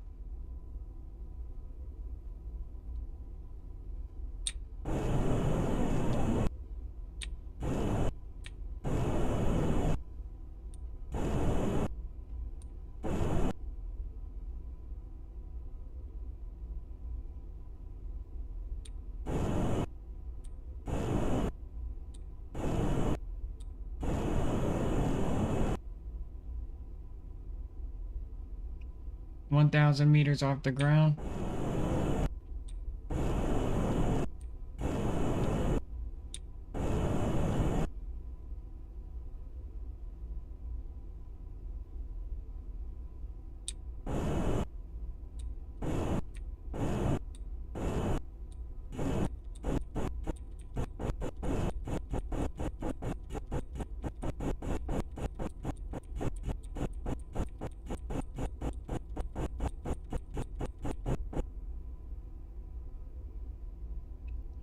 1,000 meters off the ground.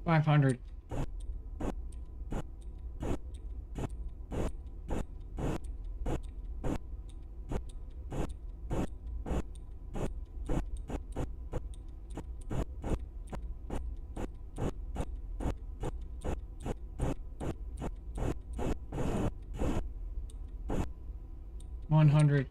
$500. $100.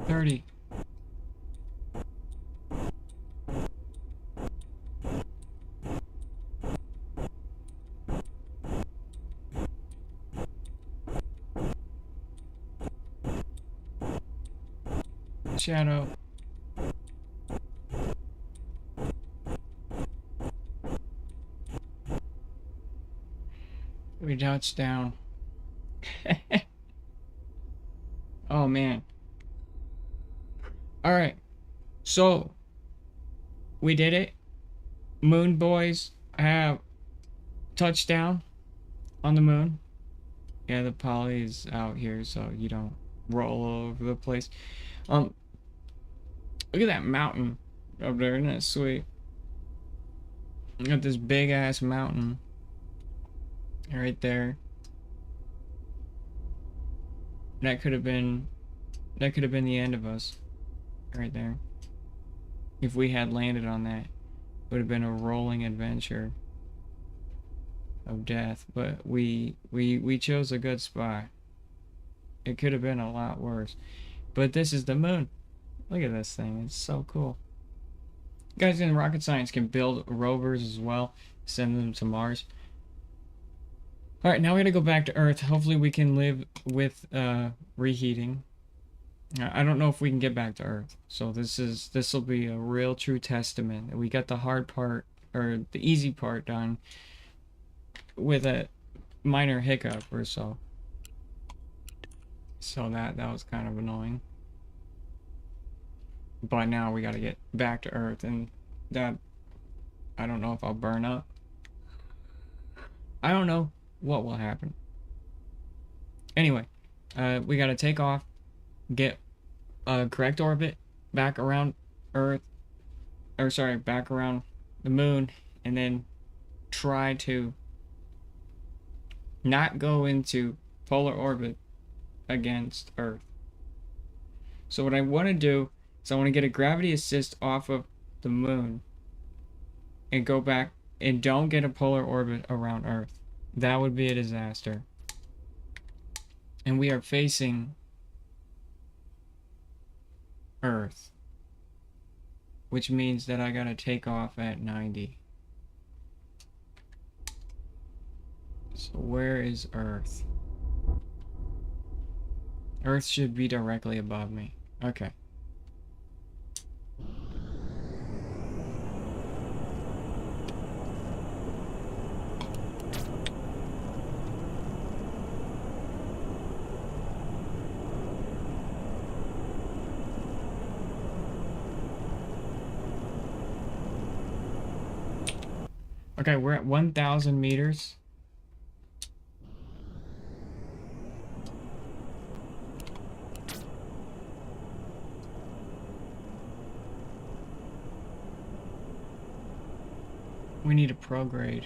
$30. Shadow. We touched down. Oh man. Alright. So we did it. Moon boys have touchdown on the moon. Yeah, the poly is out here so you don't roll all over the place. Look at that mountain up there, isn't that sweet? You got this big ass mountain right there. That could have been the end of us right there. If we had landed on that, it would have been a rolling adventure of death. But we chose a good spot. It could have been a lot worse. But this is the moon. Look at this thing. It's so cool. Guys in rocket science can build rovers as well. Send them to Mars. Alright, now we gotta go back to Earth. Hopefully we can live with reheating. I don't know if we can get back to Earth. So this will be a real true testament that we got the hard part, or the easy part done with a minor hiccup or so. So that was kind of annoying. But now we gotta get back to Earth, and that, I don't know if I'll burn up. I don't know what will happen. Anyway, we gotta take off, get a correct orbit back around Earth, or sorry, back around the moon, and then try to not go into polar orbit against Earth. So what I want to do is I want to get a gravity assist off of the moon and go back, and don't get a polar orbit around Earth. That would be a disaster. And we are facing Earth, which means that I gotta take off at 90. So where is Earth? Earth should be directly above me. Okay. Okay, we're at 1,000 meters. We need a prograde.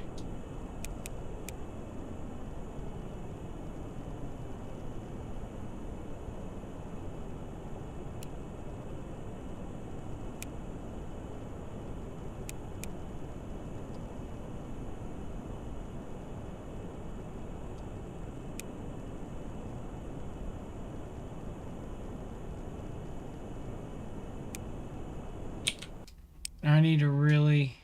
I need to really...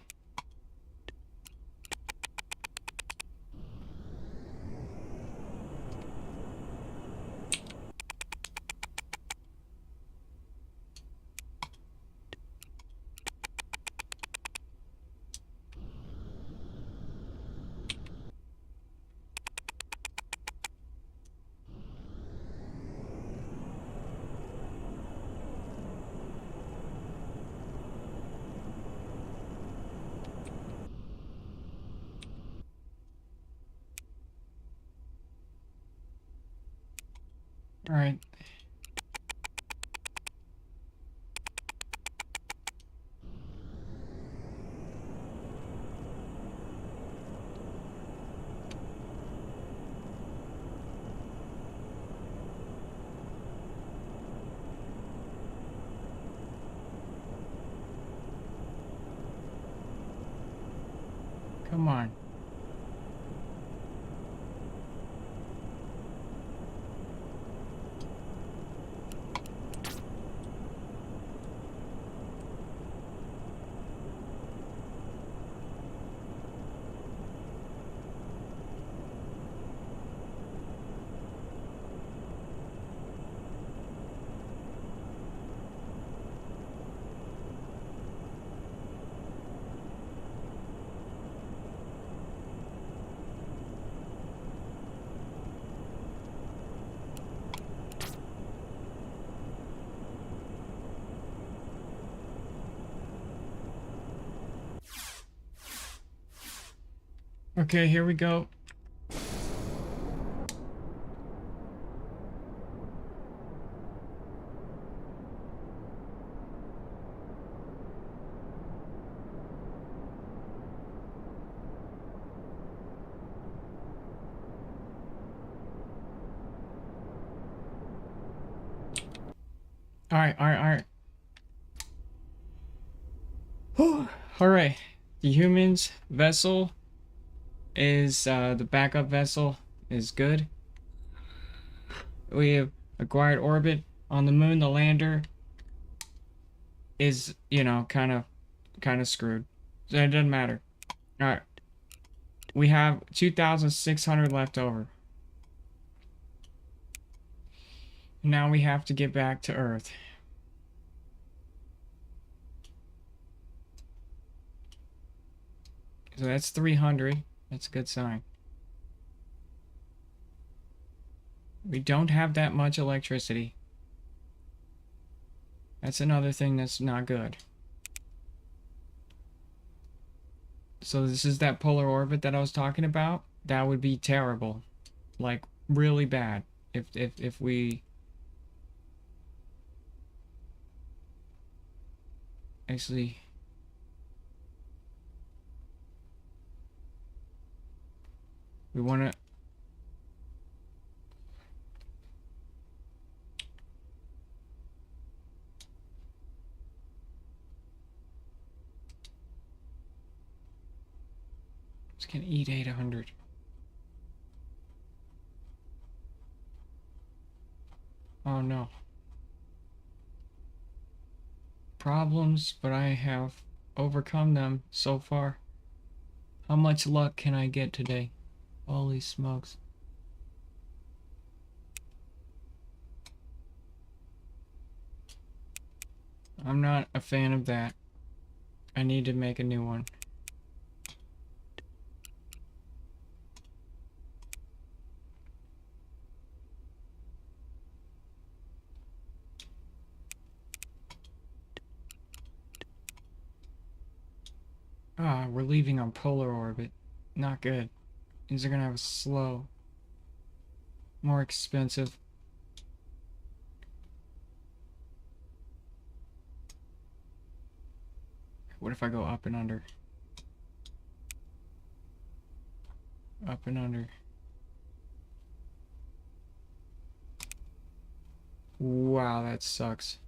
All right. Come on. Okay, here we go. All right. All right. The humans vessel is the backup vessel is good. We have acquired orbit on the moon. The lander is, you know, kind of screwed. So it doesn't matter. All right. We have 2,600 left over. Now we have to get back to Earth. So that's 300. That's a good sign. We don't have that much electricity. That's another thing that's not good. So this is that polar orbit that I was talking about. That would be terrible. Like, really bad. If we... Actually... We want to... Just gonna eat 800. Oh no. Problems, but I have overcome them so far. How much luck can I get today? Holy smokes. I'm not a fan of that. I need to make a new one. Ah, we're leaving on polar orbit. Not good. These are gonna have a slow. More expensive. What if I go up and under? Up and under. Wow, that sucks.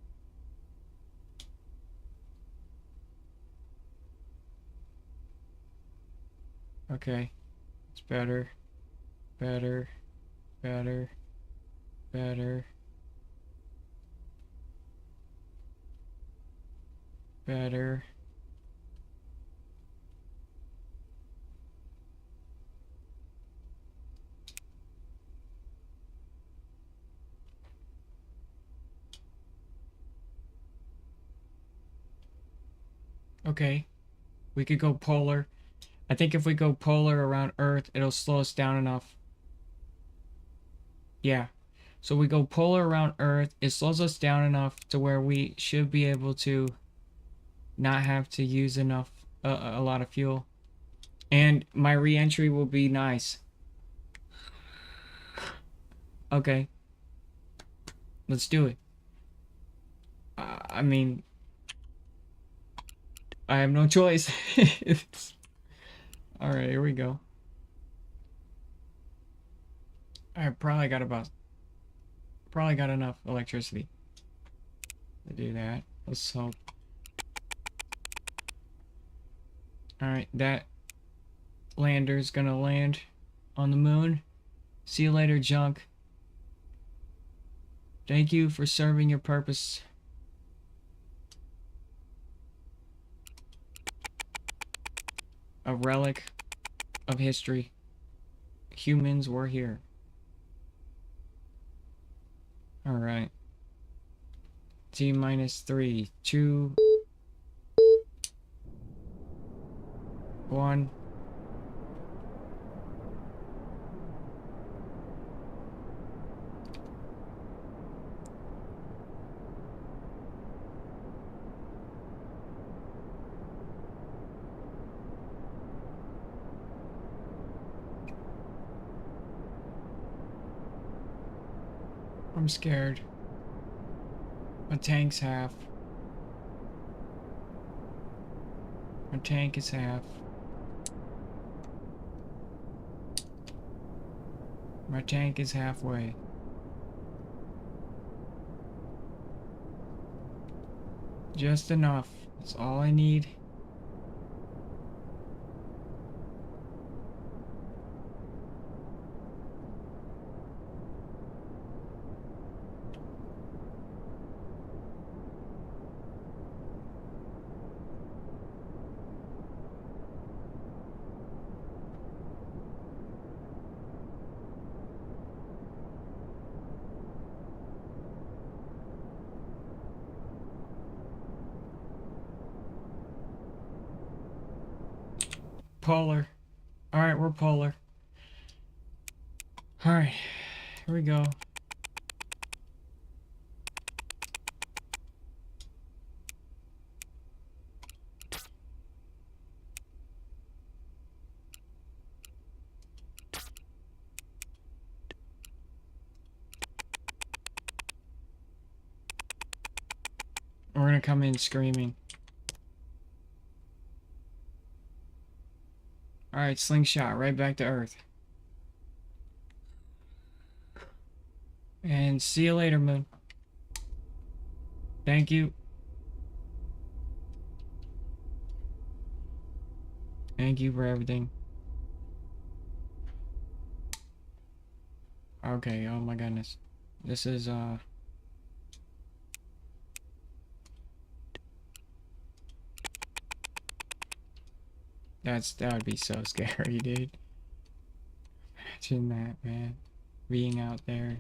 Okay. It's better. Better. Better. Better. Better. Okay. We could go polar. I think if we go polar around Earth, it'll slow us down enough. Yeah. So we go polar around Earth. It slows us down enough to where we should be able to not have to use enough, a lot of fuel. And my re-entry will be nice. Okay. Let's do it. I mean, I have no choice. Alright, here we go. I probably got enough electricity to do that. Let's hope. Alright, that lander's gonna land on the moon. See you later, junk. Thank you for serving your purpose. A relic of history. Humans were here. Alright. T minus 3, 2, 1. I'm scared. My tank's half. My tank is half. My tank is halfway. Just enough. That's all I need. Polar. Alright, we're polar. Alright, here we go. We're gonna come in screaming. Alright, slingshot, right back to Earth. And see you later, Moon. Thank you. Thank you for everything. Okay, oh my goodness. This is, that would be so scary, dude. Imagine that, man. Being out there.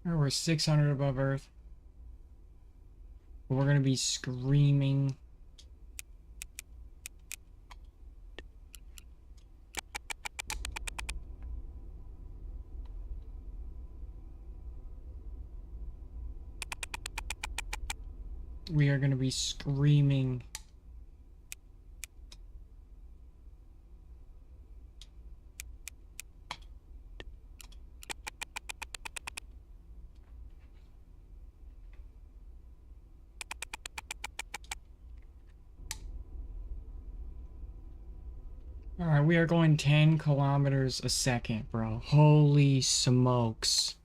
We're 600 above Earth. We're gonna be screaming. We are gonna be screaming. Alright, we are going 10 kilometers a second, bro. Holy smokes.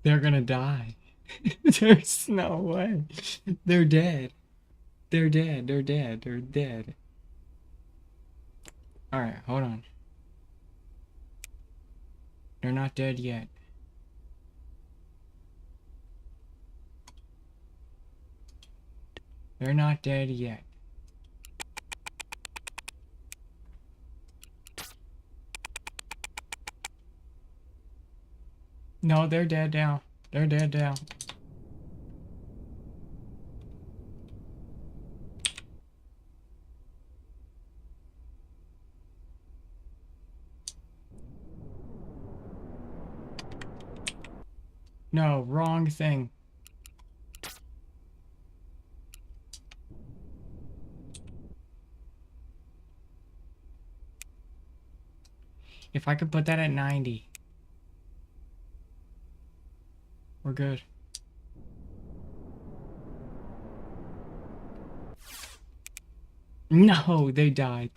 They're gonna die. There's no way. They're dead. They're dead. They're dead. They're dead. Alright, hold on. They're not dead yet. They're not dead yet. No, they're dead now. They're dead now. No, wrong thing. If I could put that at 90, we're good. No, they died.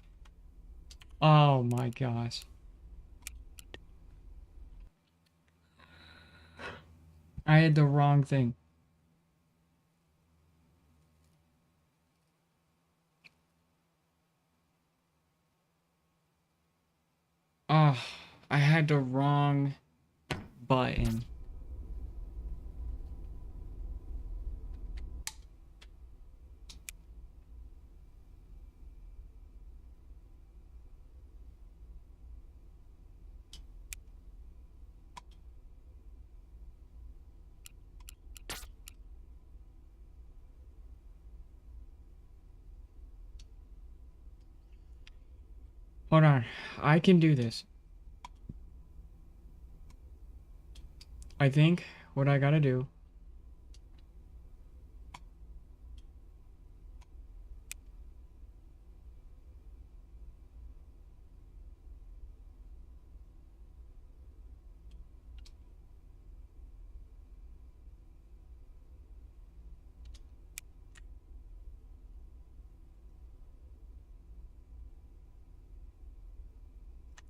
Oh my gosh. I had the wrong thing. Oh, I had the wrong button. Hold on. I can do this. I think what I gotta do.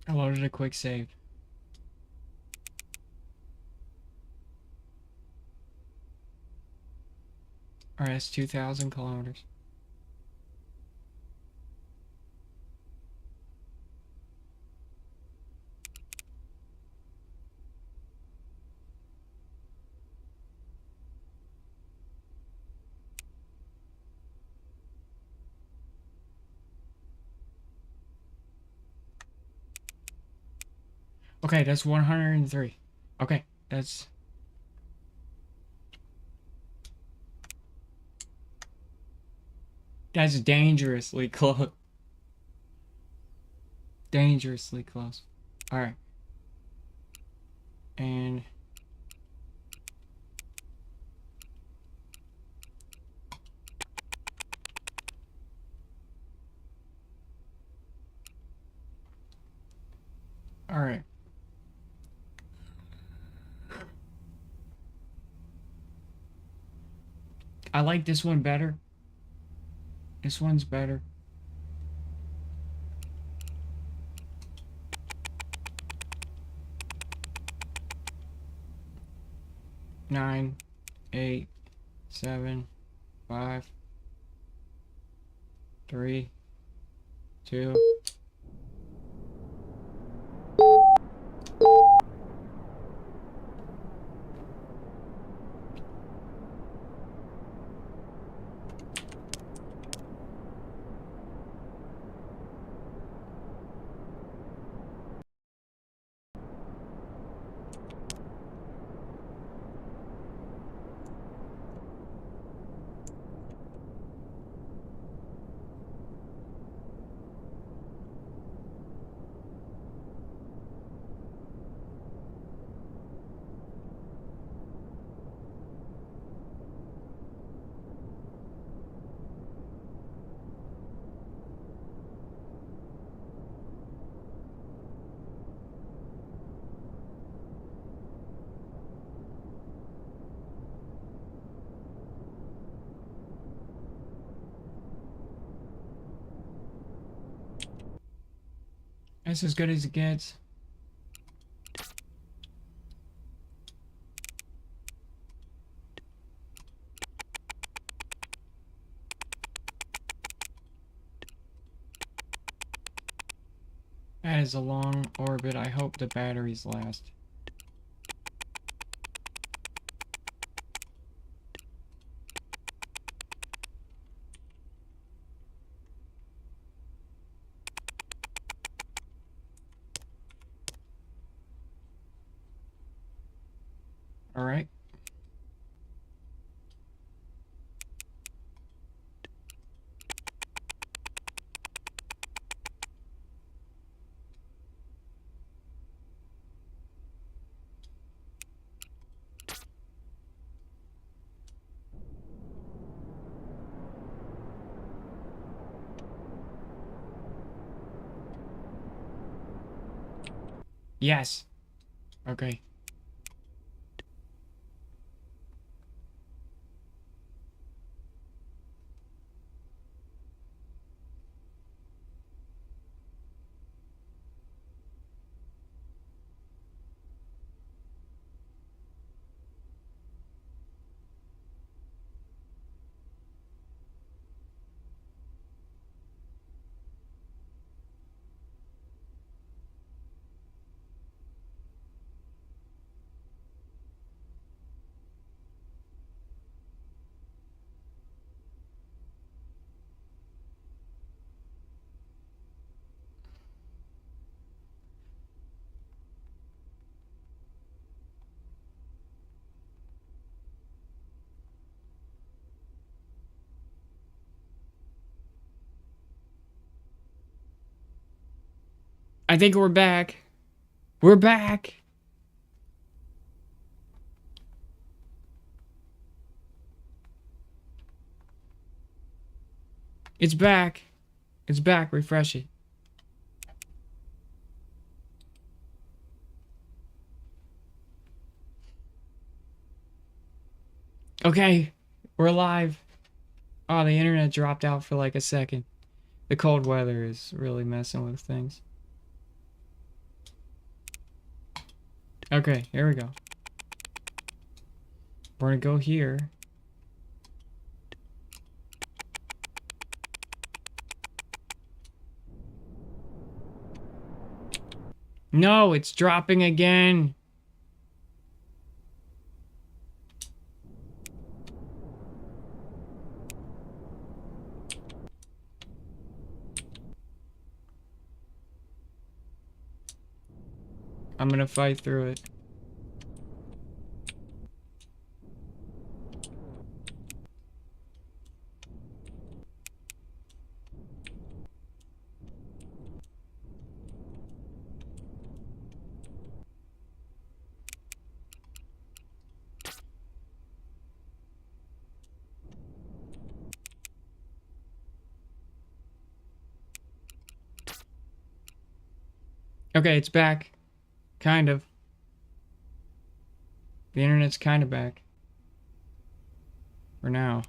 I loaded a quick save. Alright, that's 2,000 kilometers. Okay, that's 103. Okay, that's... That's dangerously close. Dangerously close. Alright. And... Alright. I like this one better. This one's better. Nine, 8, 7, 5, 3, 2. That's as good as it gets. That is a long orbit. I hope the batteries last. All right. Yes. Okay. I think we're back. We're back. It's back. It's back. Refresh it. Okay. We're live. Oh, the internet dropped out for like a second. The cold weather is really messing with things. Okay, here we go. We're gonna go here. No, it's dropping again. I'm gonna fight through it. Okay, it's back. Kind of. The internet's kind of back. For now.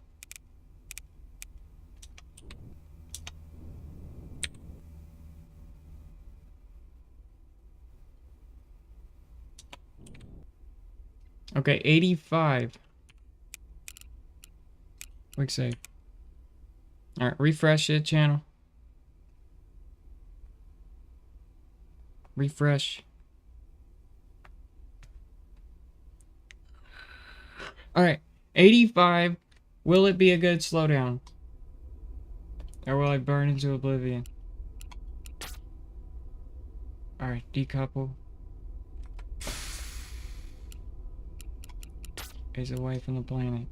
Okay, 85. Quick save. Alright, refresh it, channel. Refresh. Alright, 85. Will it be a good slowdown? Or will I burn into oblivion? Alright, decouple. Is away from the planet.